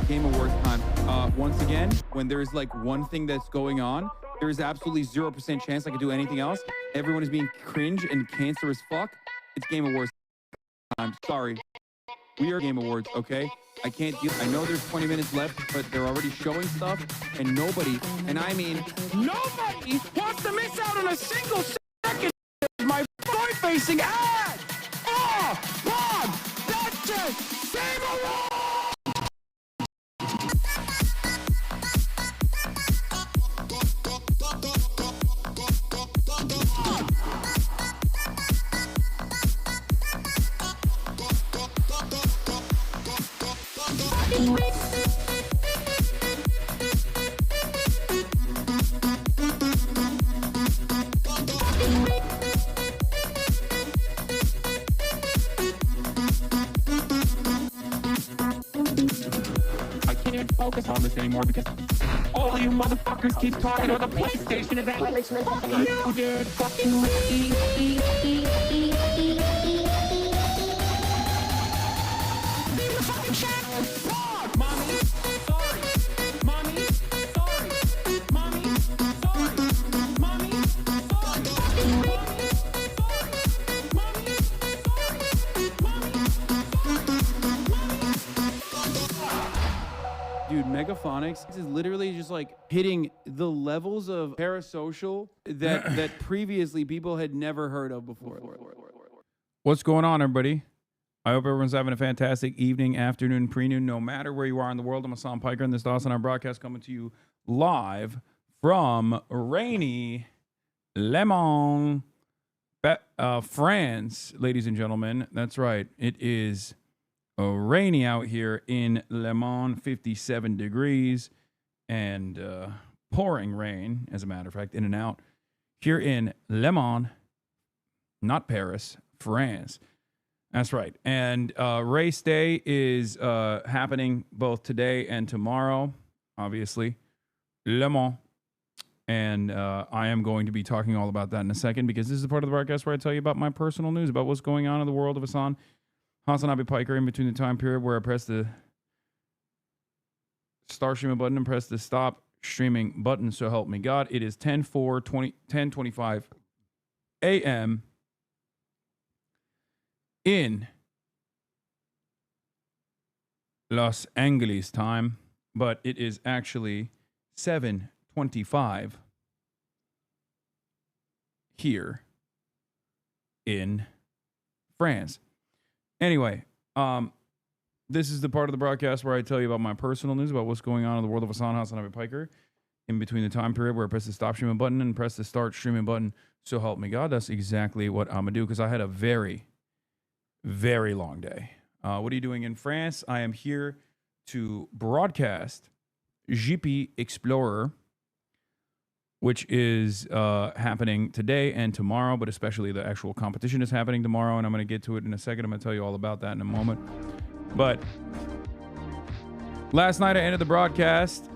Game Awards time. Once again, when there's like one thing that's going on, there is absolutely 0% chance I could do anything else. Everyone is being cringe and cancerous fuck. It's Game Awards time. Sorry. We are Game Awards, okay? I can't deal. I know there's 20 minutes left, but they're already showing stuff, and nobody, and I mean nobody, wants to miss out on a single second of my forward-facing ad. Oh, Bob, that's it. Game Awards. I can't focus on this anymore because all you motherfuckers keep talking about the PlayStation event. You did fucking Mommy, sorry. Mommy, sorry. Phonics is literally just like hitting the levels of parasocial that previously people had never heard of before. What's going on, everybody? I hope everyone's having a fantastic evening, afternoon, pre-noon, no matter where you are in the world. I'm Hasan Piker, and this is HasanAbi Broadcast coming to you live from rainy Le Mans, France, ladies and gentlemen. That's right. It is rainy out here in Le Mans, 57 degrees, and pouring rain, as a matter of fact, in and out. Here in Le Mans, not Paris, France. That's right. And race day is happening both today and tomorrow, obviously. Le Mans. And I am going to be talking all about that in a second, because this is the part of the broadcast where I tell you about my personal news, about what's going on in the world of HasanAbi Piker, in between the time period where I press the start streaming button and press the stop streaming button, so help me God. It is 10:25 a.m. in Los Angeles time, but it is actually 7:25 here in France. Anyway, this is the part of the broadcast where I tell you about my personal news, about what's going on in the world of HasanAbi Piker, in between the time period where I press the stop streaming button and press the start streaming button, so help me God. That's exactly what I'm gonna do, because I had a very, very long day. What are you doing in France? I am here to broadcast GP Explorer, which is happening today and tomorrow, but especially the actual competition is happening tomorrow, and I'm going to get to it in a second. I'm going to tell you all about that in a moment. But last night I ended the broadcast.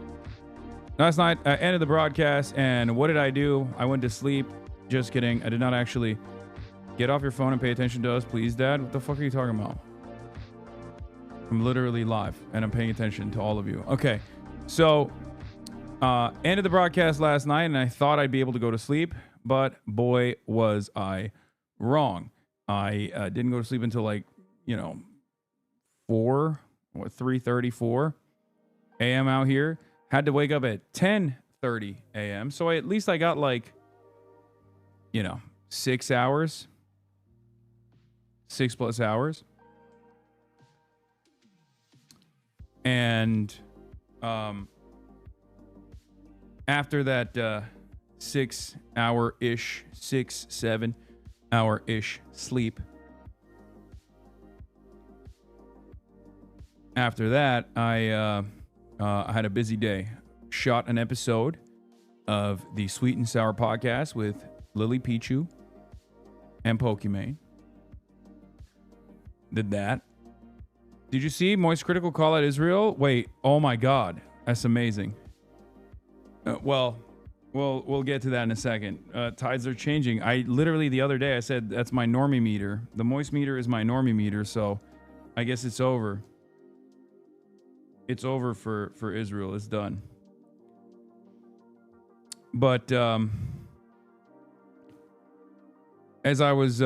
And what did I do? I went to sleep. Just kidding. I did not actually. Get off your phone and pay attention to us, please, Dad. What the fuck are you talking about? I'm literally live, and I'm paying attention to all of you. Okay, so ended the broadcast last night, and I thought I'd be able to go to sleep, but boy, was I wrong. I didn't go to sleep until 3:34 a.m. out here. Had to wake up at 10:30 a.m. So at least I got 6 hours. 6+ hours. And after that 6 hour-ish, 6-7 hour-ish sleep, after that, I had a busy day. Shot an episode of the Sweet and Sour podcast with Lily Pichu and Pokimane. Did that. Did you see Moist Critical call out Israel? Wait, oh my God, that's amazing. Well, we'll get to that in a second. Tides are changing. I literally the other day I said that's my normie meter. The Moist meter is my normie meter, so I guess it's over. It's over for Israel. It's done. But as I was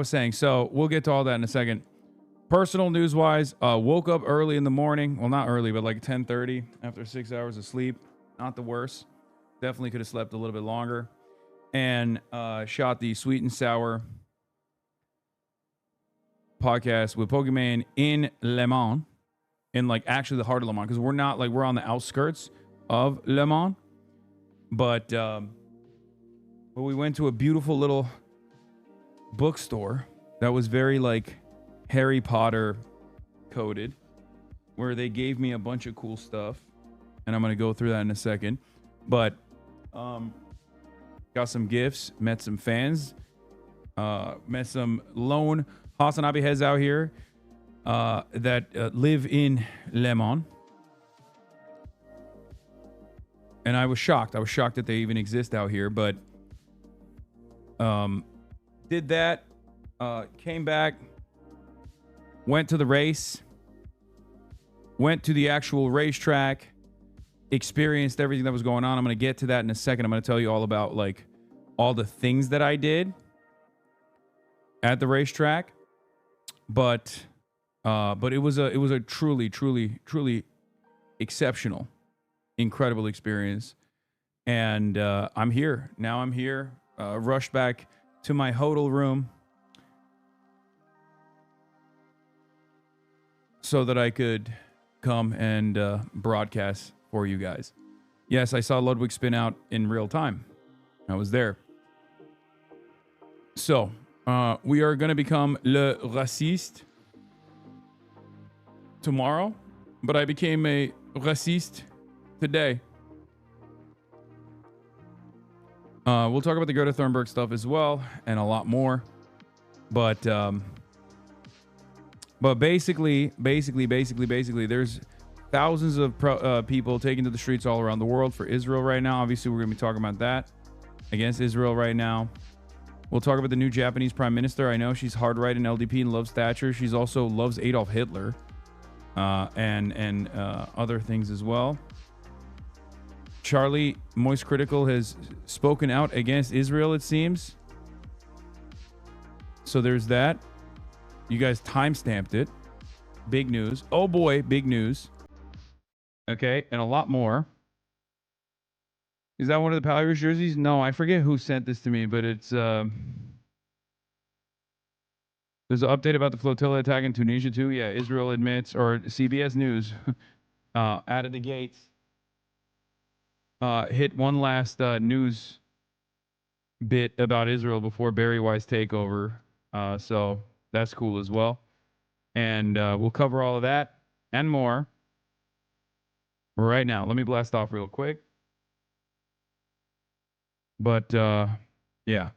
saying, so we'll get to all that in a second. Personal news wise, woke up early in the morning. Well, not early, but 10:30 after 6 hours of sleep. Not the worst. Definitely could have slept a little bit longer. And shot the Sweet and Sour podcast with Pokimane in Le Mans, in actually the heart of Le Mans, because we're not we're on the outskirts of Le Mans, but we went to a beautiful little bookstore that was very Harry Potter coded, where they gave me a bunch of cool stuff, and I'm going to go through that in a second. But got some gifts, met some fans, met some lone HasanAbi heads out here that live in Le Mans. And I was shocked. I was shocked that they even exist out here, but did that, came back, went to the race, went to the actual racetrack, experienced everything that was going on. I'm going to get to that in a second. I'm going to tell you all about all the things that I did at the racetrack. But it was a truly exceptional incredible experience. And I'm here. Now I'm here. Rushed back to my hotel room so that I could come and broadcast for you guys. Yes, I saw Ludwig spin out in real time. I was there. So, we are going to become le raciste tomorrow, but I became a raciste today. We'll talk about the Greta Thunberg stuff as well and a lot more. But basically, there's thousands of people taking to the streets all around the world for Israel right now. Obviously, we're going to be talking about that against Israel right now. We'll talk about the new Japanese prime minister. I know she's hard right in LDP and loves Thatcher. She's also loves Adolf Hitler and other things as well. Charlie Moist Critical has spoken out against Israel, it seems. So there's that. You guys time-stamped it. Big news. Oh boy, big news. Okay, and a lot more. Is that one of the Paladins jerseys? No, I forget who sent this to me, but it's there's an update about the flotilla attack in Tunisia too. Yeah, Israel admits, or CBS News out of the gates hit one last news bit about Israel before Barry White's takeover. So that's cool as well. And we'll cover all of that and more right now. Let me blast off real quick. But yeah.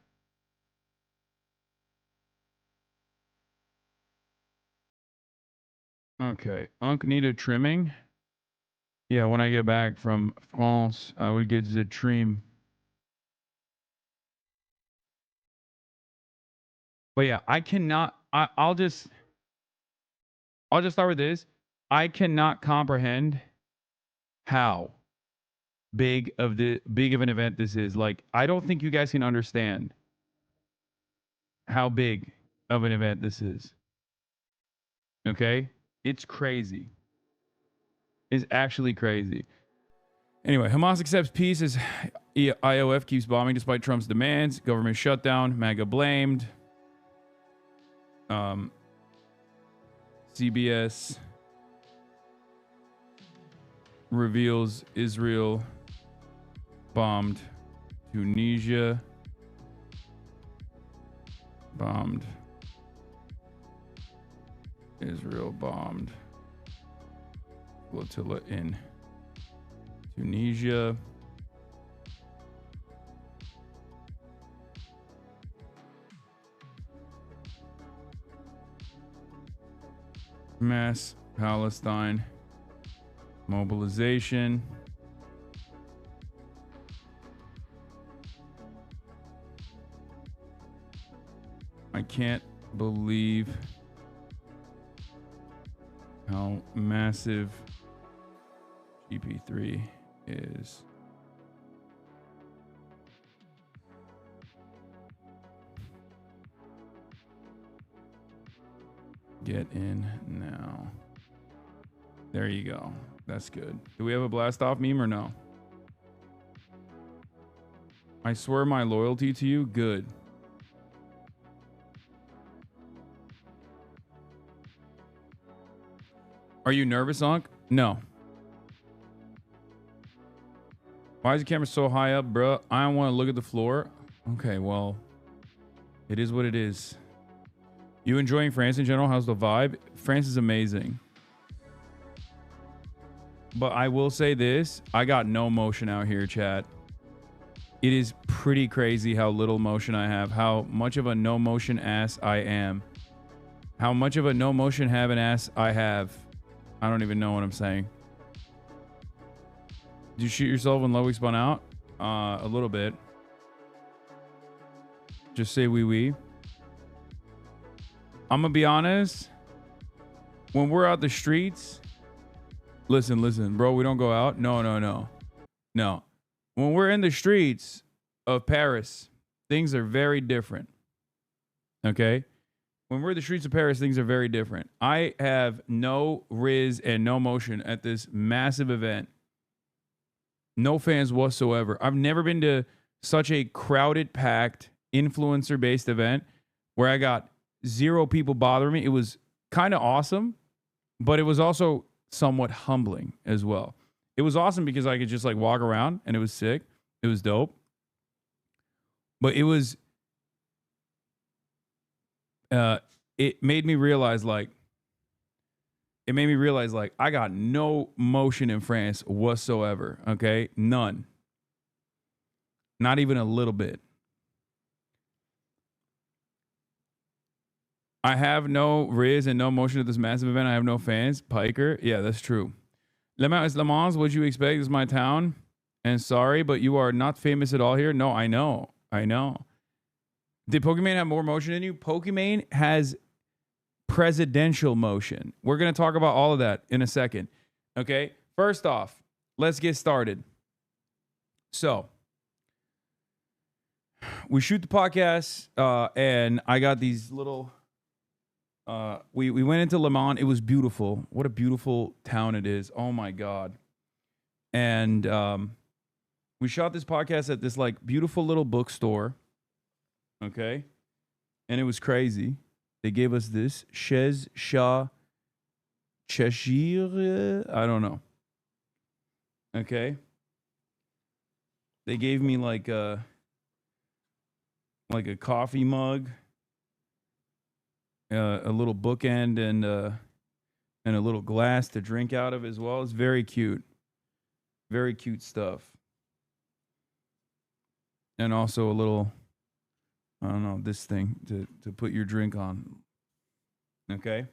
Okay. Unc needed trimming. Yeah, when I get back from France, I will get the trim. But yeah, I cannot. I'll just start with this. I cannot comprehend how big of an event this is. Like, I don't think you guys can understand how big of an event this is. Okay? It's crazy. It's actually crazy. Anyway, Hamas accepts peace as IOF keeps bombing despite Trump's demands. Government shutdown. MAGA blamed. CBS reveals Israel bombed Tunisia. Bombed. Israel bombed flotilla in Tunisia. Mass Palestine mobilization. I can't believe how massive GP3 is. Get in now. There you go. That's good. Do we have a blast off meme or no? I swear my loyalty to you. Good. Are you nervous, Unc? No. Why is the camera so high up, bro? I don't want to look at the floor. Okay, well, it is what it is. You enjoying France in general? How's the vibe? France is amazing. But I will say this. I got no motion out here, chat. It is pretty crazy how little motion I have. How much of a no motion ass I am. How much of a no motion have an ass I have. I don't even know what I'm saying. Did you shoot yourself when Lowy spun out? A little bit. Just say wee wee. I'm gonna be honest. When we're out the streets, listen, bro. We don't go out. No. When we're in the streets of Paris, things are very different. Okay. When we're in the streets of Paris, things are very different. I have no riz and no motion at this massive event. No fans whatsoever. I've never been to such a crowded, packed, influencer-based event where I got 0 people bothering me. It was kind of awesome, but it was also somewhat humbling as well. It was awesome because I could just like walk around and it was sick. It was dope. But it was, it made me realize like I got no motion in France whatsoever. Okay. None. Not even a little bit. I have no riz and no motion at this massive event. I have no fans. Piker. Yeah, that's true. Le Mans, what'd you expect? This is my town. And sorry, but you are not famous at all here. No, I know. Did Pokimane have more motion than you? Pokimane has presidential motion. We're going to talk about all of that in a second. Okay? First off, let's get started. So, we shoot the podcast, and I got these little... we went into Le Mans. It was beautiful. What a beautiful town it is. Oh, my God. And we shot this podcast at this, like, beautiful little bookstore. Okay? And it was crazy. They gave us this. Chez Chat Cheshire? I don't know. Okay? They gave me, like a coffee mug. A little bookend and a little glass to drink out of as well. It's very cute. Very cute stuff. And also a little, I don't know, this thing to put your drink on. Okay?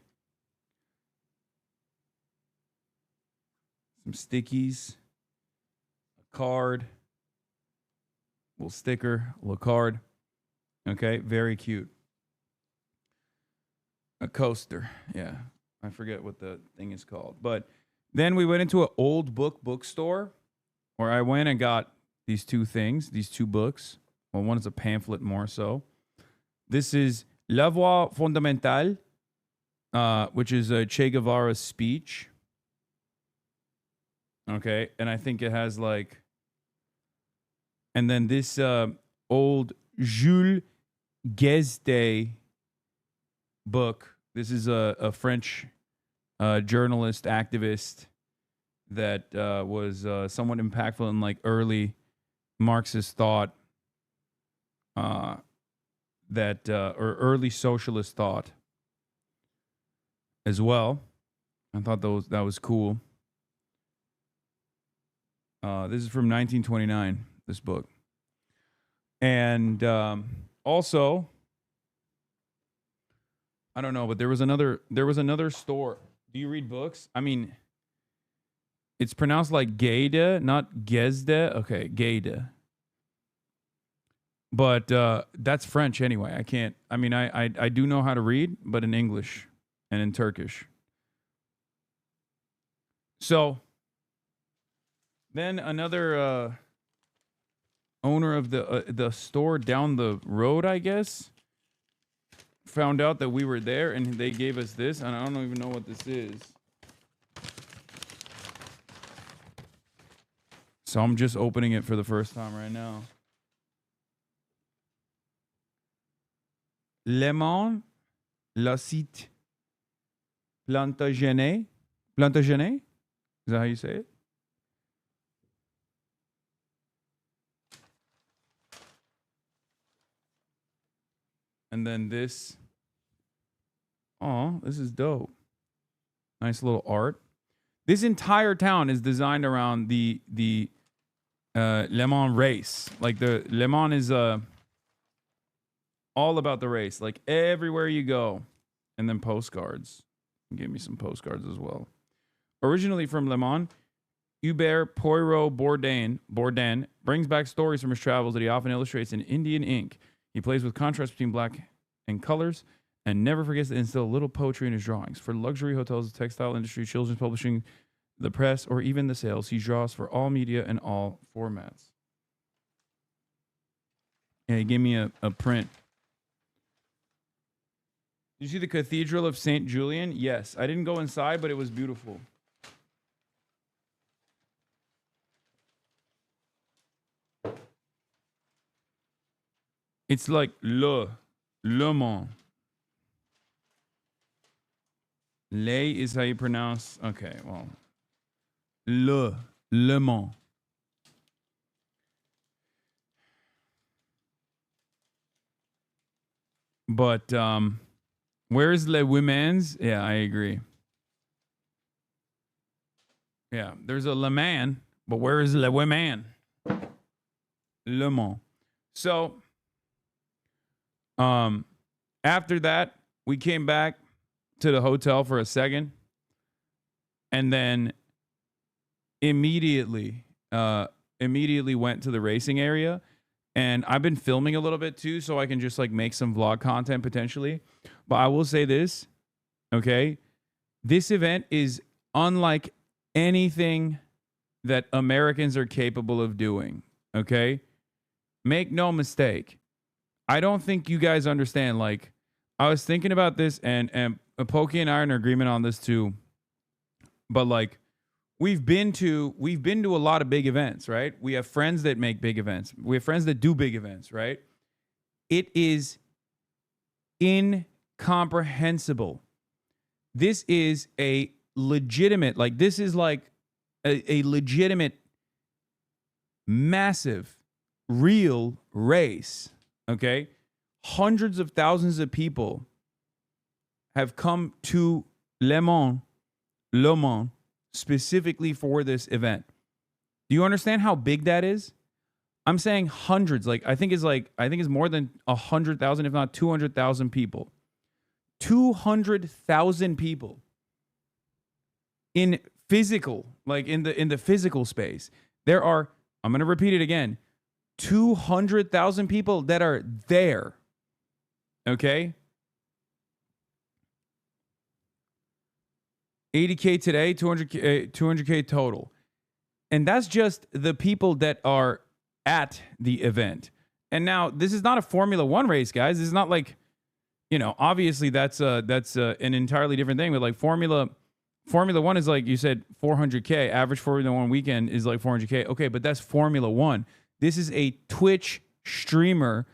Some stickies. A card. A little sticker. A little card. Okay? Very cute. A coaster. Yeah. I forget what the thing is called. But then we went into an old bookstore where I went and got these 2 things, these 2 books. Well, one is a pamphlet more so. This is La Voix Fondamentale, which is a Che Guevara's speech. Okay. And I think it has like, and then this old Jules Guesde book. This is a French journalist, activist that was somewhat impactful in like early Marxist thought, or early socialist thought as well. I thought that was cool. This is from 1929. This book, and also. I don't know, but there was another store. Do you read books? I mean, it's pronounced like Geide, not Gesde. Okay, Geide. But that's French anyway. I do know how to read, but in English and in Turkish. So then another owner of the store down the road, I guess, found out that we were there and they gave us this, and I don't even know what this is. So I'm just opening it for the first time right now. Le Mans, la site Plantagenet. Plantagenet? Is that how you say it? And then this. Oh, this is dope. Nice little art. This entire town is designed around the Le Mans race. Like the Le Mans is all about the race. Like everywhere you go. And then postcards. Give me some postcards as well. Originally from Le Mans, Hubert Poirot Bourdain brings back stories from his travels that he often illustrates in Indian ink. He plays with contrast between black and colors and never forgets to instill a little poetry in his drawings. For luxury hotels, the textile industry, children's publishing, the press, or even the sales, he draws for all media and all formats. Yeah, he gave me a print. Did you see the Cathedral of St. Julian? Yes. I didn't go inside, but it was beautiful. It's like Le Mans. Le is how you pronounce. Okay, well, Le Mans. But where's Le Women's? Yeah, I agree. Yeah, there's a Le Mans, but where is Le Women? Le Mans. So, after that, we came back to the hotel for a second, and then immediately went to the racing area. And I've been filming a little bit too, so I can just like make some vlog content potentially. But I will say this, okay? This event is unlike anything that Americans are capable of doing, okay? Make no mistake. I don't think you guys understand. Like, I was thinking about this, and Pokey and I are in agreement on this too. But like, we've been to a lot of big events, right? We have friends that make big events. We have friends that do big events, right? It is incomprehensible. This is a legitimate, like this is like a legitimate, massive, real race, okay? Hundreds of thousands of people have come to Le Mans, specifically for this event. Do you understand how big that is? I'm saying hundreds. Like I think it's more than 100,000, if not 200,000 people. 200,000 people in physical, like in the physical space. There are, I'm going to repeat it again, 200,000 people that are there. Okay? 80K today, 200K total. And that's just the people that are at the event. And now this is not a Formula 1 race, guys. This is not like, you know, obviously that's an entirely different thing. But like Formula 1 is like you said, 400K. Average Formula 1 weekend is like 400K. Okay, but that's Formula 1. This is a Twitch streamer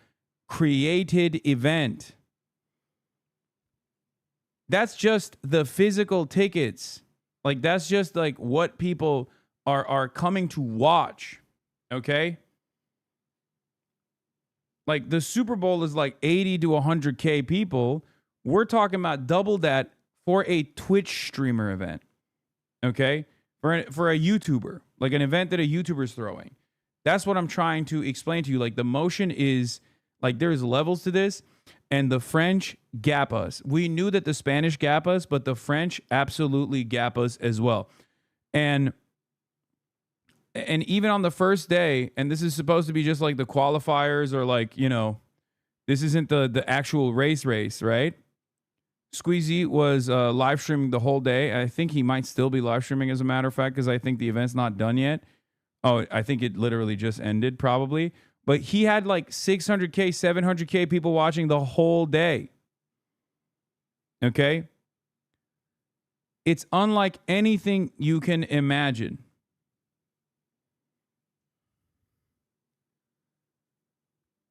created event. That's just the physical tickets. Like that's just like what people are coming to watch. Okay? Like the Super Bowl is like 80 to 100K people. We're talking about double that for a Twitch streamer event. Okay? For a YouTuber, like an event that a YouTuber's throwing. That's what I'm trying to explain to you. Like the motion is like there's levels to this, and the French gap us. We knew that the Spanish gap us, but the French absolutely gap us as well. And even on the first day, and this is supposed to be just like the qualifiers or like, you know, this isn't the actual race, right? Squeezy was live streaming the whole day. I think he might still be live streaming as a matter of fact, because I think the event's not done yet. Oh, I think it literally just ended probably. But he had like 600K, 700K people watching the whole day. Okay? It's unlike anything you can imagine.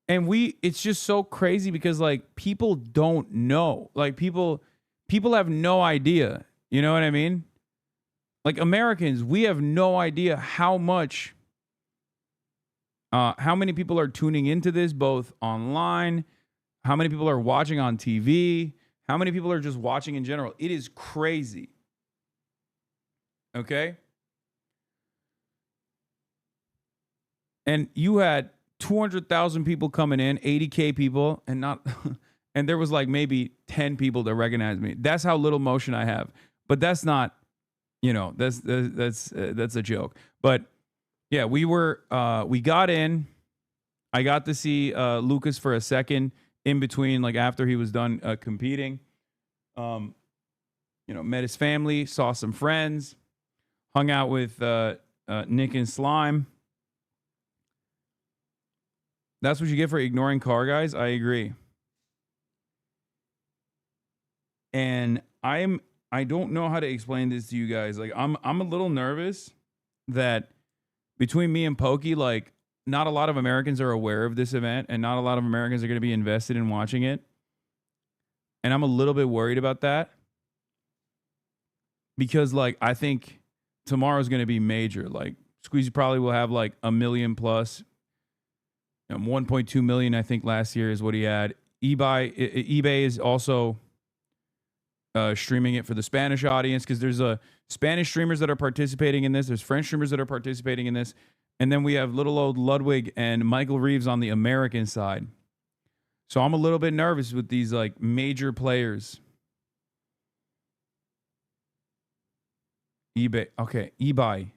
And it's just so crazy because like people don't know. Like people have no idea. You know what I mean? Like Americans, we have no idea how many people are tuning into this, both online, how many people are watching on TV, how many people are just watching in general. It is crazy. Okay? And you had 200,000 people coming in, 80K people, and and there was like maybe 10 people that recognized me. That's how little motion I have. But that's not, you know, that's a joke. But yeah, we got in. I got to see Lucas for a second in between, like after he was done competing. You know, met his family, saw some friends, hung out with Nick and Slime. That's what you get for ignoring car guys. I agree. And I don't know how to explain this to you guys. Like I'm a little nervous that between me and Pokey, like not a lot of Americans are aware of this event, and not a lot of Americans are going to be invested in watching it. And I'm a little bit worried about that because, like, I think tomorrow's going to be major. Like, Squeezy probably will have like 1 million plus. 1.2 million, I think, last year is what he had. eBay is also streaming it for the Spanish audience because there's Spanish streamers that are participating in this. There's French streamers that are participating in this. And then we have little old Ludwig and Michael Reeves on the American side. So I'm a little bit nervous with these like major players. eBay. Okay, eBay.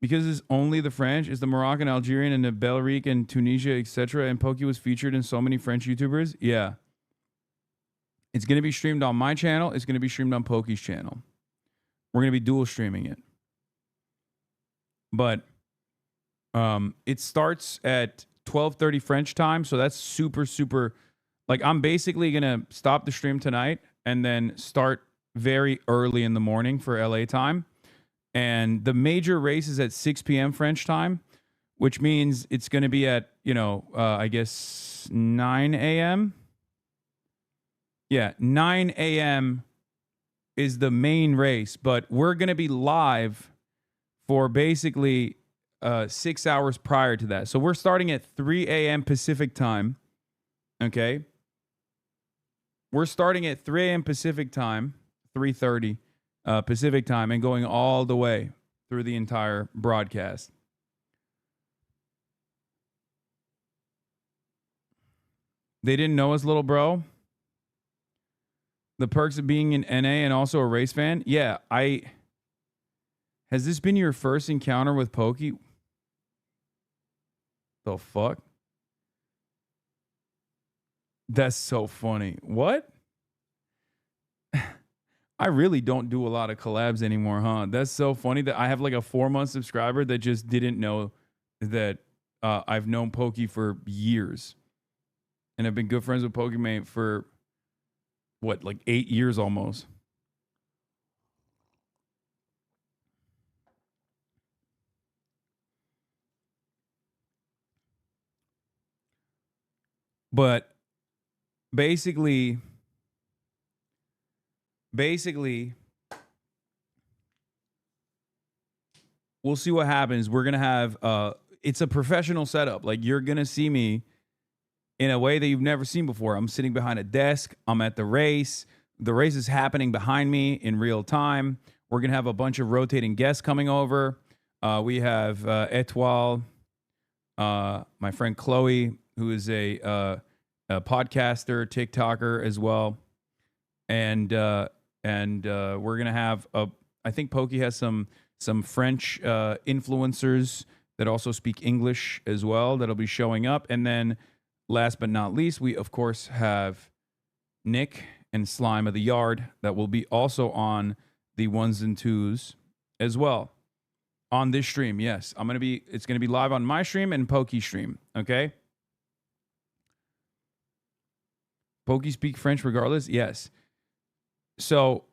Because it's only the French, it's the Moroccan, Algerian, and the Belarusian, and Tunisia, etc. And Pokey was featured in so many French YouTubers. Yeah. It's going to be streamed on my channel. It's going to be streamed on Pokey's channel. We're going to be dual streaming it. But it starts at 12:30 French time. So that's super, super... Like, I'm basically going to stop the stream tonight and then start very early in the morning for LA time. And the major race is at 6 p.m. French time, which means it's going to be at, I guess 9 a.m. Yeah, 9 a.m. is the main race, but we're going to be live for basically 6 hours prior to that. So we're starting at 3 a.m. Pacific time, okay? We're starting at 3 a.m. Pacific time, 3:30. Pacific time, and going all the way through the entire broadcast. They didn't know us, little bro. The perks of being an NA and also a race fan. Yeah, has this been your first encounter with Pokey? The fuck? That's so funny. What? I really don't do a lot of collabs anymore, huh? That's so funny that I have like a 4-month subscriber that just didn't know that I've known Pokey for years. And I've been good friends with Pokemate for, what, like 8 years almost. But basically, we'll see what happens. We're going to have, it's a professional setup. Like, you're going to see me in a way that you've never seen before. I'm sitting behind a desk. I'm at the race. The race is happening behind me in real time. We're going to have a bunch of rotating guests coming over. We have Etoile, my friend Chloe, who is a podcaster, TikToker as well. And we're gonna have I think Pokey has some French influencers that also speak English as well that'll be showing up. And then last but not least, we of course have Nick and Slime of the Yard that will be also on the 1s and 2s as well on this stream. Yes, it's gonna be live on my stream and Pokey's stream. Okay. Pokey speak French regardless. Yes. So,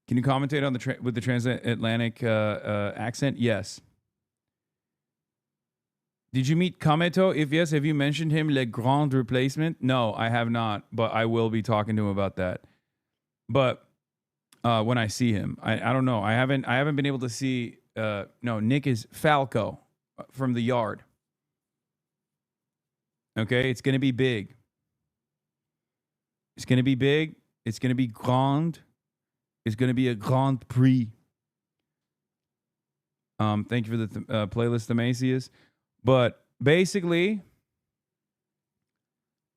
can you commentate on with the transatlantic accent? Yes. Did you meet Kameto? If yes, have you mentioned him, Le Grand Replacement? No, I have not, but I will be talking to him about that. But when I see him, I don't know. I haven't been able to see. No, Nick is Falco from the Yard. Okay, it's gonna be big. It's going to be big. It's going to be grand. It's going to be a Grand Prix. Thank you for the playlist, Amacius. But basically,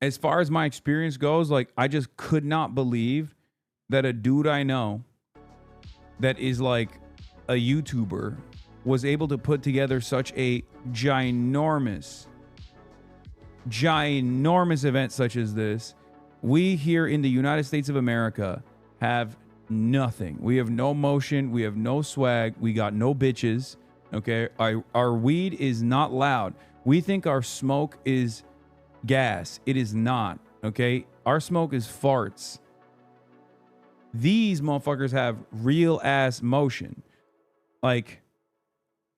as far as my experience goes, like, I just could not believe that a dude I know that is like a YouTuber was able to put together such a ginormous event such as this. We here in the United States of America have nothing. We have no motion. We have no swag. We got no bitches. Okay. Our weed is not loud. We think our smoke is gas. It is not. Okay. Our smoke is farts. These motherfuckers have real ass motion. Like,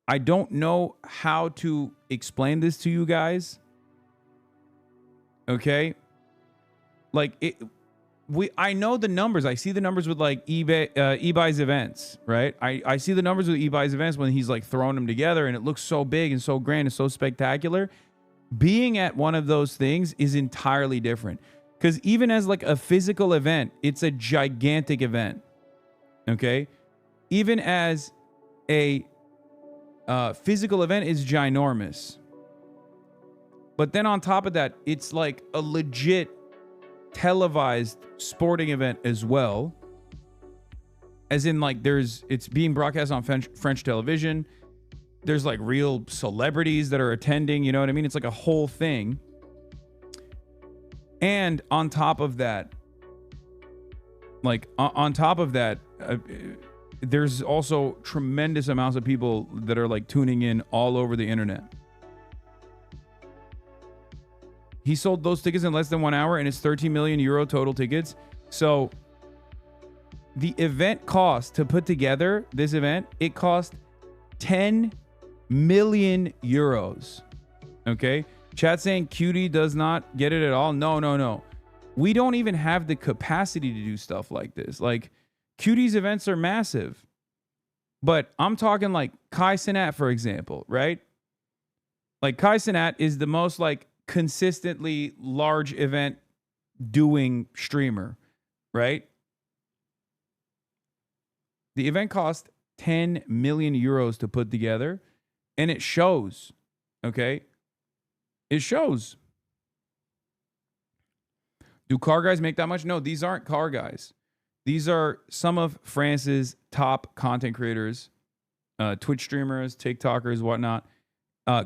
I don't know how to explain this to you guys. Okay? Like, I know the numbers. I see the numbers with like eBuy's events, right? I see the numbers with eBuy's events when he's like throwing them together and it looks so big and so grand and so spectacular. Being at one of those things is entirely different. Because even as like a physical event, it's a gigantic event. Okay? Even as a physical event is ginormous. But then on top of that, it's like a legit televised sporting event as well. As in like it's being broadcast on French television. There's like real celebrities that are attending, you know what I mean? It's like a whole thing. And on top of that, there's also tremendous amounts of people that are like tuning in all over the internet. He sold those tickets in less than 1 hour and it's 13 million euro total tickets. So the event cost to put together this event, it cost 10 million euros. Okay. Chat saying Cutie does not get it at all. No. We don't even have the capacity to do stuff like this. Like, Cutie's events are massive. But I'm talking like Kai Cenat, for example, right? Like, Kai Cenat is the most like consistently large event doing streamer, right? The event cost 10 million euros to put together, and it shows, okay? It shows. Do car guys make that much? No, these aren't car guys. These are some of France's top content creators, Twitch streamers, TikTokers, whatnot,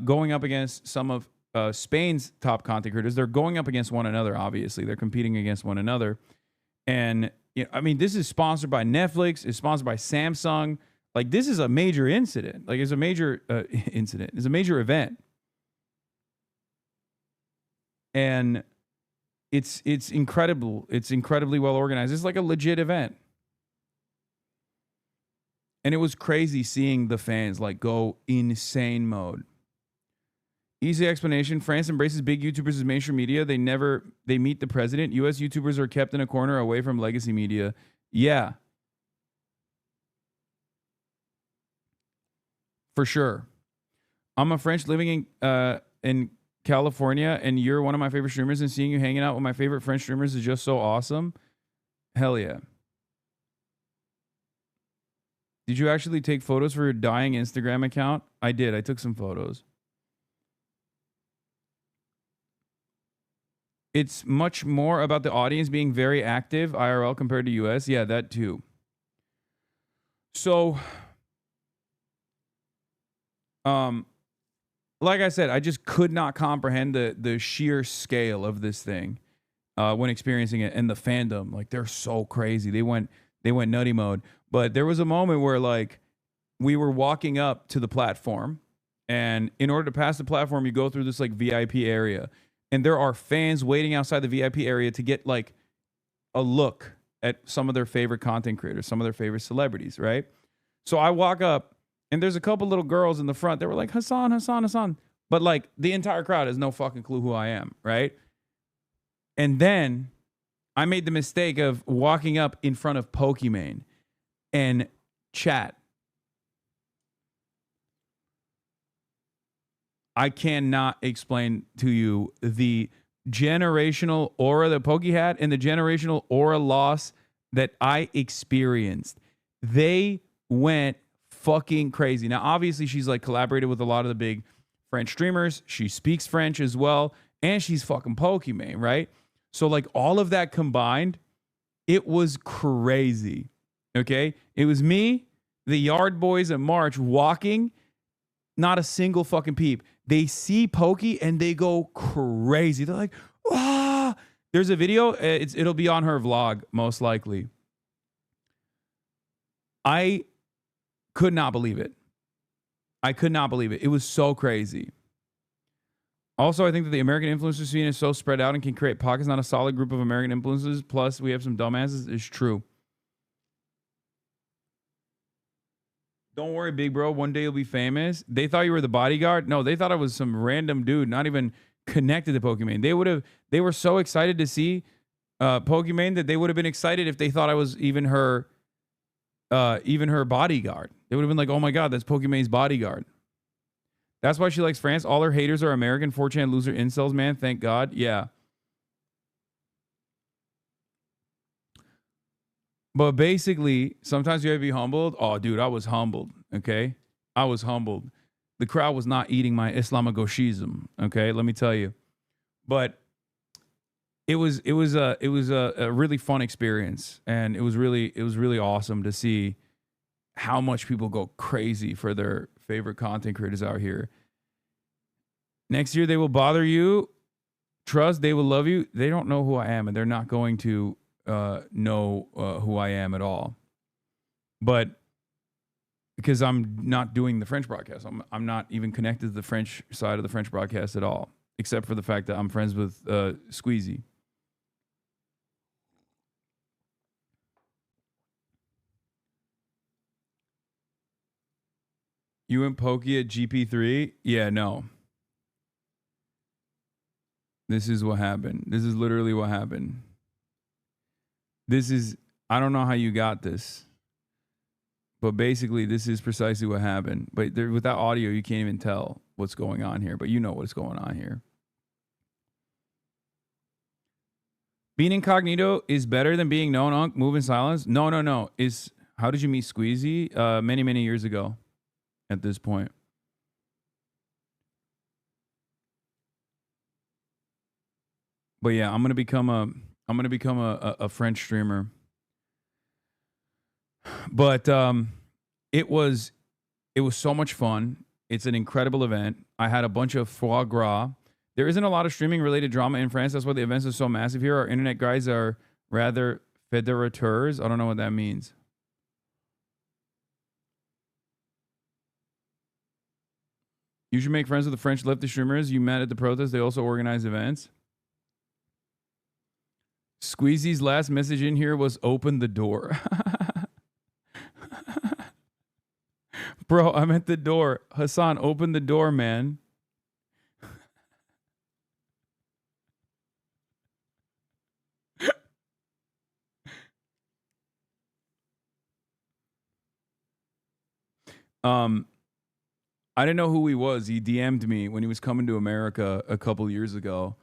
going up against some of Spain's top content creators. They're going up against one another, obviously. They're competing against one another. And, you know, I mean, this is sponsored by Netflix. It's sponsored by Samsung. Like, this is a major incident. Like, it's a major incident. It's a major event. And it's incredible. It's incredibly well organized. It's like a legit event. And it was crazy seeing the fans like go insane mode. Easy explanation. France embraces big YouTubers as mainstream media. They meet the president. US YouTubers are kept in a corner away from legacy media. Yeah. For sure. I'm a French living in California, and you're one of my favorite streamers, and seeing you hanging out with my favorite French streamers is just so awesome. Hell yeah. Did you actually take photos for your dying Instagram account? I did. I took some photos. It's much more about the audience being very active IRL compared to US. Yeah, that too. So, like I said, I just could not comprehend the sheer scale of this thing when experiencing it, and the fandom. Like, they're so crazy. They went nutty mode. But there was a moment where like we were walking up to the platform, and in order to pass the platform, you go through this like VIP area, and there are fans waiting outside the VIP area to get like a look at some of their favorite content creators, some of their favorite celebrities, right? So I walk up, and there's a couple little girls in the front that were like, Hasan, Hasan, Hasan. But like the entire crowd has no fucking clue who I am, right? And then I made the mistake of walking up in front of Pokimane and chat. I cannot explain to you the generational aura that Pokey had and the generational aura loss that I experienced. They went fucking crazy. Now, obviously, she's like collaborated with a lot of the big French streamers. She speaks French as well, and she's fucking Pokimane, right? So like all of that combined, it was crazy. Okay? It was me, the Yard Boys, and March walking, not a single fucking peep. They see Pokey and they go crazy. They're like, ah! There's a video. It'll be on her vlog, most likely. I could not believe it. I could not believe it. It was so crazy. Also, I think that the American influencer scene is so spread out and can create pockets, not a solid group of American influencers. Plus, we have some dumbasses. It's true. Don't worry, big bro. One day you'll be famous. They thought you were the bodyguard. No, they thought I was some random dude, not even connected to Pokimane. They were so excited to see Pokimane that they would have been excited if they thought I was even her bodyguard. They would have been like, oh my God, that's Pokimane's bodyguard. That's why she likes France. All her haters are American 4chan loser incels, man. Thank God. Yeah. But basically, sometimes you have to be humbled. Oh, dude, I was humbled. Okay. I was humbled. The crowd was not eating my Islamagoshism. Okay. Let me tell you. But it was a really fun experience. And it was really awesome to see how much people go crazy for their favorite content creators out here. Next year, they will bother you. Trust, they will love you. They don't know who I am, and they're not going to know who I am at all. But because I'm not doing the French broadcast, I'm not even connected to the French side of the French broadcast at all, except for the fact that I'm friends with Squeezy. You and Pokey at GP3? Yeah, no. This is what happened. This is literally what happened. I don't know how you got this, but basically this is precisely what happened. But without audio, you can't even tell what's going on here, but you know what's going on here. Being incognito is better than being known, Unc. Move in silence. No. How did you meet Squeezy? Many years ago at this point. But yeah, I'm gonna become a French streamer. But it was so much fun. It's an incredible event. I had a bunch of foie gras. There isn't a lot of streaming related drama in France. That's why the events are so massive here. Our internet guys are rather fédérateurs. I don't know what that means. You should make friends with the French leftist streamers you met at the protest. They also organize events. Squeezy's last message in here was open the door. Bro, I'm at the door. Hasan, open the door, man. I didn't know who he was. He DM'd me when he was coming to America a couple years ago.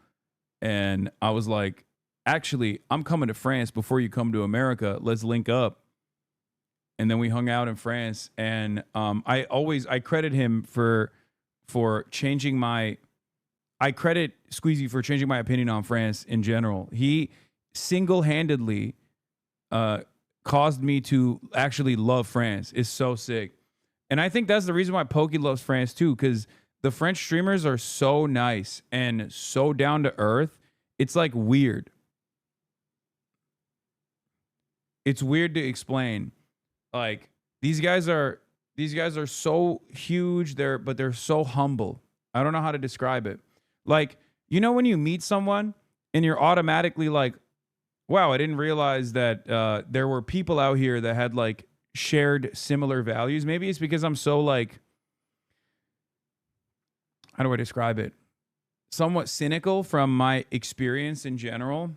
And I was like, actually, I'm coming to France before you come to America. Let's link up. And then we hung out in France. And I credit him for changing my... I credit Squeezy for changing my opinion on France in general. He single-handedly caused me to actually love France. It's so sick. And I think that's the reason why Pokey loves France too, because the French streamers are so nice and so down to earth. It's like weird. It's weird to explain. Like these guys are so huge, but they're so humble. I don't know how to describe it. Like, you know when you meet someone and you're automatically like, wow, I didn't realize that there were people out here that had like shared similar values. Maybe it's because I'm so like, how do I describe it? Somewhat cynical from my experience in general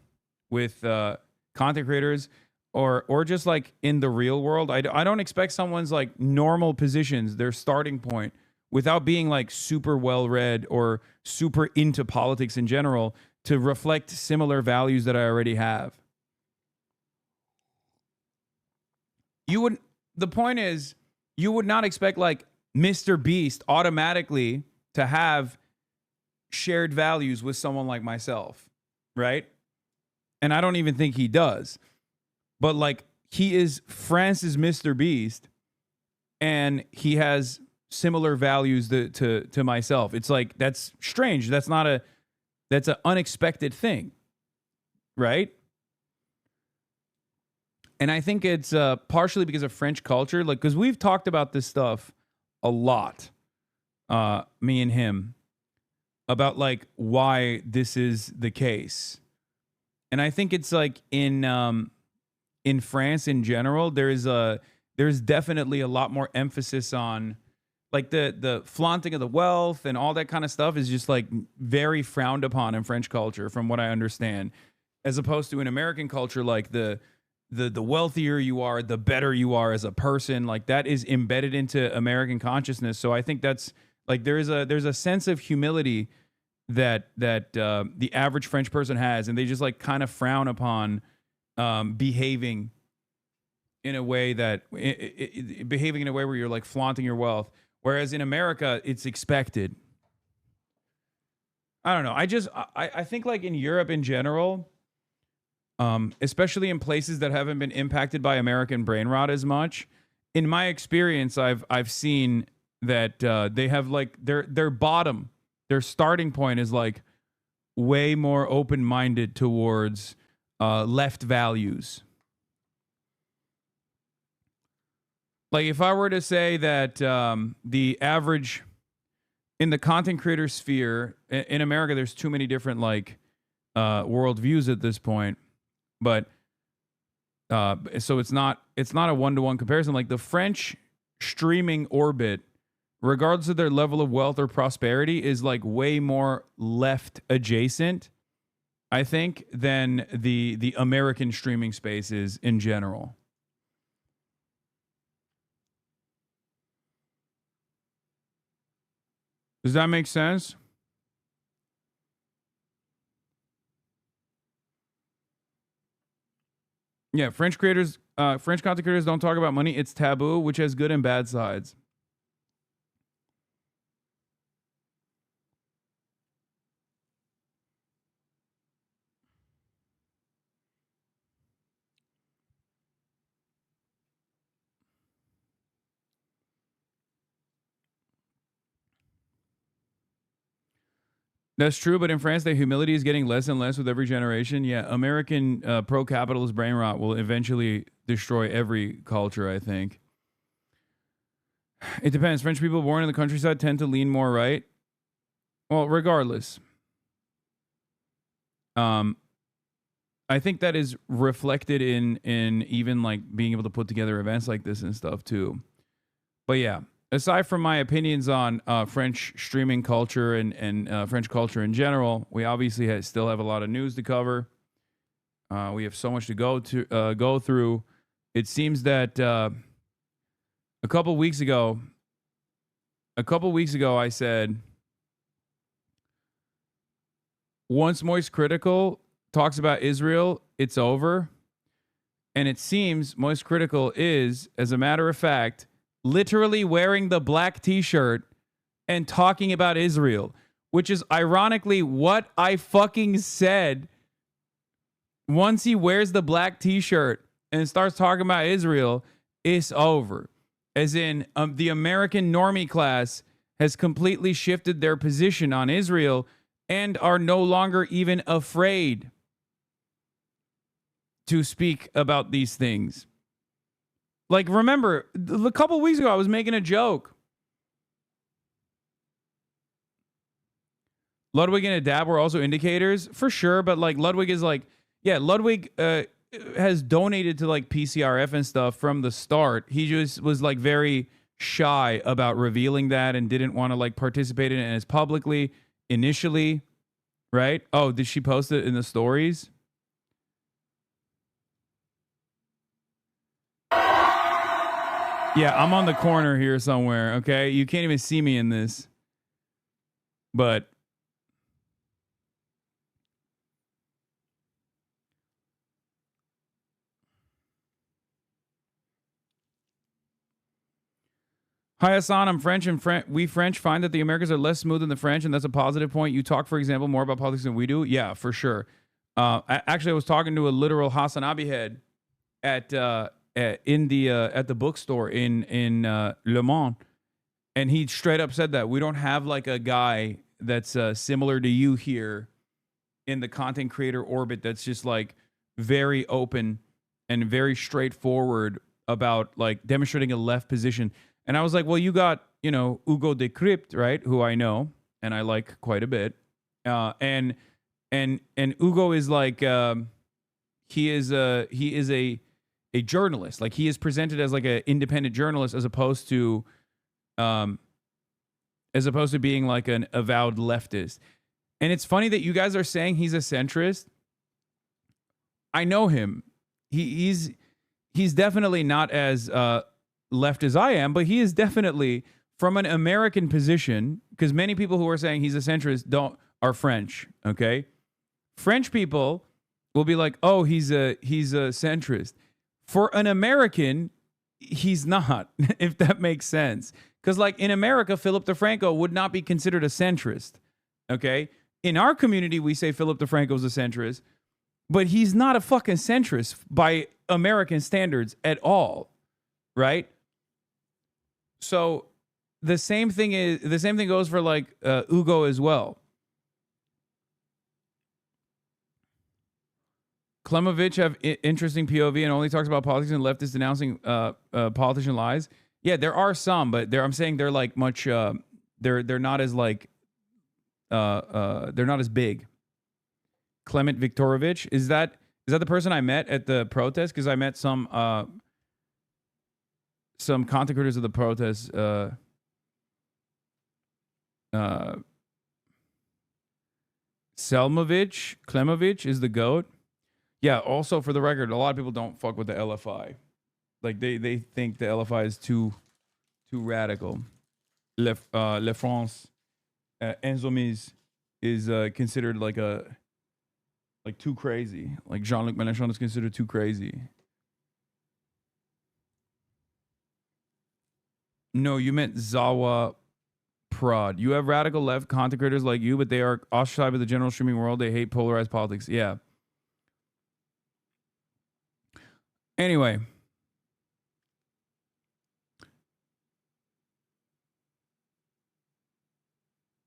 with content creators or just like in the real world. I don't expect someone's like normal positions, their starting point, without being like super well read or super into politics in general, to reflect similar values that I already have. The point is, you would not expect like Mr. Beast automatically to have shared values with someone like myself, right? And I don't even think he does. But like, he is France's Mr. Beast, and he has similar values to myself. It's like, that's strange. That's an unexpected thing, right? And I think it's partially because of French culture, like, because we've talked about this stuff a lot, me and him, about like why this is the case. And I think it's like in France in general, there is there's definitely a lot more emphasis on like the flaunting of the wealth and all that kind of stuff is just like very frowned upon in French culture, from what I understand, as opposed to in American culture, like the wealthier you are, the better you are as a person. Like that is embedded into American consciousness. So I think that's like there's a sense of humility that the average French person has, and they just like kind of frown upon behaving in a way that behaving in a way where you're like flaunting your wealth. Whereas in America, it's expected. I don't know. I think like in Europe in general, especially in places that haven't been impacted by American brain rot as much, in my experience, I've seen that they have like their bottom, their starting point is like way more open-minded towards left values. Like if I were to say that the average in the content creator sphere in America, there's too many different like worldviews at this point, but so it's not a one-to-one comparison. Like the French streaming orbit, regardless of their level of wealth or prosperity, is like way more left adjacent, I think, than the American streaming space is in general. Does that make sense? Yeah, French content creators don't talk about money. It's taboo, which has good and bad sides. That's true, but in France, the humility is getting less and less with every generation. Yeah, American pro-capitalist brain rot will eventually destroy every culture, I think. It depends. French people born in the countryside tend to lean more right. Well, regardless. I think that is reflected in even like being able to put together events like this and stuff too. But yeah. Aside from my opinions on French streaming culture and French culture in general, we obviously still have a lot of news to cover. We have so much to go through. It seems that a couple weeks ago, I said, once Moist Critical talks about Israel, it's over. And it seems Moist Critical is, as a matter of fact, literally wearing the black t-shirt and talking about Israel, which is ironically what I fucking said. Once he wears the black t-shirt and starts talking about Israel, it's over. As in, the American normie class has completely shifted their position on Israel and are no longer even afraid to speak about these things. Like, remember, a couple weeks ago, I was making a joke. Ludwig and Adab were also indicators, for sure. But, like, Ludwig is like, yeah, Ludwig has donated to, like, PCRF and stuff from the start. He just was, like, very shy about revealing that and didn't want to, like, participate in it as publicly initially, right? Oh, did she post it in the stories? Yeah, I'm on the corner here somewhere, okay? You can't even see me in this. But hi, Hasan. I'm French, and we French find that the Americans are less smooth than the French, and that's a positive point. You talk, for example, more about politics than we do. Yeah, for sure. I was talking to a literal HasanAbi head at the bookstore in Le Mans, and he straight up said that we don't have like a guy that's similar to you here in the content creator orbit that's just like very open and very straightforward about like demonstrating a left position. And I was like, well, you got, Hugo Decrypt, right? Who I know and I like quite a bit. And Hugo is like he is a a journalist. Like he is presented as like an independent journalist as opposed to being like an avowed leftist. And it's funny that you guys are saying he's a centrist. I know him. He's definitely not as left as I am, but he is definitely from an American position, because many people who are saying he's a centrist are French, okay? French people will be like, "Oh, he's a centrist." For an American, he's not, if that makes sense. Because like in America, Philip DeFranco would not be considered a centrist, okay? In our community, we say Philip DeFranco's a centrist, but he's not a fucking centrist by American standards at all, right? So the same thing goes for like Hugo as well. Klemovich have interesting POV and only talks about politics and leftists denouncing politician lies. Yeah, there are some, but I'm saying they're like much they're not as like they're not as big. Clement Viktorovich, is that the person I met at the protest? Because I met some content creators of the protest. Klemovich is the GOAT. Yeah, also for the record, a lot of people don't fuck with the LFI. Like they think the LFI is too radical. Le France Insoumise is considered like too crazy. Like Jean-Luc Mélenchon is considered too crazy. No, you meant Zawa Prod. You have radical left content creators like you, but they are ostracized by the general streaming world. They hate polarized politics. Yeah. Anyway.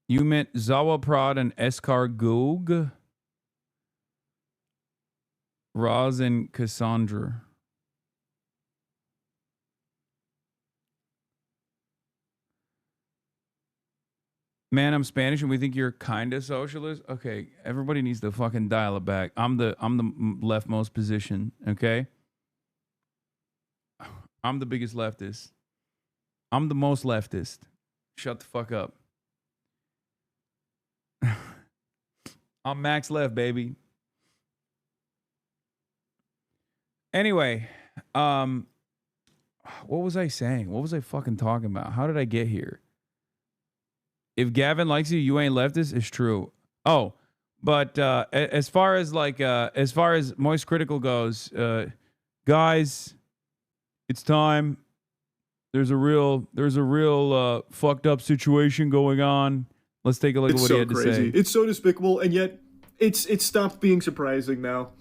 You meant Zawa Prod and Eskar Gog. Roz and Cassandra. Man, I'm Spanish and we think you're kind of socialist. Okay, everybody needs to fucking dial it back. I'm the leftmost position, okay? I'm the biggest leftist. I'm the most leftist. Shut the fuck up. I'm max left, baby. Anyway, what was I saying? What was I fucking talking about? How did I get here? If Gavin likes you, you ain't leftist. It's true. Oh, but as far as Moist Critical goes, guys, it's time. There's a real fucked up situation going on. Let's take a look at what he had to say. It's so despicable, and yet it's stopped being surprising now.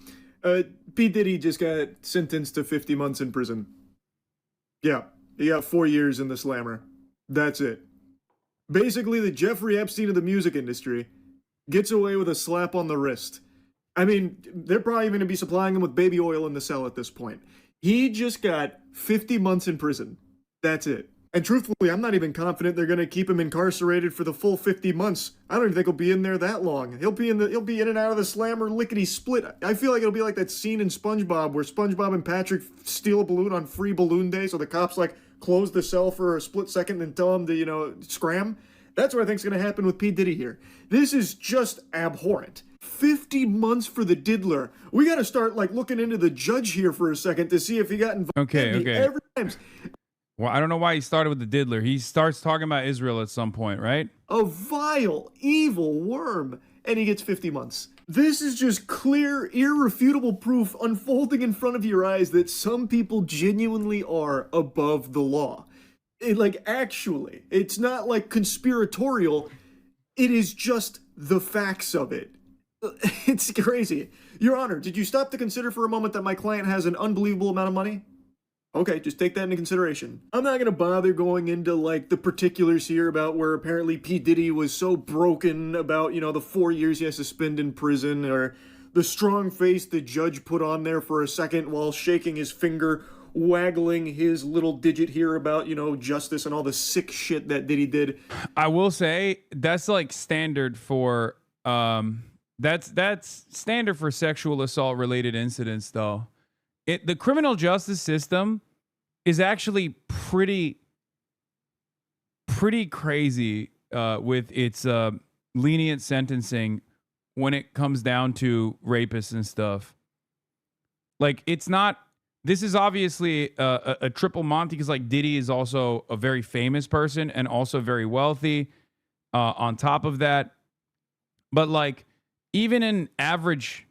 P. Diddy just got sentenced to 50 months in prison. Yeah, he got 4 years in the slammer. That's it. Basically, the Jeffrey Epstein of the music industry gets away with a slap on the wrist. I mean, they're probably going to be supplying him with baby oil in the cell at this point. He just got 50 months in prison. That's it. And truthfully, I'm not even confident they're going to keep him incarcerated for the full 50 months. I don't even think he'll be in there that long. He'll be in and out of the slammer lickety split. I feel like it'll be like that scene in SpongeBob where SpongeBob and Patrick steal a balloon on free balloon day, so the cops close the cell for a split second and tell him to, scram. That's what I think's going to happen with P. Diddy here. This is just abhorrent. 50 months for the diddler. We got to start looking into the judge here for a second to see if he got involved. Okay. Every time. Well, I don't know why he started with the diddler. He starts talking about Israel at some point, right? A vile, evil worm. And he gets 50 months. This is just clear, irrefutable proof unfolding in front of your eyes that some people genuinely are above the law. Actually, it's not conspiratorial. It is just the facts of it. It's crazy. Your Honor, did you stop to consider for a moment that my client has an unbelievable amount of money? Okay, just take that into consideration. I'm not going to bother going into the particulars here about where apparently P. Diddy was so broken about, the 4 years he has to spend in prison, or the strong face the judge put on there for a second while shaking his finger, waggling his little digit here about, justice and all the sick shit that Diddy did. I will say that's standard for that's standard for sexual assault related incidents though. The criminal justice system is actually pretty crazy with its lenient sentencing when it comes down to rapists and stuff. Like, it's not. This is obviously a triple Monty because, like, Diddy is also a very famous person and also very wealthy. On top of that, but like, even in average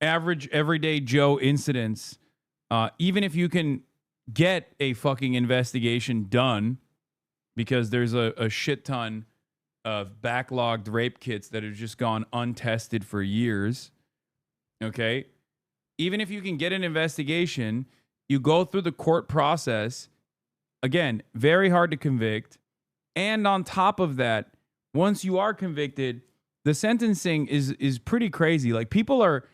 everyday Joe incidents, even if you can get a fucking investigation done, because there's a shit ton of backlogged rape kits that have just gone untested for years. Okay. Even if you can get an investigation, you go through the court process. Again, very hard to convict. And on top of that, once you are convicted, the sentencing is pretty crazy. Like, people are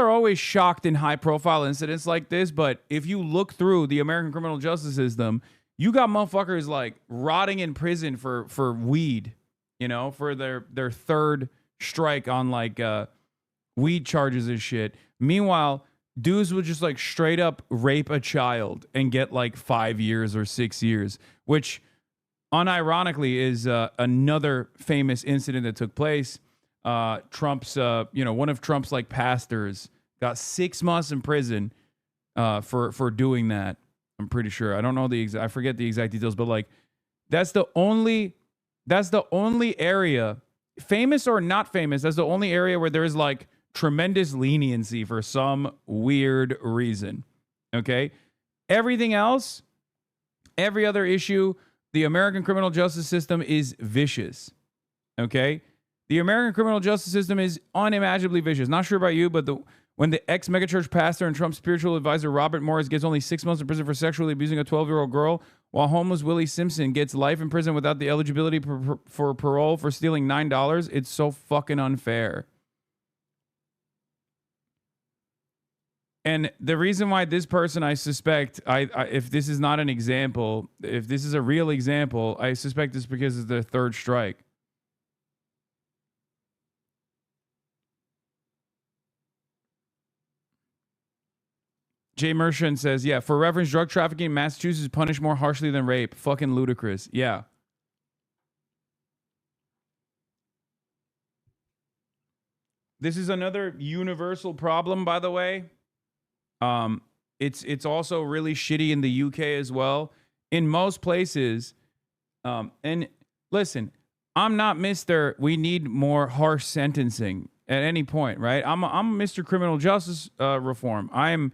always shocked in high profile incidents like this, but if you look through the American criminal justice system, you got motherfuckers like rotting in prison for weed, you know, for their third strike on like weed charges and shit. Meanwhile, dudes would just like straight up rape a child and get like 5 years or 6 years, which unironically is another famous incident that took place. Trump's, one of Trump's like pastors got 6 months in prison for doing that. I'm pretty sure. I don't know I forget the exact details, but like, that's the only area, famous or not famous, that's the only area where there is like tremendous leniency for some weird reason. Okay. Everything else, every other issue, the American criminal justice system is vicious. Okay. The American criminal justice system is unimaginably vicious. Not sure about you, but when the ex-megachurch pastor and Trump's spiritual advisor Robert Morris gets only 6 months in prison for sexually abusing a 12-year-old girl, while homeless Willie Simpson gets life in prison without the eligibility for parole for stealing $9, it's so fucking unfair. And the reason why this person, I suspect, if this is not an example, if this is a real example, I suspect it's because it's their third strike. Jay Mershon says, yeah, for reference, drug trafficking, Massachusetts is punished more harshly than rape. Fucking ludicrous. Yeah. This is another universal problem, by the way. It's also really shitty in the UK as well. In most places, and listen, I'm not Mr. We need more harsh sentencing at any point, right? I'm Mr. Criminal Justice Reform. I am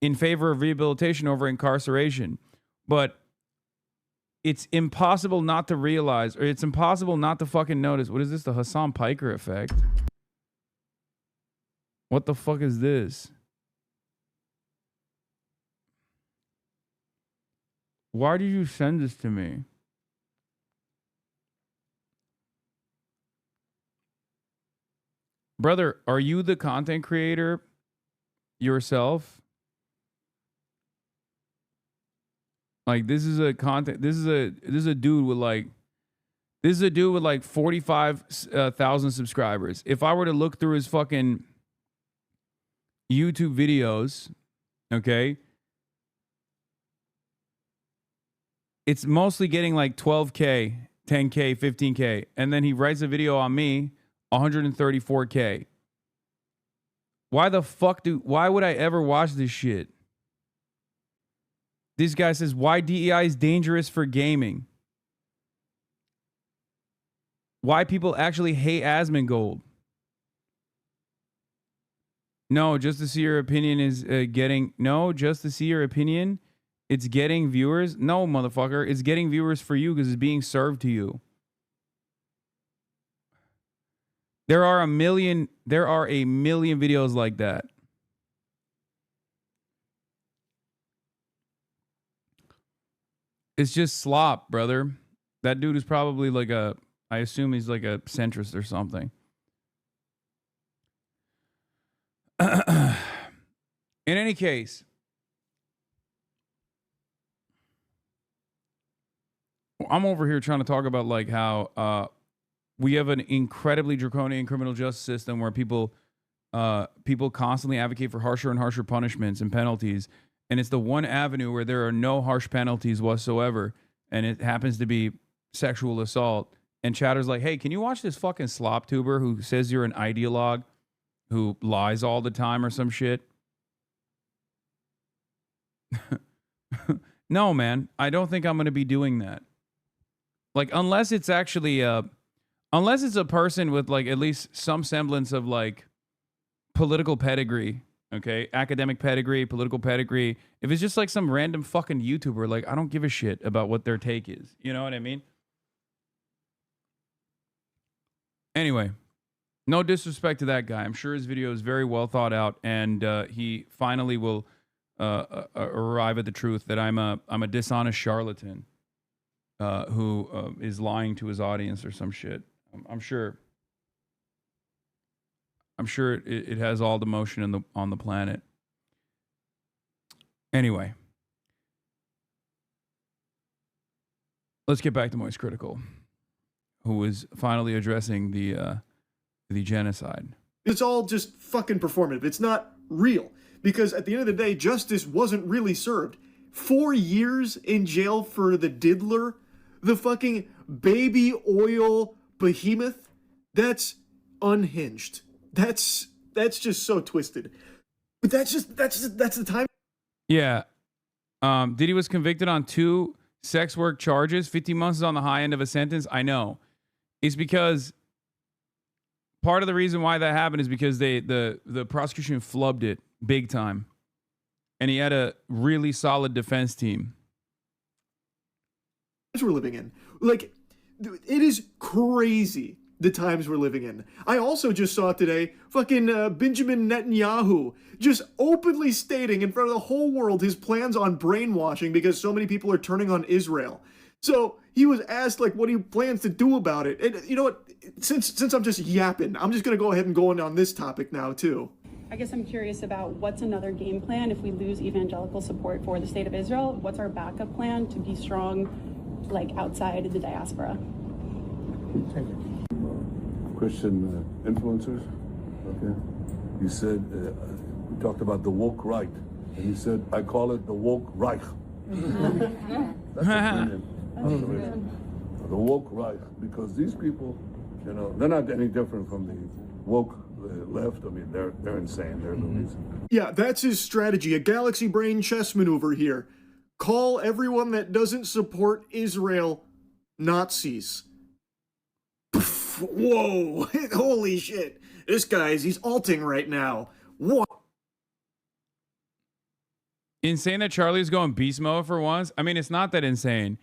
in favor of rehabilitation over incarceration. But it's impossible not to realize, or it's impossible not to fucking notice. What is this? The Hasan Piker effect? What the fuck is this? Why did you send this to me? Brother, are you the content creator yourself? Like, this is a dude with like 45,000 subscribers. If I were to look through his fucking YouTube videos, okay, it's mostly getting like 12K, 10K, 15K. And then he writes a video on me, 134K. Why would I ever watch this shit? This guy says, why DEI is dangerous for gaming. Why people actually hate Asmongold. No, just to see your opinion is just to see your opinion. It's getting viewers. No, motherfucker. It's getting viewers for you because it's being served to you. There are a million videos like that. It's just slop, brother. That dude is probably like I assume he's like a centrist or something. In any case, I'm over here trying to talk about like how we have an incredibly draconian criminal justice system where people people constantly advocate for harsher and harsher punishments and penalties, and it's the one avenue where there are no harsh penalties whatsoever, and it happens to be sexual assault. And chatter's like, hey, can you watch this fucking slop tuber who says you're an ideologue who lies all the time or some shit? No, man, I don't think I'm going to be doing that. Like, unless it's actually unless it's a person with like at least some semblance of like political pedigree, okay? Academic pedigree, political pedigree. If it's just like some random fucking YouTuber, like, I don't give a shit about what their take is. You know what I mean? Anyway, no disrespect to that guy. I'm sure his video is very well thought out, and he finally will arrive at the truth that I'm a dishonest charlatan who is lying to his audience or some shit. I'm sure it has all the motion on the planet. Anyway, let's get back to Moist Critical, who is finally addressing the genocide. It's all just fucking performative. It's not real. Because at the end of the day, justice wasn't really served. 4 years in jail for the diddler, the fucking baby oil behemoth, that's unhinged. That's just so twisted. But that's the time. Yeah. Diddy was convicted on 2 sex work charges. 15 months is on the high end of a sentence. I know. It's because part of the reason why that happened is because the prosecution flubbed it big time. And he had a really solid defense team. We're living in. Like, it is crazy the times we're living in. I also just saw today fucking Benjamin Netanyahu just openly stating in front of the whole world his plans on brainwashing because so many people are turning on Israel. So he was asked like what he plans to do about it. And you know what? Since I'm just yapping, I'm just going to go ahead and go on this topic now too. I guess I'm curious about what's another game plan if we lose evangelical support for the state of Israel? What's our backup plan to be strong, like outside of the diaspora? Christian influencers, okay? You said, we talked about the woke right, and you said, I call it the woke Reich. That's a brilliant. The woke Reich, because these people, you know, they're not any different from the woke left. I mean, they're insane. They're loonies. Yeah, that's his strategy. A galaxy brain chess maneuver here. Call everyone that doesn't support Israel Nazis. Whoa, holy shit. This guy's, he's alting right now. What? Insane that Charlie's going beast mode for once. I mean, it's not that insane.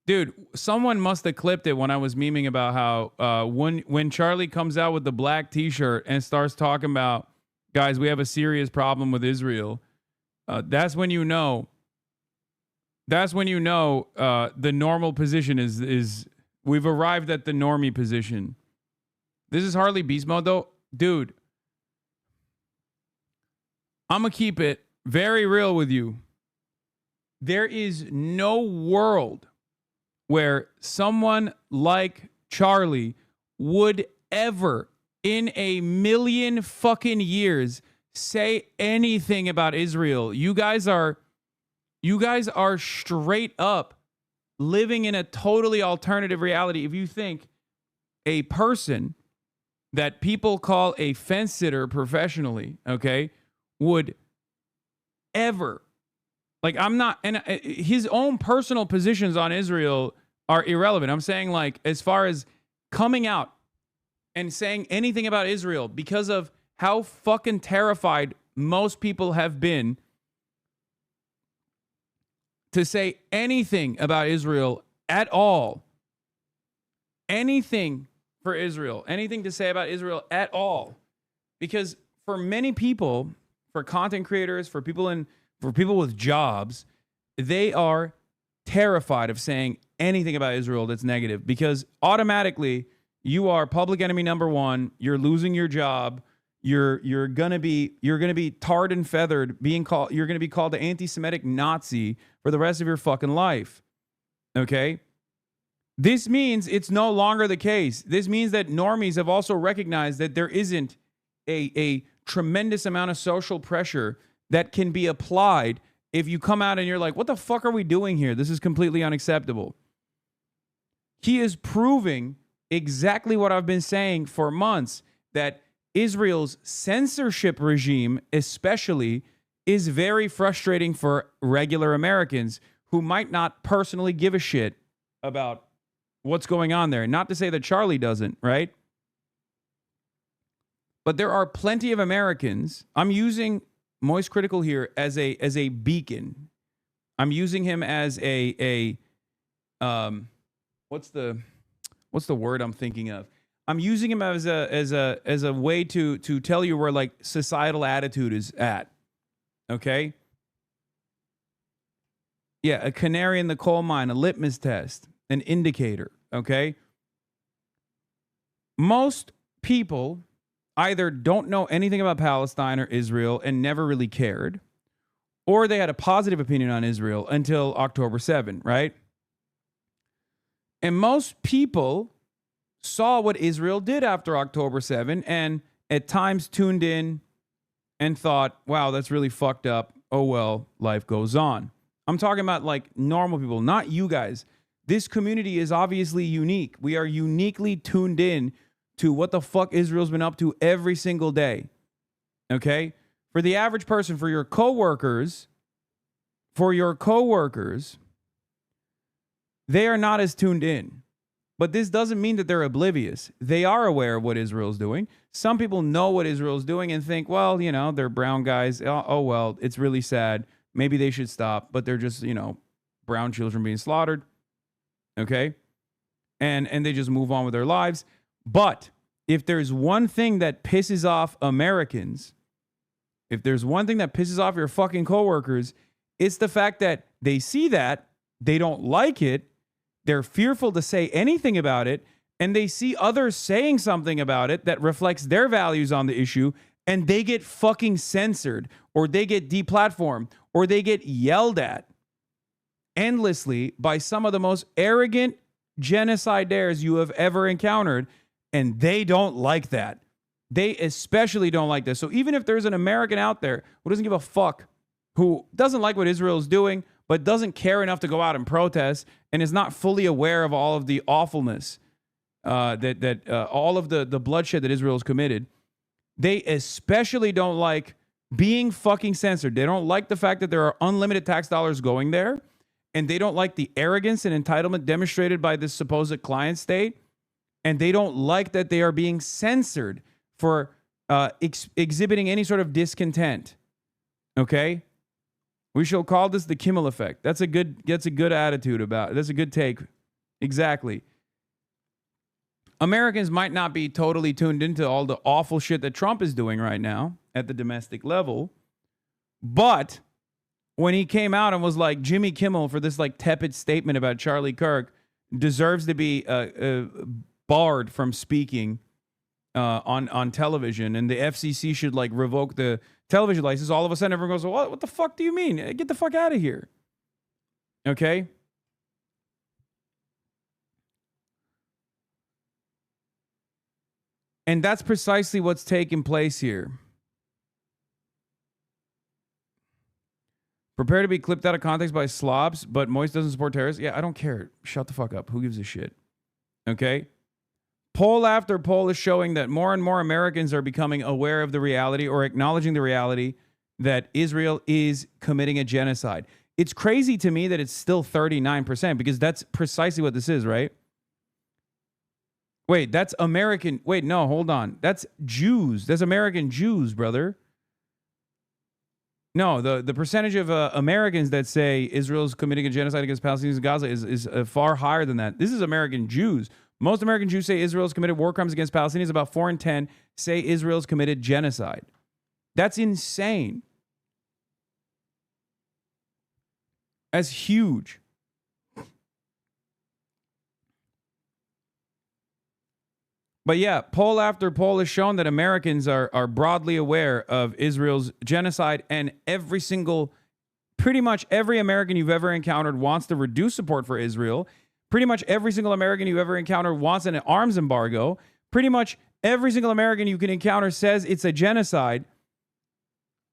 Dude, someone must have clipped it when I was memeing about how when Charlie comes out with the black t-shirt and starts talking about, guys, we have a serious problem with Israel. That's when you know the normal position is we've arrived at the normie position. This is hardly beast mode though. Dude, I'm going to keep it very real with you. There is no world where someone like Charlie would ever in a million fucking years say anything about Israel. You guys are straight up living in a totally alternative reality. If you think a person that people call a fence sitter professionally, okay, would ever, like, I'm not, and his own personal positions on Israel are irrelevant. I'm saying, like, as far as coming out and saying anything about Israel because of how fucking terrified most people have been to say anything about Israel at all. Anything for Israel. Anything to say about Israel at all. Because for many people, for content creators, for people with jobs, they are terrified of saying anything about Israel that's negative because automatically you are public enemy number one. You're losing your job. You're gonna be tarred and feathered. You're gonna be called the anti-Semitic Nazi for the rest of your fucking life. Okay. This means it's no longer the case. This means that normies have also recognized that there isn't a tremendous amount of social pressure that can be applied if you come out and you're like, what the fuck are we doing here? This is completely unacceptable. He is proving exactly what I've been saying for months, that Israel's censorship regime especially is very frustrating for regular Americans who might not personally give a shit about what's going on there. Not to say that Charlie doesn't, right? But there are plenty of Americans. I'm using Moist Critical here as a beacon. I'm using him as what's the word I'm thinking of? I'm using him as a way to tell you where like societal attitude is at. Okay? Yeah, a canary in the coal mine, a litmus test, an indicator, okay? Most people either don't know anything about Palestine or Israel and never really cared, or they had a positive opinion on Israel until October 7, right? And most people saw what Israel did after October 7 and at times tuned in and thought, wow, that's really fucked up. Oh, well, life goes on. I'm talking about like normal people, not you guys. This community is obviously unique. We are uniquely tuned in to what the fuck Israel's been up to every single day. Okay? For the average person, for your coworkers, they are not as tuned in. But this doesn't mean that they're oblivious. They are aware of what Israel's doing. Some people know what Israel's doing and think, well, you know, they're brown guys. Oh, well, it's really sad. Maybe they should stop. But they're just, you know, brown children being slaughtered. Okay? And they just move on with their lives. But if there's one thing that pisses off Americans, if there's one thing that pisses off your fucking coworkers, it's the fact that they see that, they don't like it, they're fearful to say anything about it, and they see others saying something about it that reflects their values on the issue, and they get fucking censored, or they get deplatformed, or they get yelled at endlessly by some of the most arrogant genocidaires you have ever encountered, and they don't like that. They especially don't like this. So even if there's an American out there who doesn't give a fuck, who doesn't like what Israel is doing, but doesn't care enough to go out and protest, and is not fully aware of all of the awfulness, all of the bloodshed that Israel has committed, they especially don't like being fucking censored. They don't like the fact that there are unlimited tax dollars going there, and they don't like the arrogance and entitlement demonstrated by this supposed client state, and they don't like that they are being censored for exhibiting any sort of discontent. Okay? We shall call this the Kimmel effect. That's a good attitude about it. That's a good take. Exactly. Americans might not be totally tuned into all the awful shit that Trump is doing right now at the domestic level. But when he came out and was like, Jimmy Kimmel, for this like tepid statement about Charlie Kirk, deserves to be barred from speaking on television, and the FCC should like revoke the television license, all of a sudden everyone goes, what the fuck do you mean? Get the fuck out of here. Okay? And that's precisely what's taking place here. Prepare to be clipped out of context by slobs, but Moist doesn't support terrorists. Yeah, I don't care. Shut the fuck up. Who gives a shit? Okay? Poll after poll is showing that more and more Americans are becoming aware of the reality or acknowledging the reality that Israel is committing a genocide. It's crazy to me that it's still 39% because that's precisely what this is, right? Wait, that's American. Wait, no, hold on. That's Jews. That's American Jews, brother. No, the percentage of Americans that say Israel's committing a genocide against Palestinians in Gaza is far higher than that. This is American Jews. Most American Jews say Israel's committed war crimes against Palestinians. About 4 in 10 say Israel's committed genocide. That's insane. That's huge. But yeah, poll after poll has shown that Americans are broadly aware of Israel's genocide, and pretty much every American you've ever encountered wants to reduce support for Israel. Pretty much every single American you've ever encountered wants an arms embargo. Pretty much every single American you can encounter says it's a genocide.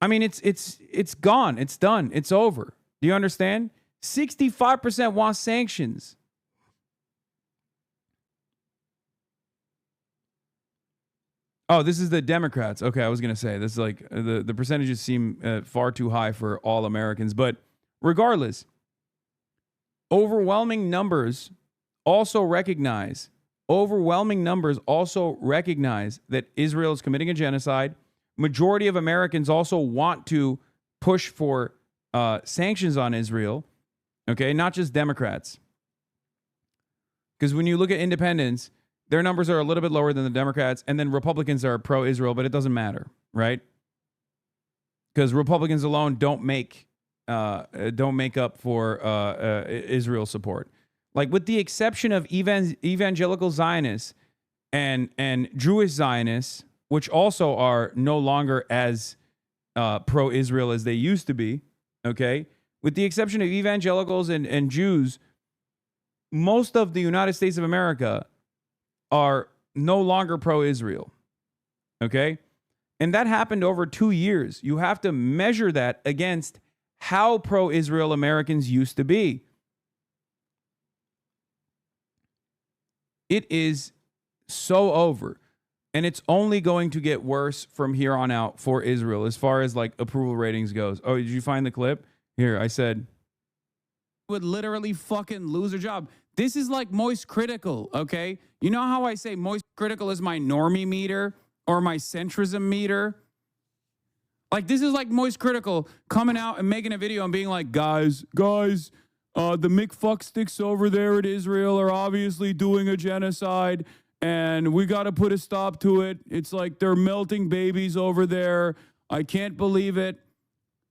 I mean, it's gone. It's done. It's over. Do you understand? 65% want sanctions. Oh, this is the Democrats. Okay, I was going to say, this is like, the percentages seem far too high for all Americans. But regardless, overwhelming numbers also recognize that Israel is committing a genocide. Majority of Americans also want to push for sanctions on Israel. Okay, not just Democrats. Because when you look at independents, their numbers are a little bit lower than the Democrats, and then Republicans are pro-Israel, but it doesn't matter, right? Because Republicans alone don't make up for Israel support. Like, with the exception of evangelical Zionists and Jewish Zionists, which also are no longer as pro-Israel as they used to be, okay? With the exception of evangelicals and Jews, most of the United States of America are no longer pro-Israel, okay? And that happened over 2 years. You have to measure that against how pro-Israel Americans used to be. It is so over. And it's only going to get worse from here on out for Israel as far as like approval ratings goes. Oh, did you find the clip? Here, I said. Would literally fucking lose her job. This is like Moist Critical, okay? You know how I say Moist Critical is my normie meter or my centrism meter? Like, this is like Moist Critical coming out and making a video and being like, guys, the McFucksticks over there at Israel are obviously doing a genocide, and we got to put a stop to it. It's like they're melting babies over there. I can't believe it.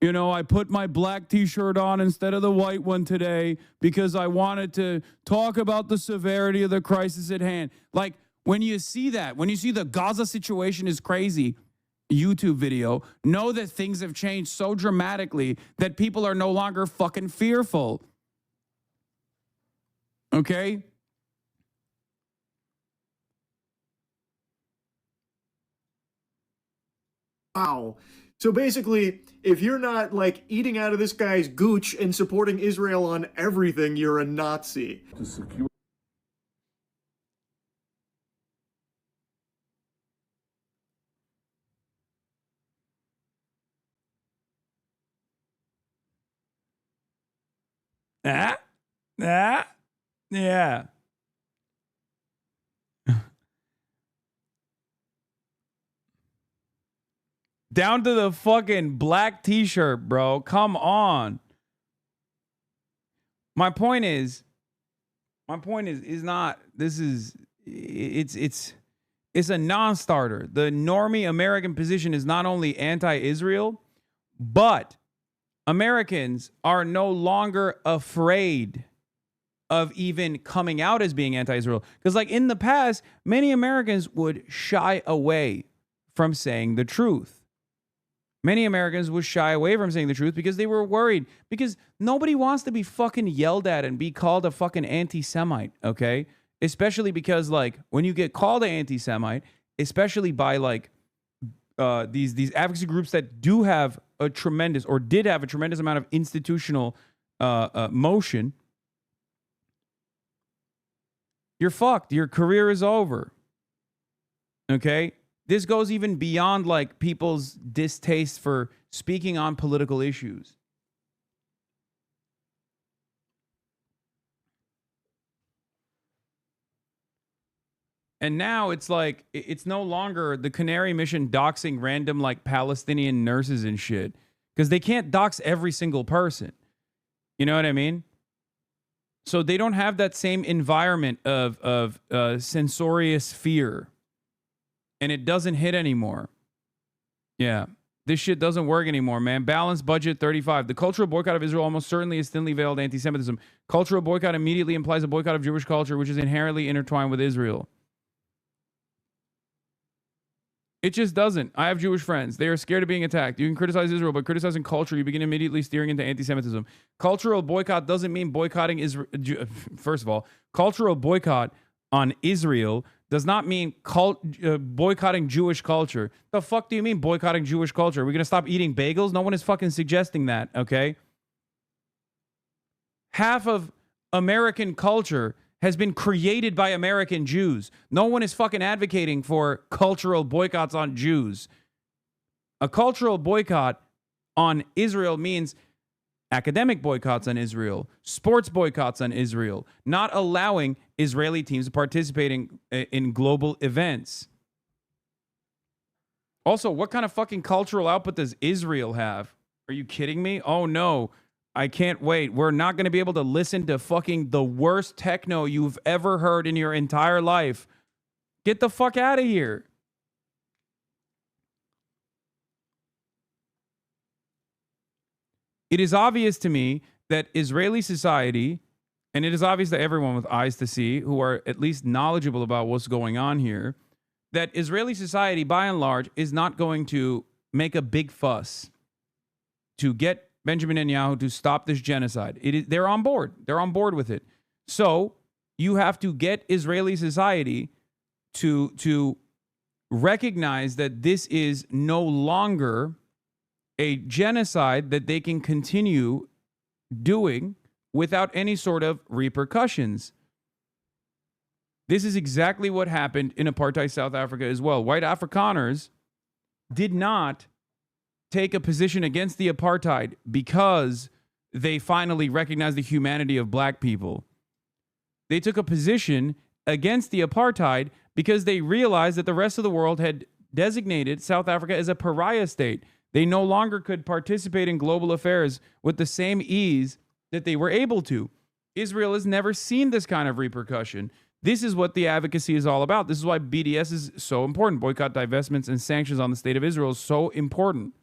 You know, I put my black t-shirt on instead of the white one today because I wanted to talk about the severity of the crisis at hand. Like, when you see that, when you see the Gaza situation is crazy YouTube video, know that things have changed so dramatically that people are no longer fucking fearful. Okay? Wow. So basically, if you're not like eating out of this guy's gooch and supporting Israel on everything, you're a Nazi. To secure Yeah. Down to the fucking black t-shirt, bro. Come on. My point is not, it's a non-starter. The normie American position is not only anti-Israel, but Americans are no longer afraid of even coming out as being anti-Israel. Because like in the past, many Americans would shy away from saying the truth. Many Americans would shy away from saying the truth because they were worried. Because nobody wants to be fucking yelled at and be called a fucking anti-Semite, okay? Especially because, like, when you get called an anti-Semite, especially by, like, these advocacy groups that do have a tremendous, or did have a tremendous amount of institutional motion, you're fucked. Your career is over, okay? This goes even beyond like people's distaste for speaking on political issues. And now it's like, it's no longer the Canary Mission doxing random like Palestinian nurses and shit. Because they can't dox every single person. You know what I mean? So they don't have that same environment of censorious fear. And it doesn't hit anymore. Yeah. This shit doesn't work anymore, man. Balanced budget 35. The cultural boycott of Israel almost certainly is thinly veiled anti-Semitism. Cultural boycott immediately implies a boycott of Jewish culture, which is inherently intertwined with Israel. It just doesn't. I have Jewish friends. They are scared of being attacked. You can criticize Israel, but criticizing culture, you begin immediately steering into anti-Semitism. Cultural boycott doesn't mean boycotting Israel. First of all, cultural boycott on Israel does not mean boycotting Jewish culture. The fuck do you mean boycotting Jewish culture? Are we going to stop eating bagels? No one is fucking suggesting that, okay? Half of American culture has been created by American Jews. No one is fucking advocating for cultural boycotts on Jews. A cultural boycott on Israel means academic boycotts on Israel, sports boycotts on Israel, not allowing Israeli teams participating in global events. Also, what kind of fucking cultural output does Israel have? Are you kidding me? Oh no, I can't wait. We're not going to be able to listen to fucking the worst techno you've ever heard in your entire life. Get the fuck out of here. It is obvious to me that Israeli society, and it is obvious to everyone with eyes to see who are at least knowledgeable about what's going on here, that Israeli society, by and large, is not going to make a big fuss to get Benjamin Netanyahu to stop this genocide. They're on board. They're on board with it. So you have to get Israeli society to recognize that this is no longer a genocide that they can continue doing without any sort of repercussions. This is exactly what happened in apartheid South Africa as well. White Afrikaners did not take a position against the apartheid because they finally recognized the humanity of black people. They took a position against the apartheid because they realized that the rest of the world had designated South Africa as a pariah state. They no longer could participate in global affairs with the same ease that they were able to. Israel has never seen this kind of repercussion. This is what the advocacy is all about. This is why BDS is so important. Boycott, divestments, and sanctions on the state of Israel is so important.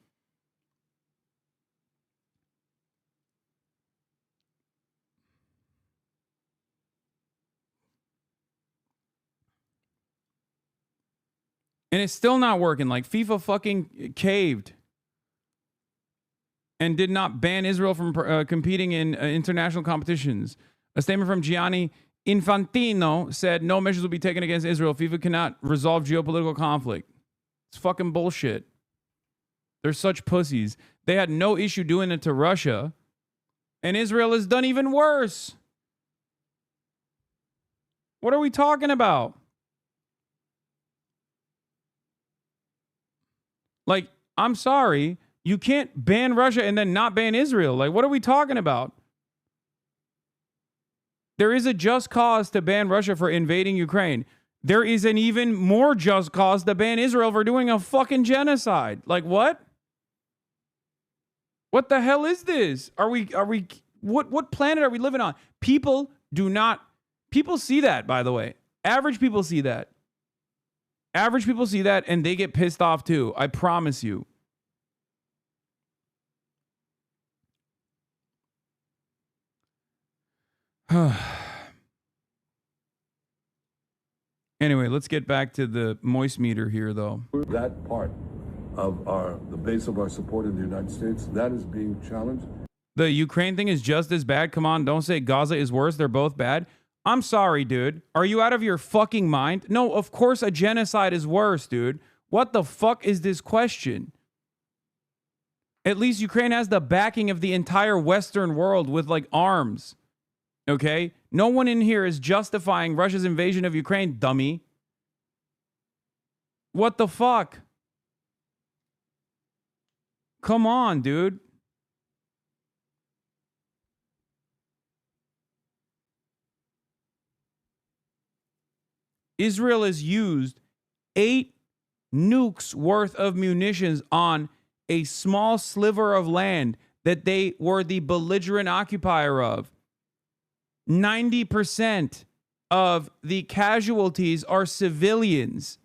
And it's still not working. Like, FIFA fucking caved and did not ban Israel from competing in international competitions. A statement from Gianni Infantino said no measures will be taken against Israel. FIFA cannot resolve geopolitical conflict. It's fucking bullshit. They're such pussies. They had no issue doing it to Russia, and Israel has done even worse. What are we talking about? Like, I'm sorry, you can't ban Russia and then not ban Israel. Like, what are we talking about? There is a just cause to ban Russia for invading Ukraine. There is an even more just cause to ban Israel for doing a fucking genocide. Like, what? What the hell is this? What planet are we living on? People see that, by the way. Average people see that. Average people see that and they get pissed off too. I promise you. Anyway, let's get back to the moist meter here, though. That part of the base of our support in the United States, that is being challenged. The Ukraine thing is just as bad. Come on, don't say Gaza is worse. They're both bad. I'm sorry, dude. Are you out of your fucking mind? No, of course a genocide is worse, dude. What the fuck is this question? At least Ukraine has the backing of the entire Western world with, like, arms. Okay? No one in here is justifying Russia's invasion of Ukraine, dummy. What the fuck? Come on, dude. Israel has used 8 nukes worth of munitions on a small sliver of land that they were the belligerent occupier of. 90% of the casualties are civilians.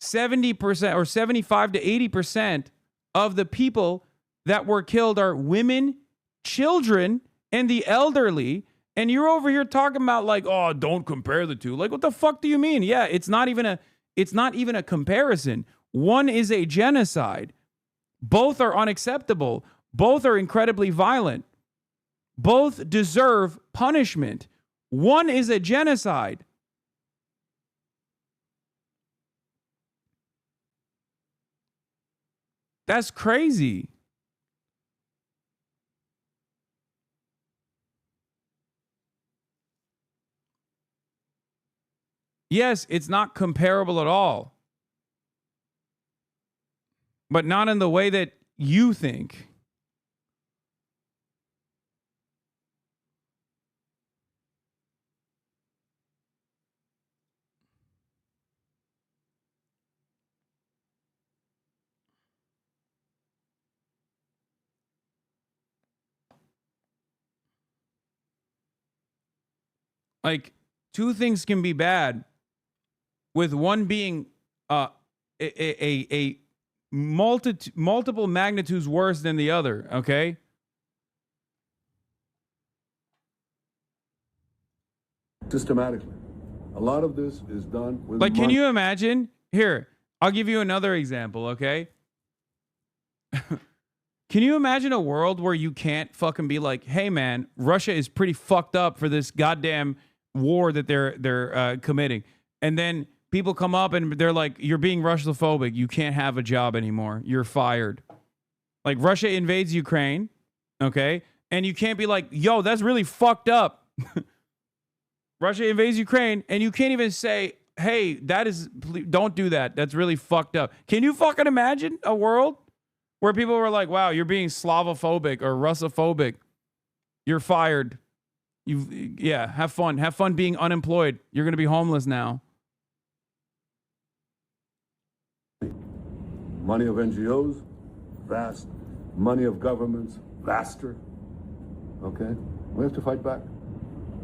70% or 75 to 80% of the people that were killed are women, children, and the elderly. And you're over here talking about, like, oh, don't compare the two. Like, what the fuck do you mean? Yeah, it's not even a comparison. One is a genocide. Both are unacceptable. Both are incredibly violent. Both deserve punishment. One is a genocide. That's crazy. Yes, it's not comparable at all. But not in the way that you think. Like, two things can be bad, with one being a multiple magnitudes worse than the other, okay? Systematically. A lot of this is done with Like, can money. you imagine? Here, I'll give you another example, okay? Can you imagine a world where you can't fucking be like, hey man, Russia is pretty fucked up for this goddamn war that they're committing, and then people come up and they're like, you're being Russophobic, you can't have a job anymore, you're fired. Like, Russia invades Ukraine, okay, and you can't be like, yo, that's really fucked up. Russia invades Ukraine, and you can't even say, hey, don't do that, that's really fucked up. Can you fucking imagine a world where people were like, wow, you're being Slavophobic or Russophobic, you're fired. Have fun being unemployed. You're going to be homeless now. Money of NGOs, vast. Money of governments, vaster. Okay? We have to fight back.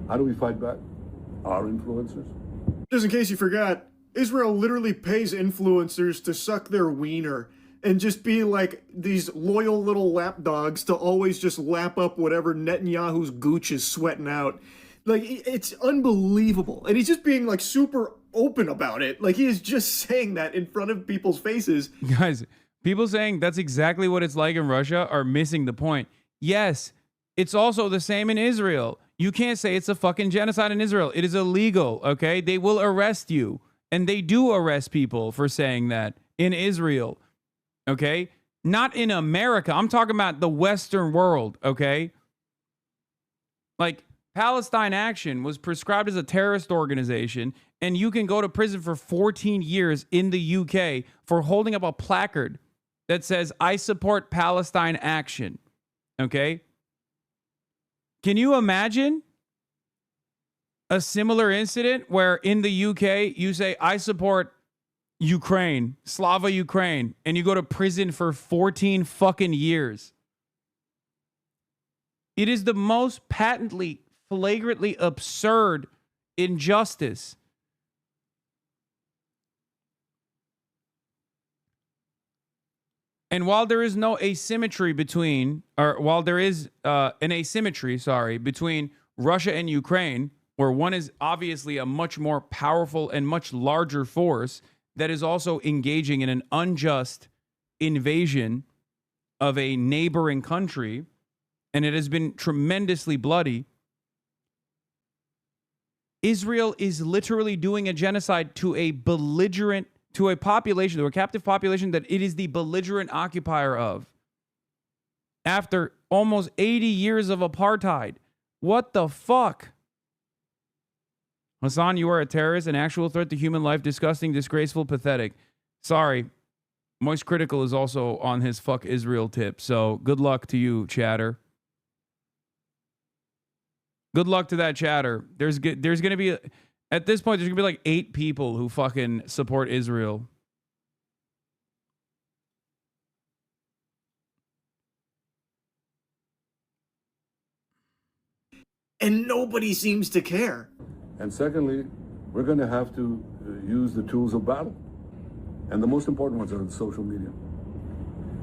How do we fight back? Our influencers. Just in case you forgot, Israel literally pays influencers to suck their wiener and just be like these loyal little lapdogs to always just lap up whatever Netanyahu's gooch is sweating out. Like, it's unbelievable. And he's just being like super open about it. Like, he is just saying that in front of people's faces. Guys, people saying that's exactly what it's like in Russia are missing the point. Yes, it's also the same in Israel. You can't say it's a fucking genocide in Israel. It is illegal, okay? They will arrest you. And they do arrest people for saying that in Israel. Okay? Not in America. I'm talking about the Western world, okay? Like, Palestine Action was prescribed as a terrorist organization, and you can go to prison for 14 years in the UK for holding up a placard that says, I support Palestine Action, okay? Can you imagine a similar incident where in the UK you say, I support Ukraine, Slava Ukraine, and you go to prison for 14 fucking years? It is the most patently, flagrantly absurd injustice. And while there is no asymmetry between, or while there is an asymmetry, between Russia and Ukraine, where one is obviously a much more powerful and much larger force that is also engaging in an unjust invasion of a neighboring country, and it has been tremendously bloody. Israel is literally doing a genocide to a belligerent, to a population, to a captive population that it is the belligerent occupier of. After almost 80 years of apartheid. What the fuck? Hasan, you are a terrorist, an actual threat to human life, disgusting, disgraceful, pathetic. Sorry. Moist Critical is also on his fuck Israel tip, so good luck to you, chatter. Good luck to that chatter. There's going to be, at this point, there's going to be like 8 people who fucking support Israel. And nobody seems to care. And secondly, we're going to have to use the tools of battle. And the most important ones are on social media.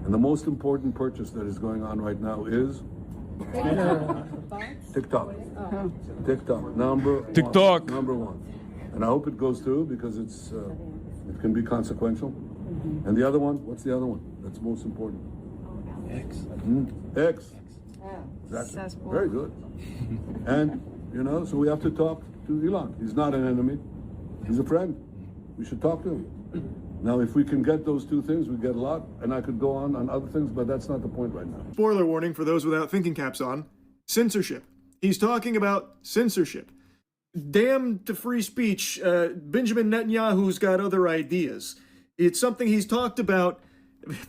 And the most important purchase that is going on right now is TikTok. TikTok. Number one. And I hope it goes through because it can be consequential. And the other one, what's the other one? That's most important. X. Exactly. Very good. And, so we have to talk to Elon. He's not an enemy. He's a friend. We should talk to him. Now, if we can get those two things, we get a lot, and I could go on other things, but that's not the point right now. Spoiler warning for those without thinking caps on. Censorship. He's talking about censorship. Damn to free speech. Benjamin Netanyahu's got other ideas. It's something he's talked about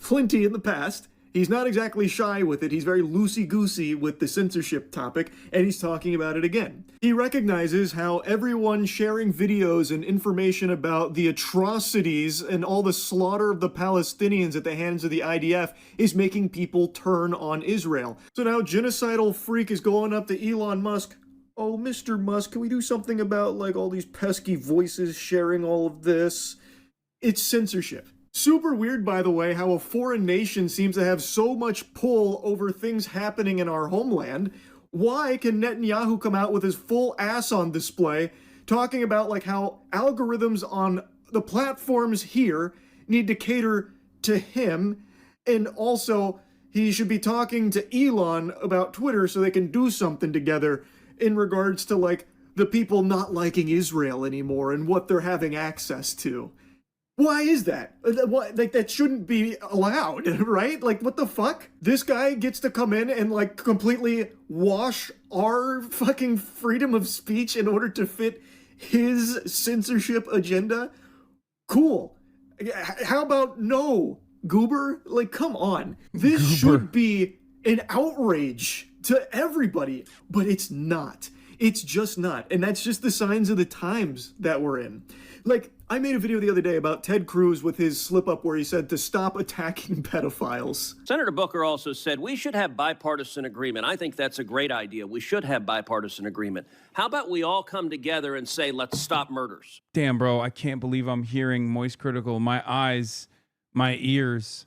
plenty in the past. He's not exactly shy with it. He's very loosey-goosey with the censorship topic, and he's talking about it again. He recognizes how everyone sharing videos and information about the atrocities and all the slaughter of the Palestinians at the hands of the IDF is making people turn on Israel. So now genocidal freak is going up to Elon Musk. Oh, Mr. Musk, can we do something about like all these pesky voices sharing all of this? It's censorship. Super weird, by the way, how a foreign nation seems to have so much pull over things happening in our homeland. Why can Netanyahu come out with his full ass on display talking about like how algorithms on the platforms here need to cater to him, and also he should be talking to Elon about Twitter so they can do something together in regards to like the people not liking Israel anymore and what they're having access to? Why is that? Like, that shouldn't be allowed, right? Like, what the fuck? This guy gets to come in and, like, completely wash our fucking freedom of speech in order to fit his censorship agenda? Cool. How about no, Goober? Like, come on. This should be an outrage to everybody, but it's not. It's just not. And that's just the signs of the times that we're in. Like, I made a video the other day about Ted Cruz with his slip-up where he said to stop attacking pedophiles. Senator Booker also said we should have bipartisan agreement. I think that's a great idea. We should have bipartisan agreement. How about we all come together and say, let's stop murders? Damn, bro, I can't believe I'm hearing Moist Critical. My eyes, my ears.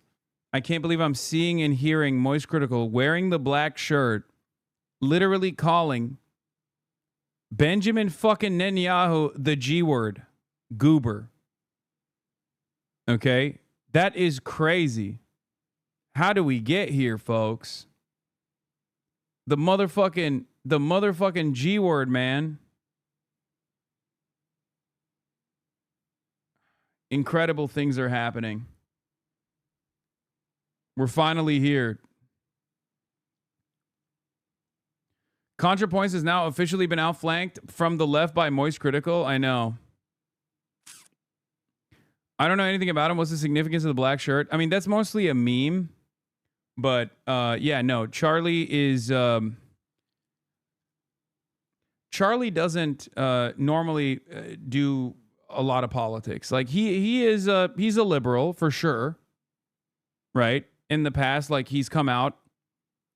I can't believe I'm seeing and hearing Moist Critical wearing the black shirt, literally calling Benjamin fucking Netanyahu the G word. Goober. Okay? That is crazy. How do we get here, folks? The motherfucking G word, man. Incredible things are happening. We're finally here. ContraPoints has now officially been outflanked from the left by Moist Critical. I know. I don't know anything about him. What's the significance of the black shirt? I mean, that's mostly a meme. But, yeah, no. Charlie is... Charlie doesn't normally do a lot of politics. Like, he's a liberal, for sure. Right? In the past, like, he's come out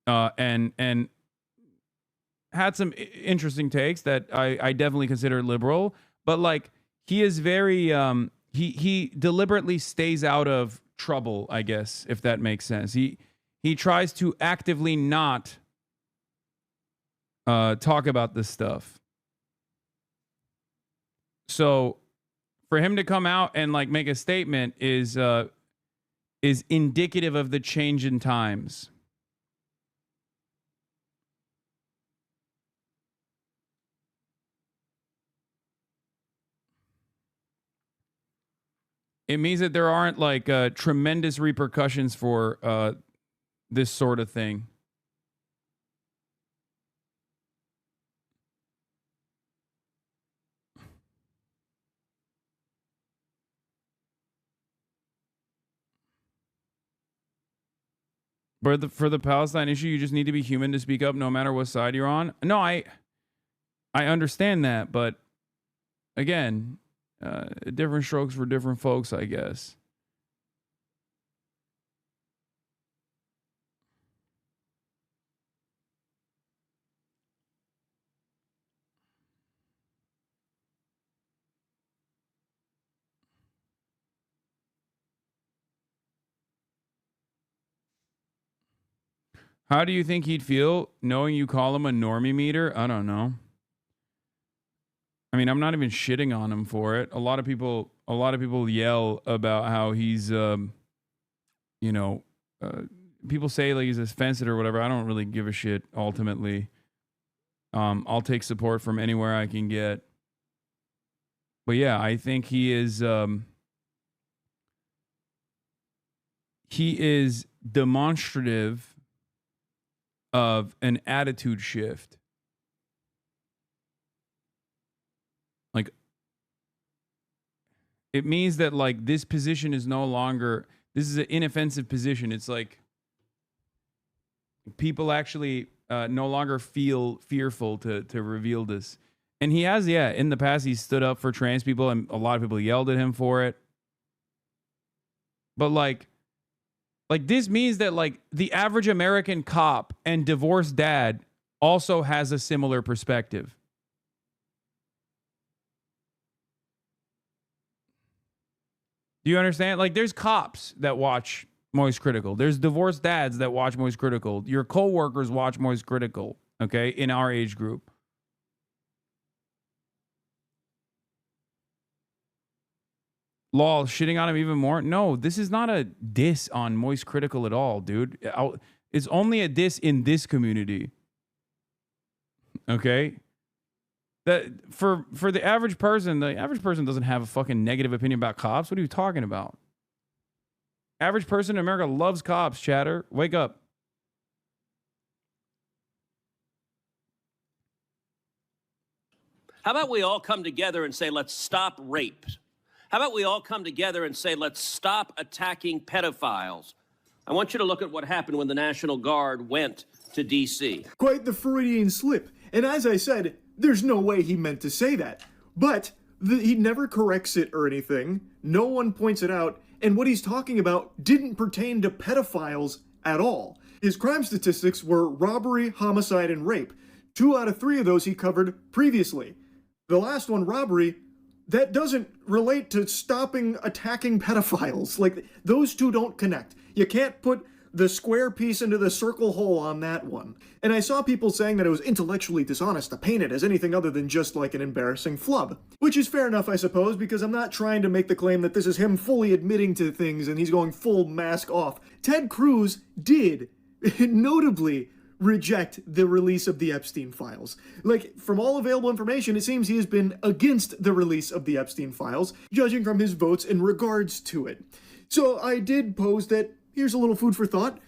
and had some interesting takes that I definitely consider liberal. But, like, he is very... He deliberately stays out of trouble, I guess, if that makes sense. He tries to actively not talk about this stuff. So for him to come out and like make a statement is indicative of the change in times. It means that there aren't like tremendous repercussions for this sort of thing. But for the Palestine issue, you just need to be human to speak up no matter what side you're on. No, I understand that, but again... different strokes for different folks, I guess. How do you think he'd feel knowing you call him a normie meter? I don't know. I mean, I'm not even shitting on him for it. A lot of people yell about how he's, people say like he's offensive or whatever. I don't really give a shit. Ultimately, I'll take support from anywhere I can get. But yeah, I think he is. he is demonstrative of an attitude shift. Like, it means that, like, this position is no longer, this is an inoffensive position. It's like people actually no longer feel fearful to reveal this. And he has, yeah, in the past, he's stood up for trans people, and a lot of people yelled at him for it. But like this means that, like, the average American cop and divorced dad also has a similar perspective. Do you understand? Like, there's cops that watch Moist Critical. There's divorced dads that watch Moist Critical. Your coworkers watch Moist Critical, okay, in our age group. Lol, shitting on him even more? No, this is not a diss on Moist Critical at all, dude. It's only a diss in this community. Okay? That for the average person doesn't have a fucking negative opinion about cops. What are you talking about? Average person in America loves cops, chatter. Wake up. How about we all come together and say, let's stop rape? How about we all come together and say, let's stop attacking pedophiles? I want you to look at what happened when the National Guard went to D.C. Quite the Freudian slip. And as I said, there's no way he meant to say that. But he never corrects it or anything. No one points it out. And what he's talking about didn't pertain to pedophiles at all. His crime statistics were robbery, homicide, and rape. 2 out of 3 of those he covered previously. The last one, robbery, that doesn't relate to stopping attacking pedophiles. Like, those two don't connect. You can't put the square piece into the circle hole on that one. And I saw people saying that it was intellectually dishonest to paint it as anything other than just like an embarrassing flub. Which is fair enough, I suppose, because I'm not trying to make the claim that this is him fully admitting to things and he's going full mask off. Ted Cruz did, notably, reject the release of the Epstein files. Like, from all available information, it seems he has been against the release of the Epstein files, judging from his votes in regards to it. So I did pose that, here's a little food for thought.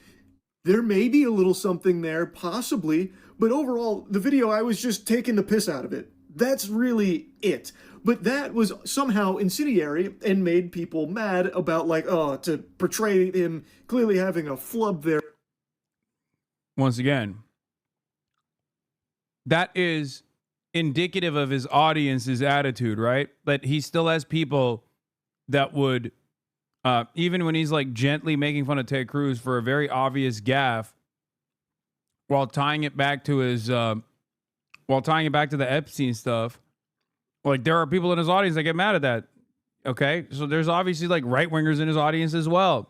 There may be a little something there, possibly, but overall, the video, I was just taking the piss out of it. That's really it. But that was somehow incendiary and made people mad about, like, to portray him clearly having a flub there. Once again, that is indicative of his audience's attitude, right? That he still has people that would, even when he's like gently making fun of Ted Cruz for a very obvious gaffe, while tying it back to the Epstein stuff, like, there are people in his audience that get mad at that. Okay, so there's obviously like right wingers in his audience as well.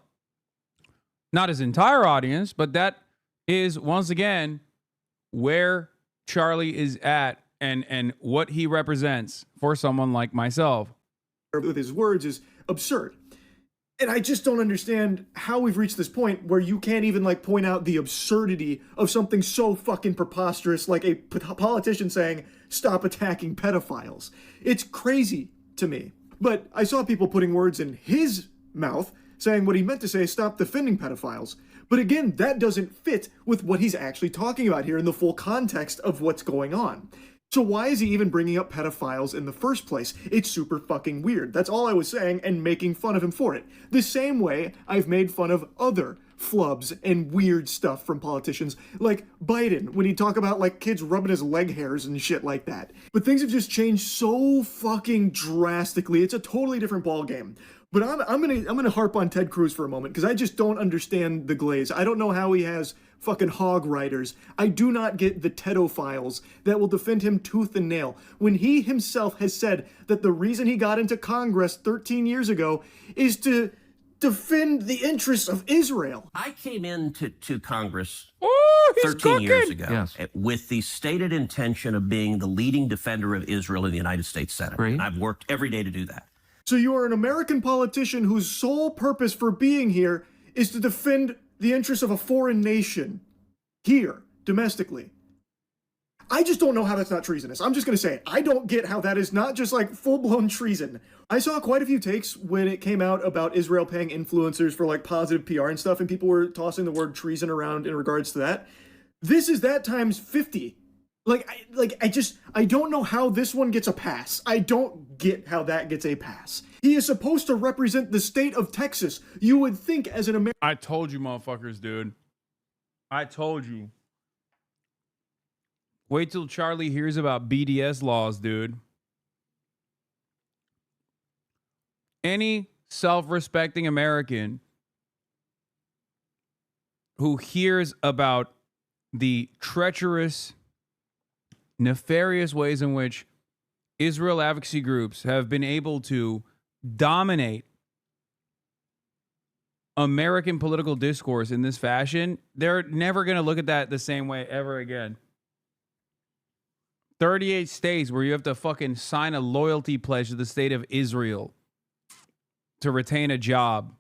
Not his entire audience, but that is, once again, where Charlie is at and what he represents for someone like myself. With his words is absurd. And I just don't understand how we've reached this point where you can't even, like, point out the absurdity of something so fucking preposterous like a politician saying, stop attacking pedophiles. It's crazy to me. But I saw people putting words in his mouth saying what he meant to say, stop defending pedophiles. But again, that doesn't fit with what he's actually talking about here in the full context of what's going on. So why is he even bringing up pedophiles in the first place? It's super fucking weird. That's all I was saying, and making fun of him for it. The same way I've made fun of other flubs and weird stuff from politicians, like Biden, when he talk about, like, kids rubbing his leg hairs and shit like that. But things have just changed so fucking drastically. It's a totally different ballgame. But I'm gonna harp on Ted Cruz for a moment, because I just don't understand the glaze. I don't know how he has fucking hog riders. I do not get the pedophiles that will defend him tooth and nail, when he himself has said that the reason he got into Congress 13 years ago is to defend the interests of Israel. I came into Congress 13 13 years ago with the stated intention of being the leading defender of Israel in the United States Senate. And I've worked every day to do that. So you are an American politician whose sole purpose for being here is to defend the interests of a foreign nation here, domestically. I just don't know how that's not treasonous. I'm just going to say it. I don't get how that is not just like full-blown treason. I saw quite a few takes when it came out about Israel paying influencers for like positive PR and stuff, and people were tossing the word treason around in regards to that. This is that times 50. I don't know how this one gets a pass. I don't get how that gets a pass. He is supposed to represent the state of Texas. You would think as an American. I told you, motherfuckers, dude. I told you. Wait till Charlie hears about BDS laws, dude. Any self-respecting American who hears about the treacherous, nefarious ways in which Israel advocacy groups have been able to dominate American political discourse in this fashion, they're never going to look at that the same way ever again. 38 states where you have to fucking sign a loyalty pledge to the state of Israel to retain a job.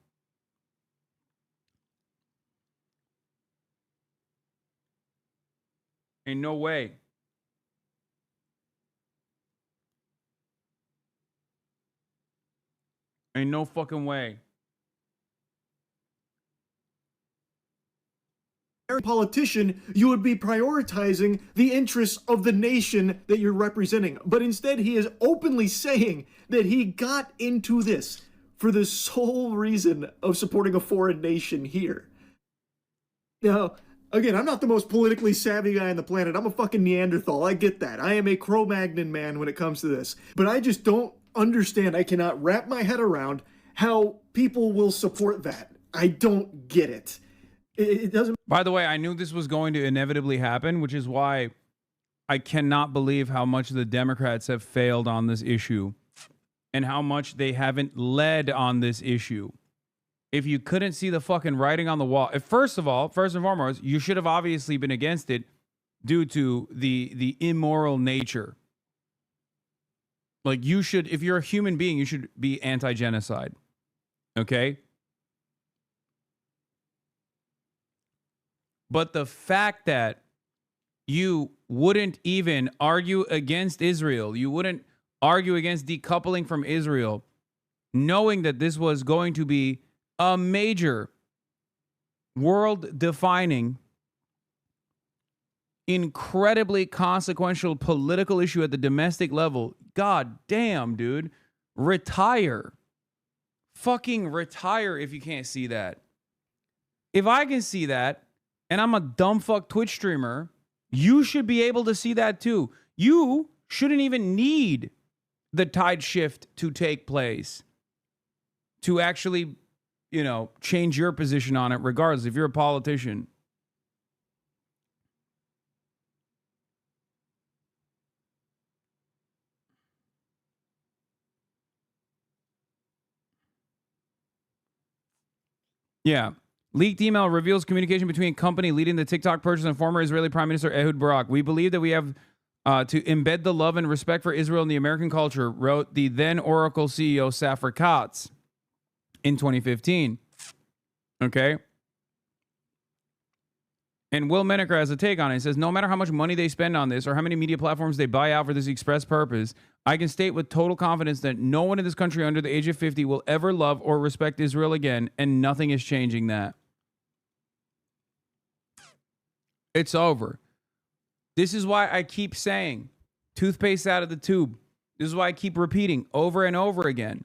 Ain't no way. Ain't no fucking way. Politician, you would be prioritizing the interests of the nation that you're representing. But instead, he is openly saying that he got into this for the sole reason of supporting a foreign nation here. Now, again, I'm not the most politically savvy guy on the planet. I'm a fucking Neanderthal. I get that. I am a Cro-Magnon man when it comes to this. But I just don't understand. I cannot wrap my head around how people will support that. I don't get it. It doesn't. By the way, I knew this was going to inevitably happen, which is why I cannot believe how much the Democrats have failed on this issue and how much they haven't led on this issue. If you couldn't see the fucking writing on the wall, first and foremost, you should have obviously been against it due to the immoral nature. Like, you should, if you're a human being, you should be anti-genocide. Okay? But the fact that you wouldn't even argue against Israel, you wouldn't argue against decoupling from Israel, knowing that this was going to be a major world-defining, incredibly consequential political issue at the domestic level. God damn, dude. Retire. Fucking retire if you can't see that. If I can see that, and I'm a dumb fuck Twitch streamer, you should be able to see that too. You shouldn't even need the tide shift to take place to actually, change your position on it, regardless if you're a politician. Yeah. Leaked email reveals communication between company leading the TikTok purchase and former Israeli Prime Minister Ehud Barak. We believe that we have to embed the love and respect for Israel in the American culture, wrote the then Oracle CEO Safra Katz in 2015. Okay. And Will Menaker has a take on it. He says, no matter how much money they spend on this or how many media platforms they buy out for this express purpose, I can state with total confidence that no one in this country under the age of 50 will ever love or respect Israel again, and nothing is changing that. It's over. This is why I keep saying, toothpaste out of the tube. This is why I keep repeating over and over again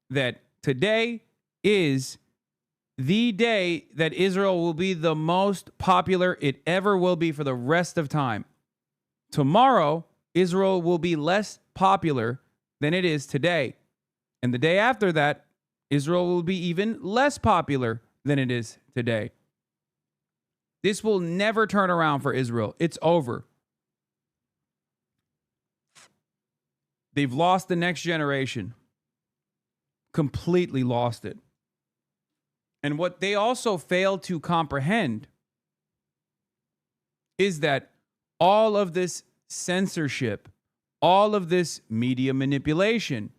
that today is the day that Israel will be the most popular it ever will be for the rest of time. Tomorrow, Israel will be less popular than it is today. And the day after that, Israel will be even less popular than it is today. This will never turn around for Israel. It's over. They've lost the next generation. Completely lost it. And what they also fail to comprehend is that all of this censorship, all of this media manipulation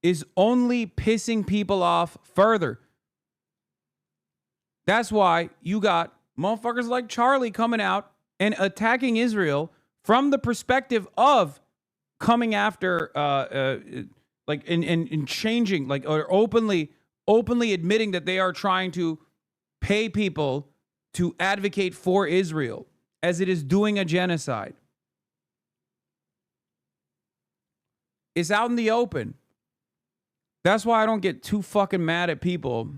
is only pissing people off further. That's why you got motherfuckers like Charlie coming out and attacking Israel from the perspective of coming after, like in changing, like, or openly admitting that they are trying to pay people to advocate for Israel as it is doing a genocide. It's out in the open. That's why I don't get too fucking mad at people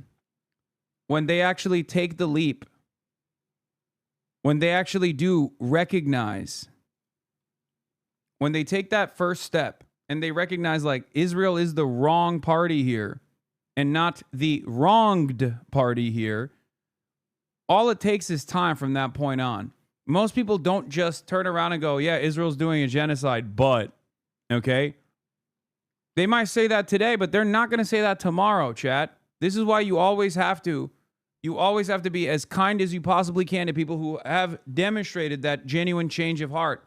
when they actually take the leap, when they actually do recognize, when they take that first step and they recognize, like, Israel is the wrong party here and not the wronged party here. All it takes is time from that point on. Most people don't just turn around and go, yeah, Israel's doing a genocide, but, okay? They might say that today, but they're not going to say that tomorrow, chat. This is why you always have to be as kind as you possibly can to people who have demonstrated that genuine change of heart,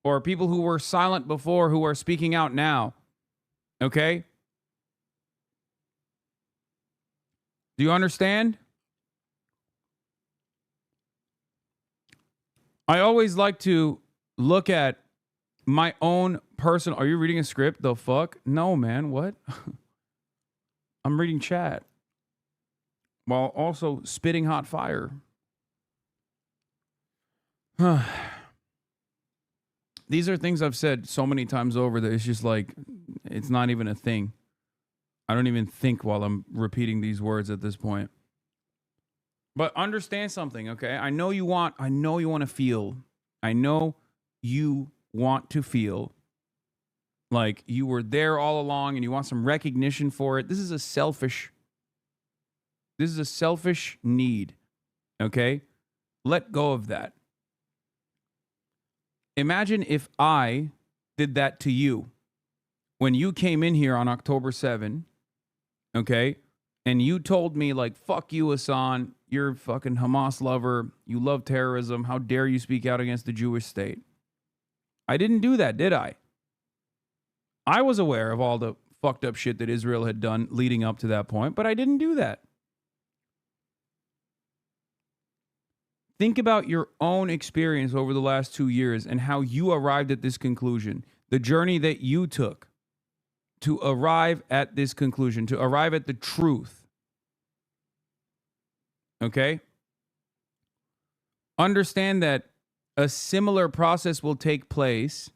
or people who were silent before who are speaking out now. Okay? Do you understand? I always like to look at my own personal... Are you reading a script? The fuck? No, man. What? I'm reading chat while also spitting hot fire. These are things I've said so many times over that it's just like, it's not even a thing. I don't even think while I'm repeating these words at this point. But understand something, okay? I know you want to feel like you were there all along and you want some recognition for it. This is a selfish need, okay? Let go of that. Imagine if I did that to you when you came in here on October 7, okay? And you told me, like, fuck you, Hasan. You're a fucking Hamas lover. You love terrorism. How dare you speak out against the Jewish state? I didn't do that, did I? I was aware of all the fucked up shit that Israel had done leading up to that point, but I didn't do that. Think about your own experience over the last 2 years and how you arrived at this conclusion. The journey that you took to arrive at this conclusion, to arrive at the truth. Okay? Understand that a similar process will take place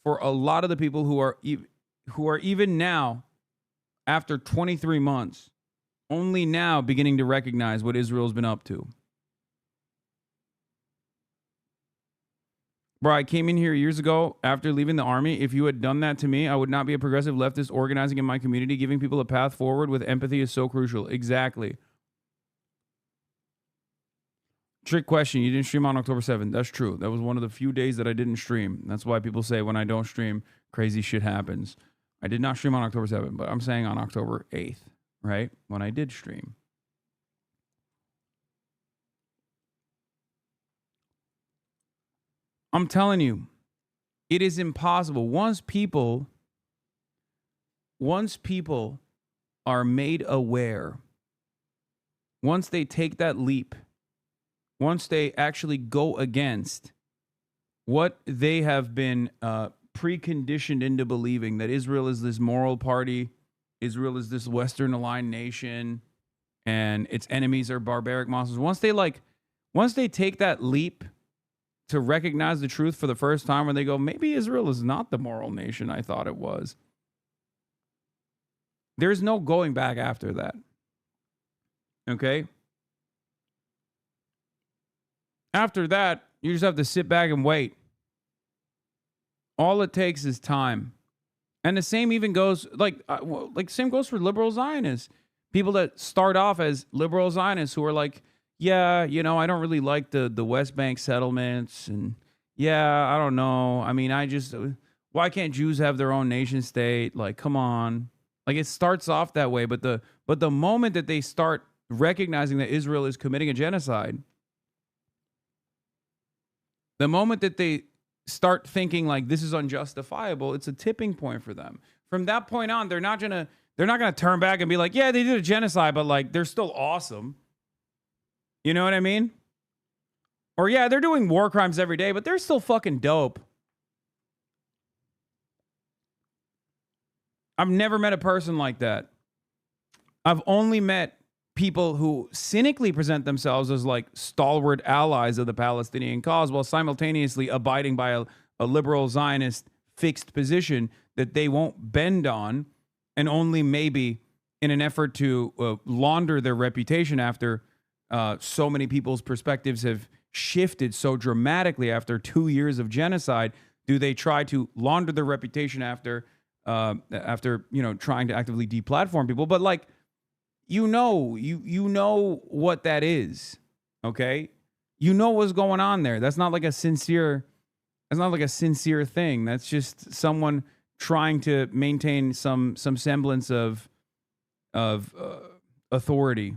for a lot of the people who are even now, after 23 months, only now beginning to recognize what Israel's been up to. Bro, I came in here years ago after leaving the army. If you had done that to me, I would not be a progressive leftist organizing in my community. Giving people a path forward with empathy is so crucial. Exactly. Trick question. You didn't stream on October 7th. That's true. That was one of the few days that I didn't stream. That's why people say when I don't stream, crazy shit happens. I did not stream on October 7th, but I'm saying on October 8th, right? When I did stream. I'm telling you, it is impossible. Once people are made aware, once they take that leap, once they actually go against what they have been preconditioned into believing, that Israel is this moral party, Israel is this Western aligned nation, and its enemies are barbaric monsters. Once they take that leap to recognize the truth for the first time, when they go, maybe Israel is not the moral nation I thought it was, there's no going back after that. Okay? After that, you just have to sit back and wait. All it takes is time. And the same even goes, same goes for liberal Zionists. People that start off as liberal Zionists who are like, yeah, you know, I don't really like the West Bank settlements. And yeah, I don't know. I mean, why can't Jews have their own nation state? Like, come on. Like, it starts off that way. But the moment that they start recognizing that Israel is committing a genocide, the moment that they start thinking like this is unjustifiable, it's a tipping point for them. From that point on, they're not gonna turn back and be like, yeah, they did a genocide, but like they're still awesome. You know what I mean? Or yeah, they're doing war crimes every day, but they're still fucking dope. I've never met a person like that. I've only met people who cynically present themselves as like stalwart allies of the Palestinian cause while simultaneously abiding by a liberal Zionist fixed position that they won't bend on, and only maybe in an effort to launder their reputation after so many people's perspectives have shifted so dramatically after 2 years of genocide, do they try to launder their reputation after trying to actively deplatform people. But like, you know what that is, okay? You know what's going on there. That's not like a sincere thing. That's just someone trying to maintain some semblance of authority.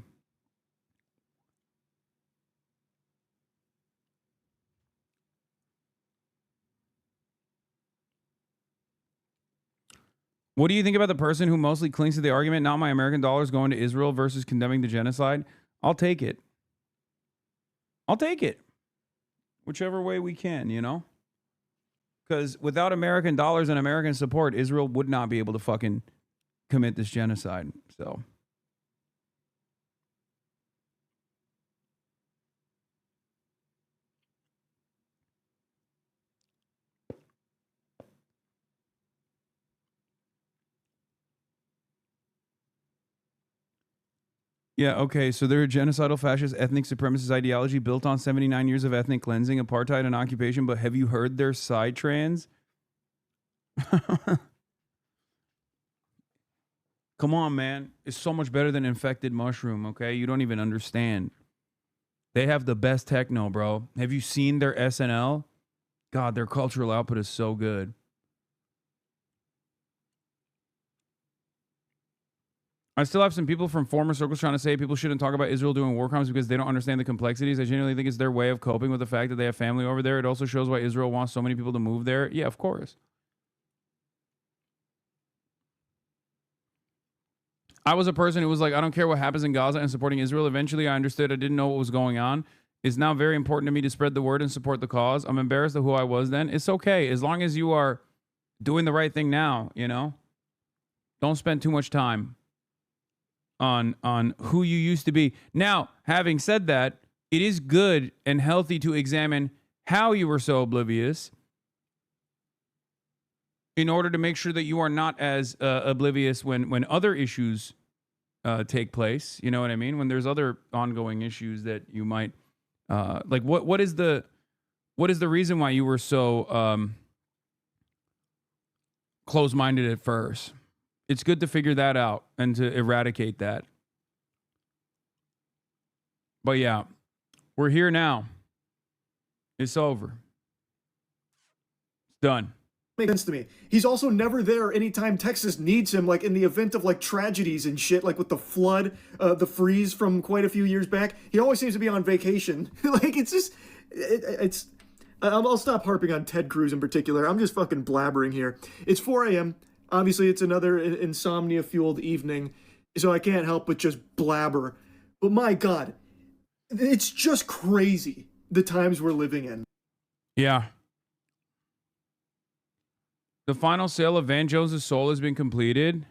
What do you think about the person who mostly clings to the argument, not my American dollars going to Israel versus condemning the genocide? I'll take it. Whichever way we can, you know? Because without American dollars and American support, Israel would not be able to fucking commit this genocide. So... yeah, okay, so they're a genocidal, fascist, ethnic supremacist ideology built on 79 years of ethnic cleansing, apartheid, and occupation, but have you heard their side trans? Come on, man. It's so much better than infected mushroom, okay? You don't even understand. They have the best techno, bro. Have you seen their SNL? God, their cultural output is so good. I still have some people from former circles trying to say people shouldn't talk about Israel doing war crimes because they don't understand the complexities. I genuinely think it's their way of coping with the fact that they have family over there. It also shows why Israel wants so many people to move there. Yeah, of course. I was a person who was like, I don't care what happens in Gaza and supporting Israel. Eventually, I understood I didn't know what was going on. It's now very important to me to spread the word and support the cause. I'm embarrassed of who I was then. It's okay. As long as you are doing the right thing now, you know? Don't spend too much time on who you used to be. Now, having said that, it is good and healthy to examine how you were so oblivious in order to make sure that you are not as oblivious when other issues take place. You know what I mean? When there's other ongoing issues that you might like. What is the reason why you were so close-minded at first? It's good to figure that out and to eradicate that. But yeah, we're here now. It's over. It's done. Makes sense to me. He's also never there anytime Texas needs him, like in the event of like tragedies and shit, like with the flood, the freeze from quite a few years back. He always seems to be on vacation. Like, it's just, it's, I'll stop harping on Ted Cruz in particular. I'm just fucking blabbering here. It's 4 a.m. Obviously, it's another insomnia-fueled evening, so I can't help but just blabber. But my God, it's just crazy, the times we're living in. Yeah. The final sale of Van Jones' soul has been completed.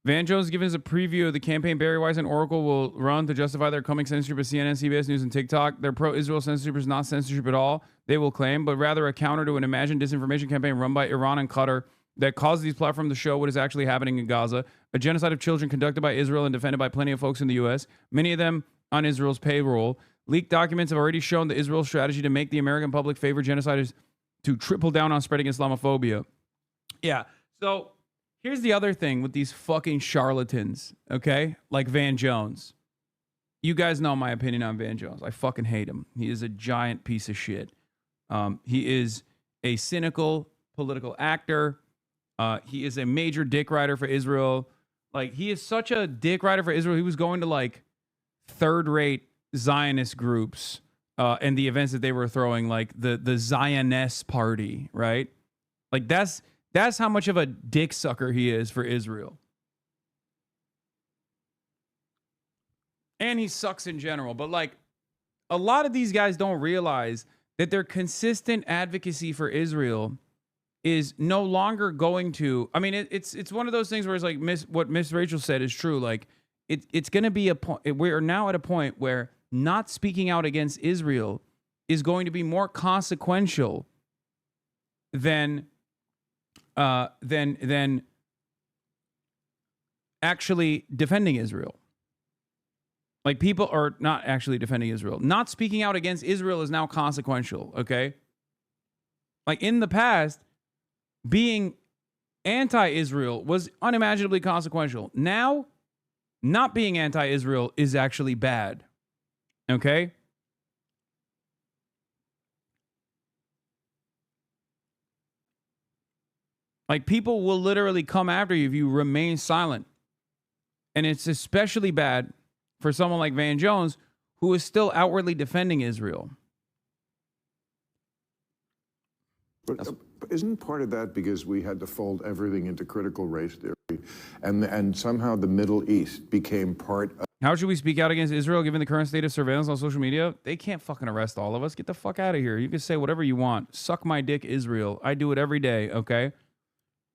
Van Jones given us a preview of the campaign Barry Weiss and Oracle will run to justify their coming censorship of CNN, CBS News, and TikTok. Their pro-Israel censorship is not censorship at all, they will claim, but rather a counter to an imagined disinformation campaign run by Iran and Qatar that caused these platforms to show what is actually happening in Gaza, a genocide of children conducted by Israel and defended by plenty of folks in the U.S., many of them on Israel's payroll. Leaked documents have already shown that Israel's strategy to make the American public favor genocide is to triple down on spreading Islamophobia. Yeah, so here's the other thing with these fucking charlatans, okay? Like Van Jones. You guys know my opinion on Van Jones. I fucking hate him. He is a giant piece of shit. He is a cynical political actor. He is a major dick rider for Israel. Like, he is such a dick rider for Israel. He was going to like third-rate Zionist groups and the events that they were throwing, like the Zionist party, right? Like, that's how much of a dick sucker he is for Israel. And he sucks in general. But like, a lot of these guys don't realize that their consistent advocacy for Israel is no longer going to. I mean, it's one of those things where it's like what Miss Rachel said is true. Like it's going to be a point. We are now at a point where not speaking out against Israel is going to be more consequential than actually defending Israel. Like, people are not actually defending Israel. Not speaking out against Israel is now consequential, okay? Like, in the past, being anti-Israel was unimaginably consequential. Now, not being anti-Israel is actually bad, okay? Like, people will literally come after you if you remain silent. And it's especially bad for someone like Van Jones, who is still outwardly defending Israel. But isn't part of that because we had to fold everything into critical race theory, and somehow the Middle East became part of... How should we speak out against Israel given the current state of surveillance on social media? They can't fucking arrest all of us. Get the fuck out of here. You can say whatever you want. Suck my dick, Israel. I do it every day, okay?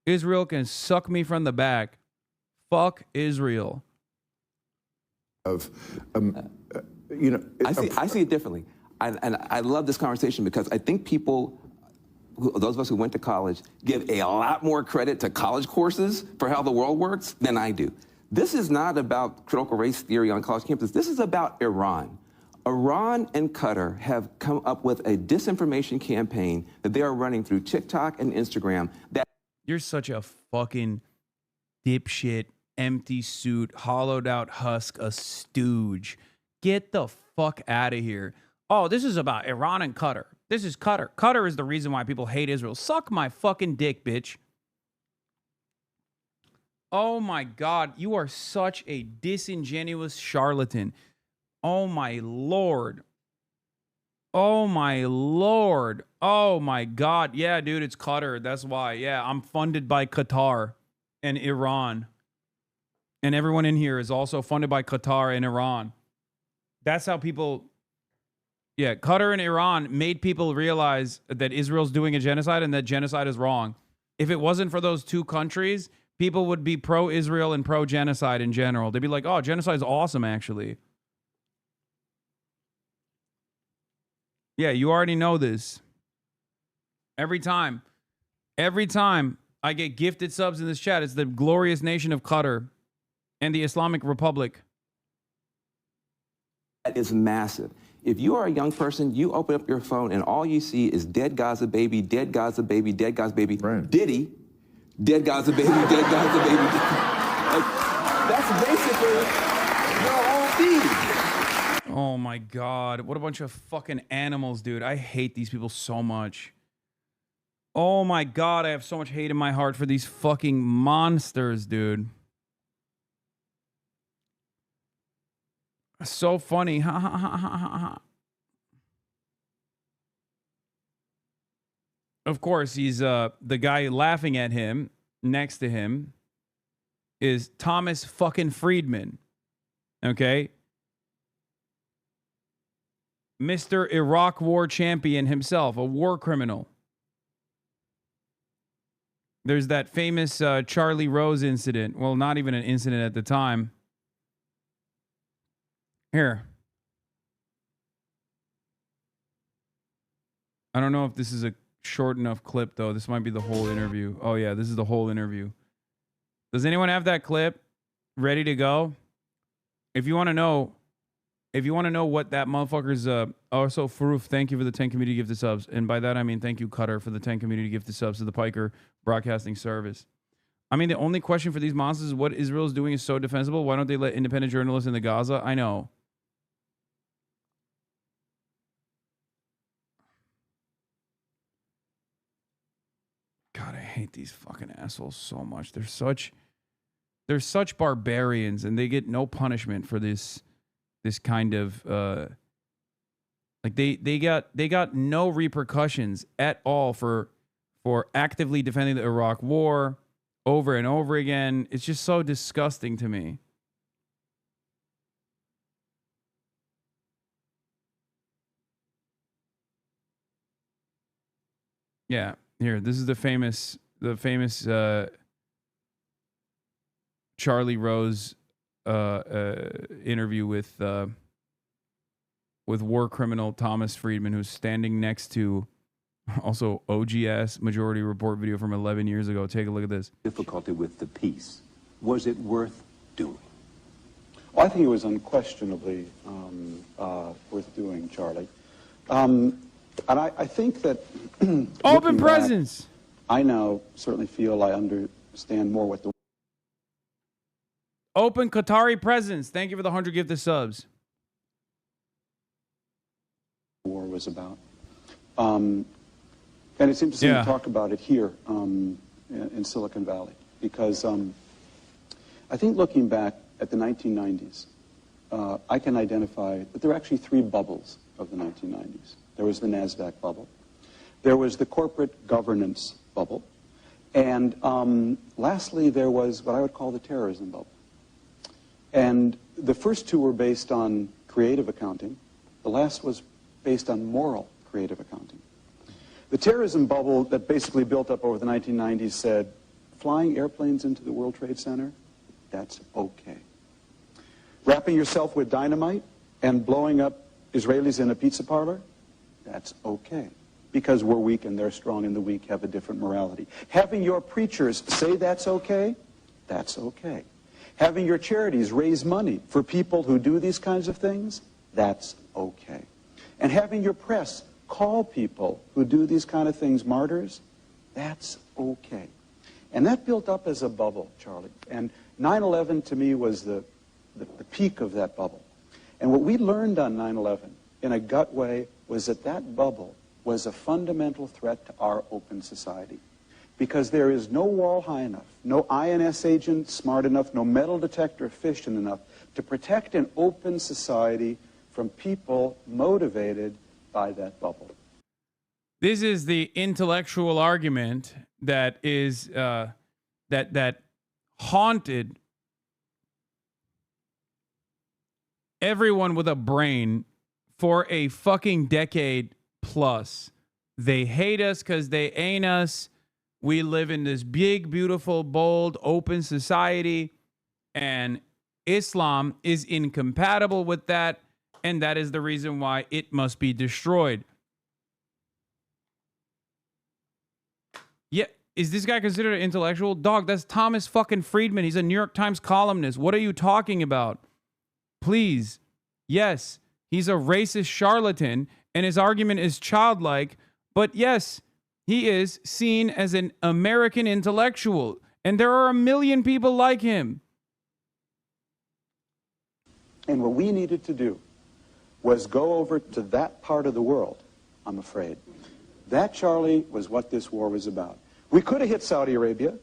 Israel can suck me from the back. Fuck Israel. I see it differently. And I love this conversation because I think people, those of us who went to college, give a lot more credit to college courses for how the world works than I do. This is not about critical race theory on college campuses. This is about Iran. Iran and Qatar have come up with a disinformation campaign that they are running through TikTok and Instagram. You're such a fucking dipshit, empty suit, hollowed out husk, a stooge. Get the fuck out of here. Oh, this is about Iran and Qatar. This is Qatar. Qatar is the reason why people hate Israel. Suck my fucking dick, bitch. Oh my God, you are such a disingenuous charlatan. Oh my Lord. Oh my Lord. Oh my God. Yeah, dude, it's Qatar. That's why. Yeah, I'm funded by Qatar and Iran. And everyone in here is also funded by Qatar and Iran. That's how people... Yeah, Qatar and Iran made people realize that Israel's doing a genocide and that genocide is wrong. If it wasn't for those two countries, people would be pro-Israel and pro-genocide in general. They'd be like, oh, genocide is awesome, actually. Yeah, you already know this. Every time I get gifted subs in this chat, it's the glorious nation of Qatar and the Islamic Republic. That is massive. If you are a young person, you open up your phone and all you see is dead Gaza baby, dead Gaza baby, dead Gaza baby, right. Diddy, dead Gaza baby, dead Gaza baby. Like, that's basically your whole feed. Oh my God, what a bunch of fucking animals, dude. I hate these people so much. Oh my God, I have so much hate in my heart for these fucking monsters, dude. So funny. Ha ha ha ha ha ha. Of course, he's the guy laughing at him next to him is Thomas fucking Friedman. Okay? Mr. Iraq War champion himself, a war criminal. There's that famous Charlie Rose incident. Well, not even an incident at the time. Here. I don't know if this is a short enough clip, though. This might be the whole interview. Oh, yeah, this is the whole interview. Does anyone have that clip ready to go? If you want to know what that motherfucker's... Also, Faroof, thank you for the 10 community gifted subs. And by that, I mean thank you, Cutter, for the 10 community gifted subs to the Piker Broadcasting Service. I mean, the only question for these monsters is what Israel's doing is so defensible. Why don't they let independent journalists in the Gaza? I know. God, I hate these fucking assholes so much. They're such barbarians, and they get no punishment for this kind of like they got no repercussions at all for actively defending the Iraq War over and over again. It's just so disgusting to me. Yeah. Here, this is the famous Charlie Rose interview with war criminal Thomas Friedman, who's standing next to also OGS Majority Report video from 11 years ago. Take a look at this. Difficulty with the peace. Was it worth doing? Well, I think it was unquestionably worth doing, Charlie. And I think that open presence. I now certainly feel I understand more what the open Qatari presence. Thank you for the 100 gifted subs. war was about. And it's interesting to talk about it here in Silicon Valley, because I think looking back at the 1990s, I can identify that there were actually three bubbles of the 1990s. There was the NASDAQ bubble. There was the corporate governance bubble. And lastly, there was what I would call the terrorism bubble. And the first two were based on creative accounting. The last was based on moral creative accounting. The terrorism bubble that basically built up over the 1990s said, flying airplanes into the World Trade Center, that's okay. Wrapping yourself with dynamite and blowing up Israelis in a pizza parlor, that's okay. Because we're weak and they're strong and the weak have a different morality. Having your preachers say that's okay, that's okay. Having your charities raise money for people who do these kinds of things, that's okay. And having your press call people who do these kind of things martyrs, that's okay. And that built up as a bubble, Charlie. And 9/11 to me was the peak of that bubble. And what we learned on 9/11 in a gut way was that that bubble was a fundamental threat to our open society. Because there is no wall high enough, no INS agent smart enough, no metal detector efficient enough to protect an open society from people motivated by that bubble. This is the intellectual argument that is that haunted everyone with a brain for a fucking decade plus. They hate us because they ain't us. We live in this big, beautiful, bold, open society, and Islam is incompatible with that, and that is the reason why it must be destroyed. Yeah, is this guy considered an intellectual? Dog, that's Thomas fucking Friedman. He's a New York Times columnist. What are you talking about? Please. Yes, he's a racist charlatan, and his argument is childlike, but yes, he is seen as an American intellectual, and there are a million people like him. And what we needed to do was go over to that part of the world, I'm afraid. That, Charlie, was what this war was about. We could have hit Saudi Arabia.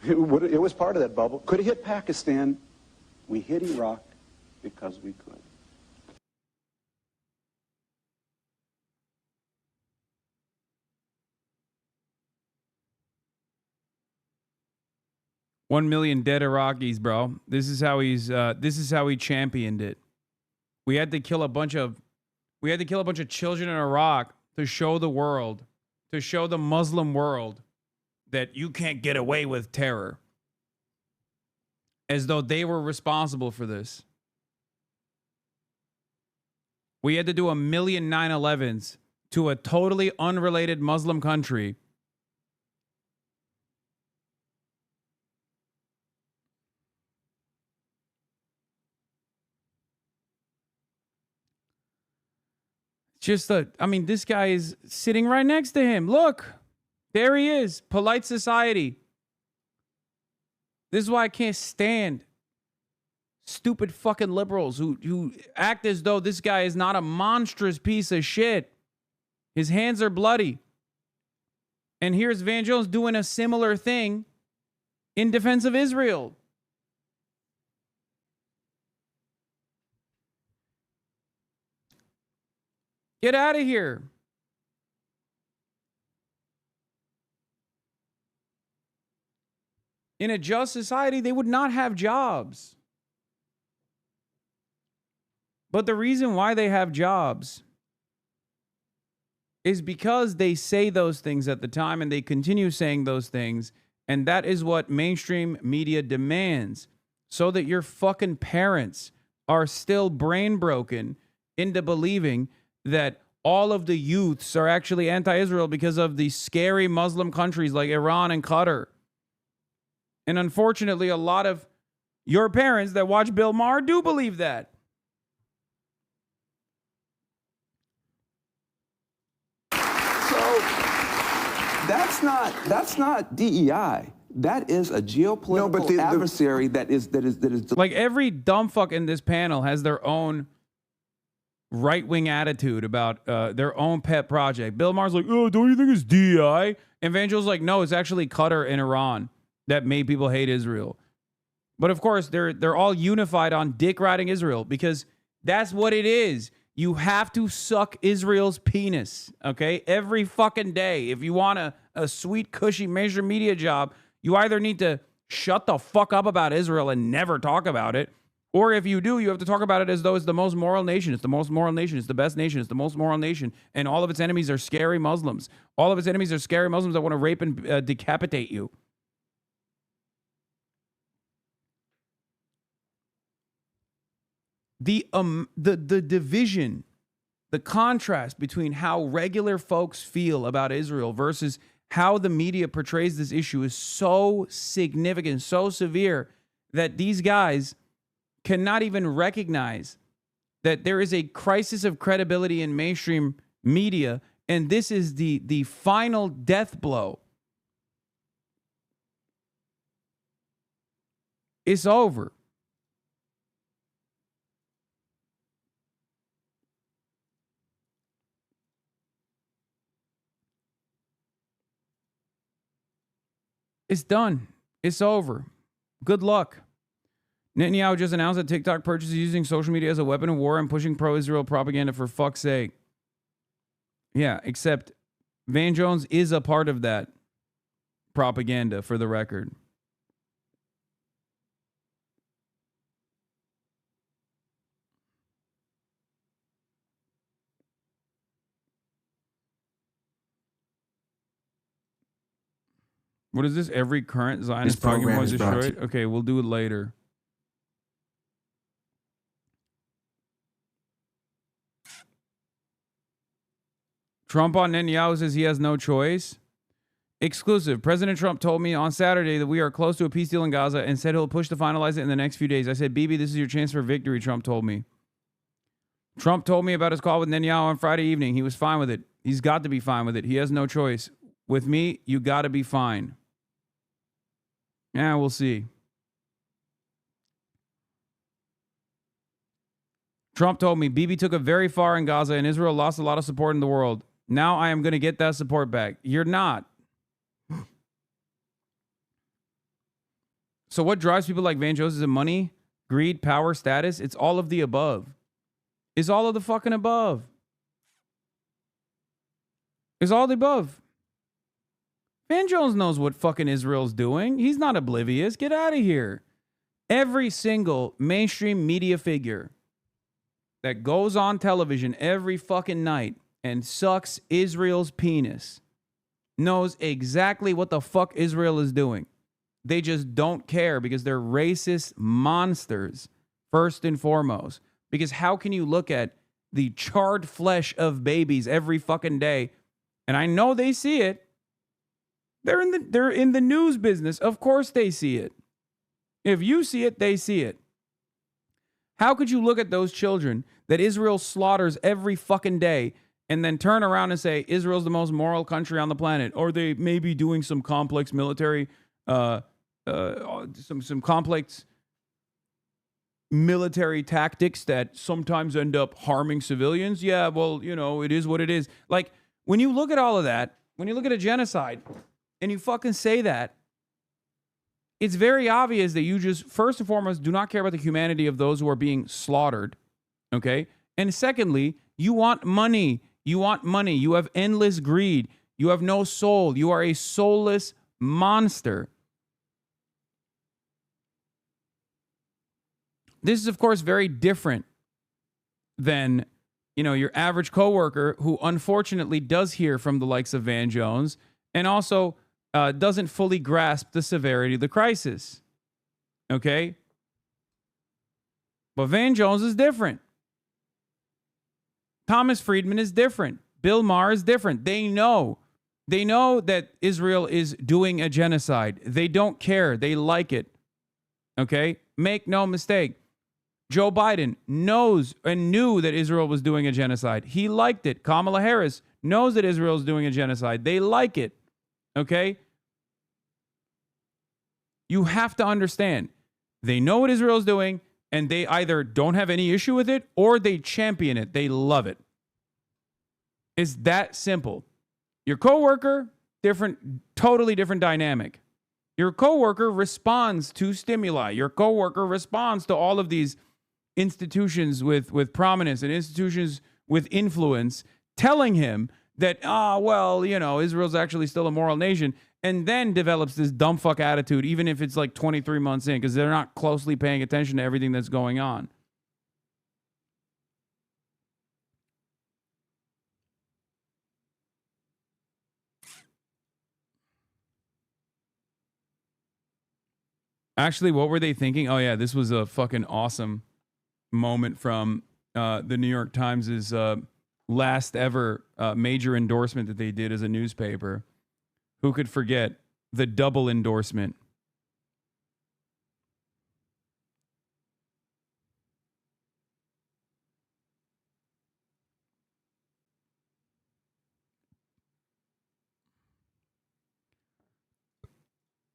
It was part of that bubble. Could have hit Pakistan. We hit Iraq because we could. $1 million dead Iraqis, bro. This is how he championed it. We had to kill a bunch of children in Iraq to show the world, to show the Muslim world that you can't get away with terror. As though they were responsible for this. We had to do 1 million 9/11s to a totally unrelated Muslim country. This guy is sitting right next to him. Look, there he is. Polite society. This is why I can't stand stupid fucking liberals who act as though this guy is not a monstrous piece of shit. His hands are bloody. And here's Van Jones doing a similar thing in defense of Israel. Get out of here. In a just society, they would not have jobs. But the reason why they have jobs is because they say those things at the time and they continue saying those things. And that is what mainstream media demands, so that your fucking parents are still brain broken into believing that all of the youths are actually anti-Israel because of the scary Muslim countries like Iran and Qatar. And unfortunately, a lot of your parents that watch Bill Maher do believe that. So that's not DEI. That is a geopolitical adversary that is like every dumb fuck in this panel has their own right-wing attitude about their own pet project. Bill Maher's like, oh, don't you think it's DEI? And Vangel's like, no, it's actually Qatar and Iran that made people hate Israel. But of course, they're all unified on dick riding Israel because that's what it is. You have to suck Israel's penis, okay? Every fucking day. If you want a sweet, cushy major media job, you either need to shut the fuck up about Israel and never talk about it, or if you do, you have to talk about it as though it's the most moral nation. It's the most moral nation. It's the best nation. It's the most moral nation. And all of its enemies are scary Muslims. All of its enemies are scary Muslims that want to rape and decapitate you. The division, the contrast between how regular folks feel about Israel versus how the media portrays this issue is so significant, so severe that these guys cannot even recognize that there is a crisis of credibility in mainstream media, and this is the final death blow. It's over. It's done. It's over. Good luck. Netanyahu just announced that TikTok purchases using social media as a weapon of war and pushing pro-Israel propaganda for fuck's sake. Yeah, except Van Jones is a part of that propaganda, for the record. What is this? Every current Zionist talking point is destroyed? Okay, we'll do it later. Trump on Netanyahu says he has no choice. Exclusive. President Trump told me on Saturday that we are close to a peace deal in Gaza and said he'll push to finalize it in the next few days. I said, Bibi, this is your chance for victory, Trump told me. Trump told me about his call with Netanyahu on Friday evening. He was fine with it. He's got to be fine with it. He has no choice. With me, you got to be fine. Yeah, we'll see. Trump told me, Bibi took it very far in Gaza and Israel lost a lot of support in the world. Now I am going to get that support back. You're not. So what drives people like Van Jones? Is it money, greed, power, status? It's all of the above. It's all of the fucking above. It's all the above. Van Jones knows what fucking Israel's doing. He's not oblivious. Get out of here. Every single mainstream media figure that goes on television every fucking night and sucks Israel's penis knows exactly what the fuck Israel is doing. They just don't care because they're racist monsters, first and foremost. Because how can you look at the charred flesh of babies every fucking day? And I know they see it. They're in the news business. Of course they see it. If you see it, they see it. How could you look at those children that Israel slaughters every fucking day and then turn around and say Israel's the most moral country on the planet, or they may be doing some complex military, some complex military tactics that sometimes end up harming civilians? Yeah, well, you know, it is what it is. Like, when you look at all of that, when you look at a genocide and you fucking say that, it's very obvious that you just, first and foremost, do not care about the humanity of those who are being slaughtered, okay? And secondly, you want money. You want money. You have endless greed. You have no soul. You are a soulless monster. This is, of course, very different than, your average coworker who unfortunately does hear from the likes of Van Jones and also doesn't fully grasp the severity of the crisis. Okay? But Van Jones is different. Thomas Friedman is different. Bill Maher is different. They know that Israel is doing a genocide. They don't care. They like it. Okay? Make no mistake. Joe Biden knows and knew that Israel was doing a genocide. He liked it. Kamala Harris knows that Israel is doing a genocide. They like it. Okay? You have to understand. They know what Israel is doing, and they either don't have any issue with it or they champion it. They love it. It's that simple. Your coworker, totally different dynamic. Your coworker responds to stimuli. Your coworker responds to all of these institutions with prominence and institutions with influence telling him that, Israel's actually still a moral nation, and then develops this dumb fuck attitude, even if it's like 23 months in, because they're not closely paying attention to everything that's going on. Actually, what were they thinking? Oh, yeah, this was a fucking awesome moment from the New York Times' last ever major endorsement that they did as a newspaper. Who could forget the double endorsement?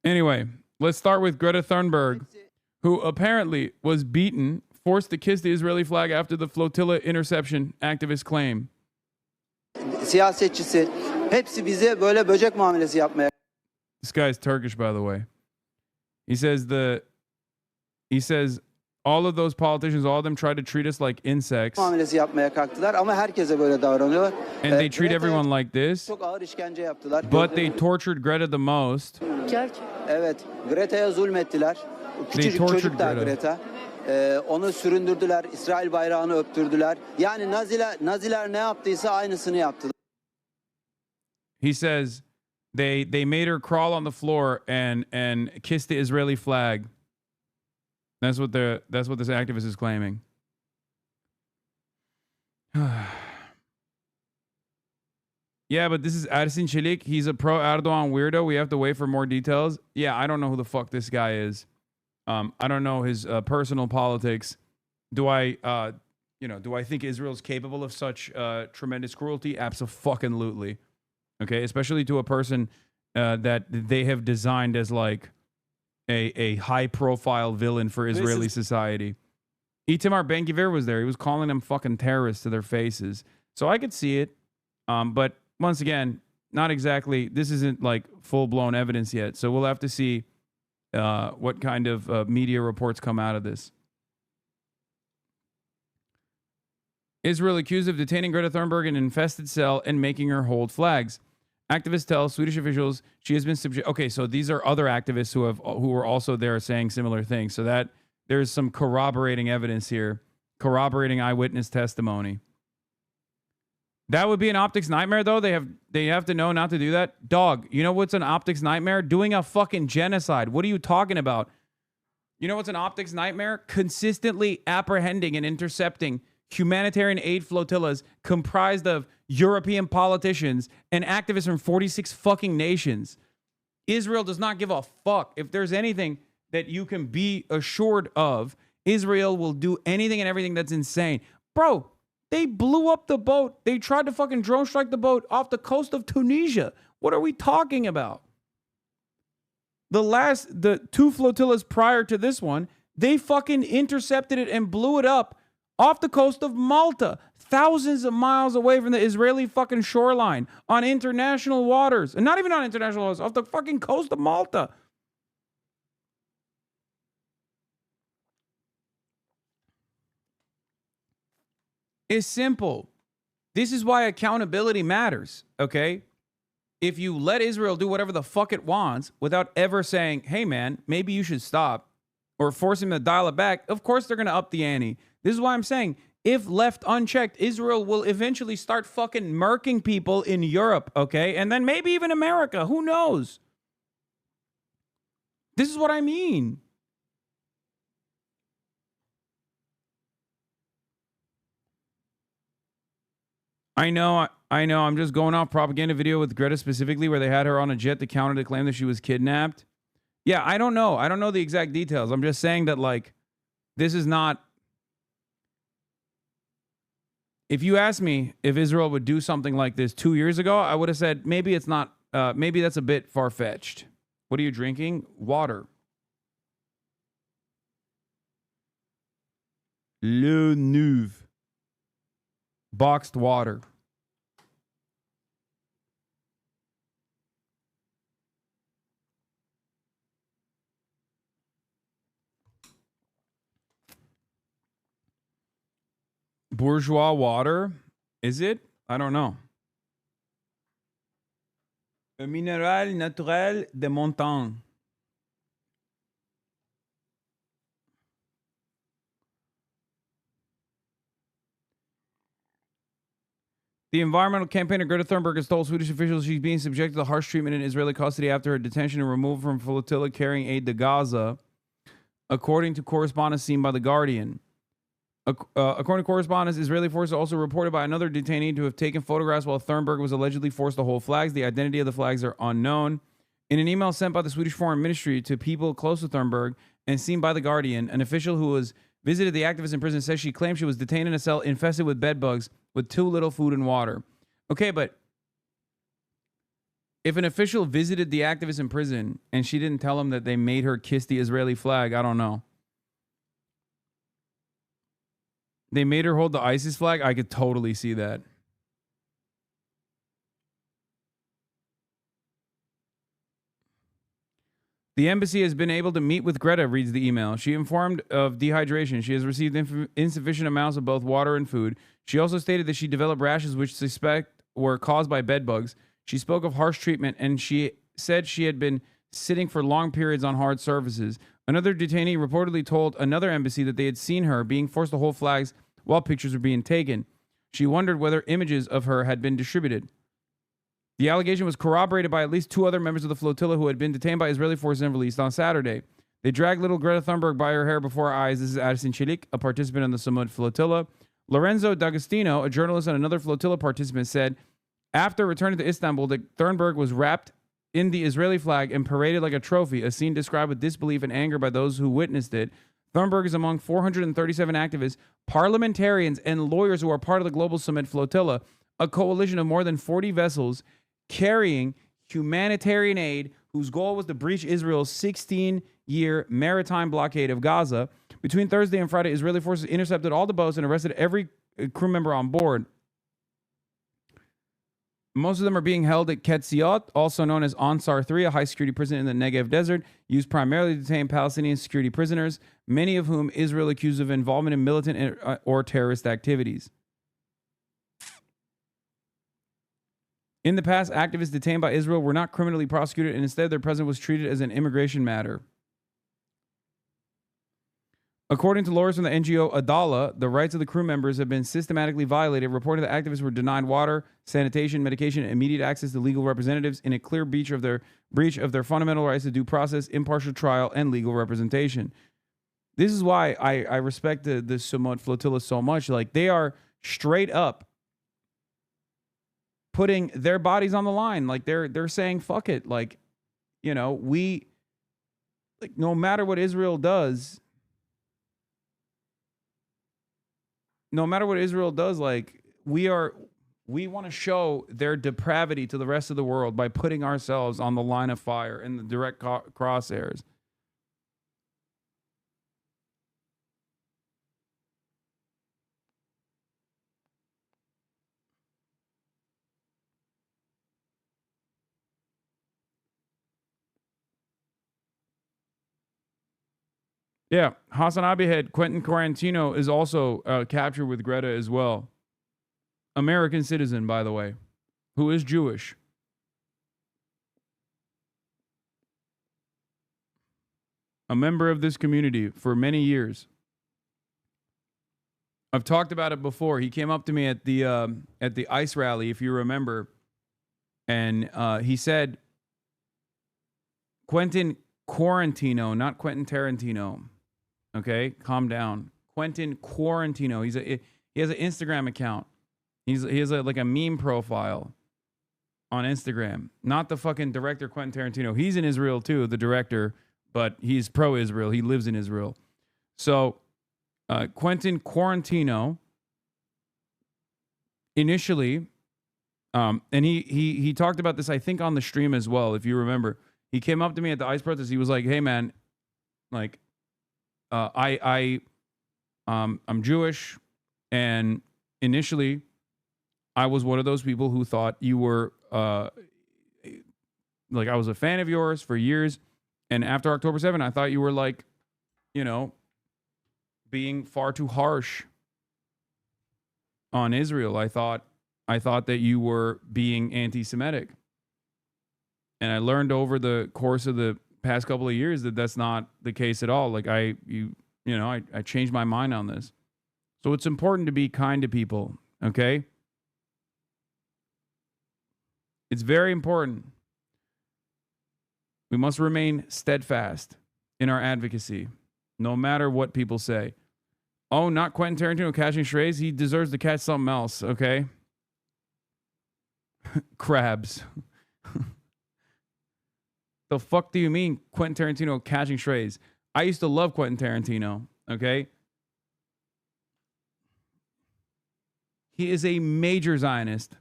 Anyway, let's start with Greta Thunberg, who apparently was beaten, forced to kiss the Israeli flag after the flotilla interception, activists claim. Siyasetçisi hepsi bize böyle böcek muamelesi yapmaya. This guy's Turkish, by the way. He says all of those politicians, all of them tried to treat us like insects. Muamelesi yapmaya kalktılar ama herkese böyle davranıyorlar. And they treat everyone like this. Çok ağır işkence yaptılar. But they tortured Greta the most. Evet, Greta'ya zulmettiler. Küçücük çocuk da Greta. Onu süründürdüler, İsrail bayrağını öptürdüler. Yani Naziler ne yaptıysa aynısını yaptılar. He says they made her crawl on the floor and kiss the Israeli flag. That's what this activist is claiming. Yeah, but this is Ersin Çelik. He's a pro-Erdogan weirdo. We have to wait for more details. Yeah, I don't know who the fuck this guy is. I don't know his personal politics. Do I think Israel's capable of such tremendous cruelty? Abso-fucking-lutely. Okay, especially to a person that they have designed as like a high-profile villain for Israeli society. Itamar Ben-Gvir was there. He was calling them fucking terrorists to their faces. So I could see it. But once again, not exactly. This isn't like full-blown evidence yet. So we'll have to see what kind of media reports come out of this. Israel accused of detaining Greta Thunberg in an infested cell and making her hold flags. Activists tell Swedish officials she has been subject. Okay, so these are other activists who were also there saying similar things. So that there's some corroborating evidence here, corroborating eyewitness testimony. That would be an optics nightmare, though. They have to know not to do that. Dog, you know what's an optics nightmare? Doing a fucking genocide. What are you talking about? You know what's an optics nightmare? Consistently apprehending and intercepting humanitarian aid flotillas comprised of European politicians and activists from 46 fucking nations. Israel does not give a fuck. If there's anything that you can be assured of, Israel will do anything and everything that's insane. Bro, they blew up the boat. They tried to fucking drone strike the boat off the coast of Tunisia. What are we talking about? The two flotillas prior to this one, they fucking intercepted it and blew it up off the coast of Malta, thousands of miles away from the Israeli fucking shoreline, on international waters. And not even on international waters, off the fucking coast of Malta. It's simple. This is why accountability matters, okay? If you let Israel do whatever the fuck it wants without ever saying, hey man, maybe you should stop, or forcing them to dial it back, of course they're going to up the ante. This is why I'm saying if left unchecked, Israel will eventually start fucking murking people in Europe, okay? And then maybe even America. Who knows? This is what I mean. I know. I'm just going off propaganda video with Greta specifically where they had her on a jet to counter the claim that she was kidnapped. Yeah, I don't know. I don't know the exact details. I'm just saying that, like, this is not... If you asked me if Israel would do something like this 2 years ago, I would have said maybe it's not, maybe that's a bit far-fetched. What are you drinking? Water. Le Nouveau. Boxed water. Bourgeois water? Is it? I don't know. Un minéral naturel de montagne. The environmental campaigner Greta Thunberg has told Swedish officials she's being subjected to harsh treatment in Israeli custody after her detention and removal from flotilla carrying aid to Gaza, according to correspondence seen by The Guardian. According to correspondence, Israeli forces also reported by another detainee to have taken photographs while Thunberg was allegedly forced to hold flags. The identity of the flags are unknown. In an email sent by the Swedish Foreign Ministry to people close to Thunberg and seen by The Guardian, an official who has visited the activist in prison says she claimed she was detained in a cell infested with bed bugs with too little food and water. Okay, but if an official visited the activist in prison and she didn't tell him that they made her kiss the Israeli flag, I don't know. They made her hold the ISIS flag? I could totally see that. The embassy has been able to meet with Greta, reads the email. She informed of dehydration. She has received insufficient amounts of both water and food. She also stated that she developed rashes which suspect were caused by bed bugs. She spoke of harsh treatment and she said she had been sitting for long periods on hard surfaces. Another detainee reportedly told another embassy that they had seen her being forced to hold flags while pictures were being taken. She wondered whether images of her had been distributed. The allegation was corroborated by at least two other members of the flotilla who had been detained by Israeli forces and released on Saturday. They dragged little Greta Thunberg by her hair before our eyes. This is Addison Chilik, a participant in the Samud flotilla. Lorenzo D'Agostino, a journalist and another flotilla participant, said after returning to Istanbul that Thunberg was wrapped in the Israeli flag and paraded like a trophy, a scene described with disbelief and anger by those who witnessed it. Thunberg is among 437 activists, parliamentarians, and lawyers who are part of the Global Summit Flotilla, a coalition of more than 40 vessels carrying humanitarian aid whose goal was to breach Israel's 16-year maritime blockade of Gaza. Between Thursday and Friday, Israeli forces intercepted all the boats and arrested every crew member on board. Most of them are being held at Ketziot, also known as Ansar 3, a high-security prison in the Negev desert, used primarily to detain Palestinian security prisoners, many of whom Israel accused of involvement in militant or terrorist activities. In the past, activists detained by Israel were not criminally prosecuted, and instead their presence was treated as an immigration matter. According to lawyers from the NGO Adala, the rights of the crew members have been systematically violated, reporting that activists were denied water, sanitation, medication, and immediate access to legal representatives in a clear breach of their fundamental rights to due process, impartial trial, and legal representation. This is why I respect the Samud flotilla so much. Like, they are straight up putting their bodies on the line. Like, they're saying, fuck it. Like, you know, no matter what Israel does, like, we want to show their depravity to the rest of the world by putting ourselves on the line of fire in the direct crosshairs. Yeah, HasanAbi head Quentin Quarantino is also captured with Greta as well. American citizen, by the way, who is Jewish. A member of this community for many years. I've talked about it before. He came up to me at the ICE rally, if you remember, and he said, Quentin Quarantino, not Quentin Tarantino. Okay, calm down. Quentin Quarantino. He has an Instagram account. He has like a meme profile on Instagram. Not the fucking director Quentin Tarantino. He's in Israel too, the director, but he's pro-Israel. He lives in Israel. So Quentin Quarantino initially, and he talked about this, I think, on the stream as well, if you remember. He came up to me at the ICE protest. He was like, "Hey man, like, I'm Jewish, and initially, I was one of those people who thought you were like, I was a fan of yours for years, and after October 7th, I thought you were like, you know, being far too harsh on Israel. I thought that you were being anti-Semitic, and I learned over the course of the past couple of years that that's not the case at all. Like I changed my mind on this. So it's important to be kind to people, okay? It's very important. We must remain steadfast in our advocacy, no matter what people say. Oh, not Quentin Tarantino catching strays. He deserves to catch something else, okay? Crabs. The fuck do you mean Quentin Tarantino catching strays? I used to love Quentin Tarantino, okay? He is a major Zionist.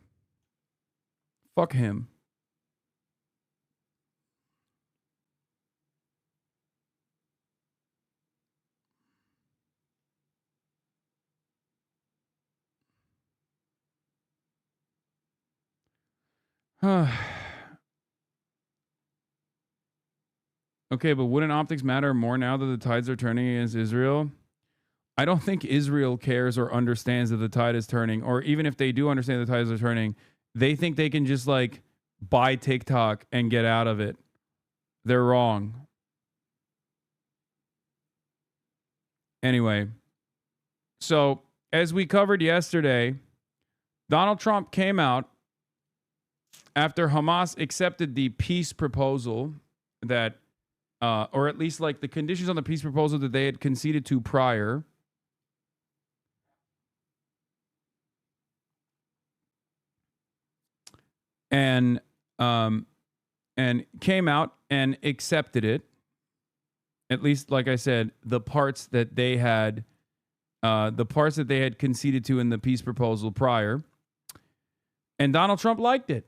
Fuck him. Okay, but wouldn't optics matter more now that the tides are turning against Israel? I don't think Israel cares or understands that the tide is turning, or even if they do understand the tides are turning, they think they can just like buy TikTok and get out of it. They're wrong. Anyway, so as we covered yesterday, Donald Trump came out after Hamas accepted the peace proposal that, or at least like the conditions on the peace proposal that they had conceded to prior. And came out and accepted it. At least, like I said, the parts that they had conceded to in the peace proposal prior. And Donald Trump liked it.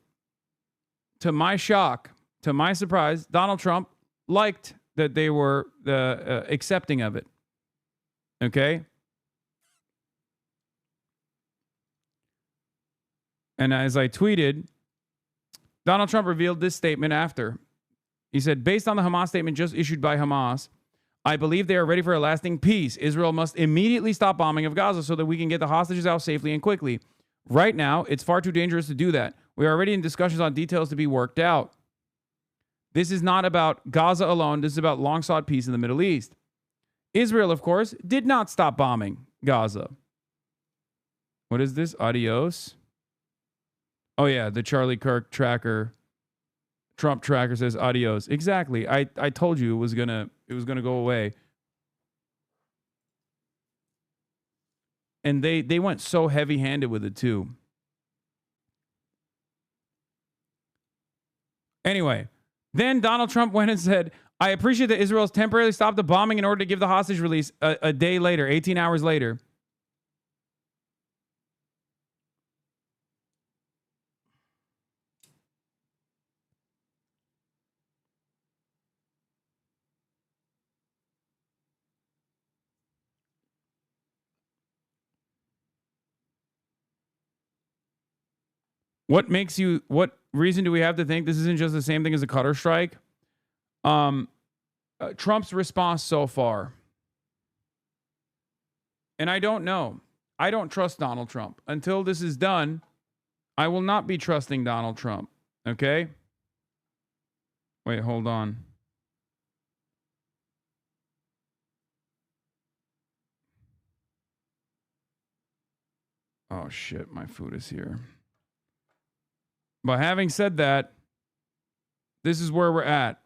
To my shock, to my surprise, Donald Trump liked that they were accepting of it. Okay? And as I tweeted, Donald Trump revealed this statement after. He said, based on the Hamas statement just issued by Hamas, I believe they are ready for a lasting peace. Israel must immediately stop bombing of Gaza so that we can get the hostages out safely and quickly. Right now, it's far too dangerous to do that. We are already in discussions on details to be worked out. This is not about Gaza alone. This is about long-sought peace in the Middle East. Israel, of course, did not stop bombing Gaza. What is this? Adios. Oh, yeah, the Charlie Kirk tracker, Trump tracker says adios. Exactly. I told you it was gonna go away. And they went so heavy-handed with it, too. Anyway, then Donald Trump went and said, I appreciate that Israel's temporarily stopped the bombing in order to give the hostage release a day later, 18 hours later. What reason do we have to think this isn't just the same thing as a Qatar strike? Trump's response so far. And I don't know. I don't trust Donald Trump. Until this is done, I will not be trusting Donald Trump. Okay? Wait, hold on. Oh, shit. My food is here. But having said that, this is where we're at.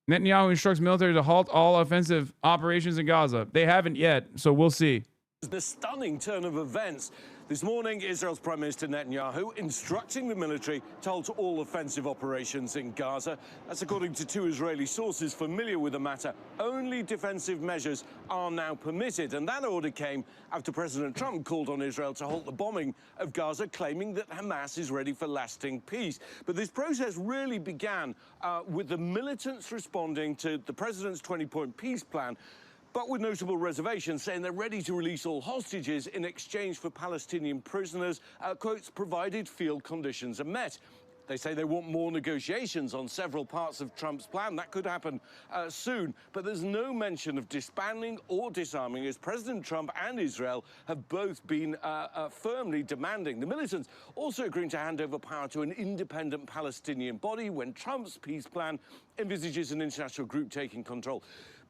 Netanyahu instructs military to halt all offensive operations in Gaza. They haven't yet, so we'll see. The stunning turn of events. This morning, Israel's Prime Minister Netanyahu instructing the military to halt all offensive operations in Gaza. That's according to 2 Israeli sources familiar with the matter. Only defensive measures are now permitted. And that order came after President Trump called on Israel to halt the bombing of Gaza, claiming that Hamas is ready for lasting peace. But this process really began with the militants responding to the president's 20-point peace plan, but with notable reservations, saying they're ready to release all hostages in exchange for Palestinian prisoners, quotes, provided field conditions are met. They say they want more negotiations on several parts of Trump's plan. That could happen soon. But there's no mention of disbanding or disarming, as President Trump and Israel have both been firmly demanding. The militants also agreeing to hand over power to an independent Palestinian body when Trump's peace plan envisages an international group taking control.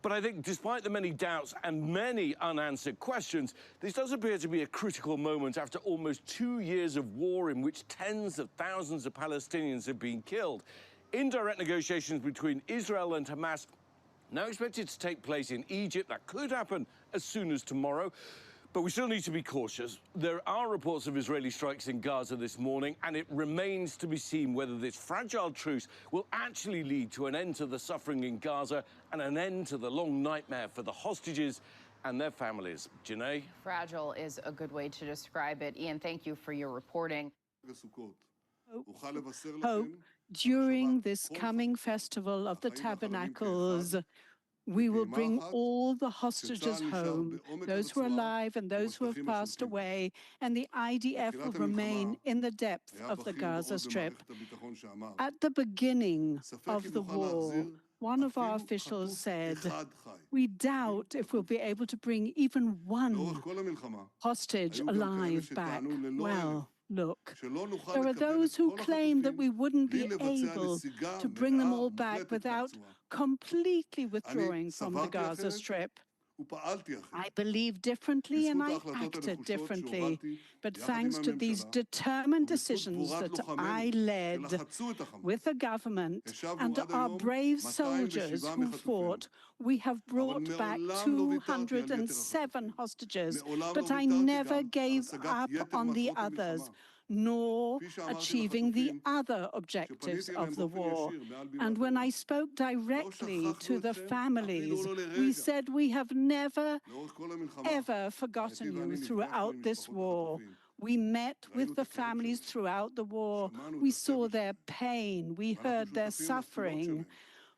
But I think despite the many doubts and many unanswered questions, this does appear to be a critical moment after almost 2 years of war in which tens of thousands of Palestinians have been killed. Indirect negotiations between Israel and Hamas now expected to take place in Egypt. That could happen as soon as tomorrow. But we still need to be cautious. There are reports of Israeli strikes in Gaza this morning, and it remains to be seen whether this fragile truce will actually lead to an end to the suffering in Gaza and an end to the long nightmare for the hostages and their families. Janae? Fragile is a good way to describe it. Ian, thank you for your reporting. Hope during this coming festival of the Tabernacles, we will bring all the hostages home, those who are alive and those who have passed away, and the IDF will remain in the depth of the Gaza Strip. At the beginning of the war, one of our officials said, "We doubt if we'll be able to bring even one hostage alive back." Well, look, there are those who claim that we wouldn't be able to bring them all back without completely withdrawing from the Gaza Strip. I believe differently and I acted differently, but thanks to these determined decisions that I led with the government and our brave soldiers who fought, we have brought back 207 hostages, but I never gave up on the others, nor achieving the other objectives of the war. And when I spoke directly to the families, we said we have never, ever forgotten you throughout this war. We met with the families throughout the war. We saw their pain. We heard their suffering.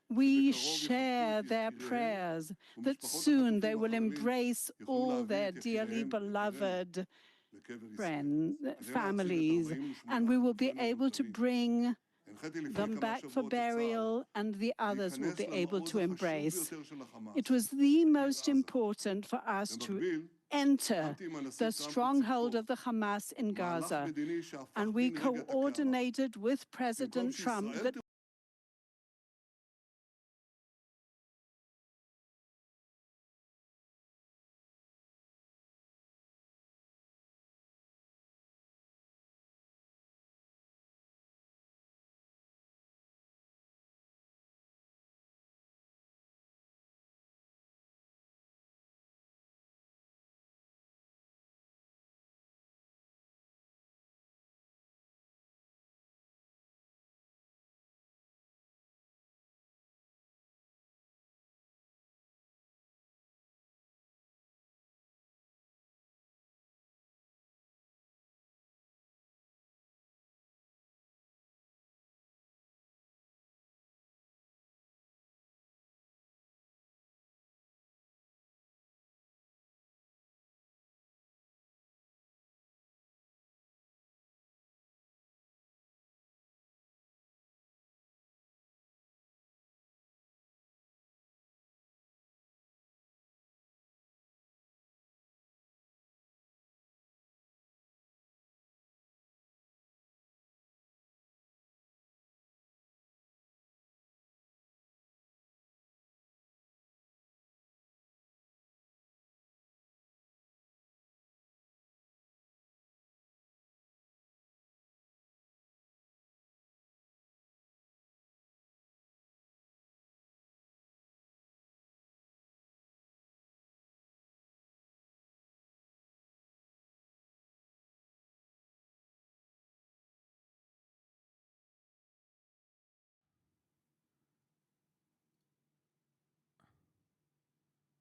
We share their prayers that soon they will embrace all their dearly beloved families, and we will be able to bring them back for burial, and the others will be able to embrace. It was the most important for us to enter the stronghold of the Hamas in Gaza, and we coordinated with President Trump that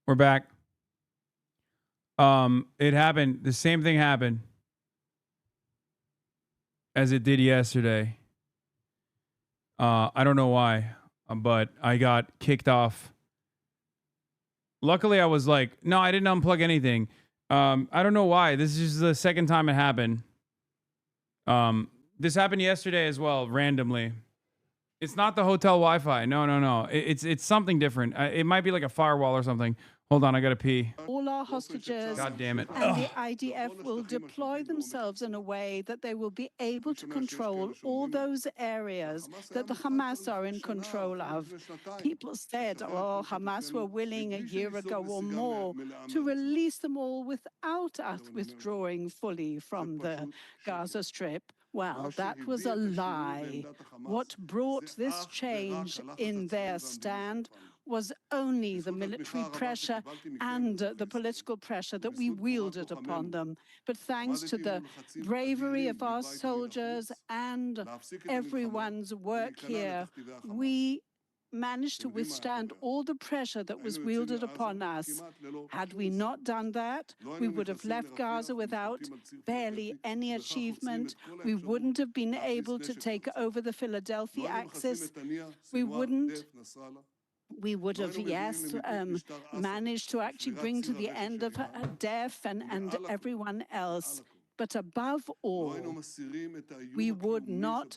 We're back. It happened. The same thing happened as it did yesterday. I don't know why, but I got kicked off. Luckily, I was like, no, I didn't unplug anything. I don't know why. This is just the second time it happened. This happened yesterday as well, randomly. It's not the hotel Wi-Fi. No. It's something different. It might be like a firewall or something. Hold on, I gotta pee. All our hostages. God damn it. And the IDF will deploy themselves in a way that they will be able to control all those areas that the Hamas are in control of. People said, oh, Hamas were willing a year ago or more to release them all without us withdrawing fully from the Gaza Strip. Well, that was a lie. What brought this change in their stand was only the military pressure and the political pressure that we wielded upon them. But thanks to the bravery of our soldiers and everyone's work here, we managed to withstand all the pressure that was wielded upon us. Had we not done that, we would have left Gaza without barely any achievement. We wouldn't have been able to take over the Philadelphia axis. We would have, yes, managed to actually bring to the end of death and everyone else. But above all, we would not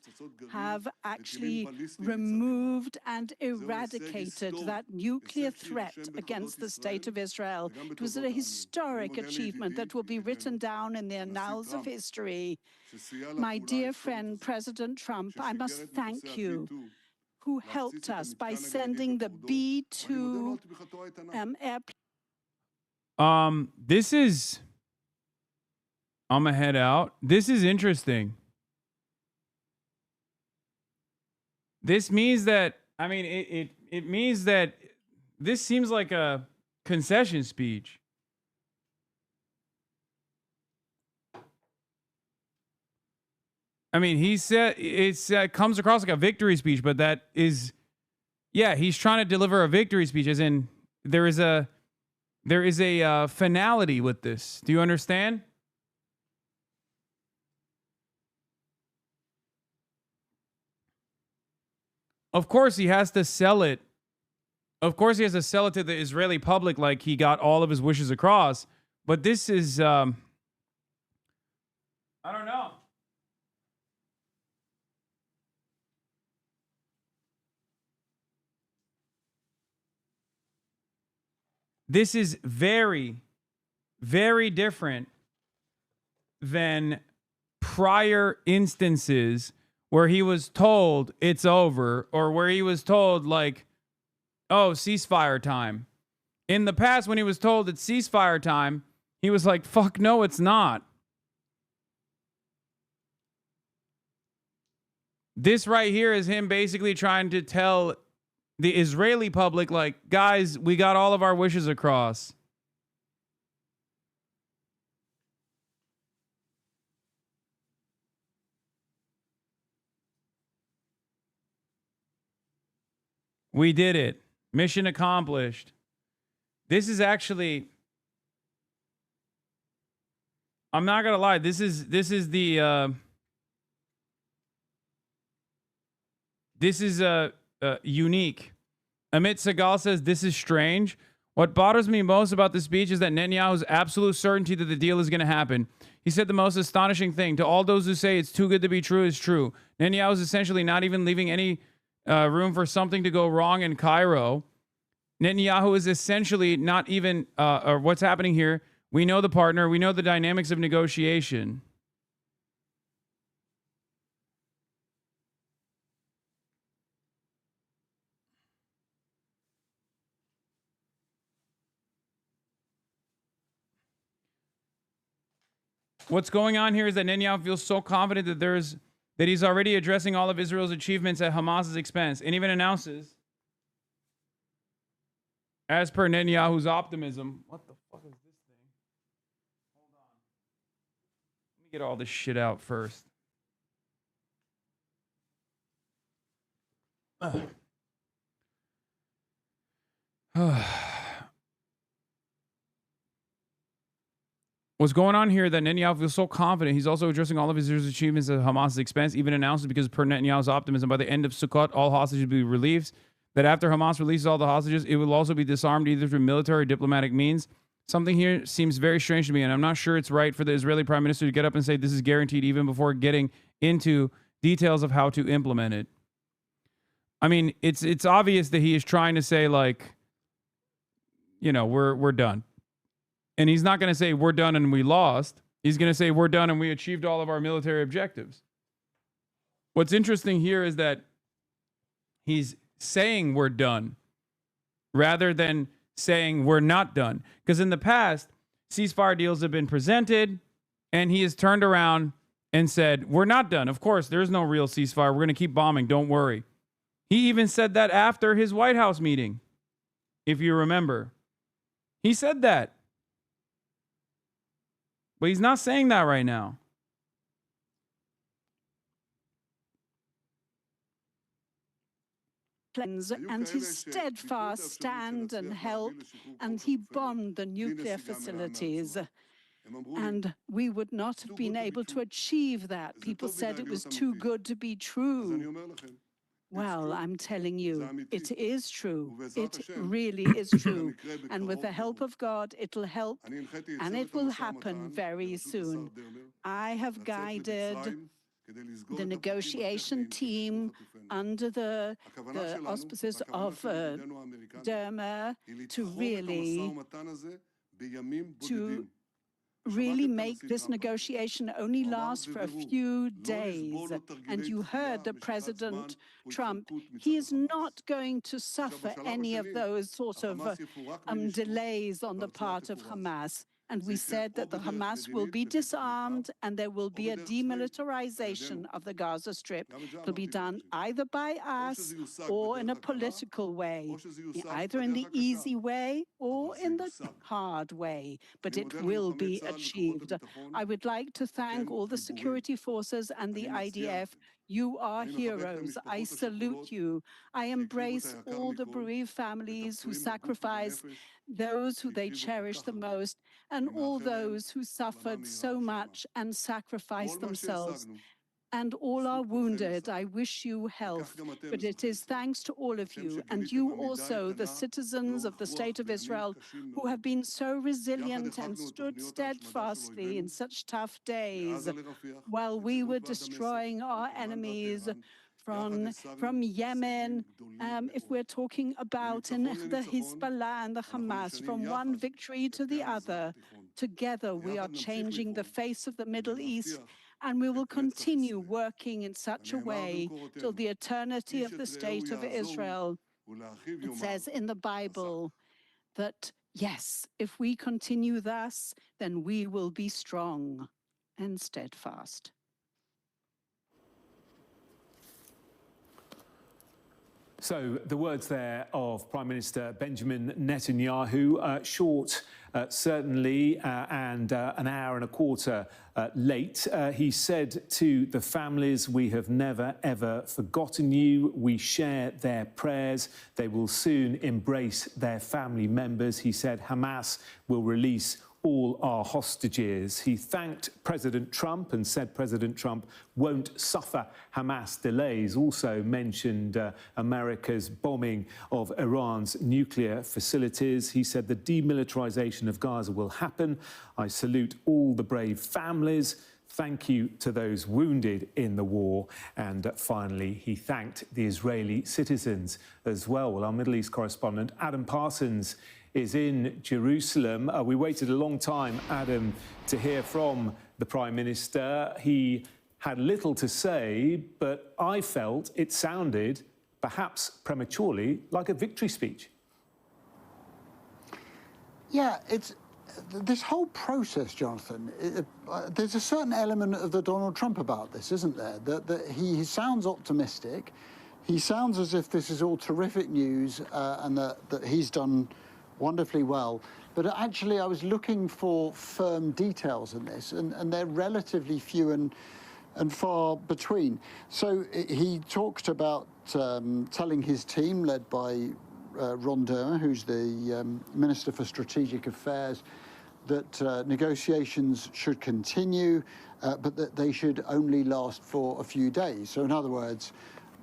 have actually removed and eradicated that nuclear threat against the state of Israel. It was a historic achievement that will be written down in the annals of history. My dear friend, President Trump, I must thank you, who helped us by sending the B-2 airplane. This is... I'm gonna head out. This is interesting. This means that, I mean, it means that this seems like a concession speech. I mean, he said it comes across like a victory speech, but that is, yeah, he's trying to deliver a victory speech, as in there is a finality with this. Do you understand? Of course, he has to sell it. Of course, he has to sell it to the Israeli public like he got all of his wishes across. But this is, I don't know. This is very, very different than prior instances where he was told it's over, or where he was told, like, oh, ceasefire time. In the past, when he was told it's ceasefire time, he was like, fuck no, it's not. This right here is him basically trying to tell the Israeli public, like, guys, we got all of our wishes across. We did it. Mission accomplished. This is actually, I'm not gonna lie, this is unique. Amit Segal says, this is strange. What bothers me most about the speech is that Netanyahu's absolute certainty that the deal is going to happen. He said the most astonishing thing. To all those who say it's too good to be true is true. Netanyahu is essentially not even leaving any room for something to go wrong in Cairo. Netanyahu is essentially not even, or what's happening here. We know the partner. We know the dynamics of negotiation. What's going on here is that Netanyahu feels so confident that he's already addressing all of Israel's achievements at Hamas's expense, and even announces, as per Netanyahu's optimism, what the fuck is this thing? Hold on. Let me get all this shit out first. What's going on here that Netanyahu feels so confident. He's also addressing all of his achievements at Hamas' expense, even announces because per Netanyahu's optimism, by the end of Sukkot, all hostages will be released. That after Hamas releases all the hostages, it will also be disarmed either through military or diplomatic means. Something here seems very strange to me, and I'm not sure it's right for the Israeli prime minister to get up and say this is guaranteed even before getting into details of how to implement it. I mean, it's obvious that he is trying to say, like, you know, we're done. And he's not going to say we're done and we lost. He's going to say we're done and we achieved all of our military objectives. What's interesting here is that he's saying we're done rather than saying we're not done. Because in the past, ceasefire deals have been presented and he has turned around and said, we're not done. Of course, there's no real ceasefire. We're going to keep bombing. Don't worry. He even said that after his White House meeting, if you remember. He said that. But he's not saying that right now. And his steadfast stand and help, and he bombed the nuclear facilities. And we would not have been able to achieve that. People said it was too good to be true. Well, I'm telling you, it is true. It really is true. And with the help of God, it'll help, and it will happen very soon. I have guided the negotiation team under the auspices of Derma to really make this negotiation only last for a few days. And you heard that President Trump, he is not going to suffer any of those sort of delays on the part of Hamas. And we said that the Hamas will be disarmed and there will be a demilitarization of the Gaza Strip. It'll be done either by us or in a political way, either in the easy way or in the hard way, but it will be achieved. I would like to thank all the security forces and the IDF. You are heroes. I salute you. I embrace all the bereaved families who sacrifice, those who they cherish the most, and all those who suffered so much and sacrificed themselves. And all are wounded. I wish you health. But it is thanks to all of you, and you also, the citizens of the State of Israel, who have been so resilient and stood steadfastly in such tough days, while we were destroying our enemies from Yemen, if we're talking about in the Hezbollah and the Hamas, from one victory to the other. Together we are changing the face of the Middle East, and we will continue working in such a way till the eternity of the State of Israel. It says in the Bible that, yes, if we continue thus, then we will be strong and steadfast. So the words there of Prime Minister Benjamin Netanyahu, short certainly, and an hour and a quarter late. He said to the families, we have never, ever forgotten you. We share their prayers. They will soon embrace their family members. He said Hamas will release all our hostages. He thanked President Trump and said President Trump won't suffer Hamas delays. Also mentioned America's bombing of Iran's nuclear facilities. He said the demilitarization of Gaza will happen. I salute all the brave families. Thank you to those wounded in the war. And finally, he thanked the Israeli citizens as well. Well, our Middle East correspondent, Adam Parsons, is in Jerusalem. We waited a long time, Adam, to hear from the Prime Minister. He had little to say, but I felt it sounded, perhaps prematurely, like a victory speech. Yeah, it's this whole process, Jonathan. There's a certain element of the Donald Trump about this, isn't there? That he sounds optimistic. He sounds as if this is all terrific news and that he's done wonderfully well. But actually, I was looking for firm details in this, and they're relatively few and far between. So he talked about telling his team, led by Ron Dermer, who's the Minister for Strategic Affairs, that negotiations should continue, but that they should only last for a few days. So in other words,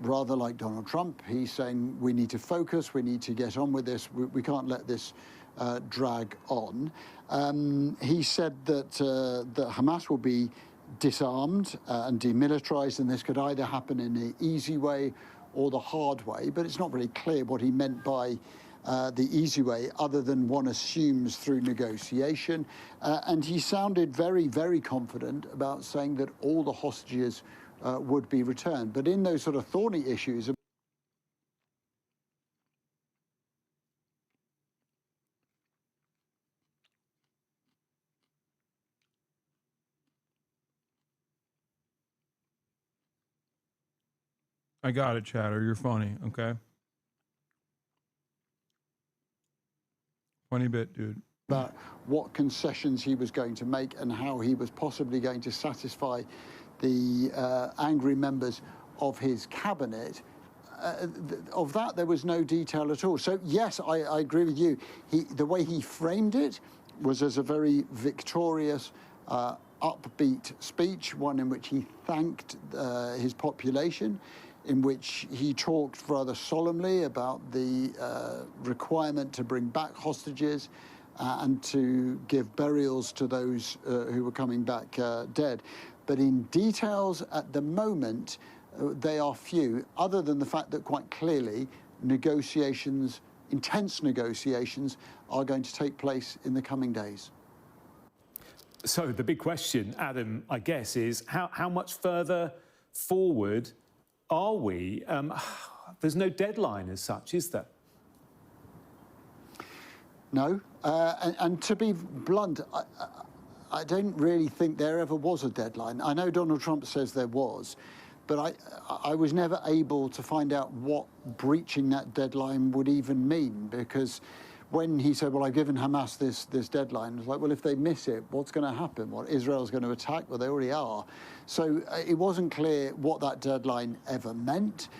rather like Donald Trump, he's saying we need to focus, we need to get on with this, we can't let this drag on. He said that Hamas will be disarmed and demilitarized, and this could either happen in the easy way or the hard way, but it's not really clear what he meant by the easy way, other than one assumes through negotiation. And he sounded very, very confident about saying that all the hostages would be returned. But in those sort of thorny issues, I got it, Chatter. You're funny, okay? Funny bit, dude. About what concessions he was going to make and how he was possibly going to satisfy the angry members of his cabinet. Of that, there was no detail at all. So, yes, I agree with you. The way he framed it was as a very victorious, upbeat speech, one in which he thanked his population, in which he talked rather solemnly about the requirement to bring back hostages and to give burials to those who were coming back dead. But in details at the moment, they are few, other than the fact that quite clearly negotiations, intense negotiations, are going to take place in the coming days. So the big question, Adam, I guess, is how much further forward are we? There's no deadline as such, is there? No, and to be blunt, I don't really think there ever was a deadline. I know Donald Trump says there was, but I was never able to find out what breaching that deadline would even mean, because when he said, well, I've given Hamas this deadline, it was like, well, if they miss it, what's going to happen? What, Israel's going to attack? Well, they already are. So it wasn't clear what that deadline ever meant.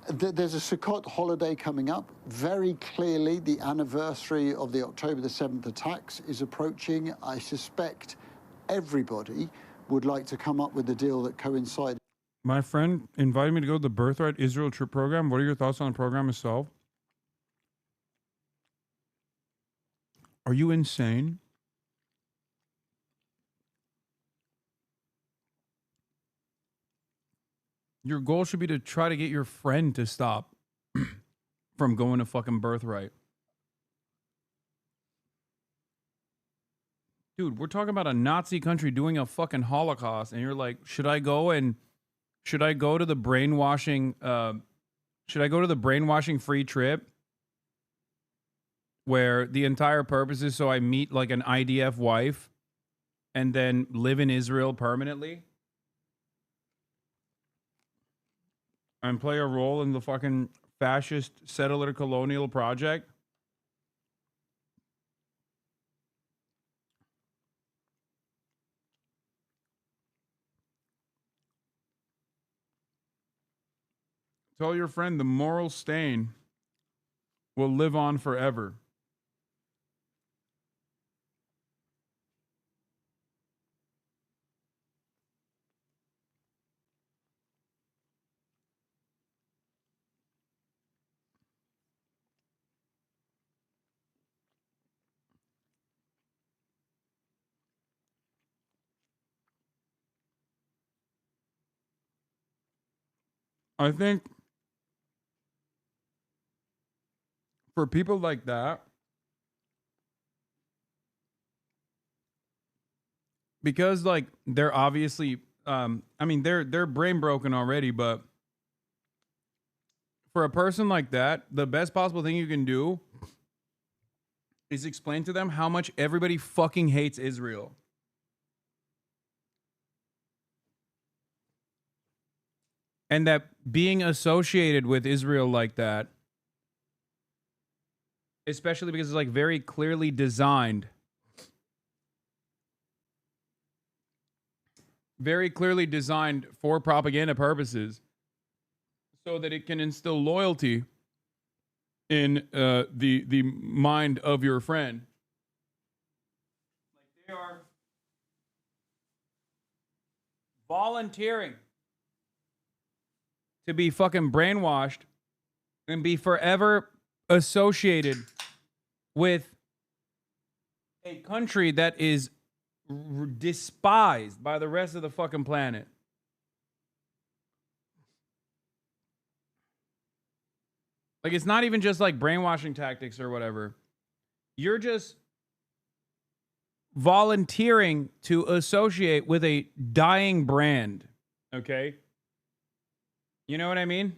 There's a Sukkot holiday coming up. Very clearly, the anniversary of the October the 7th attacks is approaching. I suspect everybody would like to come up with a deal that coincides. My friend invited me to go to the Birthright Israel trip program. What are your thoughts on the program itself? Are you insane? Your goal should be to try to get your friend to stop from going to fucking Birthright. Dude, we're talking about a Nazi country doing a fucking Holocaust, and you're like, should I go to the brainwashing free trip where the entire purpose is so I meet like an IDF wife and then live in Israel permanently and play a role in the fucking fascist settler colonial project? Tell your friend the moral stain will live on forever. I think for people like that, because like they're obviously, I mean, they're brain broken already, but for a person like that, the best possible thing you can do is explain to them how much everybody fucking hates Israel. And that being associated with Israel like that, especially because it's like very clearly designed for propaganda purposes so that it can instill loyalty in the mind of your friend. volunteering to be fucking brainwashed and be forever associated with a country that is despised by the rest of the fucking planet. Like, it's not even just like brainwashing tactics or whatever. You're just volunteering to associate with a dying brand. Okay? You know what I mean?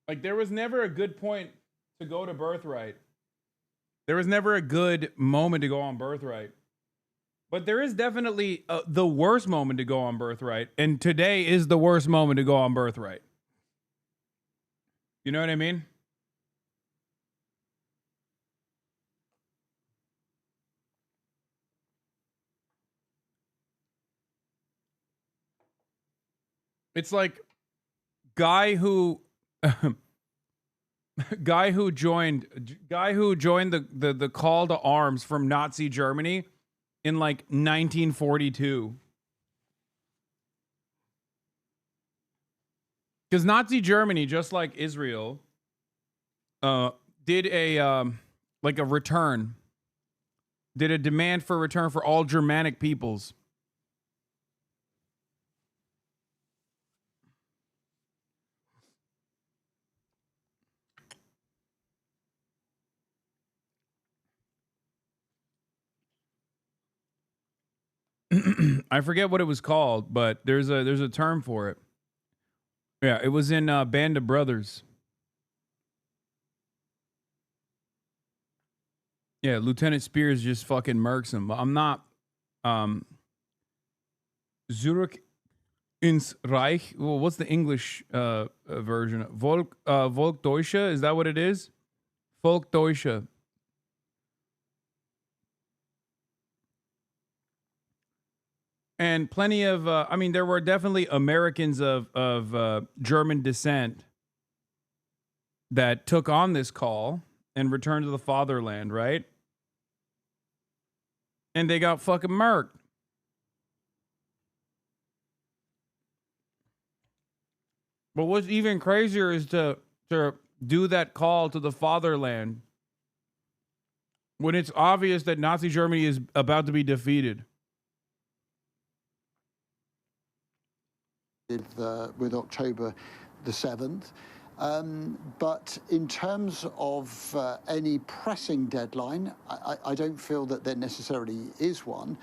Like, there was never a good point to go to Birthright. There was never a good moment to go on Birthright. But there is definitely the worst moment to go on Birthright. And today is the worst moment to go on Birthright. You know what I mean? It's like guy who joined the call to arms from Nazi Germany in like 1942. Because Nazi Germany, just like Israel, did a return, did a demand for return for all Germanic peoples. I forget what it was called, but there's a term for it. Yeah, it was in Band of Brothers. Yeah, Lieutenant Spears just fucking murks him. I'm not Zurück ins Reich. Well, what's the English version? Volk Deutsche? Is that what it is? Volk Deutsche. And plenty of, there were definitely Americans of German descent that took on this call and returned to the fatherland, right? And they got fucking murked. But what's even crazier is to do that call to the fatherland when it's obvious that Nazi Germany is about to be defeated. With October the 7th. But in terms of any pressing deadline, I don't feel that there necessarily is one,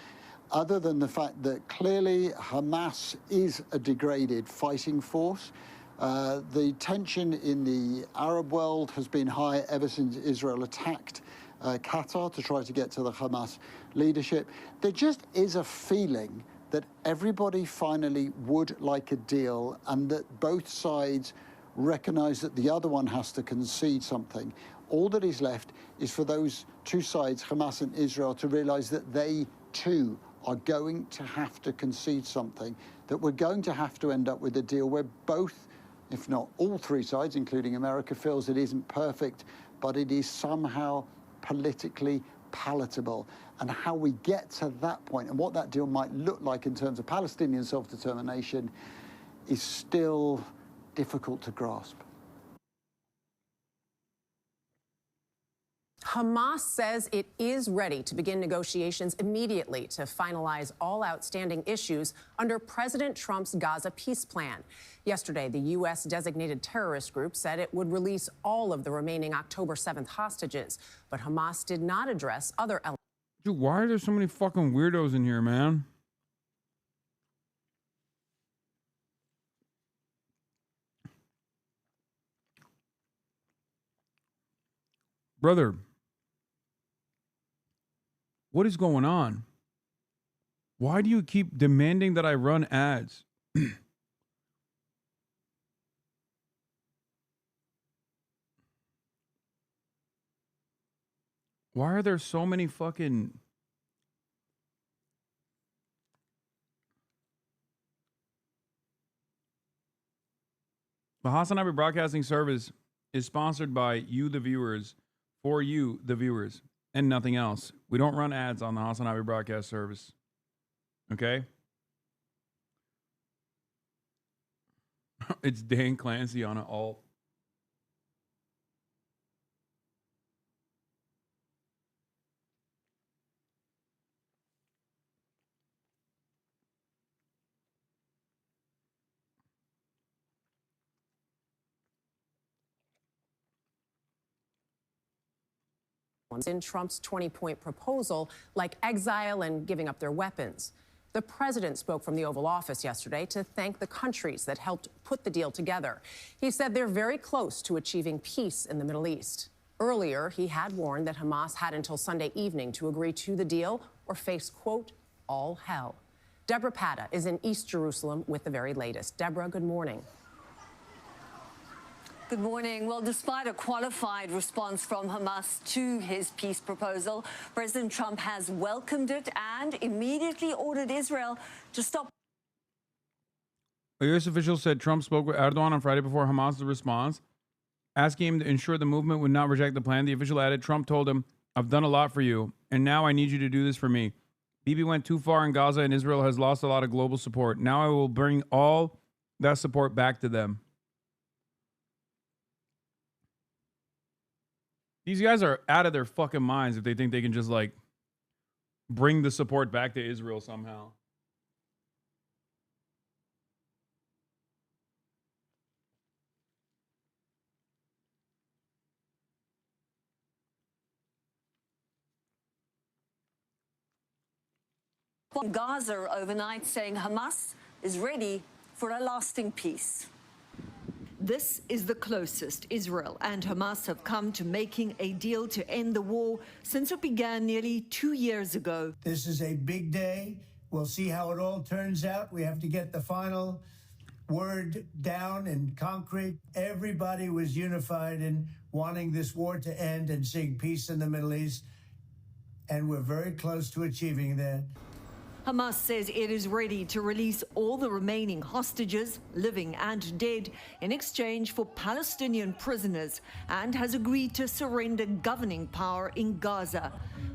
other than the fact that clearly Hamas is a degraded fighting force. The tension in the Arab world has been high ever since Israel attacked Qatar to try to get to the Hamas leadership. There just is a feeling that everybody finally would like a deal and that both sides recognize that the other one has to concede something. All that is left is for those two sides, Hamas and Israel, to realize that they too are going to have to concede something, that we're going to have to end up with a deal where both, if not all three sides, including America, feels it isn't perfect, but it is somehow politically palatable. And how we get to that point and what that deal might look like in terms of Palestinian self-determination is still difficult to grasp. Hamas says it is ready to begin negotiations immediately to finalize all outstanding issues under President Trump's Gaza peace plan. Yesterday, the U.S. designated terrorist group said it would release all of the remaining October 7th hostages, but Hamas did not address other elements. Dude, why are there so many fucking weirdos in here, man? Brother, what is going on? Why do you keep demanding that I run ads? Why are there so many fucking... The HasanAbi Broadcasting Service is sponsored by you, the viewers, for you, the viewers, and nothing else. We don't run ads on the HasanAbi Broadcast service. Okay? It's Dan Clancy on an alt. In Trump's 20-point proposal, like exile and giving up their weapons. The president spoke from the Oval Office yesterday to thank the countries that helped put the deal together. He said they're very close to achieving peace in the Middle East. Earlier, he had warned that Hamas had until Sunday evening to agree to the deal or face, quote, all hell. Deborah Pata is in East Jerusalem with the very latest. Deborah, good morning. Good morning. Well, despite a qualified response from Hamas to his peace proposal, President Trump has welcomed it and immediately ordered Israel to stop. A U.S. official said Trump spoke with Erdogan on Friday before Hamas' response, asking him to ensure the movement would not reject the plan. The official added, Trump told him, I've done a lot for you, and now I need you to do this for me. Bibi went too far in Gaza, and Israel has lost a lot of global support. Now I will bring all that support back to them. These guys are out of their fucking minds if they think they can just, like, bring the support back to Israel somehow. Gaza overnight, saying Hamas is ready for a lasting peace. This is the closest Israel and Hamas have come to making a deal to end the war since it began nearly 2 years ago. This is a big day. We'll see how it all turns out. We have to get the final word down in concrete. Everybody was unified in wanting this war to end and seeing peace in the Middle East, and we're very close to achieving that. Hamas says it is ready to release all the remaining hostages, living and dead, in exchange for Palestinian prisoners, and has agreed to surrender governing power in Gaza.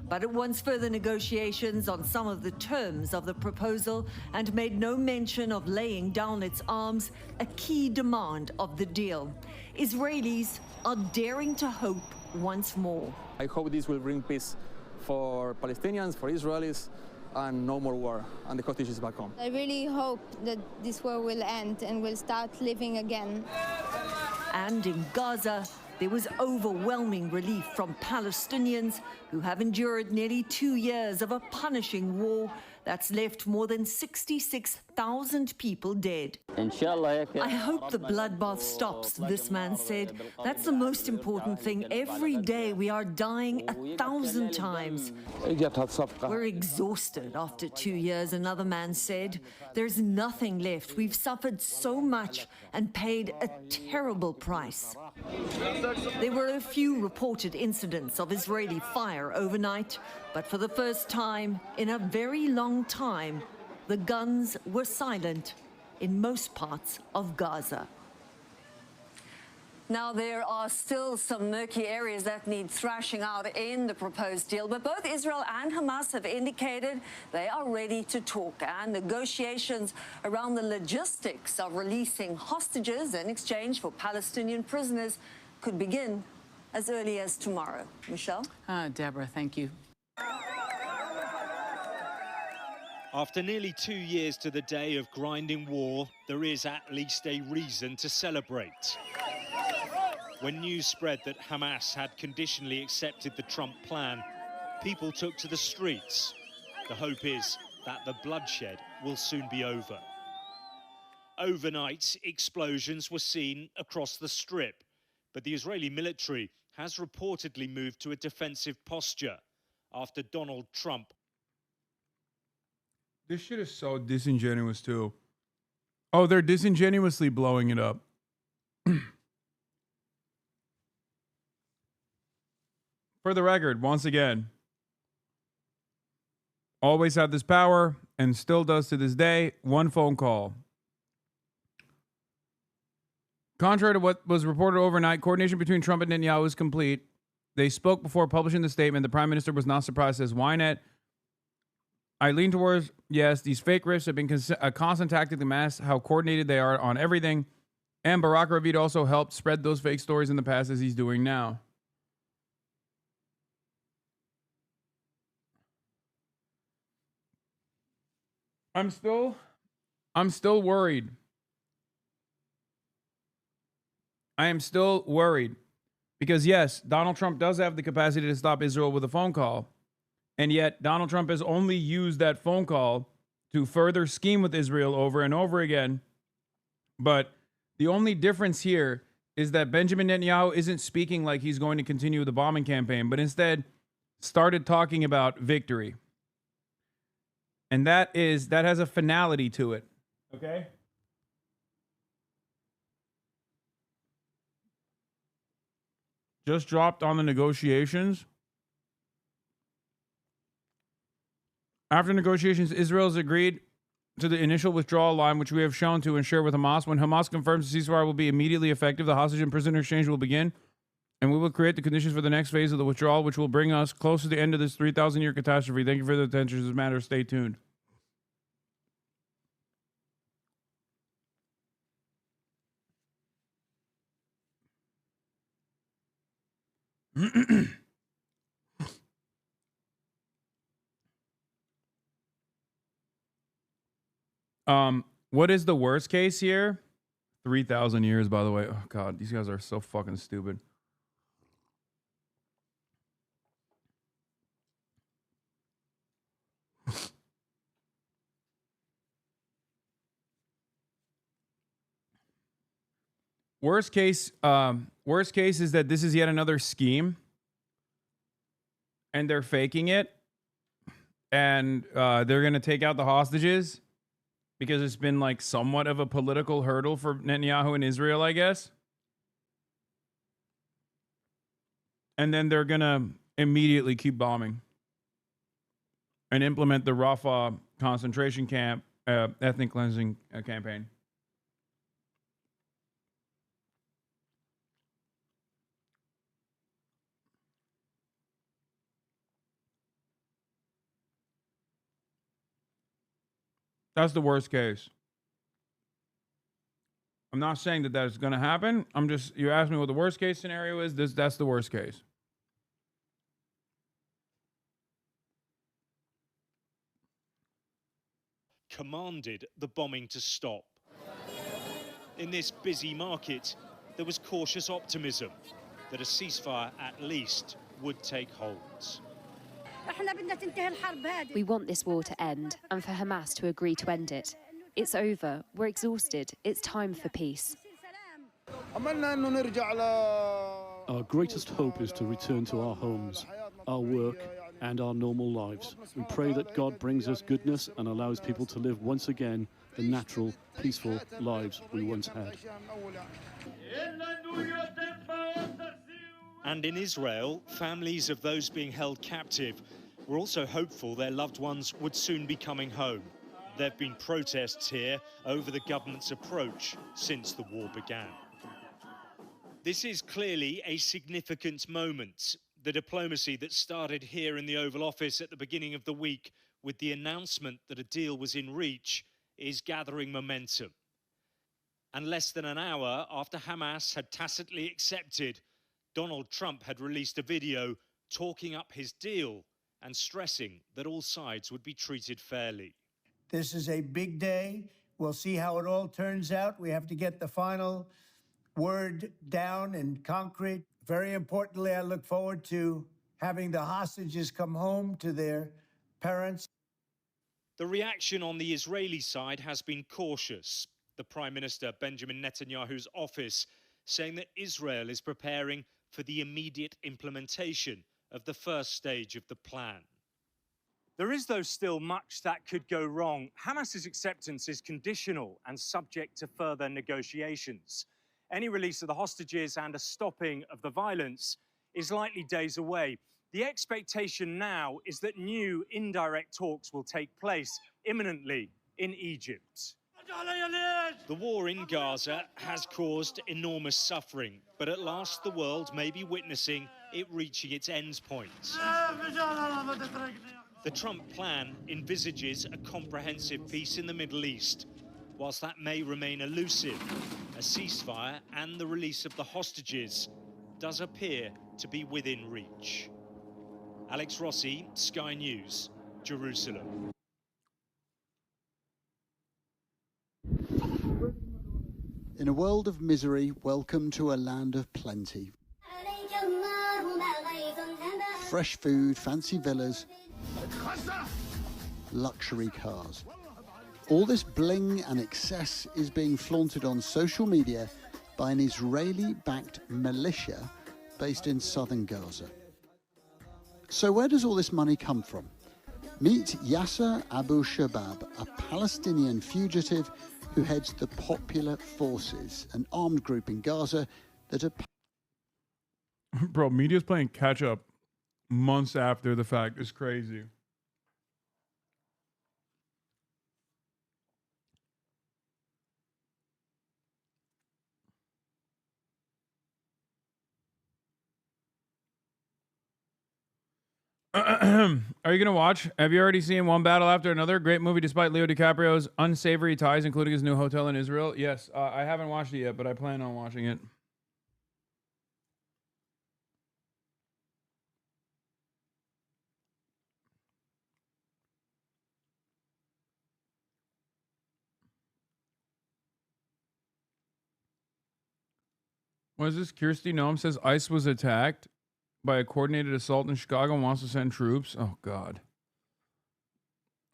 But it wants further negotiations on some of the terms of the proposal and made no mention of laying down its arms, a key demand of the deal. Israelis are daring to hope once more. I hope this will bring peace for Palestinians, for Israelis, and no more war, and the hostages back home. I really hope that this war will end and we'll start living again. And in Gaza, there was overwhelming relief from Palestinians who have endured nearly 2 years of a punishing war that's left more than 66,000 people dead. I hope the bloodbath stops, this man said. That's the most important thing. Every day we are dying 1,000 times. We're exhausted after 2 years, another man said. There's nothing left. We've suffered so much and paid a terrible price. There were a few reported incidents of Israeli fire overnight, but for the first time in a very long time, the guns were silent in most parts of Gaza. Now, there are still some murky areas that need thrashing out in the proposed deal, but both Israel and Hamas have indicated they are ready to talk, and negotiations around the logistics of releasing hostages in exchange for Palestinian prisoners could begin as early as tomorrow. Michelle? Deborah, thank you. After nearly 2 years to the day of grinding war, there is at least a reason to celebrate. When news spread that Hamas had conditionally accepted the Trump plan, people took to the streets. The hope is that the bloodshed will soon be over. Overnight, explosions were seen across the Strip, but the Israeli military has reportedly moved to a defensive posture after Donald Trump. This shit is so disingenuous, too. Oh, they're disingenuously blowing it up. For the record, once again, always had this power and still does to this day. One phone call. Contrary to what was reported overnight, coordination between Trump and Netanyahu is complete. They spoke before publishing the statement. The prime minister was not surprised, says Wynette. I lean towards, yes, these fake rifts have been a constant tactic to mask how coordinated they are on everything. And Barack Ravid also helped spread those fake stories in the past as he's doing now. I'm still worried. I am still worried because, yes, Donald Trump does have the capacity to stop Israel with a phone call. And yet Donald Trump has only used that phone call to further scheme with Israel over and over again. But the only difference here is that Benjamin Netanyahu isn't speaking like he's going to continue the bombing campaign, but instead started talking about victory. And that has a finality to it. Okay? Just dropped on the negotiations. After negotiations, Israel has agreed to the initial withdrawal line, which we have shown to and share with Hamas. When Hamas confirms the ceasefire will be immediately effective, the hostage and prisoner exchange will begin, and we will create the conditions for the next phase of the withdrawal, which will bring us close to the end of this 3,000-year catastrophe. Thank you for the attention to this matter. Stay tuned. What is the worst case here? 3,000 years, by the way. Oh, God, these guys are so fucking stupid. Worst case is that this is yet another scheme and they're faking it and they're going to take out the hostages because it's been like somewhat of a political hurdle for Netanyahu and Israel, I guess. And then they're going to immediately keep bombing and implement the Rafah concentration camp, ethnic cleansing campaign. That's the worst case. I'm not saying that is going to happen. You asked me what the worst case scenario is. That's the worst case. Commanded the bombing to stop. In this busy market, there was cautious optimism that a ceasefire at least would take hold. We want this war to end and for Hamas to agree to end it. It's over. We're exhausted. It's time for peace. Our greatest hope is to return to our homes, our work, and our normal lives. We pray that God brings us goodness and allows people to live once again the natural, peaceful lives we once had. And in Israel, families of those being held captive were also hopeful their loved ones would soon be coming home. There have been protests here over the government's approach since the war began. This is clearly a significant moment. The diplomacy that started here in the Oval Office at the beginning of the week with the announcement that a deal was in reach is gathering momentum. And less than an hour after Hamas had tacitly accepted, Donald Trump had released a video talking up his deal and stressing that all sides would be treated fairly. This is a big day. We'll see how it all turns out. We have to get the final word down in concrete. Very importantly, I look forward to having the hostages come home to their parents. The reaction on the Israeli side has been cautious. The Prime Minister Benjamin Netanyahu's office saying that Israel is preparing for the immediate implementation of the first stage of the plan. There is, though, still much that could go wrong. Hamas's acceptance is conditional and subject to further negotiations. Any release of the hostages and a stopping of the violence is likely days away. The expectation now is that new indirect talks will take place imminently in Egypt. The war in Gaza has caused enormous suffering, but at last the world may be witnessing it reaching its end point. The Trump plan envisages a comprehensive peace in the Middle East. Whilst that may remain elusive, a ceasefire and the release of the hostages does appear to be within reach. Alex Rossi, Sky News, Jerusalem. In a world of misery, welcome to a land of plenty. Fresh food, fancy villas, luxury cars. All this bling and excess is being flaunted on social media by an Israeli-backed militia based in southern Gaza. So where does all this money come from? Meet Yasser Abu Shabab, a Palestinian fugitive who heads the Popular Forces, an armed group in Gaza that are... Bro, media's playing catch up months after the fact. Is crazy. Are you going to watch? Have you already seen One Battle After Another? Great movie despite Leo DiCaprio's unsavory ties, including his new hotel in Israel. Yes, I haven't watched it yet, but I plan on watching it. What is this? Kirsty Noam says ICE was attacked by a coordinated assault in Chicago and wants to send troops. Oh, God.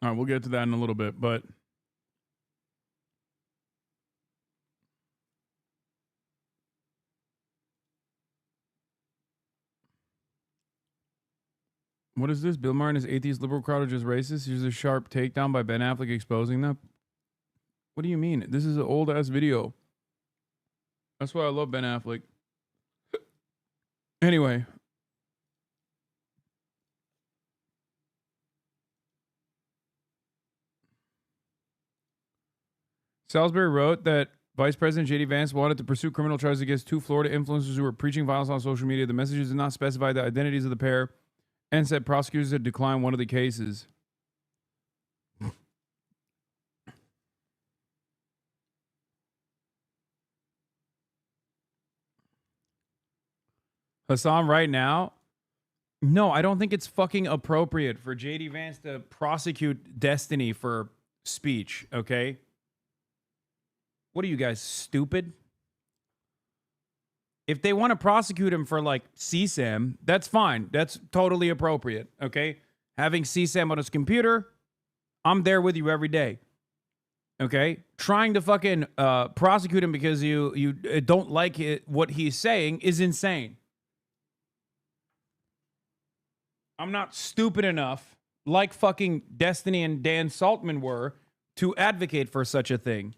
All right, we'll get to that in a little bit, but... What is this? Bill Maher and his atheist liberal crowd are just racist? Here's a sharp takedown by Ben Affleck exposing them. What do you mean? This is an old-ass video. That's why I love Ben Affleck. Anyway. Salisbury wrote that Vice President J.D. Vance wanted to pursue criminal charges against two Florida influencers who were preaching violence on social media. The messages did not specify the identities of the pair and said prosecutors had declined one of the cases. Hasan, right now, no, I don't think it's fucking appropriate for J.D. Vance to prosecute Destiny for speech, okay? What are you guys, stupid? If they want to prosecute him for, like, CSAM, that's fine. That's totally appropriate, okay? Having CSAM on his computer, I'm there with you every day, okay? Trying to fucking prosecute him because you don't like what he's saying is insane. I'm not stupid enough, like fucking Destiny and Dan Saltman were, to advocate for such a thing.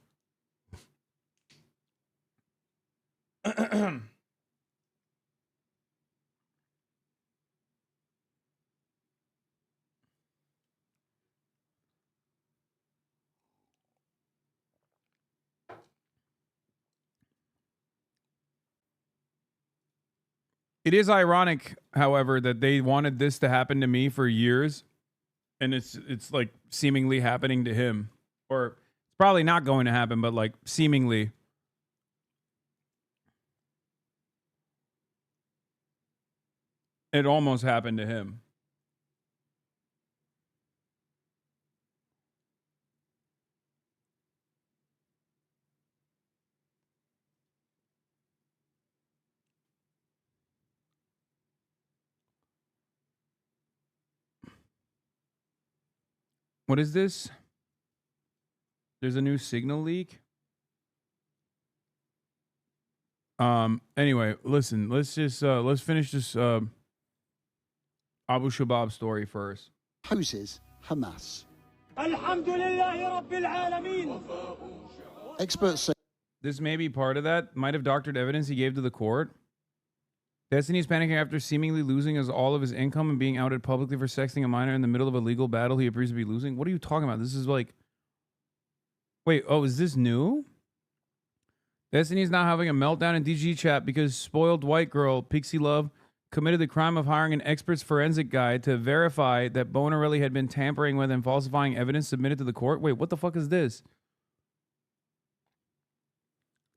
It is ironic, however, that they wanted this to happen to me for years, and it's like seemingly happening to him. Or it's probably not going to happen, but like seemingly. It almost happened to him. What is this? There's a new signal leak. Anyway, listen, let's finish this Abu Shabab story first. Houses Hamas. Experts say This may be part of that. Might have doctored evidence he gave to the court. Destiny is panicking after seemingly losing all of his income and being outed publicly for sexting a minor in the middle of a legal battle he appears to be losing. What are you talking about? This is like... Wait, oh, is this new? Destiny's now having a meltdown in DG chat because spoiled white girl, Pixie Love, committed the crime of hiring an expert's forensic guy to verify that Bonarelli had been tampering with and falsifying evidence submitted to the court. Wait, what the fuck is this?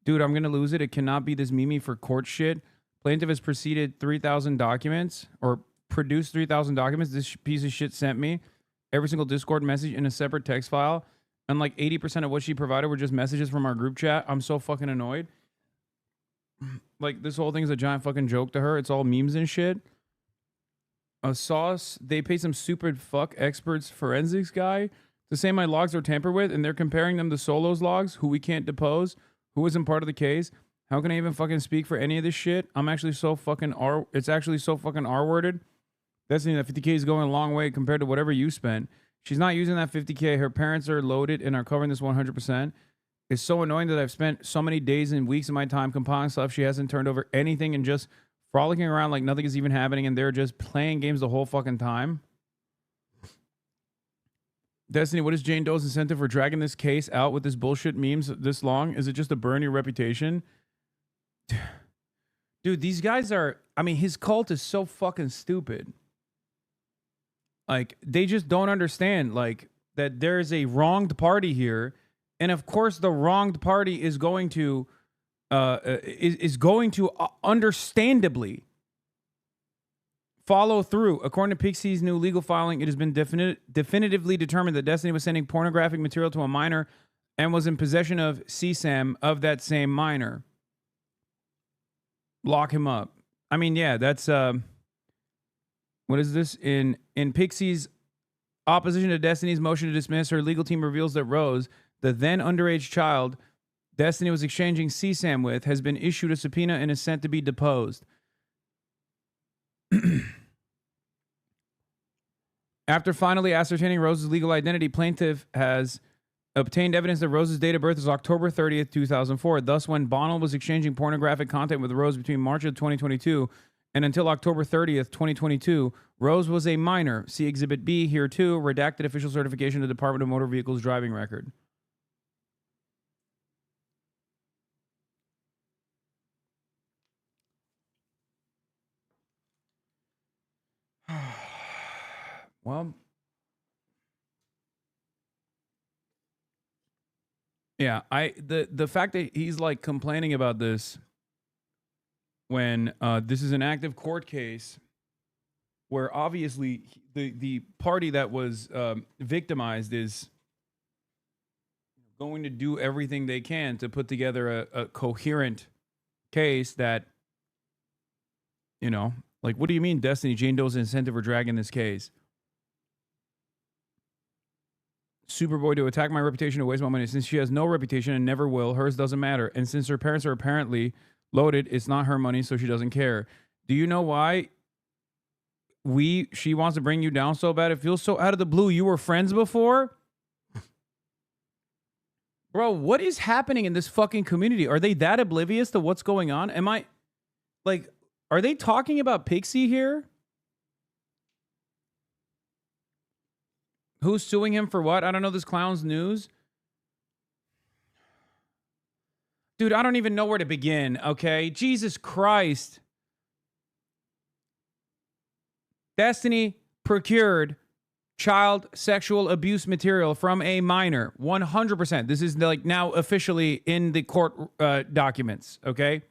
Dude, I'm going to lose it. It cannot be this Mimi for court shit. Plaintiff has preceded 3,000 documents or produced 3,000 documents. This piece of shit sent me every single Discord message in a separate text file. And like 80% of what she provided were just messages from our group chat. I'm so fucking annoyed. Like, this whole thing is a giant fucking joke to her. It's all memes and shit. A sauce. They paid some stupid fuck experts forensics guy to say my logs are tampered with, and they're comparing them to Solo's logs, who we can't depose, who isn't part of the case. How can I even fucking speak for any of this shit? I'm actually so fucking it's actually so fucking R-worded. That's that 50K is going a long way compared to whatever you spent. She's not using that 50K. Her parents are loaded and are covering this 100%. It's so annoying that I've spent so many days and weeks of my time compiling stuff. She hasn't turned over anything and just frolicking around like nothing is even happening, and they're just playing games the whole fucking time. Destiny, what is Jane Doe's incentive for dragging this case out with this bullshit memes this long? Is it just to burn your reputation? Dude, these guys are... I mean, his cult is so fucking stupid. Like, they just don't understand, like, that there is a wronged party here, and of course the wronged party is going to understandably follow through. According to Pixie's new legal filing, it has been definitively determined that Destiny was sending pornographic material to a minor and was in possession of CSAM of that same minor. Lock him up. I mean, yeah, that's... What is this? In Pixie's opposition to Destiny's motion to dismiss, her legal team reveals that Rose, the then underage child Destiny was exchanging CSAM with, has been issued a subpoena and is sent to be deposed. After finally ascertaining Rose's legal identity, plaintiff has obtained evidence that Rose's date of birth is October 30th, 2004. Thus, when Bonnell was exchanging pornographic content with Rose between March of 2022 and until October 30th, 2022, Rose was a minor. See Exhibit B here too, redacted official certification of the Department of Motor Vehicles driving record. Well, yeah, the fact that he's like complaining about this when this is an active court case where obviously the party that was victimized is going to do everything they can to put together a coherent case that, you know, like, what do you mean Destiny Jane Doe's incentive for dragging this case? Superboy to attack my reputation to waste my money. Since she has no reputation and never will, hers doesn't matter. And since her parents are apparently loaded, it's not her money, so she doesn't care. Do you know why she wants to bring you down so bad? It feels so out of the blue. You were friends before? Bro, what is happening in this fucking community? Are they that oblivious to what's going on? Are they talking about Pixie here? Who's suing him for what? I don't know this clown's news. Dude, I don't even know where to begin, okay? Jesus Christ. Destiny procured child sexual abuse material from a minor. 100%. This is like now officially in the court documents, okay?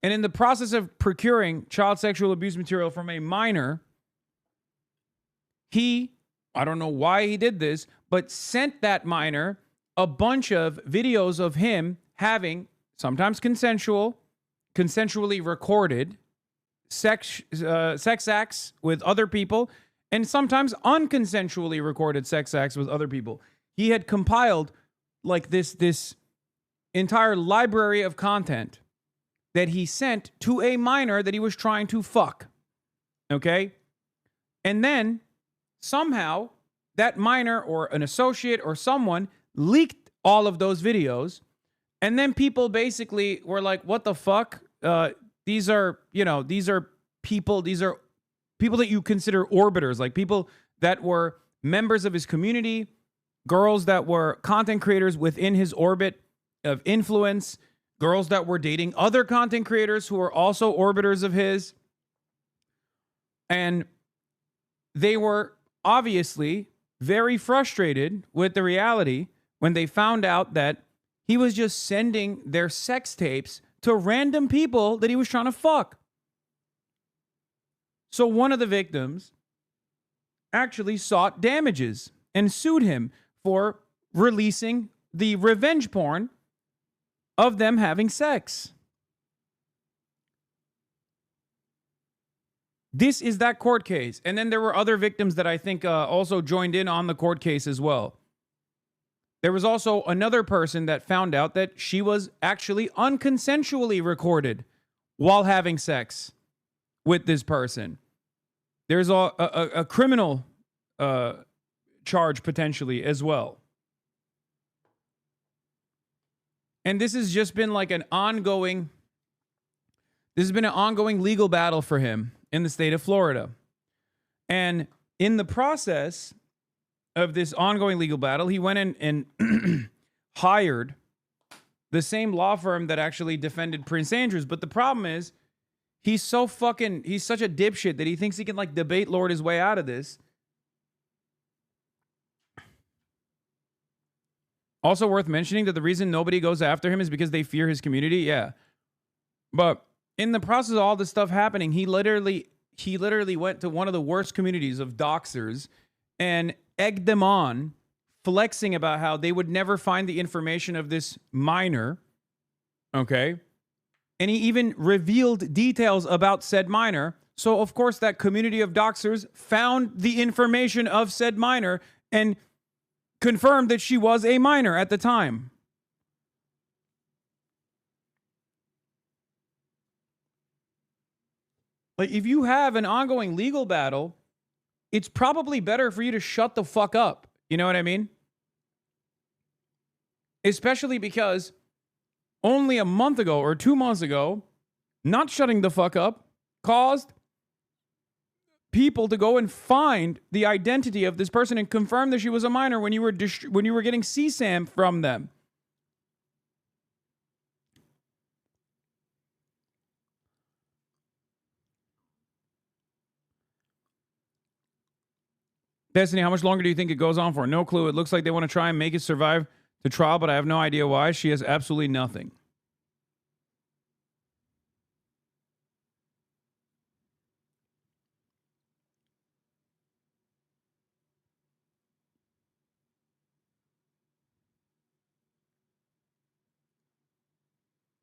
And in the process of procuring child sexual abuse material from a minor, I don't know why he did this, but sent that minor a bunch of videos of him having, sometimes consensually recorded sex acts with other people, and sometimes unconsensually recorded sex acts with other people. He had compiled like this entire library of content that he sent to a minor that he was trying to fuck. Okay? And then somehow that minor or an associate or someone leaked all of those videos. And then people basically were like, what the fuck? These are people that you consider orbiters, like people that were members of his community, girls that were content creators within his orbit of influence, girls that were dating other content creators who were also orbiters of his. And they were obviously very frustrated with the reality when they found out that he was just sending their sex tapes to random people that he was trying to fuck. So one of the victims actually sought damages and sued him for releasing the revenge porn of them having sex. This is that court case. And then there were other victims that I think also joined in on the court case as well. There was also another person that found out that she was actually unconsensually recorded while having sex with this person. There's a criminal charge potentially as well. And this has just been like an ongoing, this has been an ongoing legal battle for him in the state of Florida. And in the process of this ongoing legal battle, he went in and hired the same law firm that actually defended Prince Andrews. But the problem is, he's such a dipshit that he thinks he can like debate lord his way out of this. Also worth mentioning that the reason nobody goes after him is because they fear his community. Yeah. But in the process of all this stuff happening, he literally went to one of the worst communities of doxers and egged them on, flexing about how they would never find the information of this minor. Okay. And he even revealed details about said minor. So, of course, that community of doxers found the information of said minor and confirmed that she was a minor at the time. Like, if you have an ongoing legal battle, it's probably better for you to shut the fuck up. You know what I mean? Especially because only a month ago or 2 months ago, not shutting the fuck up caused people to go and find the identity of this person and confirm that she was a minor when you were getting CSAM from them. Destiny, how much longer do you think it goes on for? No clue. It looks like they want to try and make it survive the trial, but I have no idea why. She has absolutely nothing.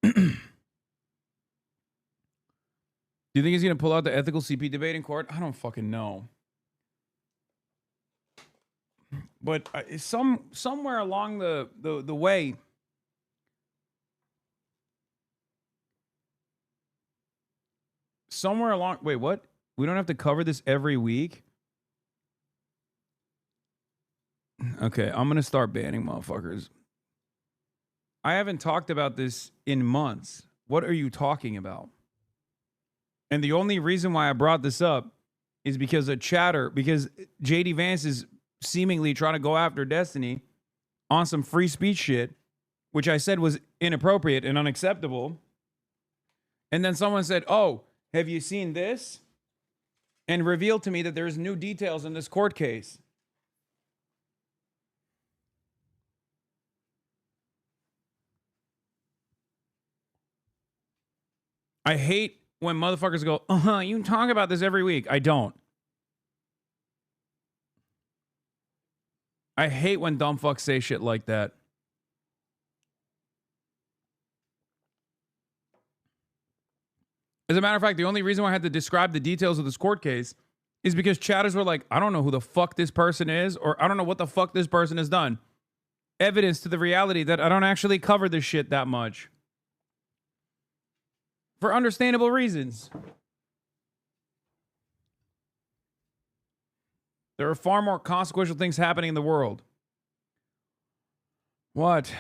Do you think he's going to pull out the ethical CP debate in court? I don't fucking know. But somewhere along the way, wait, what? We don't have to cover this every week? Okay, I'm going to start banning motherfuckers. I haven't talked about this in months. What are you talking about? And the only reason why I brought this up is because of chatter, because JD Vance is seemingly trying to go after Destiny on some free speech shit, which I said was inappropriate and unacceptable. And then someone said, "Oh, have you seen this?" And revealed to me that there's new details in this court case. I hate when motherfuckers go, you talk about this every week. I don't. I hate when dumb fucks say shit like that. As a matter of fact, the only reason why I had to describe the details of this court case is because chatters were like, I don't know who the fuck this person is, or I don't know what the fuck this person has done. Evidence to the reality that I don't actually cover this shit that much. For understandable reasons. There are far more consequential things happening in the world. What?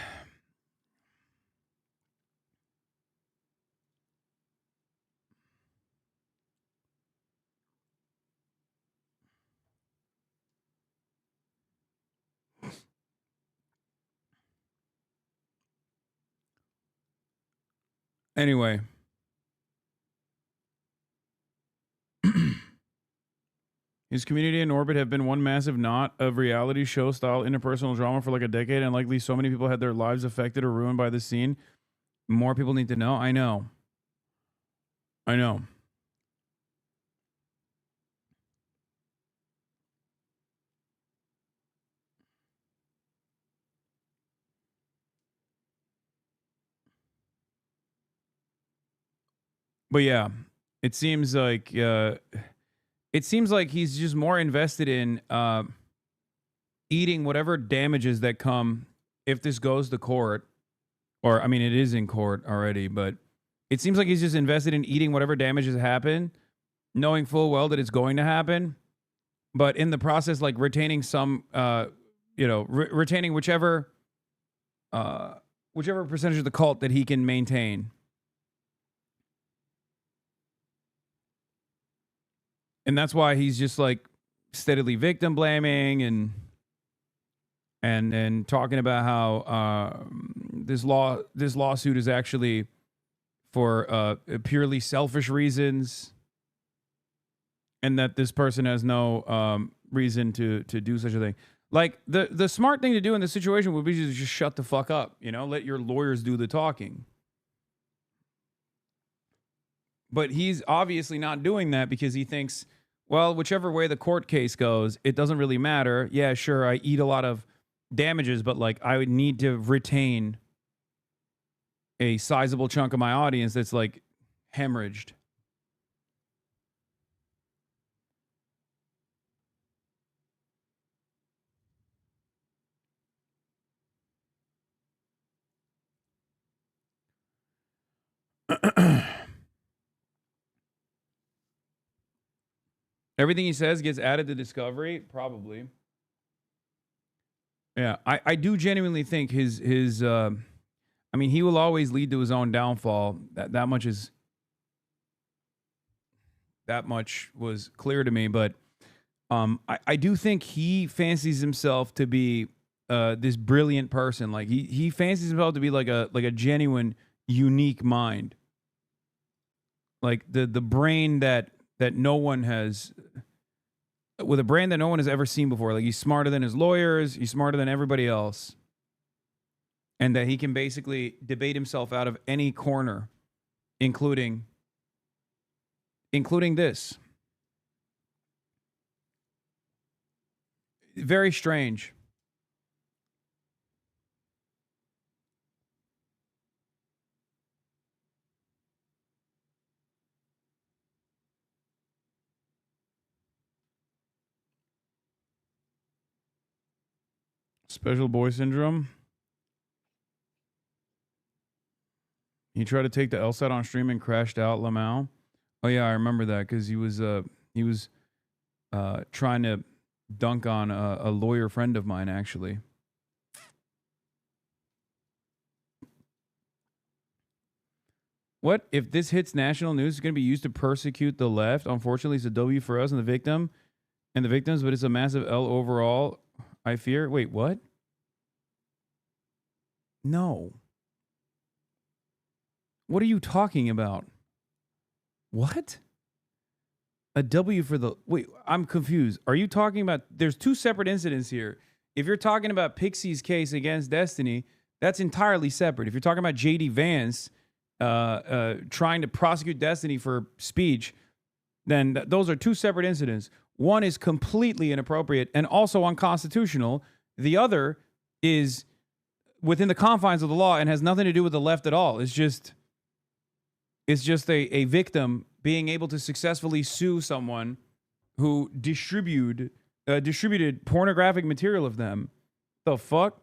Anyway. His community and orbit have been one massive knot of reality show style interpersonal drama for like a decade, and likely so many people had their lives affected or ruined by this scene. More people need to know. I know. But yeah, it seems like he's just more invested in eating whatever damages that come if this goes to court. Or, I mean, it is in court already, but it seems like he's just invested in eating whatever damages happen, knowing full well that it's going to happen, but in the process, like retaining some, retaining whichever percentage of the cult that he can maintain. And that's why he's just like steadily victim blaming and talking about how this lawsuit is actually for purely selfish reasons, and that this person has no reason to do such a thing. Like the smart thing to do in this situation would be to just shut the fuck up, let your lawyers do the talking. But he's obviously not doing that because he thinks, well, whichever way the court case goes, it doesn't really matter. Yeah, sure, I eat a lot of damages, but like I would need to retain a sizable chunk of my audience that's like hemorrhaged. Everything he says gets added to Discovery, probably. Yeah, I do genuinely think his I mean, he will always lead to his own downfall. That much was clear to me, but I do think he fancies himself to be this brilliant person. Like he fancies himself to be like a genuine, unique mind. Like the brain that no one has, with a brain that no one has ever seen before. Like he's smarter than his lawyers, he's smarter than everybody else. And that he can basically debate himself out of any corner, including this. Very strange. Special boy syndrome. He tried to take the LSAT on stream and crashed out, Lamau. Oh yeah, I remember that because he was trying to dunk on a lawyer friend of mine, actually. What if this hits national news? It's going to be used to persecute the left. Unfortunately, it's a W for us and the victims, but it's a massive L overall, I fear. Wait, what? No. What are you talking about? What? A W for the... Wait, I'm confused. Are you talking about... There's two separate incidents here. If you're talking about Pixie's case against Destiny, that's entirely separate. If you're talking about J.D. Vance trying to prosecute Destiny for speech, then those are two separate incidents. One is completely inappropriate and also unconstitutional. The other is within the confines of the law and has nothing to do with the left at all. It's just a victim being able to successfully sue someone who distributed pornographic material of them. The fuck?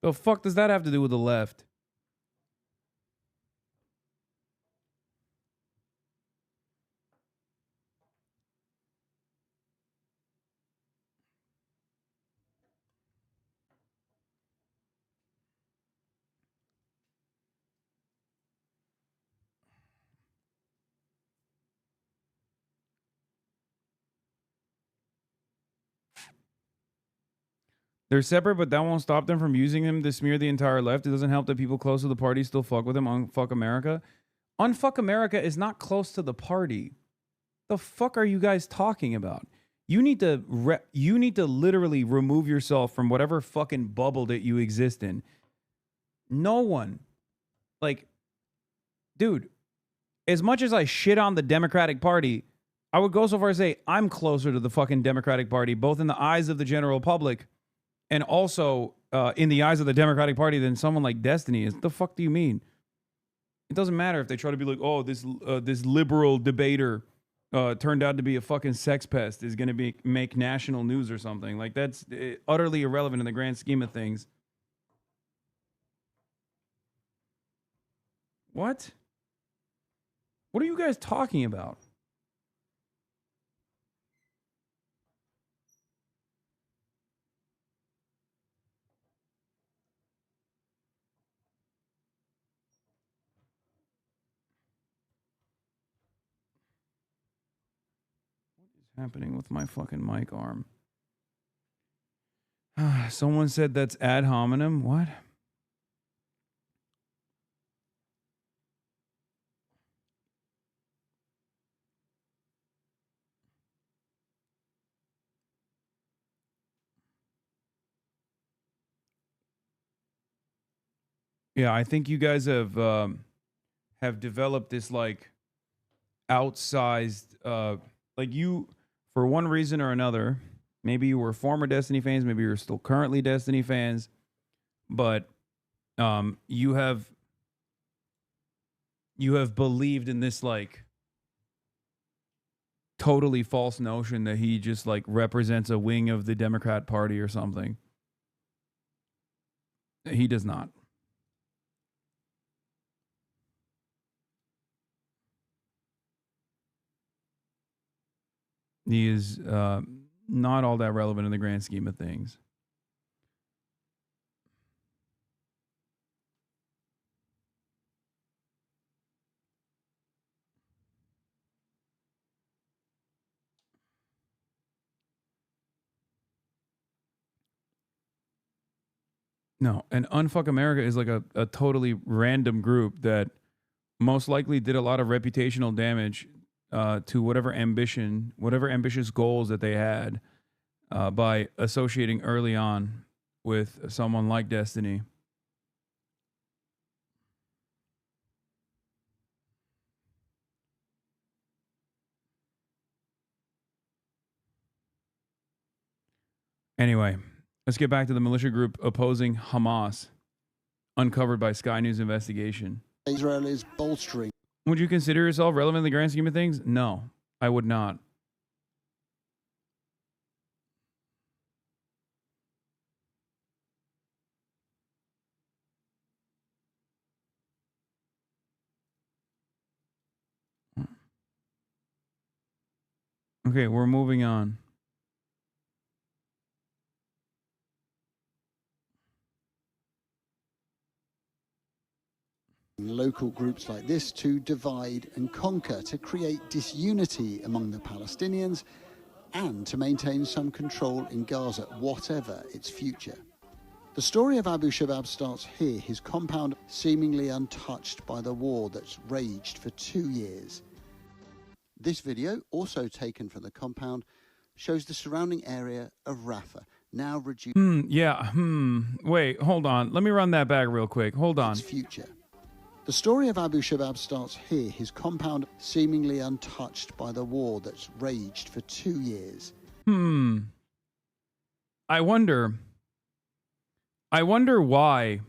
The fuck does that have to do with the left? They're separate, but that won't stop them from using him to smear the entire left. It doesn't help that people close to the party still fuck with him. Unfuck America. Unfuck America is not close to the party. The fuck are you guys talking about? You need to literally remove yourself from whatever fucking bubble that you exist in. No one, like, dude, as much as I shit on the Democratic Party, I would go so far as to say I'm closer to the fucking Democratic Party, both in the eyes of the general public and also in the eyes of the Democratic Party than someone like Destiny is. What the fuck do you mean? It doesn't matter if they try to be like, oh, this liberal debater turned out to be a fucking sex pest, is going to make national news or something. Like, that's utterly irrelevant in the grand scheme of things. What? What are you guys talking about? What is happening with my fucking mic arm? Someone said that's ad hominem. What? Yeah, I think you guys have developed this like outsized like you, for one reason or another, maybe you were former Destiny fans, maybe you're still currently Destiny fans, but you have believed in this like totally false notion that he just like represents a wing of the Democrat Party or something. He does not. He is not all that relevant in the grand scheme of things. No, and Unfuck America is like a totally random group that most likely did a lot of reputational damage to whatever ambitious goals that they had by associating early on with someone like Destiny. Anyway, let's get back to the militia group opposing Hamas, uncovered by Sky News investigation. Israel is bolstering. Would you consider yourself relevant in the grand scheme of things? No, I would not. Okay, we're moving on. Local groups like this to divide and conquer, to create disunity among the Palestinians and to maintain some control in Gaza, whatever its future. The story of Abu Shabab starts here, his compound seemingly untouched by the war that's raged for 2 years. This video, also taken from the compound, shows the surrounding area of Rafah, now reduced... Wait, hold on. Let me run that back real quick. Hold on. Its future. The story of Abu Shabab starts here, his compound seemingly untouched by the war that's raged for 2 years. I wonder why.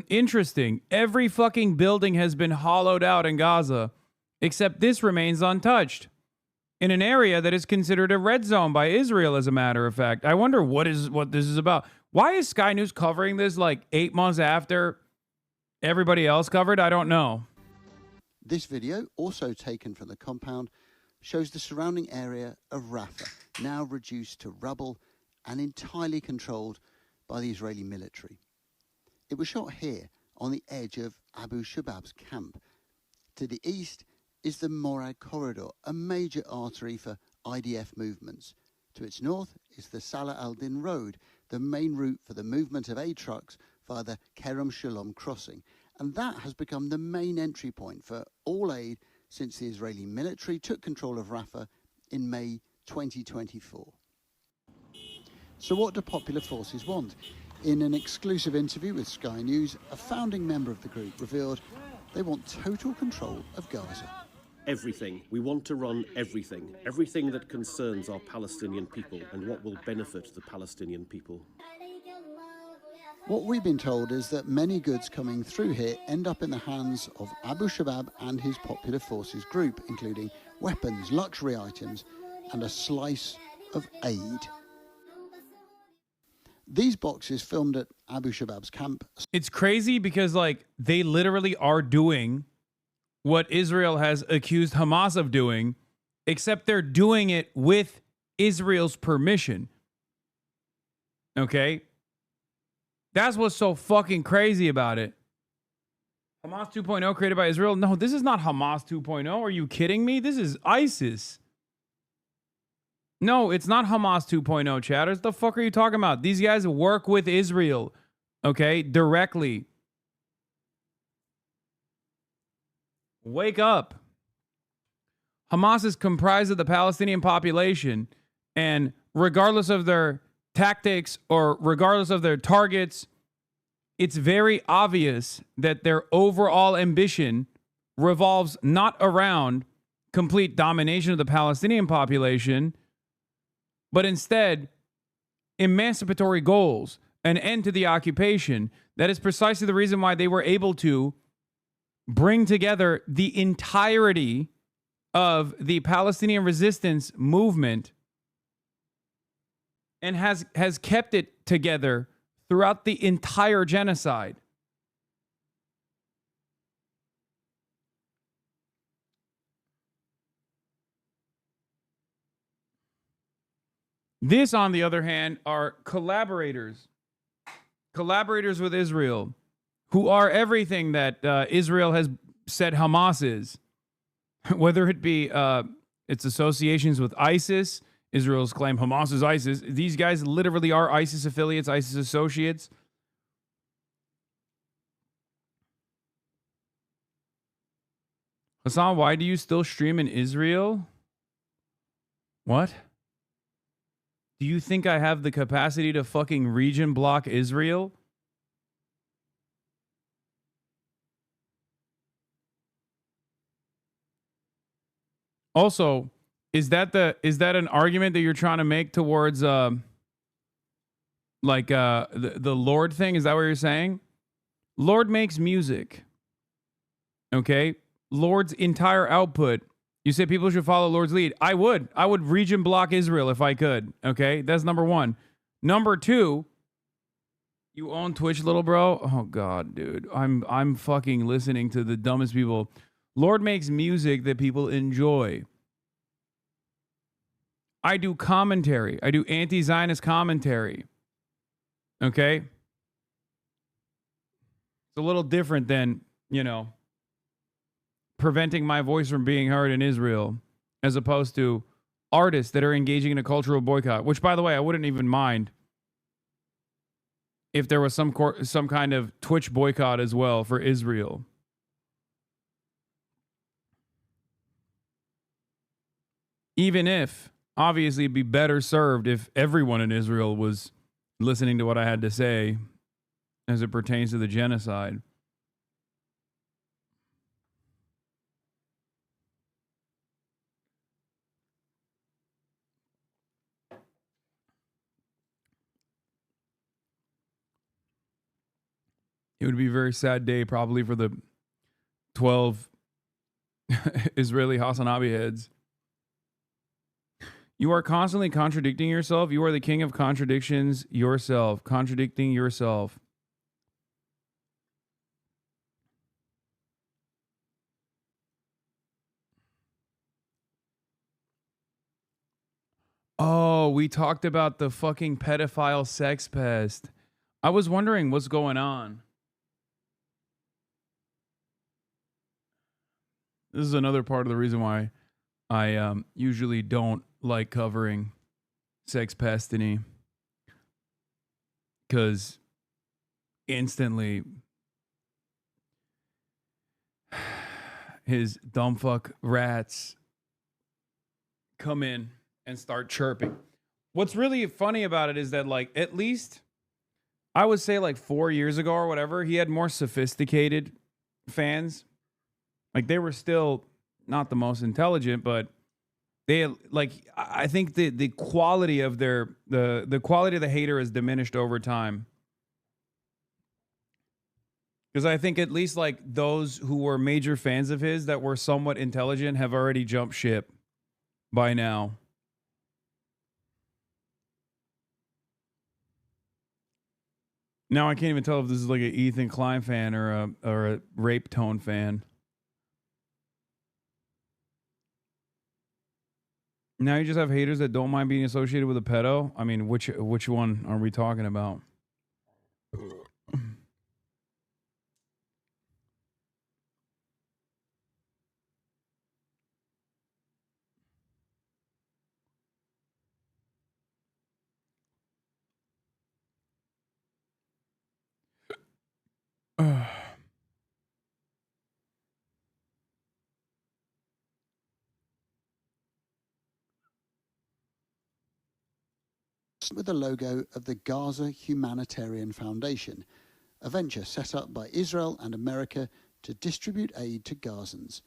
Interesting. Every fucking building has been hollowed out in Gaza, except this remains untouched. In an area that is considered a red zone by Israel, as a matter of fact. I wonder what this is about. Why is Sky News covering this like 8 months after everybody else covered? I don't know. This video, also taken from the compound, shows the surrounding area of Rafah, now reduced to rubble and entirely controlled by the Israeli military. It was shot here, on the edge of Abu Shabab's camp. To the east is the Morag Corridor, a major artery for IDF movements. To its north is the Salah al-Din Road, the main route for the movement of aid trucks via the Kerem Shalom crossing. And that has become the main entry point for all aid since the Israeli military took control of Rafah in May 2024. So what do popular forces want? In an exclusive interview with Sky News, a founding member of the group revealed they want total control of Gaza. Everything. We want to run everything. Everything that concerns our Palestinian people and what will benefit the Palestinian people. What we've been told is that many goods coming through here end up in the hands of Abu Shabab and his Popular Forces group, including weapons, luxury items, and a slice of aid. These boxes filmed at Abu Shabab's camp. It's crazy because, like, they literally are doing what Israel has accused Hamas of doing, except they're doing it with Israel's permission. Okay? That's what's so fucking crazy about it. Hamas 2.0 created by Israel? No, this is not Hamas 2.0. Are you kidding me? This is ISIS. No, it's not Hamas 2.0, chatters. The fuck are you talking about? These guys work with Israel, okay, directly. Wake up. Hamas is comprised of the Palestinian population, and regardless of their tactics or regardless of their targets, it's very obvious that their overall ambition revolves not around complete domination of the Palestinian population, but instead emancipatory goals, an end to the occupation. That is precisely the reason why they were able to bring together the entirety of the Palestinian resistance movement and has kept it together throughout the entire genocide. This, on the other hand, are collaborators with Israel, who are everything that Israel has said Hamas is, whether it be its associations with ISIS. Israel's claim Hamas is ISIS. These guys literally are ISIS affiliates, ISIS associates. Hasan, why do you still stream in Israel? What? Do you think I have the capacity to fucking region block Israel? Also, is that an argument that you're trying to make towards the Lord thing? Is that what you're saying? Lord makes music. Okay? Lord's entire output. You say people should follow Lord's lead. I would region block Israel if I could. Okay? That's number one. Number two, you own Twitch, little bro? Oh God, dude. I'm fucking listening to the dumbest people. Lord makes music that people enjoy. I do commentary. I do anti-Zionist commentary. Okay? It's a little different than, preventing my voice from being heard in Israel, as opposed to artists that are engaging in a cultural boycott, which, by the way, I wouldn't even mind if there was some kind of Twitch boycott as well for Israel. Even if, obviously, it'd be better served if everyone in Israel was listening to what I had to say as it pertains to the genocide. It would be a very sad day probably for the 12 Israeli HasanAbi heads. You are constantly contradicting yourself. You are the king of contradictions yourself. Contradicting yourself. Oh, we talked about the fucking pedophile sex pest. I was wondering what's going on. This is another part of the reason why I usually don't like covering Sex Pestiny. Because instantly his dumb fuck rats come in and start chirping. What's really funny about it is that, like, at least I would say like 4 years ago or whatever, he had more sophisticated fans. Like, they were still not the most intelligent, but they, like, I think the quality of the quality of the hater has diminished over time. Because I think at least like those who were major fans of his that were somewhat intelligent have already jumped ship by now. Now I can't even tell if this is like an Ethan Klein fan or a Rape Tone fan. Now you just have haters that don't mind being associated with a pedo. I mean, which one are we talking about? With the logo of the Gaza Humanitarian Foundation, a venture set up by Israel and America to distribute aid to Gazans.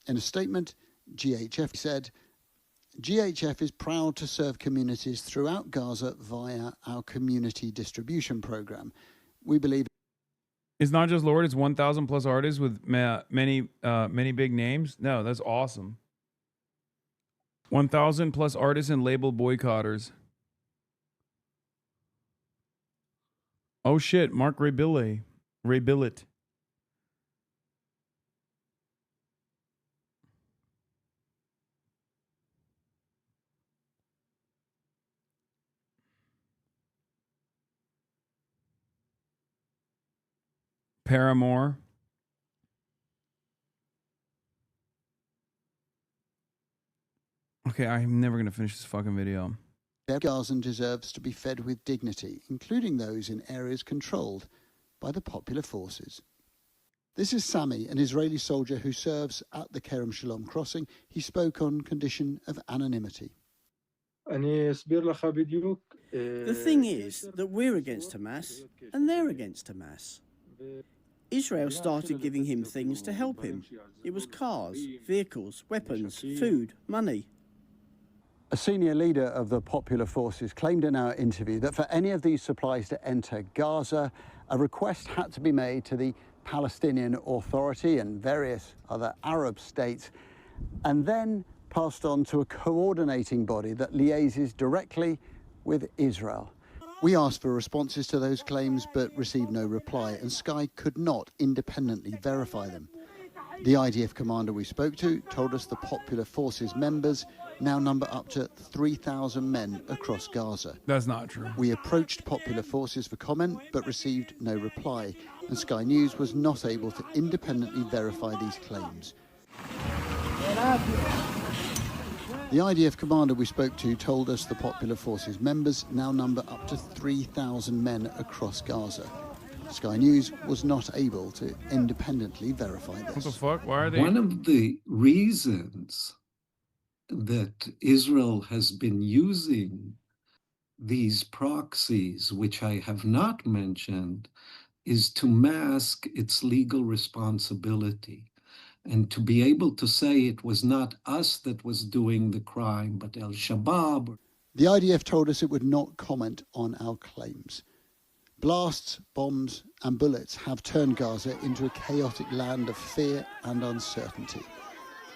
In a statement, GHF said, GHF is proud to serve communities throughout Gaza via our community distribution program. We believe It's not just Lord, it's 1,000 plus artists with many big names. No, that's awesome. 1,000 plus artists and label boycotters. Oh shit, Mark Ray Billet. Paramore. Okay, I'm never going to finish this fucking video. Gazan deserves to be fed with dignity, including those in areas controlled by the popular forces. This is Sami, an Israeli soldier who serves at the Kerem Shalom crossing. He spoke on condition of anonymity. The thing is that we're against Hamas and they're against Hamas. Israel started giving him things to help him. It was cars, vehicles, weapons, food, money. A senior leader of the popular forces claimed in our interview that for any of these supplies to enter Gaza, a request had to be made to the Palestinian Authority and various other Arab states, and then passed on to a coordinating body that liaises directly with Israel. We asked for responses to those claims but received no reply, and Sky could not independently verify them. The IDF commander we spoke to told us the popular forces members now number up to 3,000 men across Gaza. That's not true. We approached popular forces for comment but received no reply, and Sky News was not able to independently verify these claims. The IDF commander we spoke to told us the popular forces members now number up to 3,000 men across Gaza. Sky News was not able to independently verify this. What the fuck? Why are they? One of the reasons that Israel has been using these proxies, which I have not mentioned, is to mask its legal responsibility and to be able to say it was not us that was doing the crime, but al-Shabaab. The IDF told us it would not comment on our claims. Blasts, bombs and bullets have turned Gaza into a chaotic land of fear and uncertainty.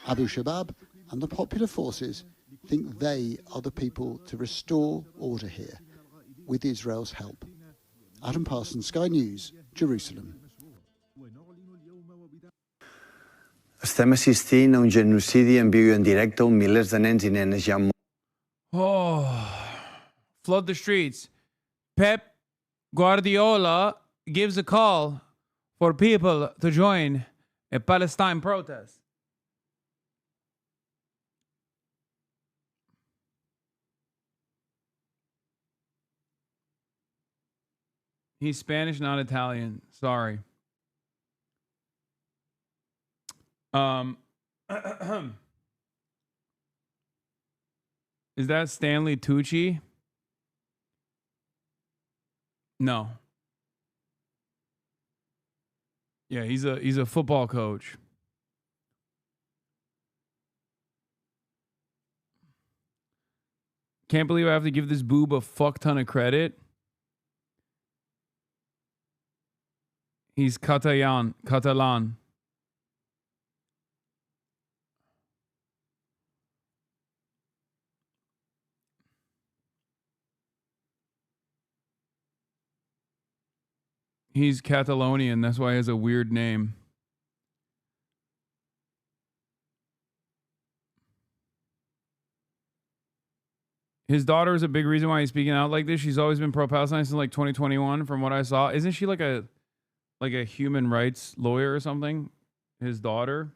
Abu Shabab and the popular forces think they are the people to restore order here, with Israel's help. Adam Parsons, Sky News, Jerusalem. Estem assistint a un genocidi en viu i en directe on milers de nens i nenes ja han mort. Oh, flood the streets. Pep Guardiola gives a call for people to join a Palestine protest. He's Spanish, not Italian. Sorry. Is that Stanley Tucci? No. Yeah, he's a football coach. Can't believe I have to give this boob a fuck ton of credit. He's Catalan. He's Catalonian. That's why he has a weird name. His daughter is a big reason why he's speaking out like this. She's always been pro-Palestine since like 2021, from what I saw. Isn't she like a human rights lawyer or something? His daughter.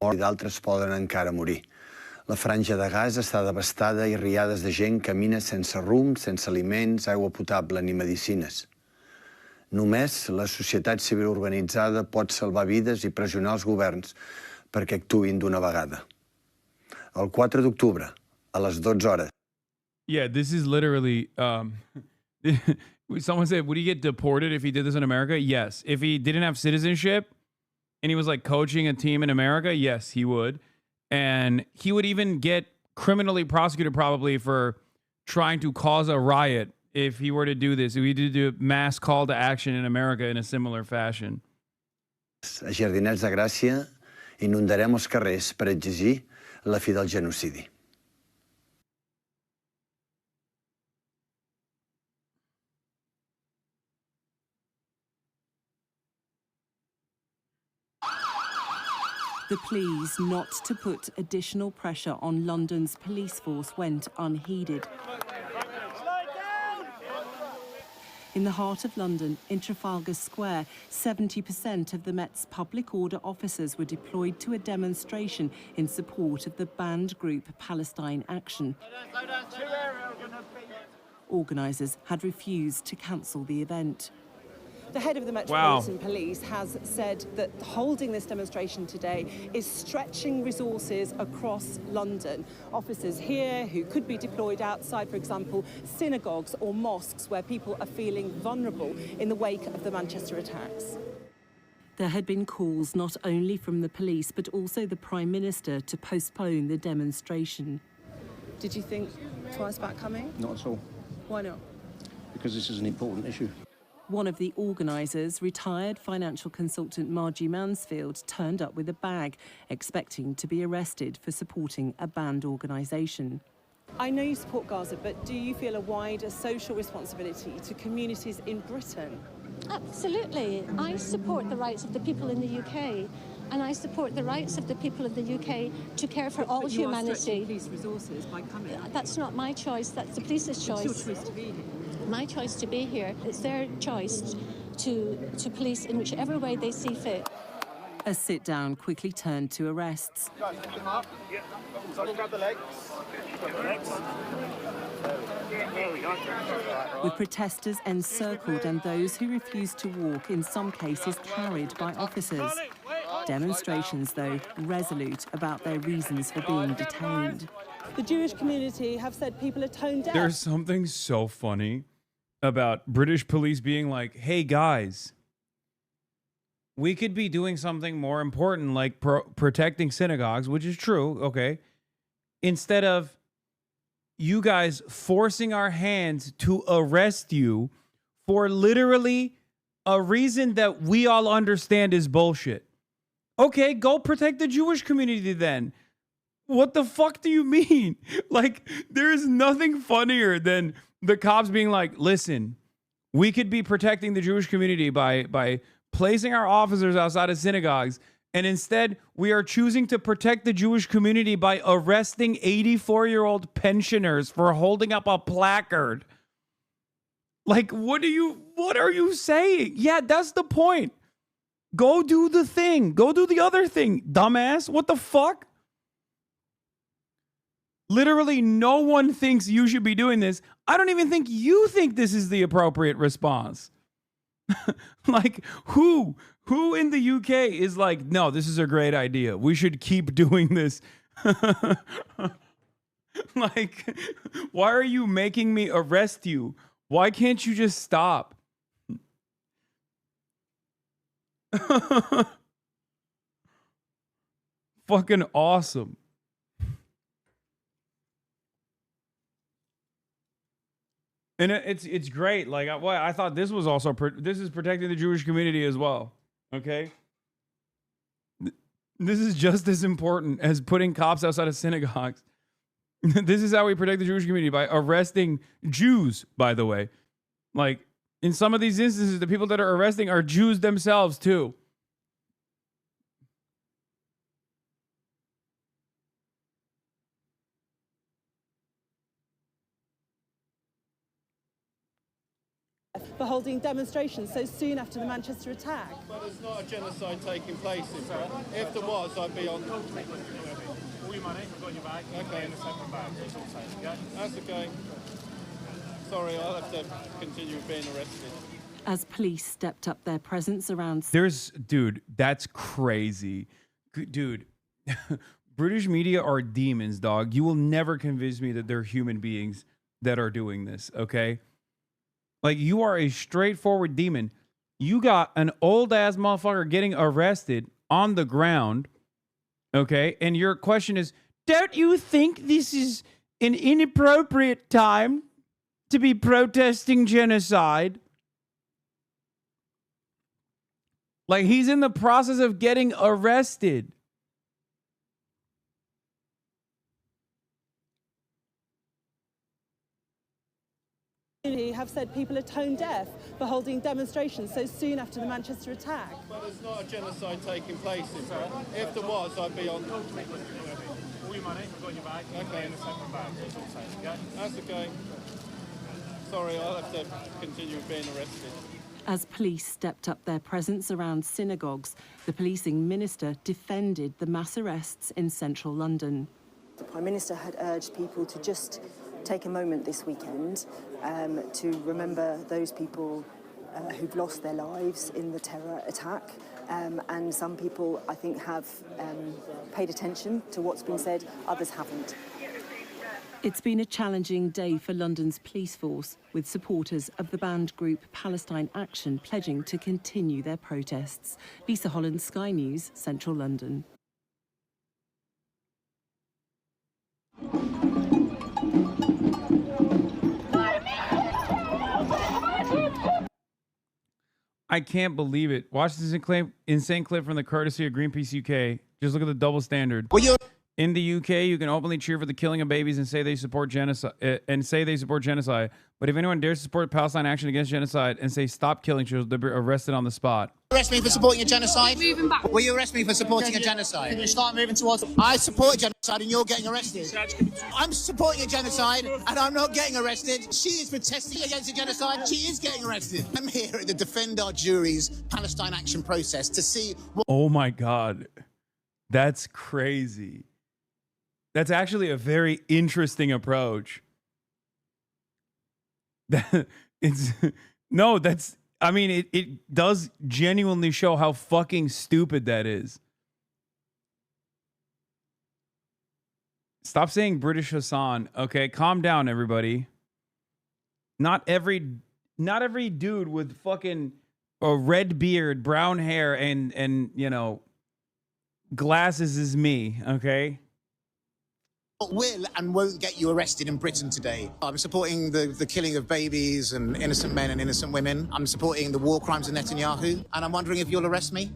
I d'altres poden encara morir. La franja de Gaza està devastada i riades de gent camina sense rumb, sense aliments, aigua potable ni medicines. Només la societat civil organitzada pot salvar vides i pressionar els governs perquè actuïn d'una vegada. El 4 d'octubre, a les 12 hores. Yeah, this is literally... someone said, would he get deported if he did this in America? Yes. If he didn't have citizenship and he was like coaching a team in America, yes, he would. And he would even get criminally prosecuted probably for trying to cause a riot if he were to do this. If he did do a mass call to action in America in a similar fashion. A Jardinets de Gràcia inundarem els carrers per exigir la fi del genocidi. The pleas not to put additional pressure on London's police force went unheeded. In the heart of London, in Trafalgar Square, 70% of the Met's public order officers were deployed to a demonstration in support of the banned group Palestine Action. Organisers had refused to cancel the event. The head of the Metropolitan Police has said that holding this demonstration today is stretching resources across London. Officers here who could be deployed outside, for example, synagogues or mosques where people are feeling vulnerable in the wake of the Manchester attacks. There had been calls not only from the police but also the Prime Minister to postpone the demonstration. Did you think twice about coming? Not at all. Why not? Because this is an important issue. One of the organisers, retired financial consultant Margie Mansfield, turned up with a bag, expecting to be arrested for supporting a banned organisation. I know you support Gaza, but do you feel a wider social responsibility to communities in Britain? Absolutely. I support the rights of the people in the UK, and I support the rights of the people of the UK to care for all humanity. You are stretching police resources by coming. That's not my choice, that's the police's choice. It's your choice to be here. My choice to be here. It's their choice to police in whichever way they see fit. A sit-down quickly turned to arrests. Guys, pick them up. Yeah. Someone grab the legs. With protesters encircled and those who refused to walk, in some cases carried by officers. Demonstrations, though, resolute about their reasons for being detained. The Jewish community have said people are tone deaf. There's something so funny about British police being like, hey, guys, we could be doing something more important like protecting synagogues, which is true, okay, instead of you guys forcing our hands to arrest you for literally a reason that we all understand is bullshit. Okay, go protect the Jewish community then. What the fuck do you mean? Like, there is nothing funnier than the cops being like, listen, we could be protecting the Jewish community by placing our officers outside of synagogues, and instead we are choosing to protect the Jewish community by arresting 84-year-old pensioners for holding up a placard. Like, what are you saying? Yeah, that's the point. Go do the thing. Go do the other thing, dumbass. What the fuck? Literally no one thinks you should be doing this. I don't even think you think this is the appropriate response. Like, who in the UK is like, no, this is a great idea. We should keep doing this. Like, why are you making me arrest you? Why can't you just stop? Fucking awesome. And it's great. Like, I thought this was also this is protecting the Jewish community as well. Okay, this is just as important as putting cops outside of synagogues. This is how we protect the Jewish community, by arresting Jews. By the way, like in some of these instances, the people that are arresting are Jews themselves too. For holding demonstrations so soon after the Manchester attack. But there's not a genocide taking place in there. If there was, I'd be on. All your money, I've got in your bag. Okay. In a separate bag. It's all safe, yeah? That's okay. Sorry, I'll have to continue being arrested. As police stepped up their presence around... Dude, that's crazy. Dude, British media are demons, dog. You will never convince me that they're human beings that are doing this, okay? Like, you are a straightforward demon. You got an old-ass motherfucker getting arrested on the ground, okay? And your question is, don't you think this is an inappropriate time to be protesting genocide? Like, he's in the process of getting arrested. Have said people are tone deaf for holding demonstrations so soon after the Manchester attack. But there's not a genocide taking place in there. If there was, I'd be on. All your money, I've got in your bag. Okay. In a separate bag. It's all safe, yeah? That's okay. Sorry, I'll have to continue being arrested. As police stepped up their presence around synagogues, the policing minister defended the mass arrests in central London. The Prime Minister had urged people to just take a moment this weekend to remember those people who've lost their lives in the terror attack. And some people, I think, have paid attention to what's been said, others haven't. It's been a challenging day for London's police force, with supporters of the banned group Palestine Action pledging to continue their protests. Lisa Holland, Sky News, Central London. I can't believe it. Watch this insane clip from the courtesy of Greenpeace UK. Just look at the double standard. In the UK, you can openly cheer for the killing of babies and say they support genocide. But if anyone dares to support Palestine Action against genocide and say stop killing children, they'll be arrested on the spot. Arrest me for supporting a genocide? Will you arrest me for supporting a genocide? Can you start moving towards... I support genocide and you're getting arrested. I'm supporting a genocide and I'm not getting arrested. She is protesting against a genocide. She is getting arrested. I'm here to defend our jury's Palestine Action process to see what... Oh my God. That's crazy. That's actually a very interesting approach. I mean, it does genuinely show how fucking stupid that is. Stop saying British Hasan. Okay, calm down, everybody. Not every dude with fucking a red beard, brown hair, and you know, glasses is me, okay? will and won't get you arrested in Britain today. I'm supporting the killing of babies and innocent men and innocent women. I'm supporting the war crimes of Netanyahu, and I'm wondering if you'll arrest me?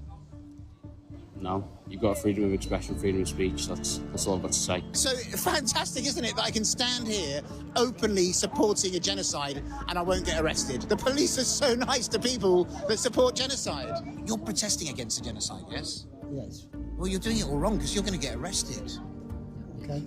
No, you've got freedom of expression, freedom of speech. That's all I've got to say. So fantastic, isn't it, that I can stand here openly supporting a genocide and I won't get arrested? The police are so nice to people that support genocide. You're protesting against a genocide, yes? Yes. Well, you're doing it all wrong because you're going to get arrested. Okay.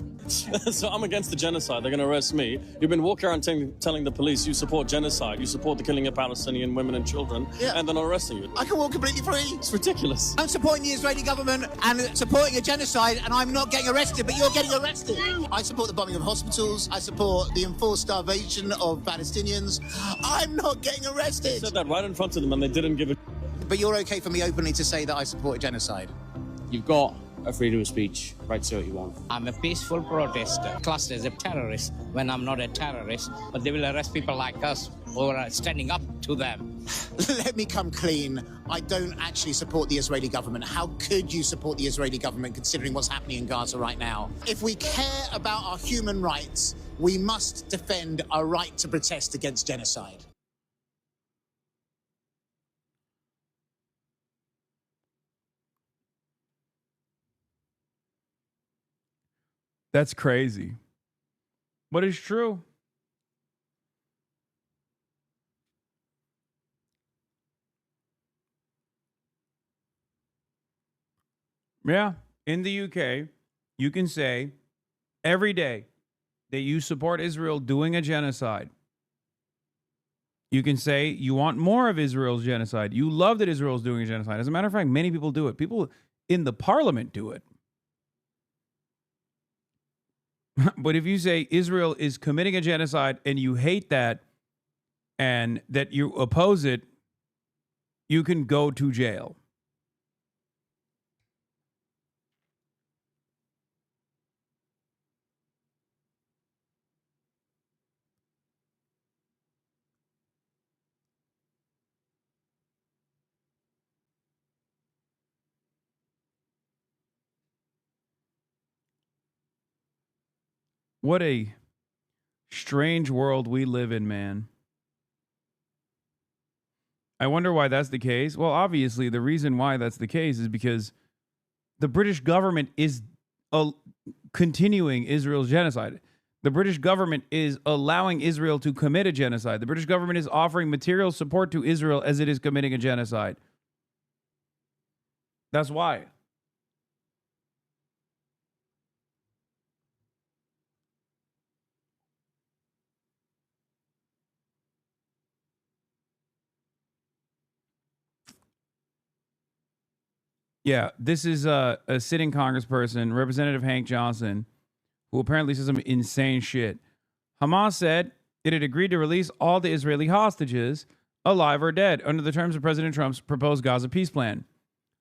So I'm against the genocide. They're going to arrest me. You've been walking around telling the police you support genocide, you support the killing of Palestinian women and children, and then arresting you. I can walk completely free. It's ridiculous. I'm supporting the Israeli government and supporting a genocide, and I'm not getting arrested, but you're getting arrested. I support the bombing of hospitals. I support the enforced starvation of Palestinians. I'm not getting arrested. You said that right in front of them, and they didn't give a... But you're okay for me openly to say that I support a genocide? You've got a freedom of speech, right to say what you want. I'm a peaceful protester, classed as a terrorist when I'm not a terrorist, but they will arrest people like us who are standing up to them. Let me come clean. I don't actually support the Israeli government. How could you support the Israeli government considering what's happening in Gaza right now? If we care about our human rights, we must defend our right to protest against genocide. That's crazy. But it's true. Yeah. In the UK, you can say every day that you support Israel doing a genocide. You can say you want more of Israel's genocide. You love that Israel's doing a genocide. As a matter of fact, many people do it. People in the parliament do it. But if you say Israel is committing a genocide and you hate that and that you oppose it, you can go to jail. What a strange world we live in, man. I wonder why that's the case. Well, obviously, the reason why that's the case is because the British government is continuing Israel's genocide. The British government is allowing Israel to commit a genocide. The British government is offering material support to Israel as it is committing a genocide. That's why. Yeah, this is a sitting congressperson, Representative Hank Johnson, who apparently says some insane shit. Hamas said it had agreed to release all the Israeli hostages, alive or dead, under the terms of President Trump's proposed Gaza peace plan.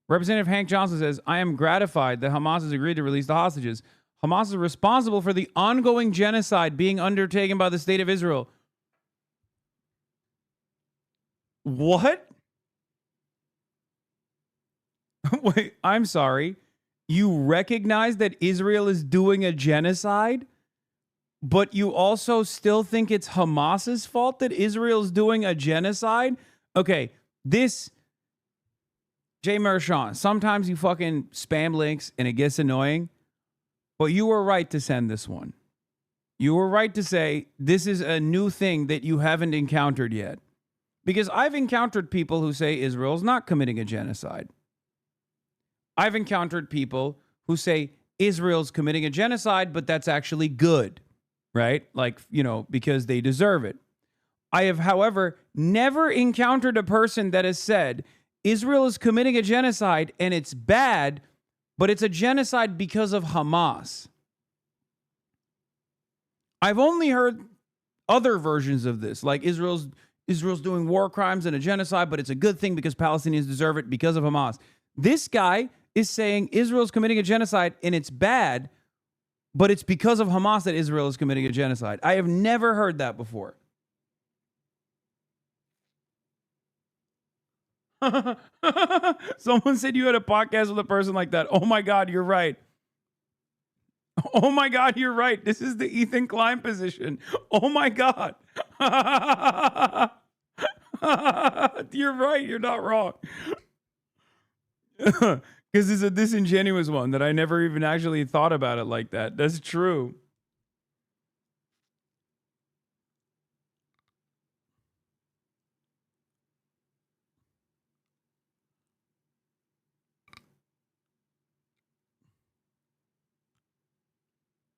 Representative Hank Johnson says, I am gratified that Hamas has agreed to release the hostages. Hamas is responsible for the ongoing genocide being undertaken by the state of Israel. What? Wait, I'm sorry. You recognize that Israel is doing a genocide, but you also still think it's Hamas's fault that Israel's doing a genocide? Okay, this, Jay Mershon, sometimes you fucking spam links and it gets annoying, but you were right to send this one. You were right to say this is a new thing that you haven't encountered yet. Because I've encountered people who say Israel's not committing a genocide. I've encountered people who say Israel's committing a genocide, but that's actually good, right? Like, you know, because they deserve it. I have, however, never encountered a person that has said Israel is committing a genocide and it's bad, but it's a genocide because of Hamas. I've only heard other versions of this, like Israel's doing war crimes and a genocide, but it's a good thing because Palestinians deserve it because of Hamas. This guy is saying Israel's committing a genocide and it's bad, but it's because of Hamas that Israel is committing a genocide. I have never heard that before. Someone said you had a podcast with a person like that. Oh my God, you're right. Oh my God, you're right. This is the Ethan Klein position. Oh my God. You're right. You're not wrong. Because it's a disingenuous one that I never even actually thought about it like that. That's true.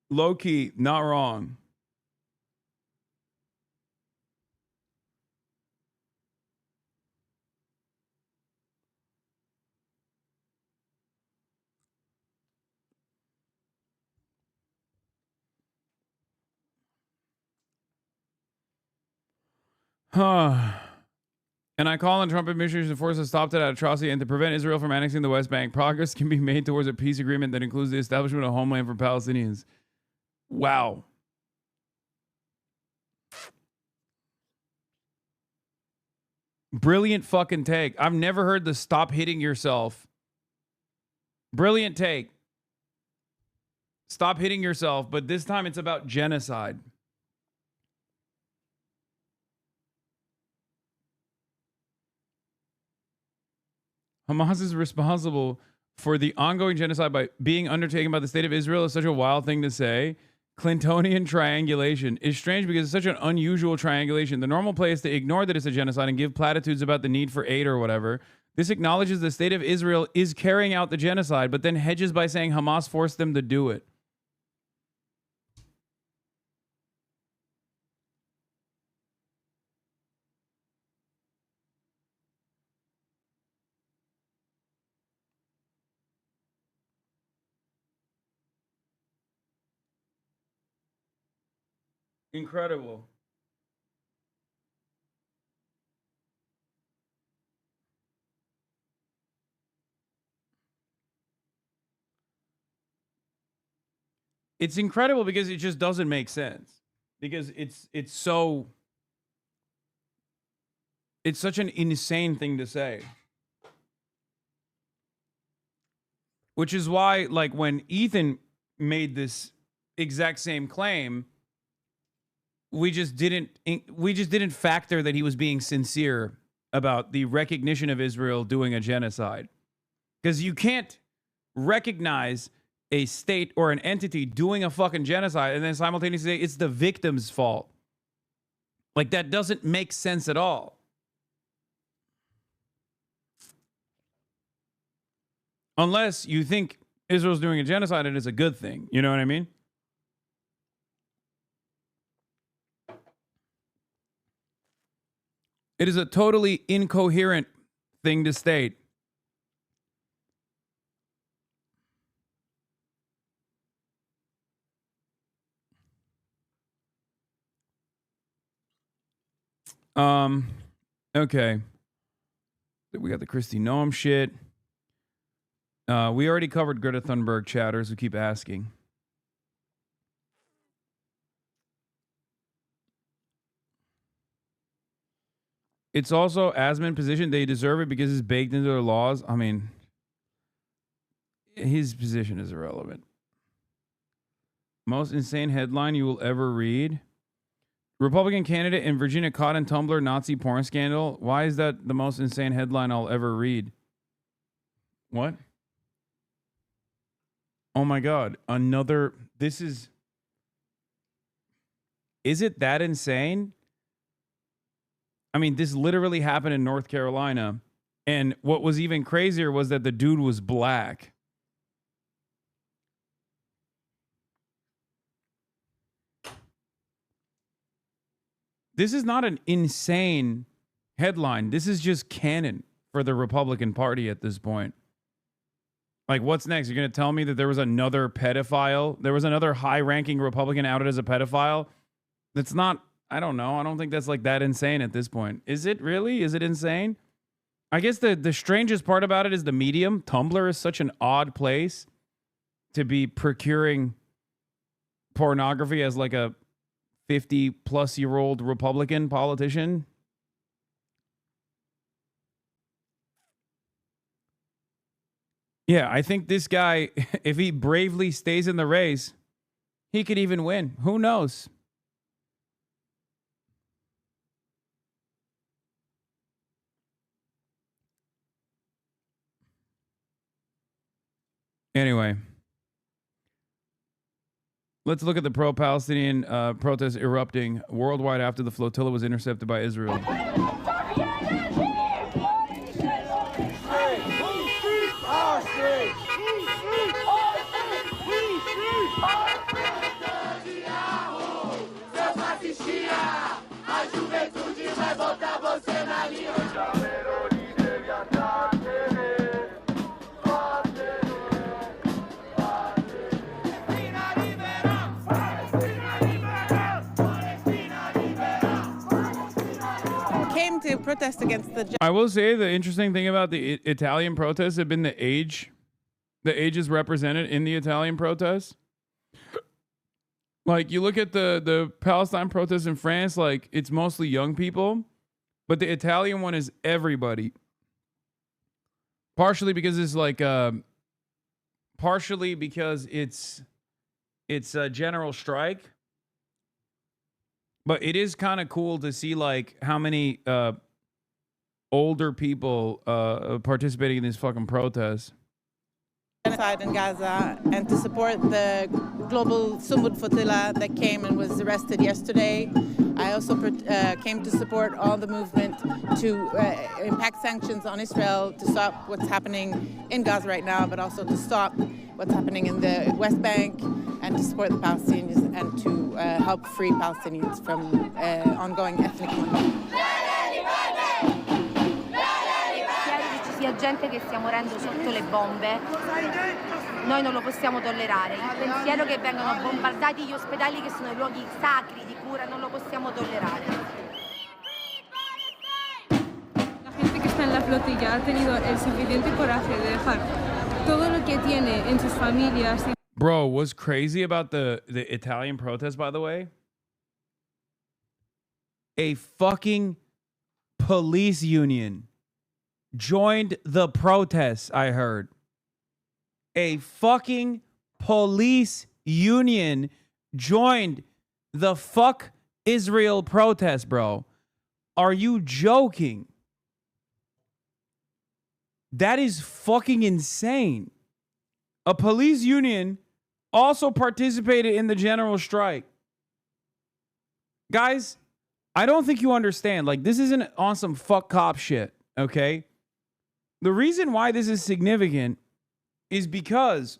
low key, not wrong. And I call on Trump administration to force a stop to that atrocity and to prevent Israel from annexing the West Bank. Progress can be made towards a peace agreement that includes the establishment of a homeland for Palestinians. Wow. Brilliant fucking take. I've never heard the stop hitting yourself. Brilliant take. Stop hitting yourself, but this time it's about genocide. Hamas is responsible for the ongoing genocide by being undertaken by the state of Israel is such a wild thing to say. Clintonian triangulation is strange because it's such an unusual triangulation. The normal play is to ignore that it's a genocide and give platitudes about the need for aid or whatever. This acknowledges the state of Israel is carrying out the genocide, but then hedges by saying Hamas forced them to do it. Incredible. It's incredible because it just doesn't make sense. Because it's such an insane thing to say. Which is why, like, when Ethan made this exact same claim, we just didn't factor that he was being sincere about the recognition of Israel doing a genocide. Because you can't recognize a state or an entity doing a fucking genocide and then simultaneously say it's the victim's fault. Like, that doesn't make sense at all. Unless you think Israel's doing a genocide and it's a good thing. You know what I mean? It is a totally incoherent thing to state. Okay. We got the Kristi Noem shit. We already covered Greta Thunberg chatters who keep asking. It's also Asman position. They deserve it because it's baked into their laws. I mean, his position is irrelevant. Most insane headline you will ever read. Republican candidate in Virginia caught in Tumblr Nazi porn scandal. Why is that the most insane headline I'll ever read? What? Oh my God. Another. This is it that insane? I mean, this literally happened in North Carolina. And what was even crazier was that the dude was black. This is not an insane headline. This is just canon for the Republican Party at this point. Like, what's next? You're going to tell me that there was another pedophile? There was another high-ranking Republican outed as a pedophile? That's not, I don't know. I don't think that's like that insane at this point. Is it really? Is it insane? I guess the strangest part about it is the medium. Tumblr is such an odd place to be procuring pornography as like a 50-plus-year-old Republican politician. Yeah, I think this guy, if he bravely stays in the race, he could even win. Who knows? Anyway, let's look at the pro-Palestinian protests erupting worldwide after the flotilla was intercepted by Israel. going to protest against the... I will say the interesting thing about the Italian protests have been the ages represented in the Italian protests. Like, you look at the Palestine protests in France, like, it's mostly young people, but the Italian one is everybody. Partially because it's like, partially because it's a general strike. But it is kind of cool to see, like, how many older people participating in these fucking protests. Genocide in Gaza, and to support the global Sumud flotilla that came and was arrested yesterday. I also came to support all the movement to impact sanctions on Israel to stop what's happening in Gaza right now, but also to stop what's happening in the West Bank, and to support the Palestinians and to help free Palestinians from ongoing ethnic cleansing. Sia gente che stia morendo sotto le bombe, noi non lo possiamo tollerare. Il pensiero che vengano bombardati gli ospedali, che sono i luoghi sacri di cura, non lo possiamo tollerare. La gente que está en la flotilla ha tenido el suficiente coraje de dejar todo lo que tiene en sus familias. Bro, what's crazy about the Italian protest, by the way? A fucking police union joined the protests, I heard. A fucking police union joined the fuck Israel protest, bro. Are you joking? That is fucking insane. A police union also participated in the general strike. Guys, I don't think you understand. Like, this isn't on some fuck cop shit, okay? The reason why this is significant is because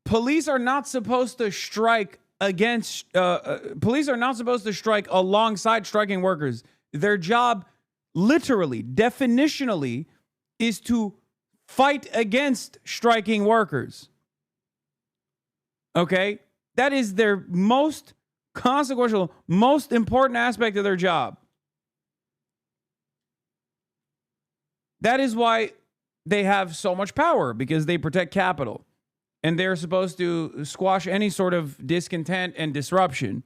police are not supposed to strike against, police are not supposed to strike alongside striking workers. Their job, literally, definitionally, is to fight against striking workers. Okay? That is their most consequential, most important aspect of their job. That is why they have so much power, because they protect capital. And they're supposed to squash any sort of discontent and disruption.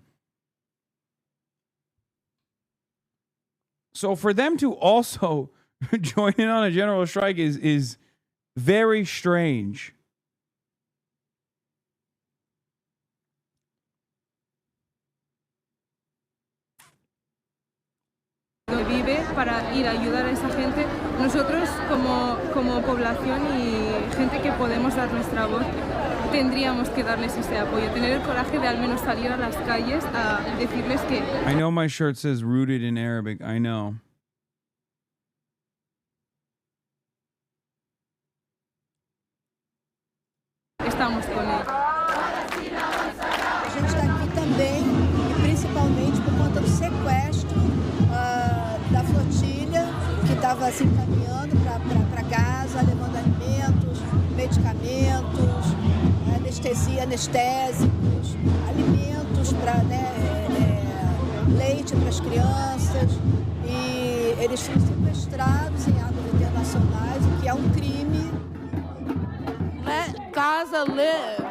So for them to also join in on a general strike is very strange. Vive para ir a ayudar a esa gente. Nosotros como población y gente que podemos dar nuestra voz, tendríamos que darles ese apoyo, tener el coraje de al menos salir a las calles a decirles que... I know my shirt says rooted in Arabic. I know. Estamos con ellos. A gente está aqui também, e principalmente por conta do sequestro da flotilha que estava se encaminhando para Gaza, levando alimentos, medicamentos, anestésicos, alimentos para leite para as crianças, e eles foram sequestrados em águas internacionais, o que é um crime. Let Gaza live.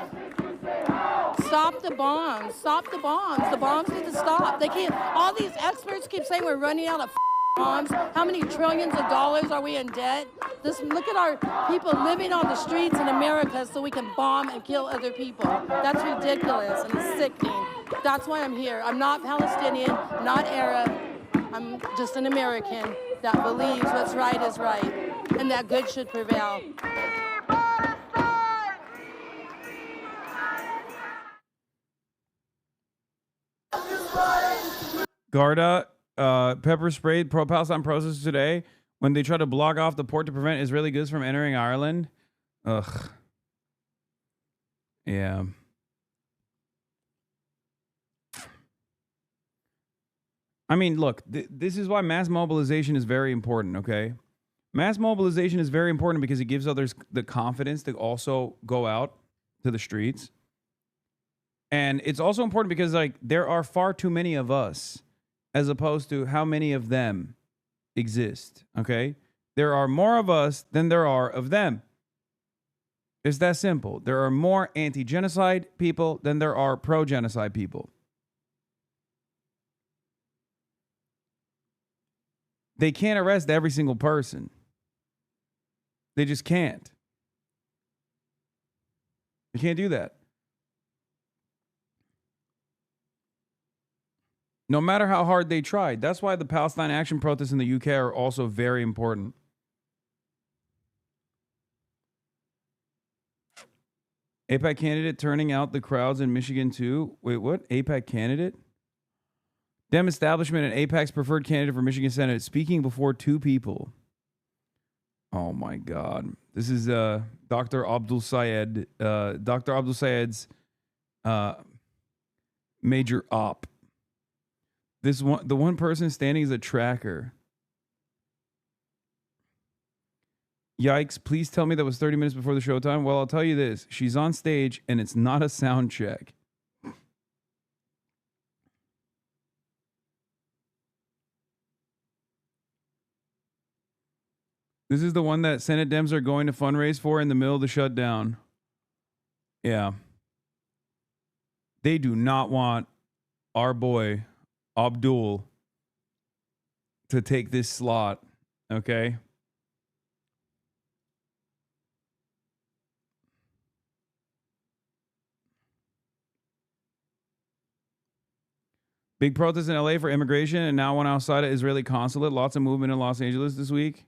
Stop the bombs. Stop the bombs. The bombs need to stop. They can't. All these experts keep saying we're running out of bombs. How many trillions of dollars are we in debt? Look at our people living on the streets in America so we can bomb and kill other people. That's ridiculous and it's sickening. That's why I'm here. I'm not Palestinian, not Arab. I'm just an American that believes what's right is right and that good should prevail. Garda pepper sprayed pro-Palestine protesters today when they try to block off the port to prevent Israeli goods from entering Ireland. Ugh. Yeah. I mean, look, this is why mass mobilization is very important, okay? Mass mobilization is very important because it gives others the confidence to also go out to the streets. And it's also important because, like, there are far too many of us as opposed to how many of them exist, okay? There are more of us than there are of them. It's that simple. There are more anti-genocide people than there are pro-genocide people. They can't arrest every single person. They just can't. They can't do that. No matter how hard they tried. That's why the Palestine action protests in the UK are also very important. AIPAC candidate turning out the crowds in Michigan too. Wait, what? AIPAC candidate? Dem establishment and AIPAC's preferred candidate for Michigan Senate speaking before two people. Oh my God. This is Dr. Abdul Sayed. Dr. Abdul Sayed's major op. The one person standing is a tracker. Yikes, please tell me that was 30 minutes before the showtime. Well, I'll tell you this. She's on stage and it's not a sound check. This is the one that Senate Dems are going to fundraise for in the middle of the shutdown. Yeah. They do not want our boy, Abdul, to take this slot. Okay? Big protest in LA for immigration and now one outside of Israeli consulate. Lots of movement in Los Angeles this week.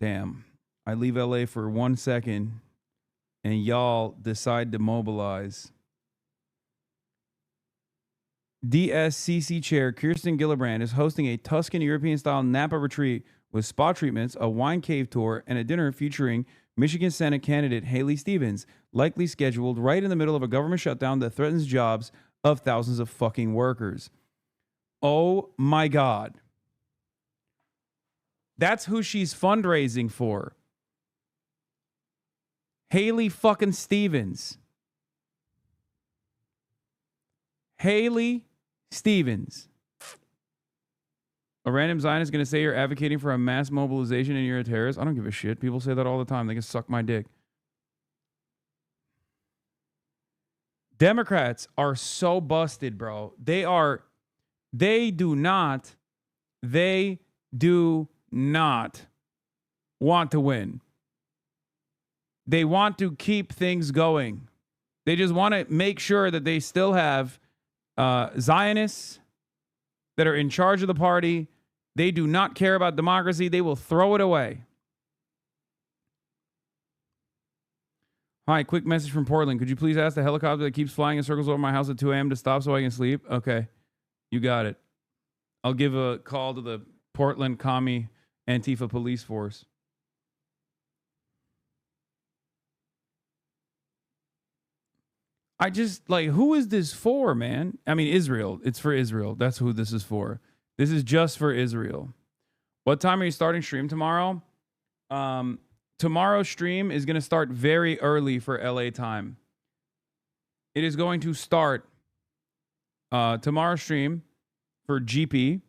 Damn. I leave LA for 1 second and y'all decide to mobilize. DSCC chair Kirsten Gillibrand is hosting a Tuscan European-style Napa retreat with spa treatments, a wine cave tour, and a dinner featuring Michigan Senate candidate Haley Stevens, likely scheduled right in the middle of a government shutdown that threatens jobs of thousands of fucking workers. Oh my God. That's who she's fundraising for. Haley fucking Stevens. Haley Stevens. A random Zionist is going to say you're advocating for a mass mobilization and you're a terrorist? I don't give a shit. People say that all the time. They can suck my dick. Democrats are so busted, bro. They do not want to win. They want to keep things going. They just want to make sure that they still have Zionists that are in charge of the party. They do not care about democracy. They will throw it away. Hi, quick message from Portland. Could you please ask the helicopter that keeps flying in circles over my house at 2 a.m. to stop so I can sleep? Okay, you got it. I'll give a call to the Portland Commie Antifa police force. I just, like, who is this for, man? I mean, Israel. It's for Israel. That's who this is for. This is just for Israel. What time are you starting stream tomorrow? Tomorrow's stream is going to start very early for LA time. It is going to start, tomorrow's stream for GP3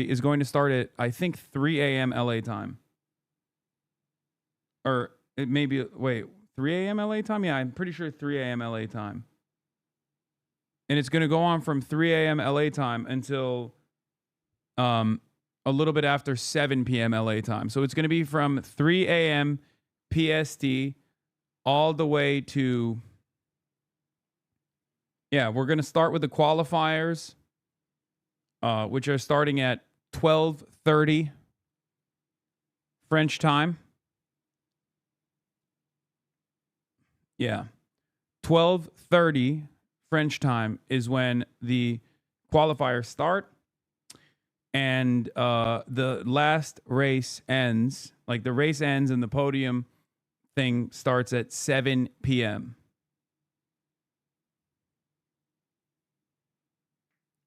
is going to start at, I think, 3 a.m. LA time. Or it may be, wait, 3 a.m. LA time? Yeah, I'm pretty sure 3 a.m. LA time. And it's going to go on from 3 a.m. LA time until a little bit after 7 p.m. LA time. So it's going to be from 3 a.m. PST all the way to, yeah, we're going to start with the qualifiers, which are starting at 12:30 French time. Yeah. 12:30 French time is when the qualifiers start. And the last race ends, like the race ends and the podium thing starts at 7 p.m.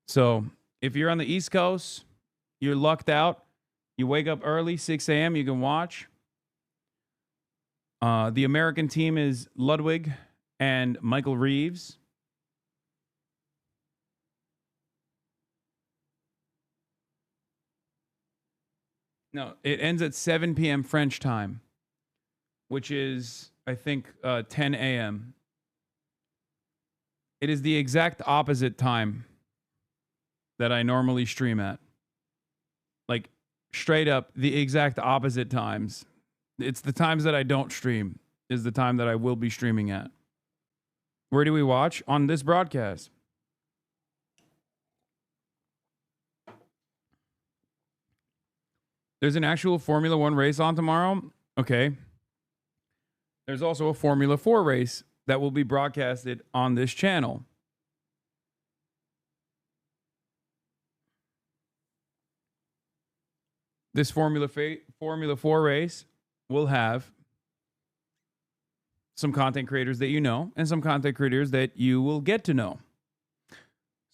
So if you're on the East Coast, you're lucked out. You wake up early, 6 a.m., you can watch. The American team is Ludwig and Michael Reeves. No, it ends at 7 p.m. French time, which is, I think, 10 a.m. It is the exact opposite time that I normally stream at. Like, straight up, the exact opposite times. It's the times that I don't stream is the time that I will be streaming at. Where do we watch? On this broadcast. There's an actual Formula 1 race on tomorrow. Okay. There's also a Formula 4 race that will be broadcasted on this channel. This Formula 4 race will have some content creators that you know and some content creators that you will get to know.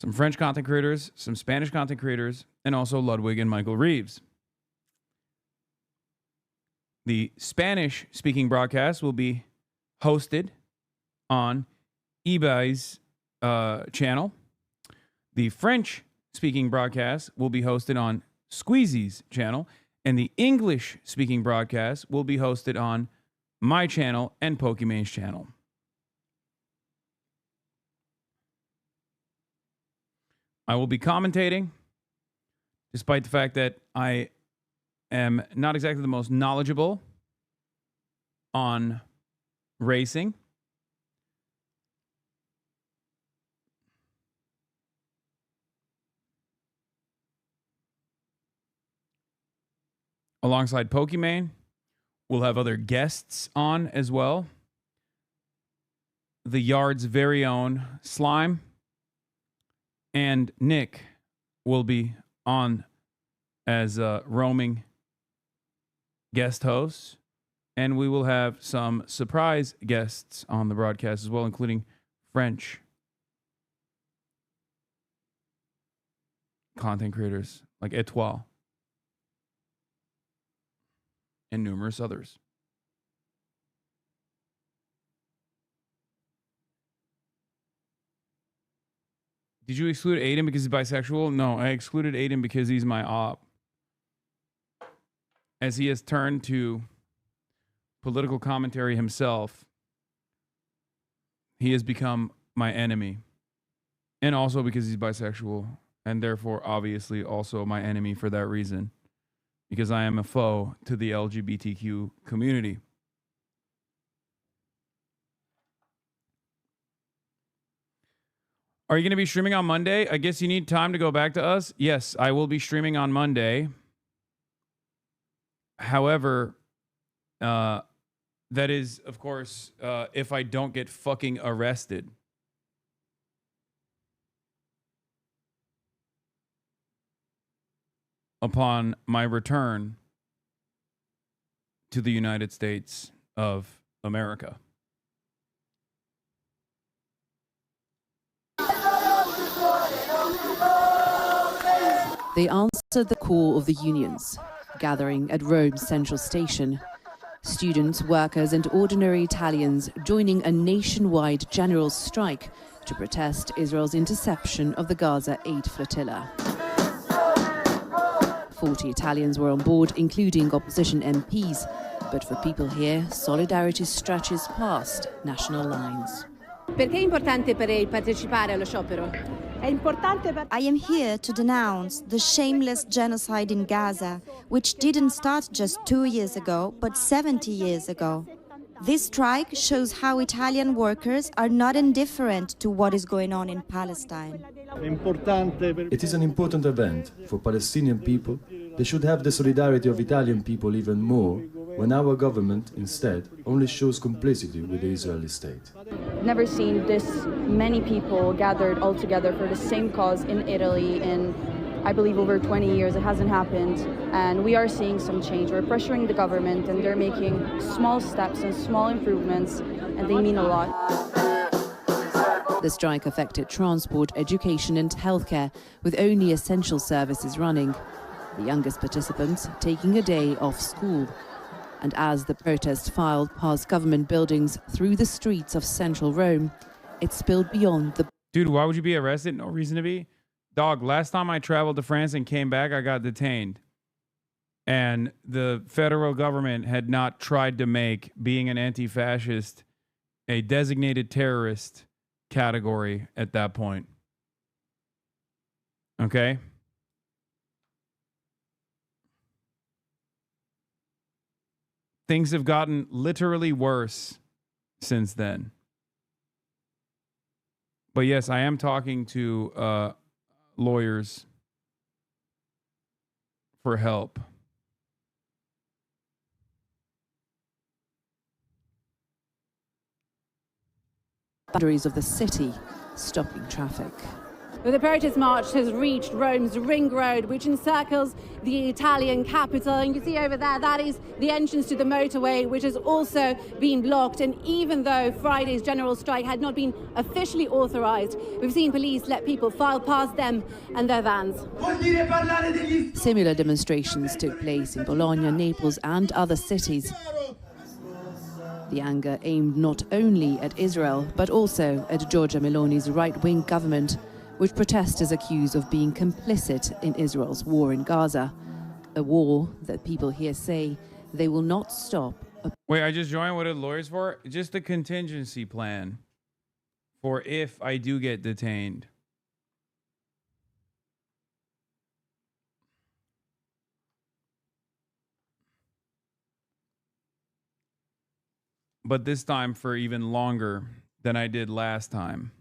Some French content creators, some Spanish content creators, and also Ludwig and Michael Reeves. The Spanish-speaking broadcast will be hosted on eBay's channel. The French-speaking broadcast will be hosted on Squeezy's channel. And the English-speaking broadcast will be hosted on my channel and Pokemon's channel. I will be commentating, despite the fact that I am not exactly the most knowledgeable on racing. Alongside Pokemon, we'll have other guests on as well. The Yard's very own Slime and Nick will be on as roaming guest hosts. And we will have some surprise guests on the broadcast as well, including French content creators like Etoile and numerous others. Did you exclude Aiden because he's bisexual? No, I excluded Aiden because he's my op. As he has turned to political commentary himself, he has become my enemy. And also because he's bisexual, and therefore obviously also my enemy for that reason. Because I am a foe to the LGBTQ community. Are you going to be streaming on Monday? I guess you need time to go back to us. Yes, I will be streaming on Monday. However, that is, of course, if I don't get fucking arrested. Upon my return to the United States of America. They answered the call of the unions, gathering at Rome's central station. Students, workers, and ordinary Italians joining a nationwide general strike to protest Israel's interception of the Gaza Aid Flotilla. 40 Italians were on board, including opposition MPs. But for people here, solidarity stretches past national lines. Perché è importante per lei partecipare allo sciopero? I am here to denounce the shameless genocide in Gaza, which didn't start just 2 years ago, but 70 years ago. This strike shows how Italian workers are not indifferent to what is going on in Palestine. It is an important event for Palestinian people. They should have the solidarity of Italian people even more when our government, instead, only shows complicity with the Israeli state. Never seen this many people gathered all together for the same cause in Italy in, I believe, over 20 years. It hasn't happened, and we are seeing some change. We're pressuring the government, and they're making small steps and small improvements, and they mean a lot. The strike affected transport, education, and healthcare, with only essential services running. The youngest participants taking a day off school. And as the protest filed past government buildings through the streets of central Rome, it spilled beyond the... Dude, why would you be arrested? No reason to be. Dog, last time I traveled to France and came back, I got detained. And the federal government had not tried to make being an anti-fascist a designated terrorist category at that point. Okay? Things have gotten literally worse since then. But yes, I am talking to lawyers for help. Boundaries of the city, stopping traffic. The protest march has reached Rome's Ring Road, which encircles the Italian capital. And you can see over there, that is the entrance to the motorway, which has also been blocked. And even though Friday's general strike had not been officially authorized, we've seen police let people file past them and their vans. Similar demonstrations took place in Bologna, Naples, and other cities. The anger aimed not only at Israel, but also at Giorgia Meloni's right-wing government, which protesters accuse of being complicit in Israel's war in Gaza, a war that people here say they will not stop. Wait, I just joined. What are lawyers for? Just a contingency plan for if I do get detained. But this time for even longer than I did last time.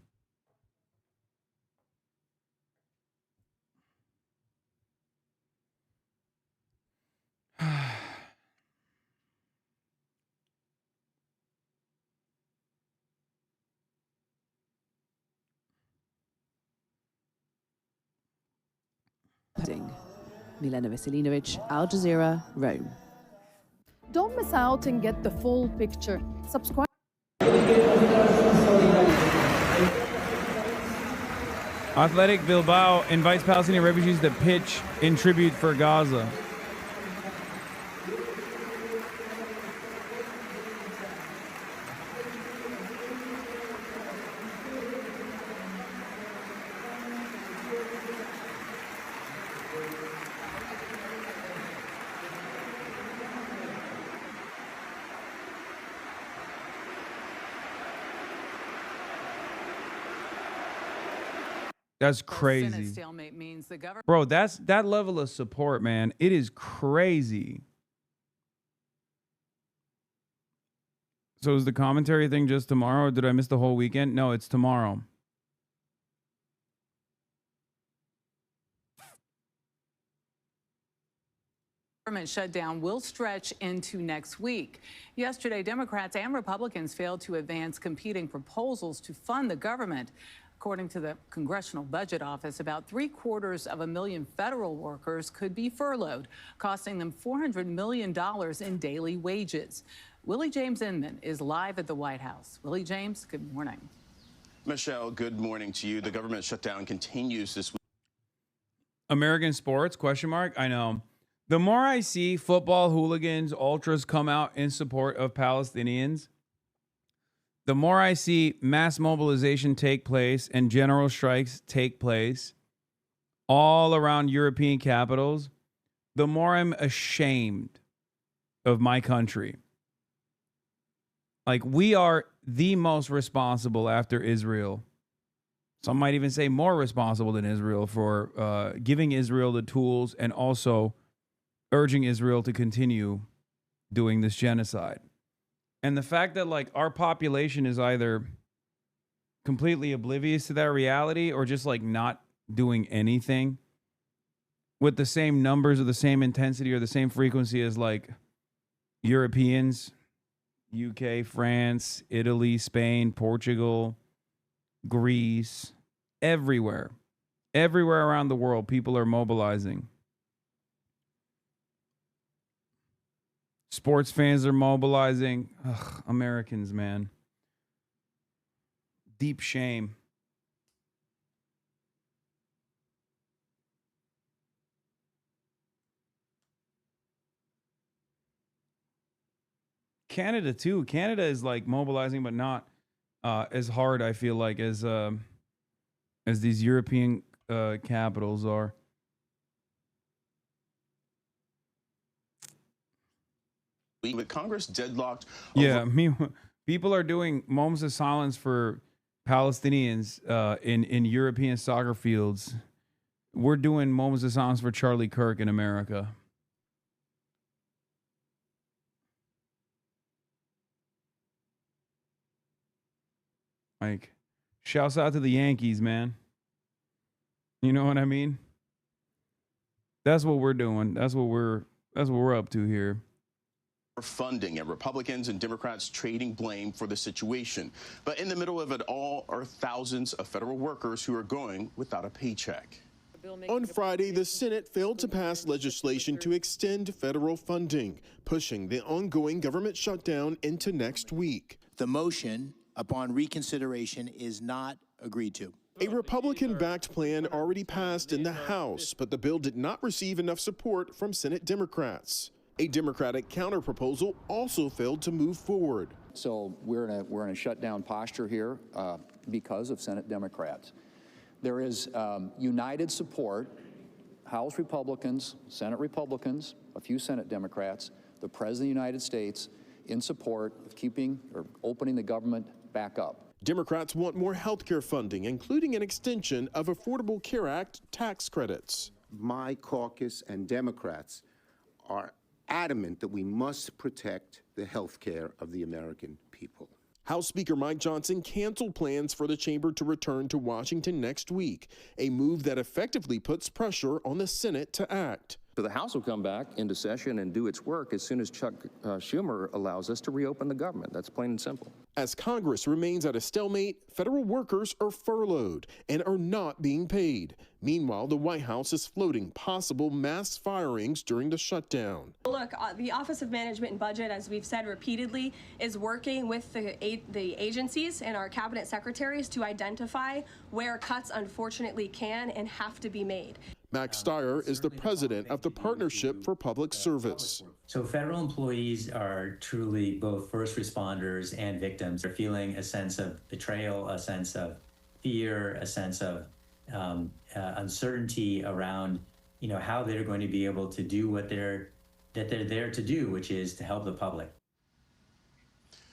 Milena Veselinovic, Al Jazeera, Rome. Don't miss out and get the full picture. Subscribe. Athletic Bilbao invites Palestinian refugees to pitch in tribute for Gaza. That's crazy. Bro, that's that level of support, man. It is crazy. So is the commentary thing just tomorrow, or did I miss the whole weekend? No, it's tomorrow. Government shutdown will stretch into next week. Yesterday, Democrats and Republicans failed to advance competing proposals to fund the government. According to the Congressional Budget Office, about 750,000 federal workers could be furloughed, costing them $400 million in daily wages. Willie James Inman is live at the White House. Willie James, good morning. Michelle, good morning to you. The government shutdown continues this week. American sports, question mark? I know. The more I see football hooligans, ultras come out in support of Palestinians, the more I see mass mobilization take place and general strikes take place all around European capitals, the more I'm ashamed of my country. Like, we are the most responsible after Israel. Some might even say more responsible than Israel for giving Israel the tools and also urging Israel to continue doing this genocide. And the fact that, like, our population is either completely oblivious to that reality or just, like, not doing anything with the same numbers or the same intensity or the same frequency as, like, Europeans, UK, France, Italy, Spain, Portugal, Greece, everywhere. Everywhere around the world, people are mobilizing. Sports fans are mobilizing. Ugh, Americans, man. Deep shame. Canada, too. Canada is, like, mobilizing, but not as hard, I feel like, as these European capitals are. With Congress deadlocked. Yeah, people are doing moments of silence for Palestinians in European soccer fields. We're doing moments of silence for Charlie Kirk in America. Like, shouts out to the Yankees, man. You know what I mean? That's what we're doing. That's what we're up to here. Funding and Republicans and Democrats trading blame for the situation. But in the middle of it all are thousands of federal workers who are going without a paycheck. On Friday, the Senate failed to pass legislation to extend federal funding, pushing the ongoing government shutdown into next week. The motion upon reconsideration is not agreed to. A Republican-backed plan already passed in the House, but the bill did not receive enough support from Senate Democrats. A Democratic counterproposal also failed to move forward. So we're in a shutdown posture here because of Senate Democrats. There is united support, House Republicans, Senate Republicans, a few Senate Democrats, the President of the United States in support of keeping or opening the government back up. Democrats want more health care funding, including an extension of Affordable Care Act tax credits. My caucus and Democrats are adamant that we must protect the health care of the American people. House Speaker Mike Johnson canceled plans for the chamber to return to Washington next week, a move that effectively puts pressure on the Senate to act. So the House will come back into session and do its work as soon as Chuck Schumer allows us to reopen the government. That's plain and simple. As Congress remains at a stalemate, federal workers are furloughed and are not being paid. Meanwhile, the White House is floating possible mass firings during the shutdown. Look, the Office of Management and Budget, as we've said repeatedly, is working with the agencies and our cabinet secretaries to identify where cuts unfortunately can and have to be made. Max Steyer is the president of the Partnership for Public Service. So federal employees are truly both first responders and victims. They're feeling a sense of betrayal, a sense of fear, a sense of uncertainty around, how they're going to be able to do what they're there to do, which is to help the public.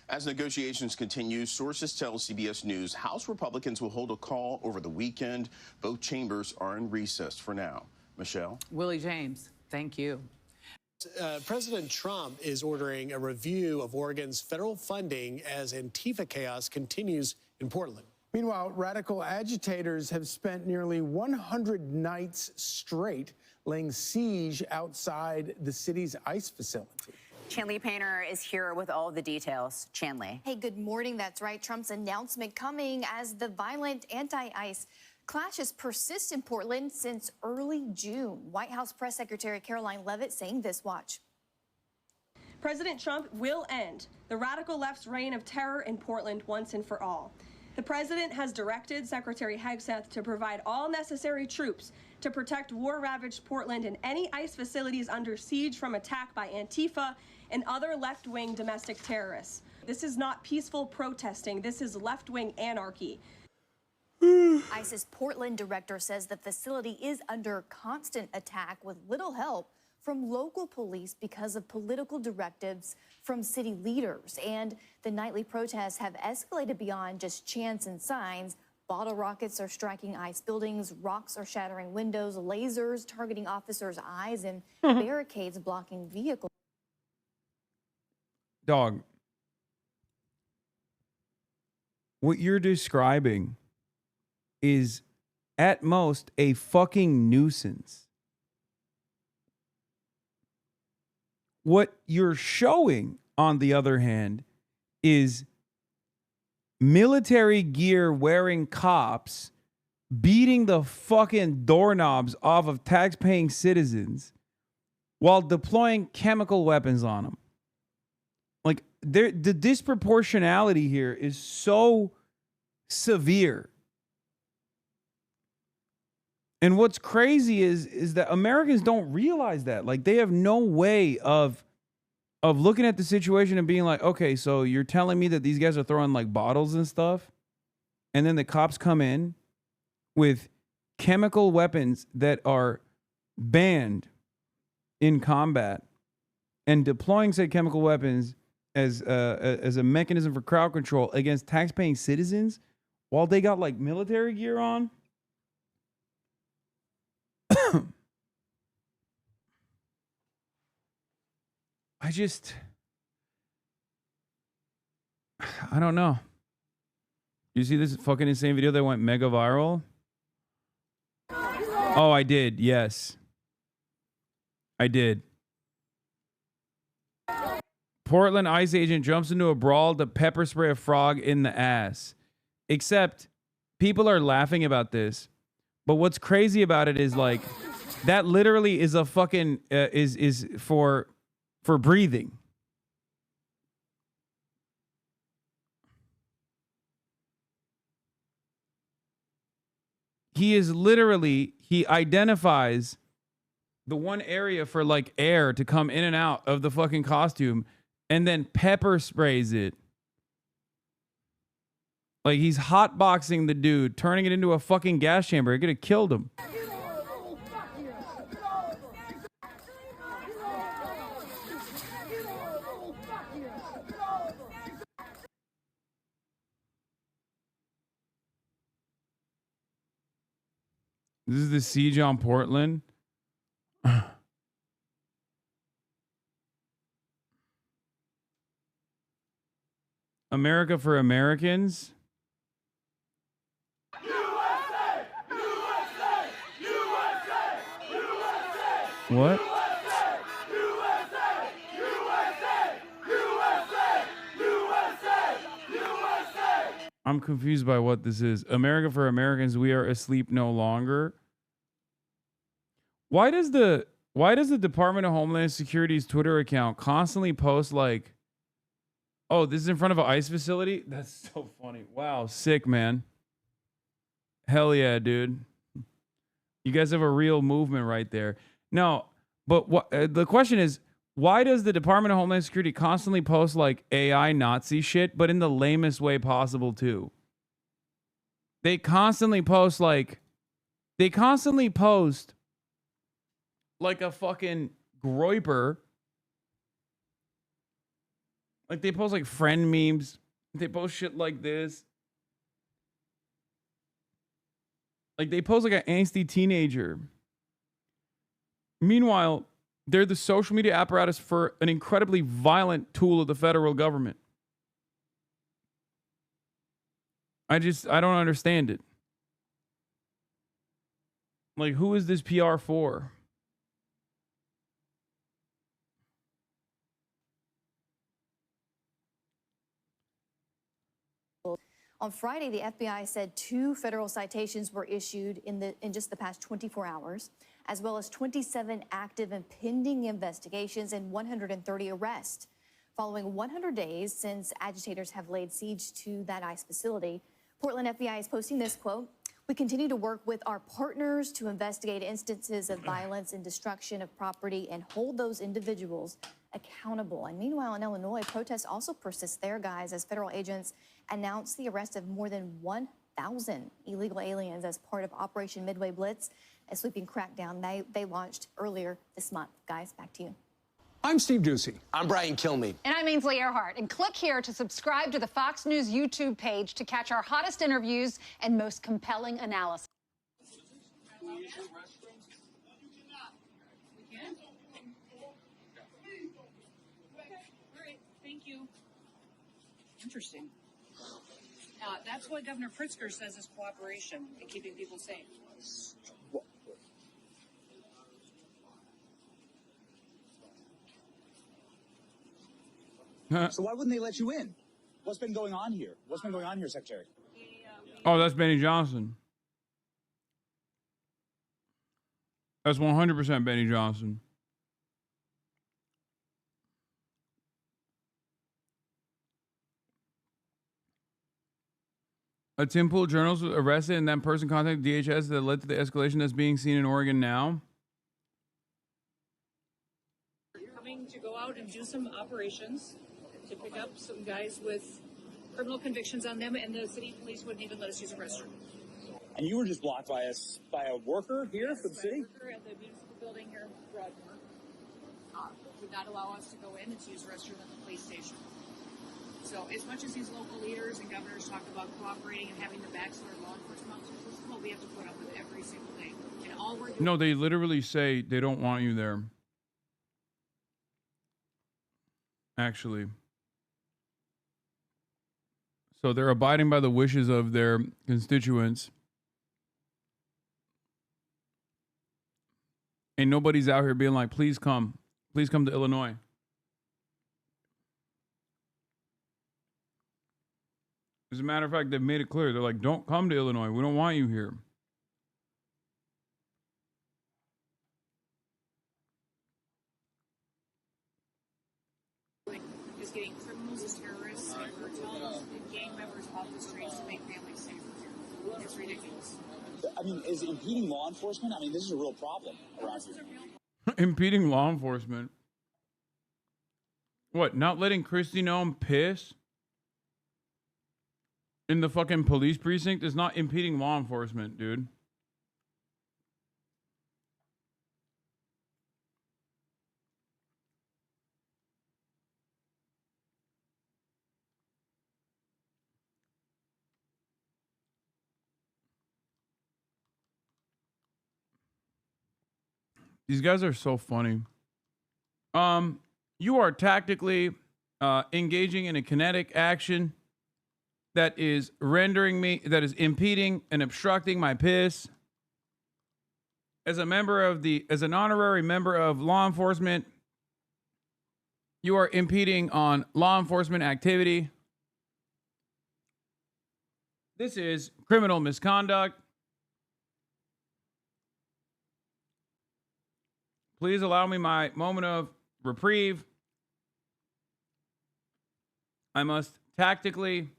As negotiations continue, sources tell CBS News House Republicans will hold a call over the weekend. Both chambers are in recess for now. Michelle? Willie James, thank you. President Trump is ordering a review of Oregon's federal funding as Antifa chaos continues in Portland. Meanwhile, radical agitators have spent nearly 100 nights straight laying siege outside the city's ICE facility. Chanley Painter is here with all the details. Chanley. Hey, good morning. That's right. Trump's announcement coming as the violent anti-ICE clashes persist in Portland since early June. White House Press Secretary Caroline Leavitt saying this, watch. President Trump will end the radical left's reign of terror in Portland once and for all. The president has directed Secretary Hegseth to provide all necessary troops to protect war-ravaged Portland and any ICE facilities under siege from attack by Antifa and other left-wing domestic terrorists. This is not peaceful protesting. This is left-wing anarchy. ICE's Portland director says the facility is under constant attack with little help from local police because of political directives from city leaders. And the nightly protests have escalated beyond just chants and signs. Bottle rockets are striking ICE buildings, rocks are shattering windows, lasers targeting officers' eyes, and barricades blocking vehicles. Dog, what you're describing is at most a fucking nuisance. What you're showing, on the other hand, is military gear wearing cops beating the fucking doorknobs off of tax-paying citizens while deploying chemical weapons on them. Like, the disproportionality here is so severe. And what's crazy is that Americans don't realize that. Like, they have no way of looking at the situation and being like, okay, so you're telling me that these guys are throwing like bottles and stuff, and then the cops come in with chemical weapons that are banned in combat, and deploying said chemical weapons as a mechanism for crowd control against tax-paying citizens while they got like military gear on. I don't know. You see this fucking insane video that went mega viral? Oh, I did. Yes. I did. Portland ICE agent jumps into a brawl to pepper spray a frog in the ass. Except people are laughing about this. But what's crazy about it is like that literally is a fucking is for breathing. He is literally, he identifies the one area for like air to come in and out of the fucking costume and then pepper sprays it. Like he's hotboxing the dude, turning it into a fucking gas chamber. It could have killed him. This is the siege on Portland. America for Americans. USA! USA! USA! USA! What? I'm confused by what this is. America for Americans, we are asleep no longer. Why does the Department of Homeland Security's Twitter account constantly post like, oh, this is in front of an ICE facility? That's so funny. Wow, sick, man. Hell yeah, dude. You guys have a real movement right there. No, but what the question is, why does the Department of Homeland Security constantly post like AI Nazi shit, but in the lamest way possible too? They constantly post like a fucking groiper. Like they post like friend memes. They post shit like this. Like they post like an angsty teenager. Meanwhile, they're the social media apparatus for an incredibly violent tool of the federal government. I don't understand it. Like, who is this PR for? On Friday, the FBI said 2 federal citations were issued in just the past 24 hours, as well as 27 active and pending investigations and 130 arrests. Following 100 days since agitators have laid siege to that ICE facility, Portland FBI is posting this quote: "We continue to work with our partners to investigate instances of violence and destruction of property and hold those individuals accountable." And meanwhile, in Illinois, protests also persist there, guys, as federal agents announced the arrest of more than 1,000 illegal aliens as part of Operation Midway Blitz, a sweeping crackdown they launched earlier this month. Guys, back to you. I'm Steve Ducey. I'm Brian Kilmeade. And I'm Ainsley Earhart. And click here to subscribe to the Fox News YouTube page to catch our hottest interviews and most compelling analysis. Thank you. Interesting. That's what Governor Pritzker says is cooperation in keeping people safe. So why wouldn't they let you in? What's been going on here? What's been going on here, Secretary? Oh, that's Benny Johnson. That's 100% Benny Johnson. A Tim Pool journalist was arrested and that person contacted DHS that led to the escalation that's being seen in Oregon now. Coming to go out and do some operations to pick up some guys with criminal convictions on them, and the city police wouldn't even let us use a restroom. And you were just blocked by a worker here from the city? Worker at the municipal building here in Broadmoor. would not allow us to go in and to use the restroom at the police station. So as much as these local leaders and governors talk about cooperating and having the backs of our law enforcement officers, this is what we have to put up with every single day. And all we're doing— No, they literally say they don't want you there. Actually. So they're abiding by the wishes of their constituents. And nobody's out here being like, please come to Illinois. As a matter of fact, they've made it clear. They're like, don't come to Illinois. We don't want you here. Is getting criminals as terrorists and cartels and gang members off the streets to make families safer here. It's ridiculous. I mean, is impeding law enforcement? I mean, this is a real problem around here. Impeding law enforcement. What, not letting Christy Noem piss in the fucking police precinct is not impeding law enforcement, dude. These guys are so funny. You are tactically engaging in a kinetic action that is impeding and obstructing my piss. As an honorary member of law enforcement, you are impeding on law enforcement activity. This is criminal misconduct. Please allow me my moment of reprieve. I must tactically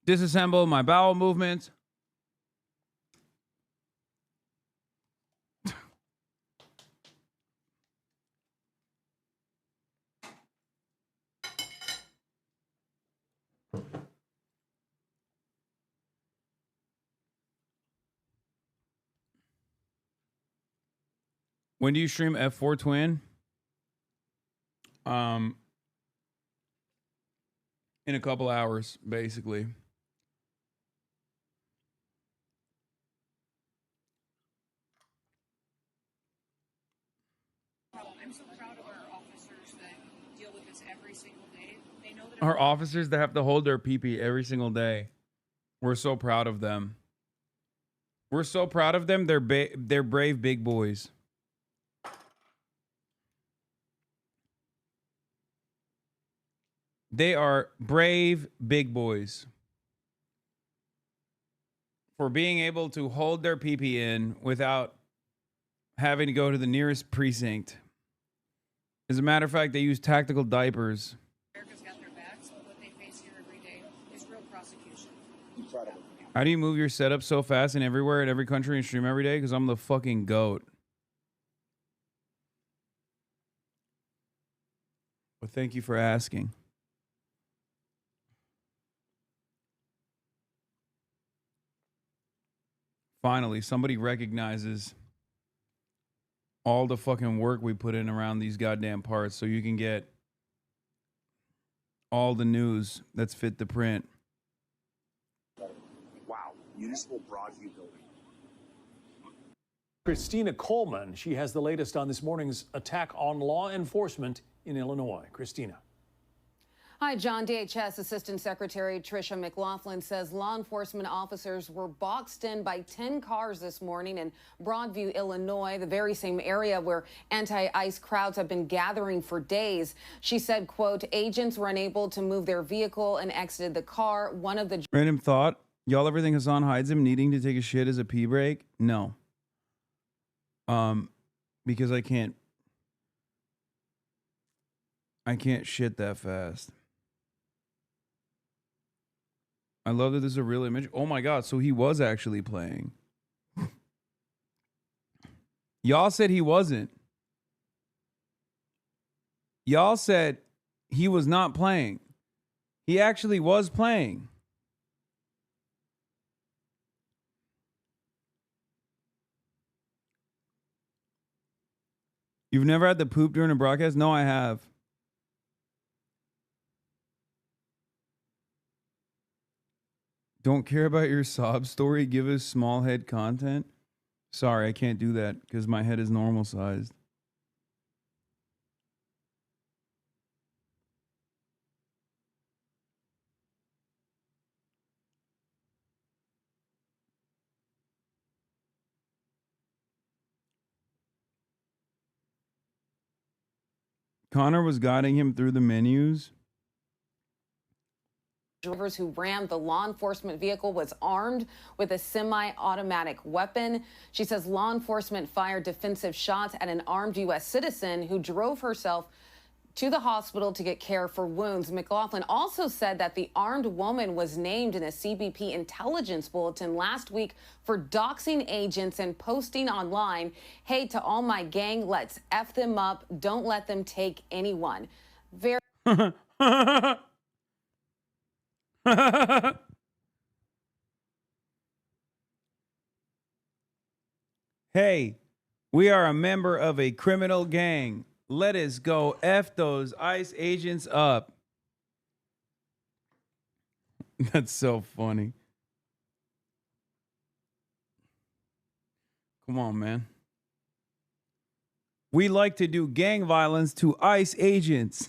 disassemble my bowel movements. When do you stream F4 Twin? In a couple hours, basically. I'm so proud of our officers that deal with this every single day. They know that Our officers that have to hold their pee-pee every single day. We're so proud of them. We're so proud of them. They're brave big boys. They are brave big boys for being able to hold their pee-pee in without having to go to the nearest precinct. As a matter of fact, they use tactical diapers. America's got their backs, but what they face here every day is real prosecution. Incredible. How do you move your setup so fast and everywhere in every country and stream every day? Because I'm the fucking GOAT. But thank you for asking. Finally, somebody recognizes all the fucking work we put in around these goddamn parts so you can get all the news that's fit to print. Wow. Municipal Broadview building. Christina Coleman, she has the latest on this morning's attack on law enforcement in Illinois. Christina. Hi, John. DHS Assistant Secretary Tricia McLaughlin says law enforcement officers were boxed in by 10 cars this morning in Broadview, Illinois, the very same area where anti-ICE crowds have been gathering for days. She said, quote, agents were unable to move their vehicle and exited the car. One of the Random thought. Y'all ever think Hasan hides him needing to take a shit as a pee break? No. Because I can't shit that fast. I love that this is a real image. Oh my God, so he was actually playing. Y'all said he wasn't. Y'all said he was not playing. He actually was playing. You've never had to poop during a broadcast? No, I have. Don't care about your sob story. Give us small head content. Sorry, I can't do that because my head is normal sized. Connor was guiding him through the menus. Drivers who rammed the law enforcement vehicle was armed with a semi-automatic weapon. She says law enforcement fired defensive shots at an armed U.S. citizen who drove herself to the hospital to get care for wounds. McLaughlin also said that the armed woman was named in a CBP intelligence bulletin last week for doxing agents and posting online, "Hey, to all my gang, let's F them up. Don't let them take anyone." Very Hey, we are a member of a criminal gang. Let us go F those ICE agents up. That's so funny. Come on, man. We like to do gang violence to ICE agents.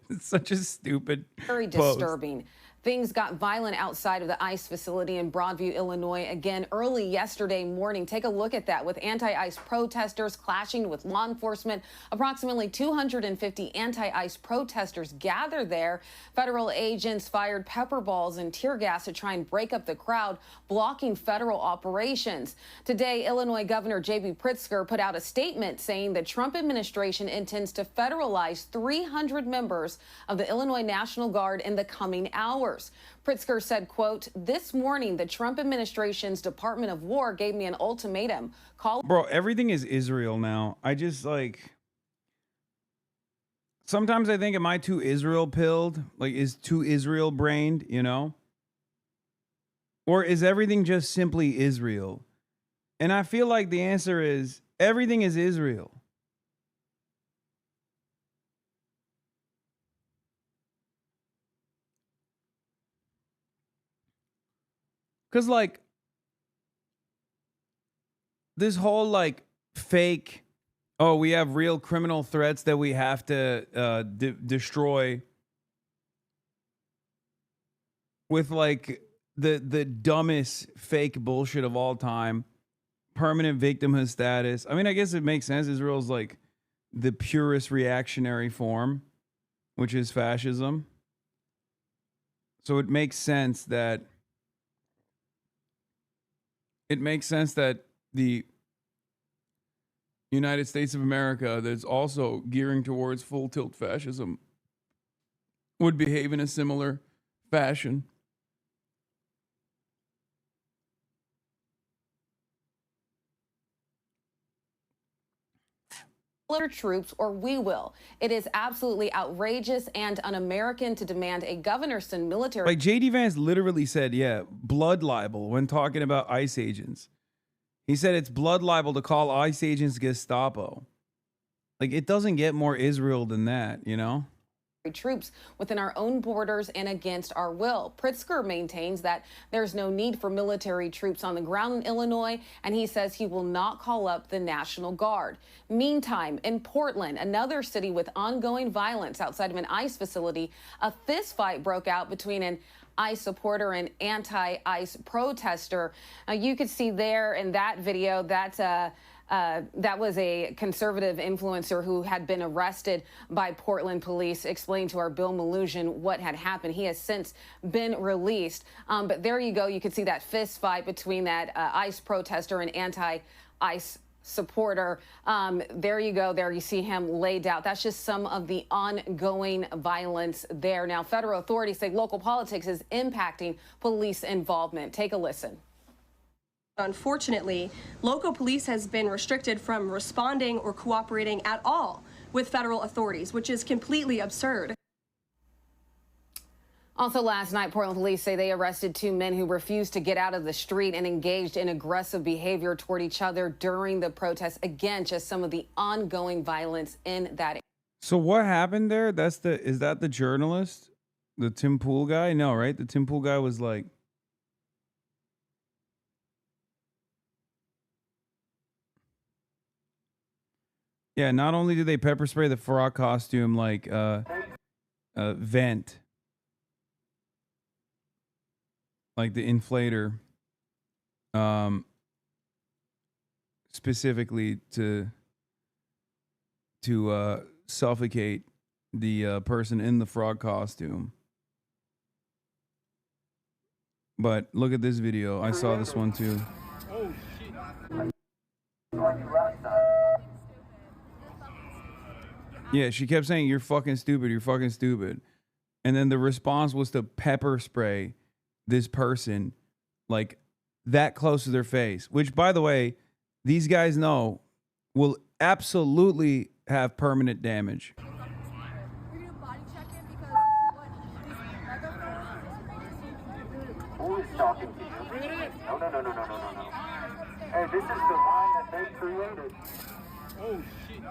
It's such a stupid Very post. disturbing. Things got violent outside of the ICE facility in Broadview, Illinois, again early yesterday morning. Take a look at that, with anti-ICE protesters clashing with law enforcement. Approximately 250 anti-ICE protesters gathered there. Federal agents fired pepper balls and tear gas to try and break up the crowd, blocking federal operations. Today, Illinois Governor J.B. Pritzker put out a statement saying the Trump administration intends to federalize 300 members of the Illinois National Guard in the coming hours. Pritzker said, quote, "This morning, the Trump administration's Department of War gave me an ultimatum. Bro, everything is Israel now. I just like... Sometimes I think, am I too Israel pilled? Like, is too Israel brained, you know? Or is everything just simply Israel? And I feel like the answer is everything is Israel. Because, like, this whole, like, fake, oh, we have real criminal threats that we have to destroy with, like, the dumbest fake bullshit of all time. Permanent victimhood status. I mean, I guess it makes sense. Israel's, like, the purest reactionary form, which is fascism. So it makes sense that the United States of America, that's also gearing towards full tilt fascism, would behave in a similar fashion. Troops, or we will. It is absolutely outrageous and un-American to demand a Governorson military. Like, J.D. Vance literally said, yeah, blood libel when talking about ICE agents. He said it's blood libel to call ICE agents Gestapo. Like, it doesn't get more Israel than that, you know? Troops within our own borders and against our will. Pritzker maintains that there's no need for military troops on the ground in Illinois, and he says he will not call up the National Guard. Meantime, in Portland, another city with ongoing violence outside of an ICE facility, a fistfight broke out between an ICE supporter and anti-ICE protester. You could see there in that video that was a conservative influencer who had been arrested by Portland police. Explained to our Bill Malusian what had happened. He has since been released. But there you go. You could see that fist fight between that ICE protester and anti-ICE supporter. There you go. There you see him laid out. That's just some of the ongoing violence there. Now, federal authorities say local politics is impacting police involvement. Take a listen. Unfortunately, local police has been restricted from responding or cooperating at all with federal authorities, which is completely absurd. Also last night, Portland police say they arrested 2 men who refused to get out of the street and engaged in aggressive behavior toward each other during the protests. Again, just some of the ongoing violence in that area. So what happened there? Is that the journalist? The Tim Pool guy? No, right? The Tim Pool guy was like, yeah, not only did they pepper spray the frog costume like vent, like the inflator, specifically to suffocate the person in the frog costume. But look at this video. I saw this one too. Oh shit. Yeah, she kept saying, "You're fucking stupid. You're fucking stupid." And then the response was to pepper spray this person like that close to their face, which, by the way, these guys know will absolutely have permanent damage. Who is talking to you? No. Hey, this is the line that they created. Oh shit.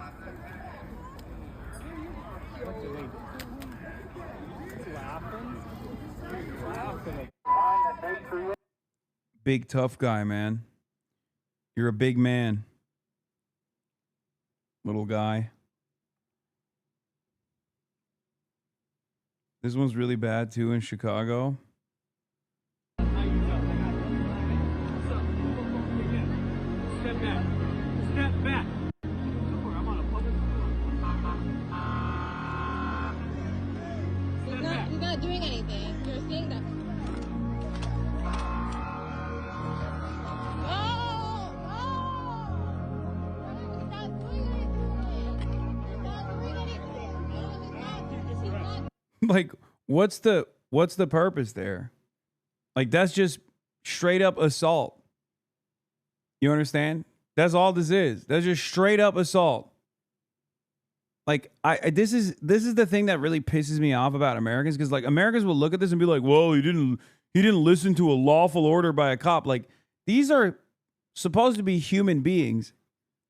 What do they do? Laughing. Big tough guy, man. You're a big man. Little guy. This one's really bad too in Chicago. Step back. Step back. I'm on a public floor. He's not doing anything. You're seeing that. Like, what's the purpose there? Like, that's just straight up assault. You understand? That's all this is. That's just straight up assault. Like, this is the thing that really pisses me off about Americans, because like Americans will look at this and be like, well, he didn't listen to a lawful order by a cop. Like, these are supposed to be human beings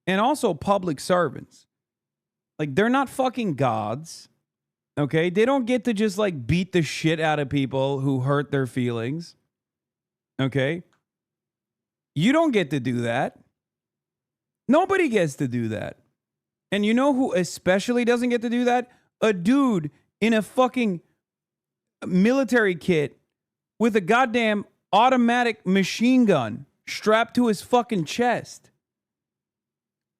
and also public servants. Like, they're not fucking gods. Okay? They don't get to just like beat the shit out of people who hurt their feelings. Okay? You don't get to do that. Nobody gets to do that. And you know who especially doesn't get to do that? A dude in a fucking military kit with a goddamn automatic machine gun strapped to his fucking chest.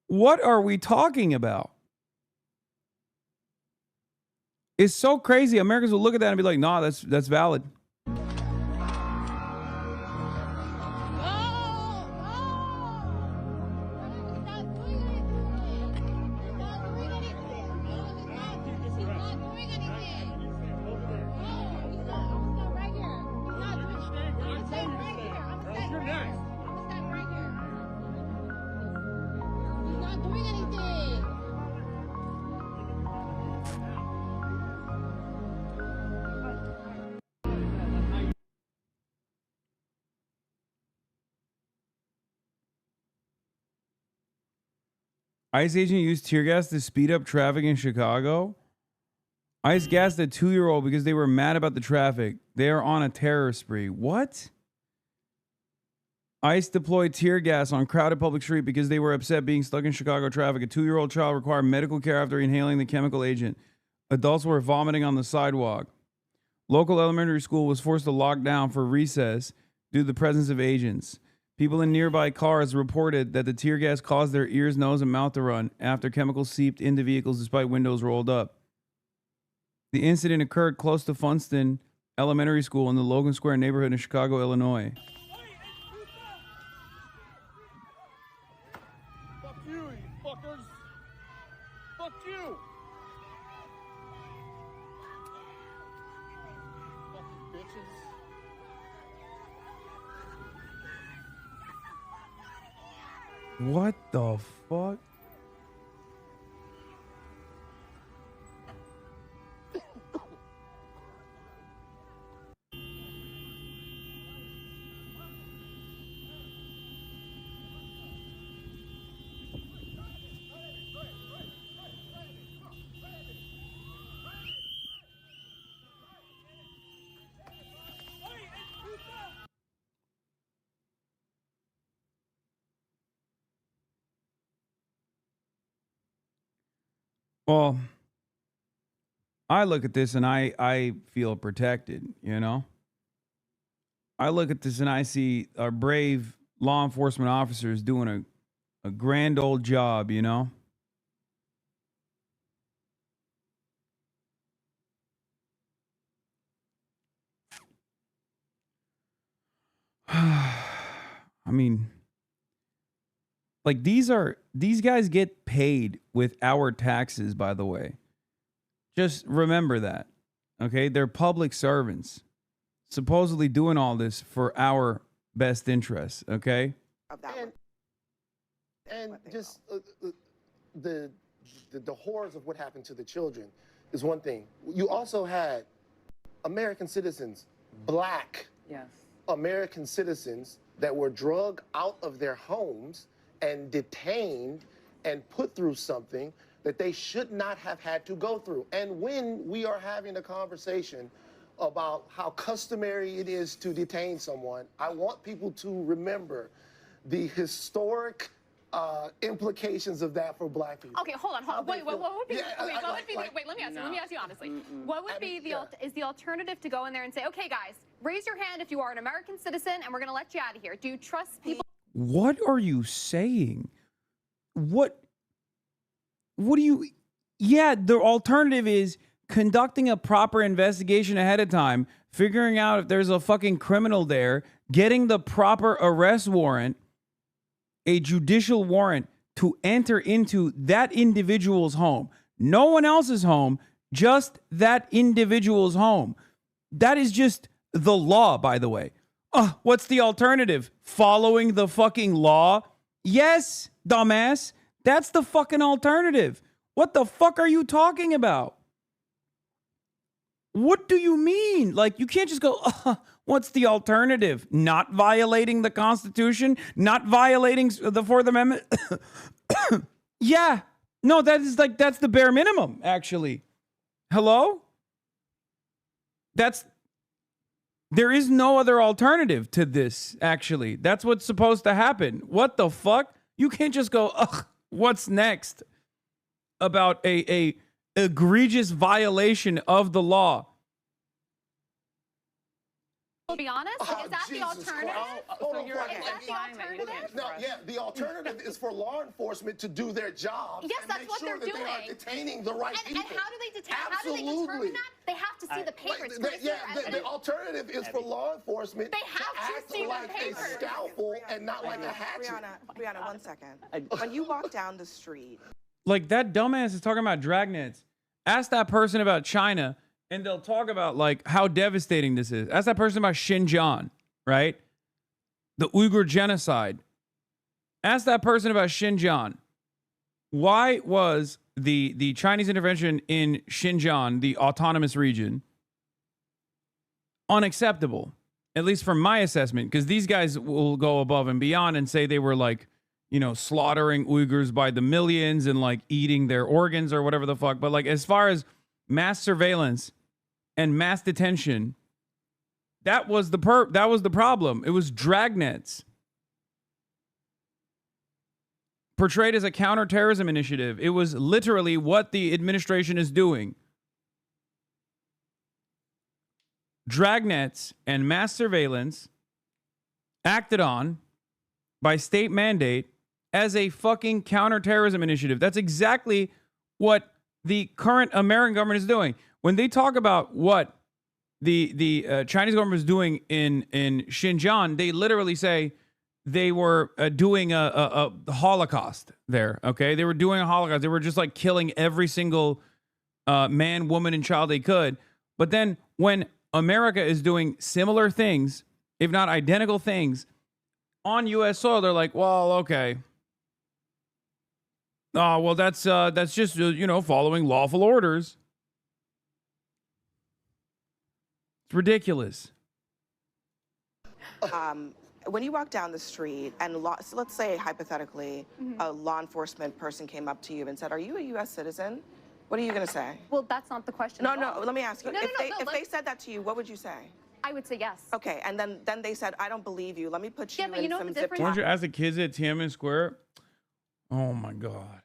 What are we talking about? It's so crazy. Americans will look at that and be like, nah, that's valid. ICE agent used tear gas to speed up traffic in Chicago. ICE gassed a 2-year-old because they were mad about the traffic. They are on a terror spree. What? ICE deployed tear gas on crowded public street because they were upset being stuck in Chicago traffic. A 2-year-old child required medical care after inhaling the chemical agent. Adults were vomiting on the sidewalk. Local elementary school was forced to lock down for recess due to the presence of agents. People in nearby cars reported that the tear gas caused their ears, nose, and mouth to run after chemicals seeped into vehicles despite windows rolled up. The incident occurred close to Funston Elementary School in the Logan Square neighborhood in Chicago, Illinois. Fuck you, you fuckers. Fuck you. Fucking bitches. What the fuck? Well, I look at this and I feel protected, you know? I look at this and I see our brave law enforcement officers doing a grand old job, you know? I mean, like these guys get paid with our taxes, by the way. Just remember that. Okay? They're public servants. Supposedly doing all this for our best interests, okay? And just the horrors of what happened to the children is one thing. You also had American citizens, black American citizens that were drugged out of their homes and detained and put through something that they should not have had to go through. And when we are having a conversation about how customary it is to detain someone, I want people to remember the historic implications of that for black people. Okay, hold on. Wait, what would be? Wait, let me ask you honestly. What would be the alternative to go in there and say, okay, guys, raise your hand if you are an American citizen, and we're going to let you out of here. Do you trust people? What are you saying? What do you? Yeah, the alternative is conducting a proper investigation ahead of time, figuring out if there's a fucking criminal there, getting the proper arrest warrant, a judicial warrant to enter into that individual's home. No one else's home, just that individual's home. That is just the law, by the way. What's the alternative? Following the fucking law? Yes, dumbass. That's the fucking alternative. What the fuck are you talking about? What do you mean? Like, you can't just go, what's the alternative? Not violating the Constitution? Not violating the Fourth Amendment? Yeah. No, that's the bare minimum, actually. Hello? There is no other alternative to this, actually. That's what's supposed to happen. What the fuck? You can't just go, what's next? About a egregious violation of the law. To be honest, is that the alternative? No, yeah, the alternative is for law enforcement to do their job. Yes, and that's make what sure they're that doing. They are detaining the right people. And how do they detain? Absolutely. How do they determine that? They have to see the papers. The alternative is for law enforcement to act like a scalpel and not like a hatchet. Brianna, 1 second. When you walk down the street. Like, that dumbass is talking about dragnets. Ask that person about China, and they'll talk about, like, how devastating this is. Ask that person about Xinjiang, right? The Uyghur genocide. Ask that person about Xinjiang. Why was the Chinese intervention in Xinjiang, the autonomous region, unacceptable? At least from my assessment, because these guys will go above and beyond and say they were, like, you know, slaughtering Uyghurs by the millions and, like, eating their organs or whatever the fuck. But, like, as far as mass surveillance and mass detention, that was the problem. It was dragnets. Portrayed as a counterterrorism initiative. It was literally what the administration is doing. Dragnets and mass surveillance acted on by state mandate as a fucking counterterrorism initiative. That's exactly what the current American government is doing. When they talk about what the Chinese government is doing in Xinjiang, they literally say they were doing a Holocaust there, okay? They were doing a Holocaust. They were just, like, killing every single man, woman, and child they could. But then when America is doing similar things, if not identical things, on U.S. soil, they're like, well, okay. Oh, well, that's just, you know, following lawful orders. It's ridiculous. When you walk down the street and so let's say hypothetically a law enforcement person came up to you and said, "Are you a U.S. citizen?" What are you going to say? Well, that's not the question. No, let me ask you. No, if they said that to you, what would you say? I would say yes. Okay, and then they said, "I don't believe you. Let me put you but you in know some the zip Why don't you ask the kids at Tiananmen Square? Oh my God.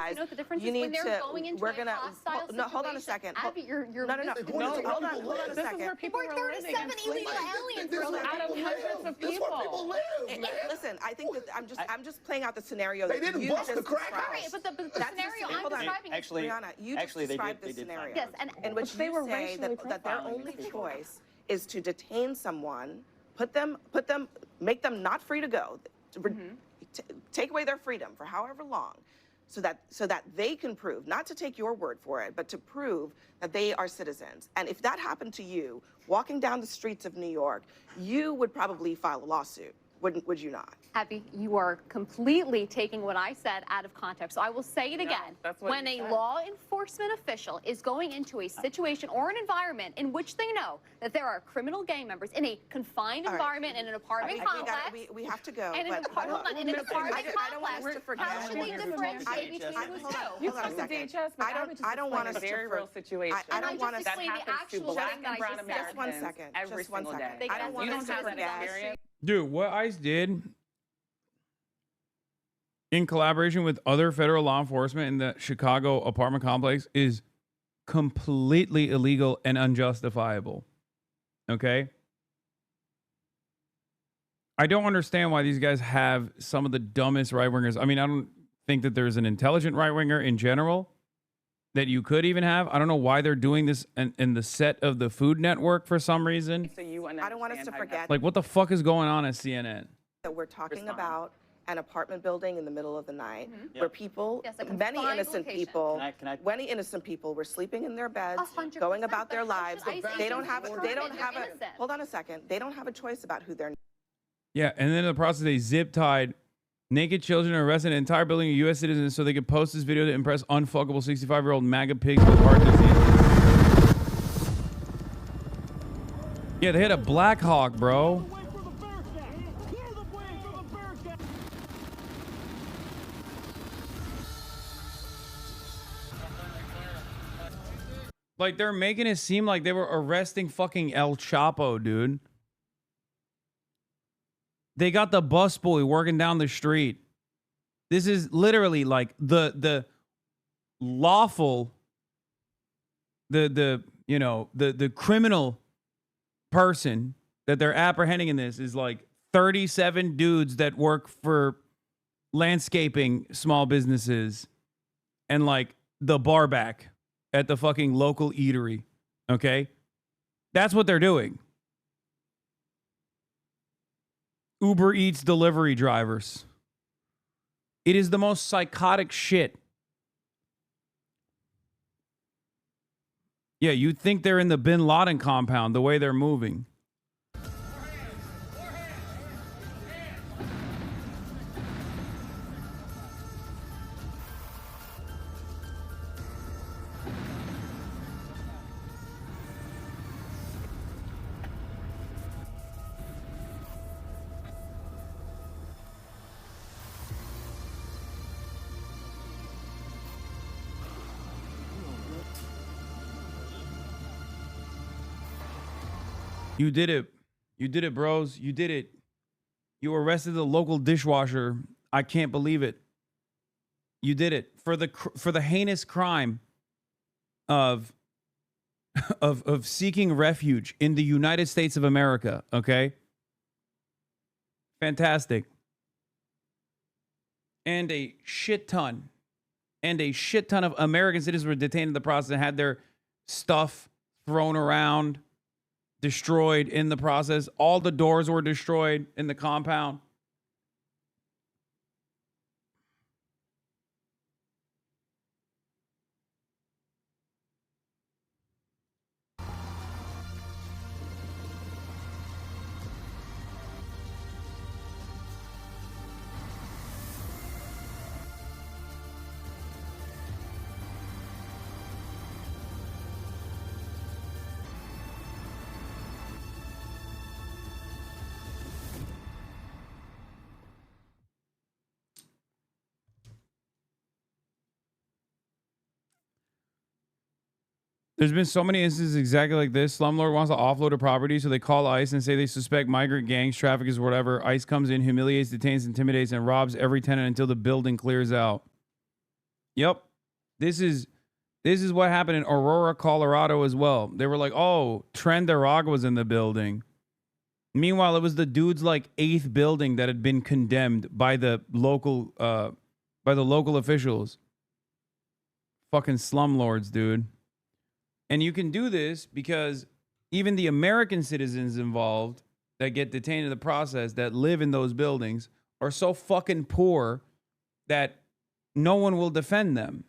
You know what the difference You is when need they're to- going into we're a gonna- hostile no, hold on a situation. second. Abby, you're No, hold on a second. People are 37 illegal aliens This is where out of people hundreds live. of This is people. where people live, man. Listen, I think that I'm just playing out the scenario They that didn't you bust just the crack described. Right, but the That's scenario the- I'm hold on. describing is Brianna, you just described the scenario. Yes, and in which they you were say racially that their profiling only these people. choice is to detain someone, make them not free to go, take away their freedom for however long, so that they can prove, not to take your word for it, but to prove that they are citizens. And if that happened to you, walking down the streets of New York, you would probably file a lawsuit, would you not? Abby, you are completely taking what I said out of context. So I will say it again. that's what When you a said. law enforcement official is going into a situation or an environment in which they know that there are criminal gang members in a confined All right. environment in an apartment complex. We have to go. And in an but- apartment, hold on, in an apartment I don't want us to complex, forget. how should they differentiate between those Hold on two? a second. I don't want us to very real situation. I don't want us that to happens to black and brown Americans just one second. every Just one single second. day. I don't want you us don't to have that forget. experience. Dude, what ICE did in collaboration with other federal law enforcement in the Chicago apartment complex is completely illegal and unjustifiable. Okay? I don't understand why these guys have some of the dumbest right-wingers. I mean, I don't think that there's an intelligent right-winger in general that you could even have. I don't know why they're doing this in the set of the Food Network for some reason. So you I don't want us to forget Like, what the fuck is going on at CNN? that we're talking about an apartment building in the middle of the night Mm-hmm. where people, Yes, a many confined innocent location. people, many innocent people were sleeping in their beds, 100%, going about their but how lives. should ICE They don't have determine they don't they're have a innocent? hold on a second. They don't have a choice about who they're Yeah, and then in the process, they zip-tied naked children and arrested an entire building of U.S. citizens so they could post this video to impress unfuckable 65-year-old MAGA pigs with heart disease. Yeah, they had a Black Hawk, bro. Like, they're making it seem like they were arresting fucking El Chapo, dude. They got the busboy working down the street. This is literally like the lawful, the criminal person that they're apprehending in this is like 37 dudes that work for landscaping small businesses and like the bar back at the fucking local eatery. Okay? That's what they're doing. Uber Eats delivery drivers. It is the most psychotic shit. Yeah, you'd think they're in the Bin Laden compound the way they're moving. You did it. You did it, bros. You did it. You arrested the local dishwasher. I can't believe it. You did it for the heinous crime of seeking refuge in the United States of America, okay? Fantastic. And a shit ton of American citizens were detained in the process and had their stuff thrown around, destroyed in the process. All the doors were destroyed in the compound. There's been so many instances exactly like this. Slumlord wants to offload a property, so they call ICE and say they suspect migrant gangs, traffickers, whatever. ICE comes in, humiliates, detains, intimidates, and robs every tenant until the building clears out. Yep. This is what happened in Aurora, Colorado as well. They were like, oh, Trendaragwa's in the building. Meanwhile, it was the dude's like 8th building that had been condemned by the local officials. Fucking slumlords, dude. And you can do this because even the American citizens involved that get detained in the process that live in those buildings are so fucking poor that no one will defend them.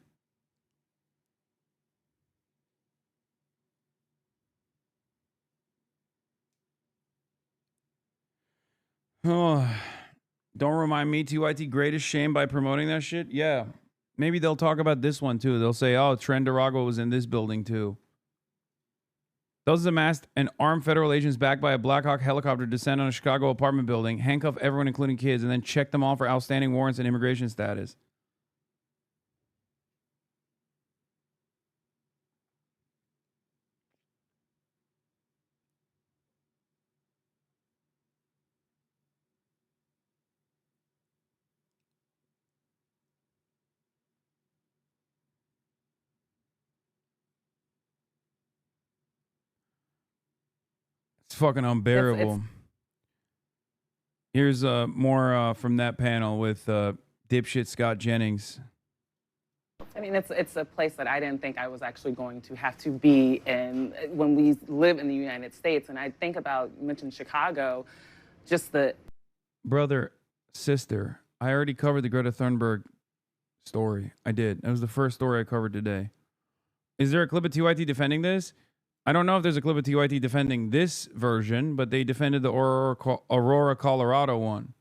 Oh, don't remind me, TYT, greatest shame by promoting that shit? Yeah. Maybe they'll talk about this one too. They'll say, oh, Trendaragwa was in this building too. Those amassed and armed federal agents backed by a Black Hawk helicopter descend on a Chicago apartment building, handcuff everyone, including kids, and then check them all for outstanding warrants and immigration status. It's fucking unbearable. Here's more from that panel with dipshit Scott Jennings. I mean, it's a place that I didn't think I was actually going to have to be in when we live in the United States. And I think about, you mentioned Chicago, just the... Brother, sister, I already covered the Greta Thunberg story. I did. That was the first story I covered today. Is there a clip of TYT defending this? I don't know if there's a clip of TYT defending this version, but they defended the Aurora, Colorado one,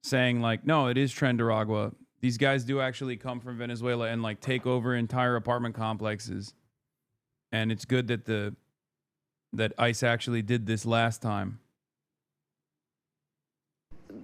saying like, no, it is Trendaragwa. These guys do actually come from Venezuela and like take over entire apartment complexes. And it's good that ICE actually did this last time.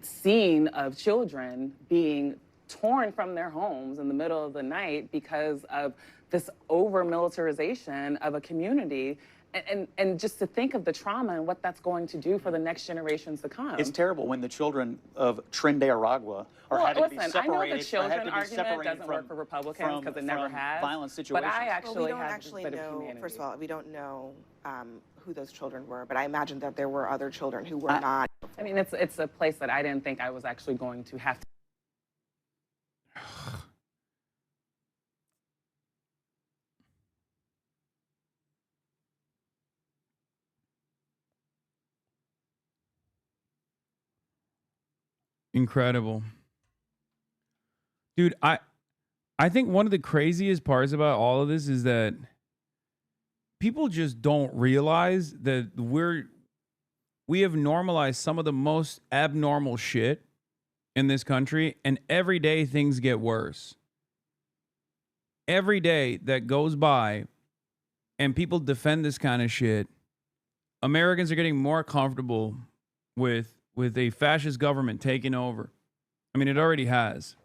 Scene of children being torn from their homes in the middle of the night because of this over-militarization of a community, and just to think of the trauma and what that's going to do for the next generations to come. It's terrible when the children of Trendaragwa are having to be separated. I know the children argument doesn't work for Republicans because it never has. Violent situations. But I actually we don't actually know. First of all, we don't know who those children were, but I imagine that there were other children who were not. I mean, it's a place that I didn't think I was actually going to have to. Incredible. Dude, I think one of the craziest parts about all of this is that people just don't realize that we have normalized some of the most abnormal shit in this country, and every day things get worse. Every day that goes by and people defend this kind of shit, Americans are getting more comfortable with a fascist government taking over. I mean, it already has.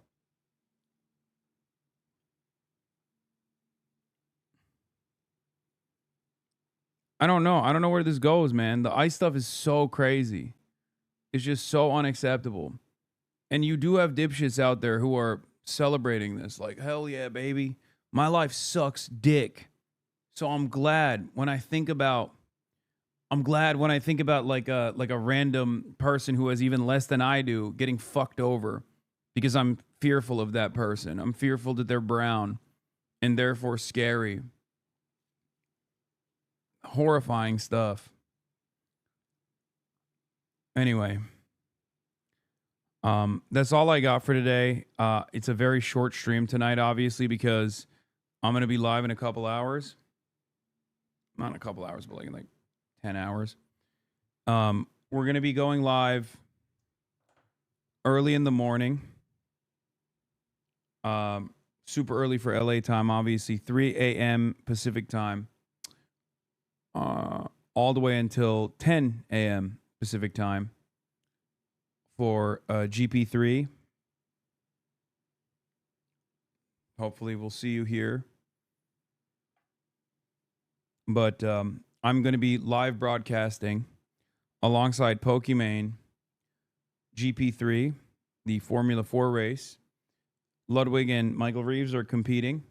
I don't know. I don't know where this goes, man. The ICE stuff is so crazy. It's just so unacceptable. And you do have dipshits out there who are celebrating this. Like, hell yeah, baby. My life sucks dick. So I'm glad when I think about like a random person who has even less than I do getting fucked over, because I'm fearful of that person. I'm fearful that they're brown and therefore scary. Horrifying stuff. Anyway, that's all I got for today. It's a very short stream tonight, obviously, because I'm going to be live in a couple hours. Not a couple hours, but like 10 hours. We're going to be going live early in the morning. Super early for LA time, obviously. 3 a.m. Pacific time. All the way until 10 a.m. Pacific time for GP3. Hopefully we'll see you here. But I'm going to be live broadcasting alongside Pokimane GP3, the Formula 4 race, Ludwig and Michael Reeves are competing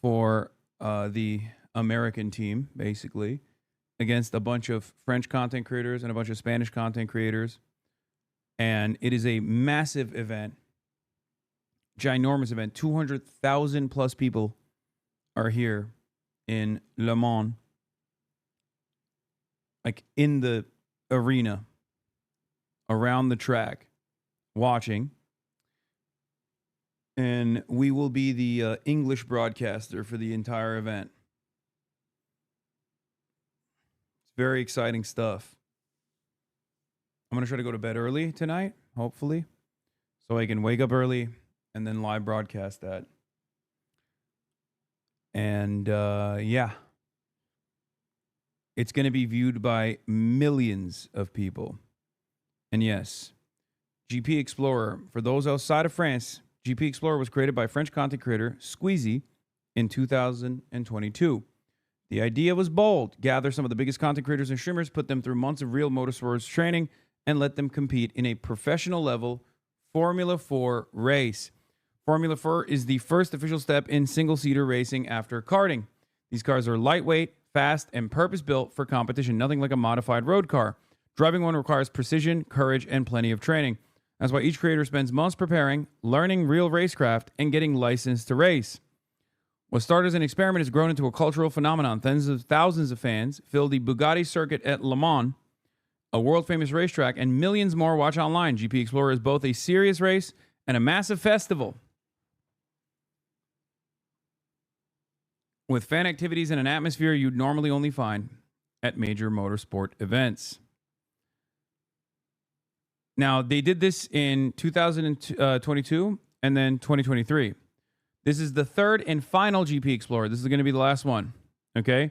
for the American team, basically, against a bunch of French content creators and a bunch of Spanish content creators. And it is a massive event, ginormous event. 200,000 plus people are here in Le Mans, like in the arena, around the track, watching. And we will be the English broadcaster for the entire event. It's very exciting stuff. I'm going to try to go to bed early tonight, hopefully, so I can wake up early and then live broadcast that. And yeah, it's going to be viewed by millions of people. And yes, GP Explorer, for those outside of France, GP Explorer was created by French content creator Squeezie in 2022. The idea was bold: gather some of the biggest content creators and streamers, put them through months of real motorsports training, and let them compete in a professional level Formula 4 race. Formula 4 is the first official step in single-seater racing after karting. These cars are lightweight, fast, and purpose-built for competition, nothing like a modified road car. Driving one requires precision, courage, and plenty of training. That's why each creator spends months preparing, learning real racecraft, and getting licensed to race. What started as an experiment has grown into a cultural phenomenon. Thousands of fans fill the Bugatti circuit at Le Mans, a world-famous racetrack, and millions more watch online. GP Explorer is both a serious race and a massive festival, with fan activities and an atmosphere you'd normally only find at major motorsport events. Now, they did this in 2022 and then 2023. This is the third and final GP Explorer. This is going to be the last one, okay?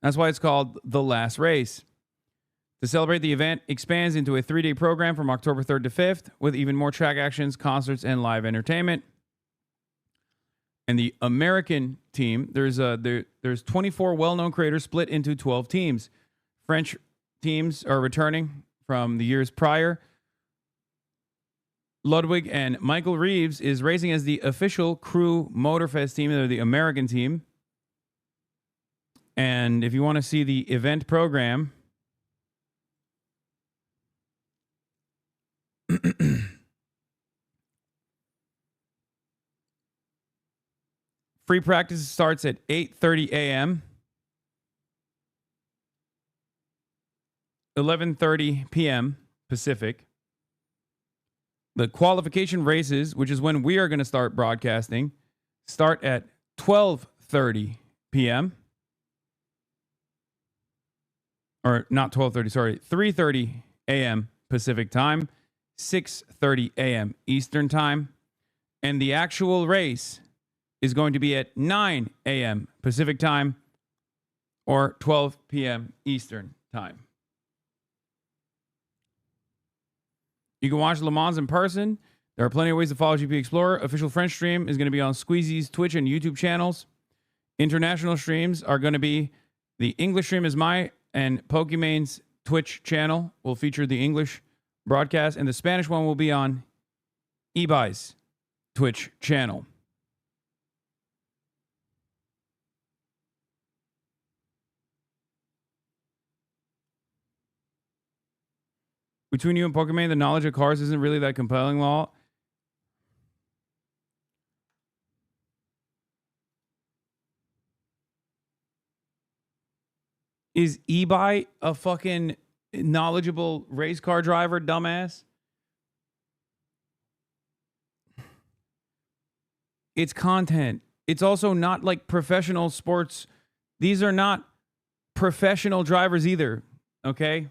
That's why it's called The Last Race. To celebrate, the event expands into a 3-day program from October 3rd to 5th with even more track actions, concerts, and live entertainment. And the American team, there's 24 well-known creators split into 12 teams. French teams are returning from the years prior. Ludwig and Michael Reeves is racing as the official crew Motorfest team. They're the American team. And if you want to see the event program, free practice starts at 8:30 a.m., 11:30 p.m. Pacific. The qualification races, which is when we are going to start broadcasting, start at 12:30 p.m. Or not 12:30, sorry, 3:30 a.m. Pacific time, 6:30 a.m. Eastern time. And the actual race is going to be at 9 a.m. Pacific time or 12 p.m. Eastern time. You can watch Le Mans in person. There are plenty of ways to follow GP Explorer. Official French stream is going to be on Squeezie's Twitch and YouTube channels. International streams are going to be, the English stream is my and Pokemane's Twitch channel will feature the English broadcast, and the Spanish one will be on Ibai's Twitch channel. Between you and Pokemon, the knowledge of cars isn't really that compelling, law. Is Ibai a fucking knowledgeable race car driver, dumbass? It's content. It's also not like professional sports. These are not professional drivers either, okay?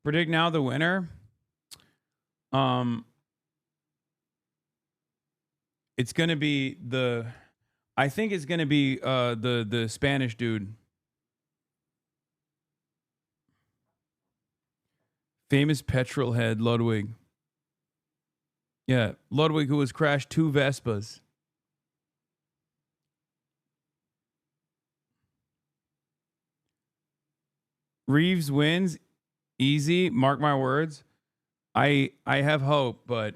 Predict now the winner. It's gonna be I think it's gonna be the Spanish dude. Famous petrol head Ludwig. Yeah, Ludwig, who has crashed 2 Vespas. Reeves wins easy. Mark my words. I have hope, but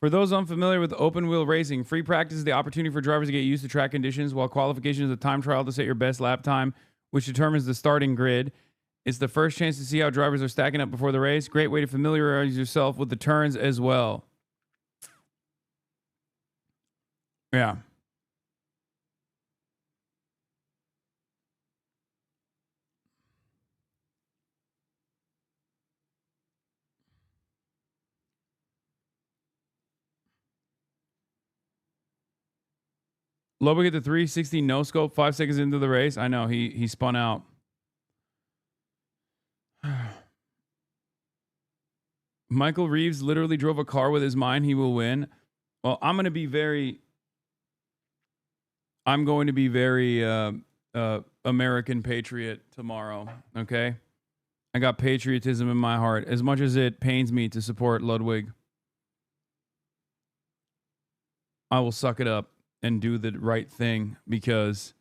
for those unfamiliar with open wheel racing, free practice is the opportunity for drivers to get used to track conditions, while qualification is a time trial to set your best lap time, which determines the starting grid. It's the first chance to see how drivers are stacking up before the race. Great way to familiarize yourself with the turns as well. Yeah. Lobo get the 360 no scope 5 seconds into the race. I know he spun out. Michael Reeves literally drove a car with his mind. He will win. Well, I'm going to be very American patriot tomorrow. Okay. I got patriotism in my heart, as much as it pains me to support Ludwig. I will suck it up and do the right thing, because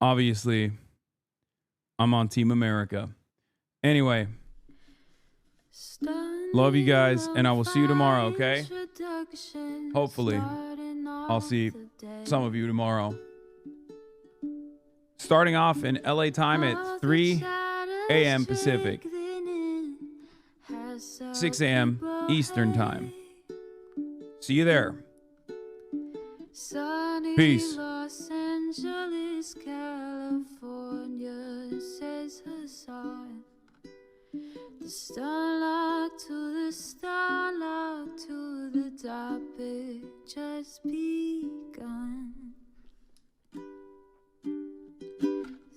obviously I'm on Team America. Anyway, love you guys, and I will see you tomorrow, okay? Hopefully, I'll see some of you tomorrow. Starting off in LA time at 3 a.m. Pacific, 6 a.m. Eastern time. See you there. Peace. Los Angeles, California, says Hasan. The starlock to the starlock to the topic just begun.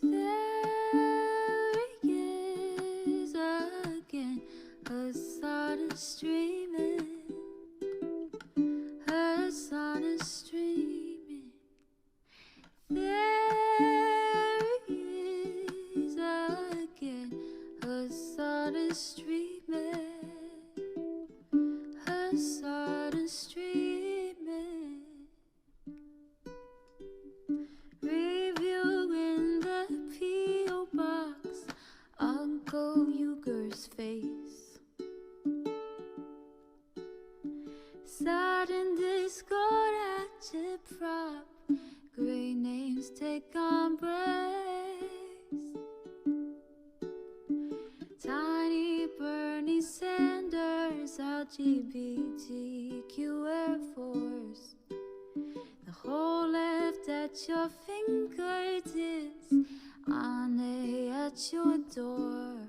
There he is again, Hasan is streaming. Hasan is streaming. There he is again. Hasan is streaming. Hasan is streaming. Reviewing the P.O. box, Uncle Uger's face. Sudden discord at your prop. Great names take embrace. Tiny Bernie Sanders, LGBTQ Air Force. The whole left at your fingertips, Ane at your door.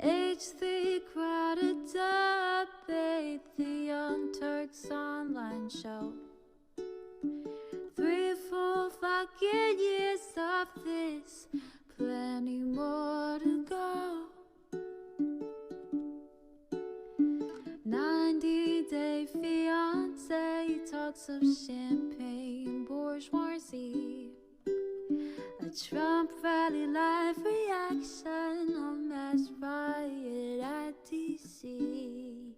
H3 crowded debate, the Young Turks online show. 3 full fucking years of this, plenty more to go. 90-day fiance, talks of champagne bourgeoisie. A Trump rally live reaction, a mass riot at DC.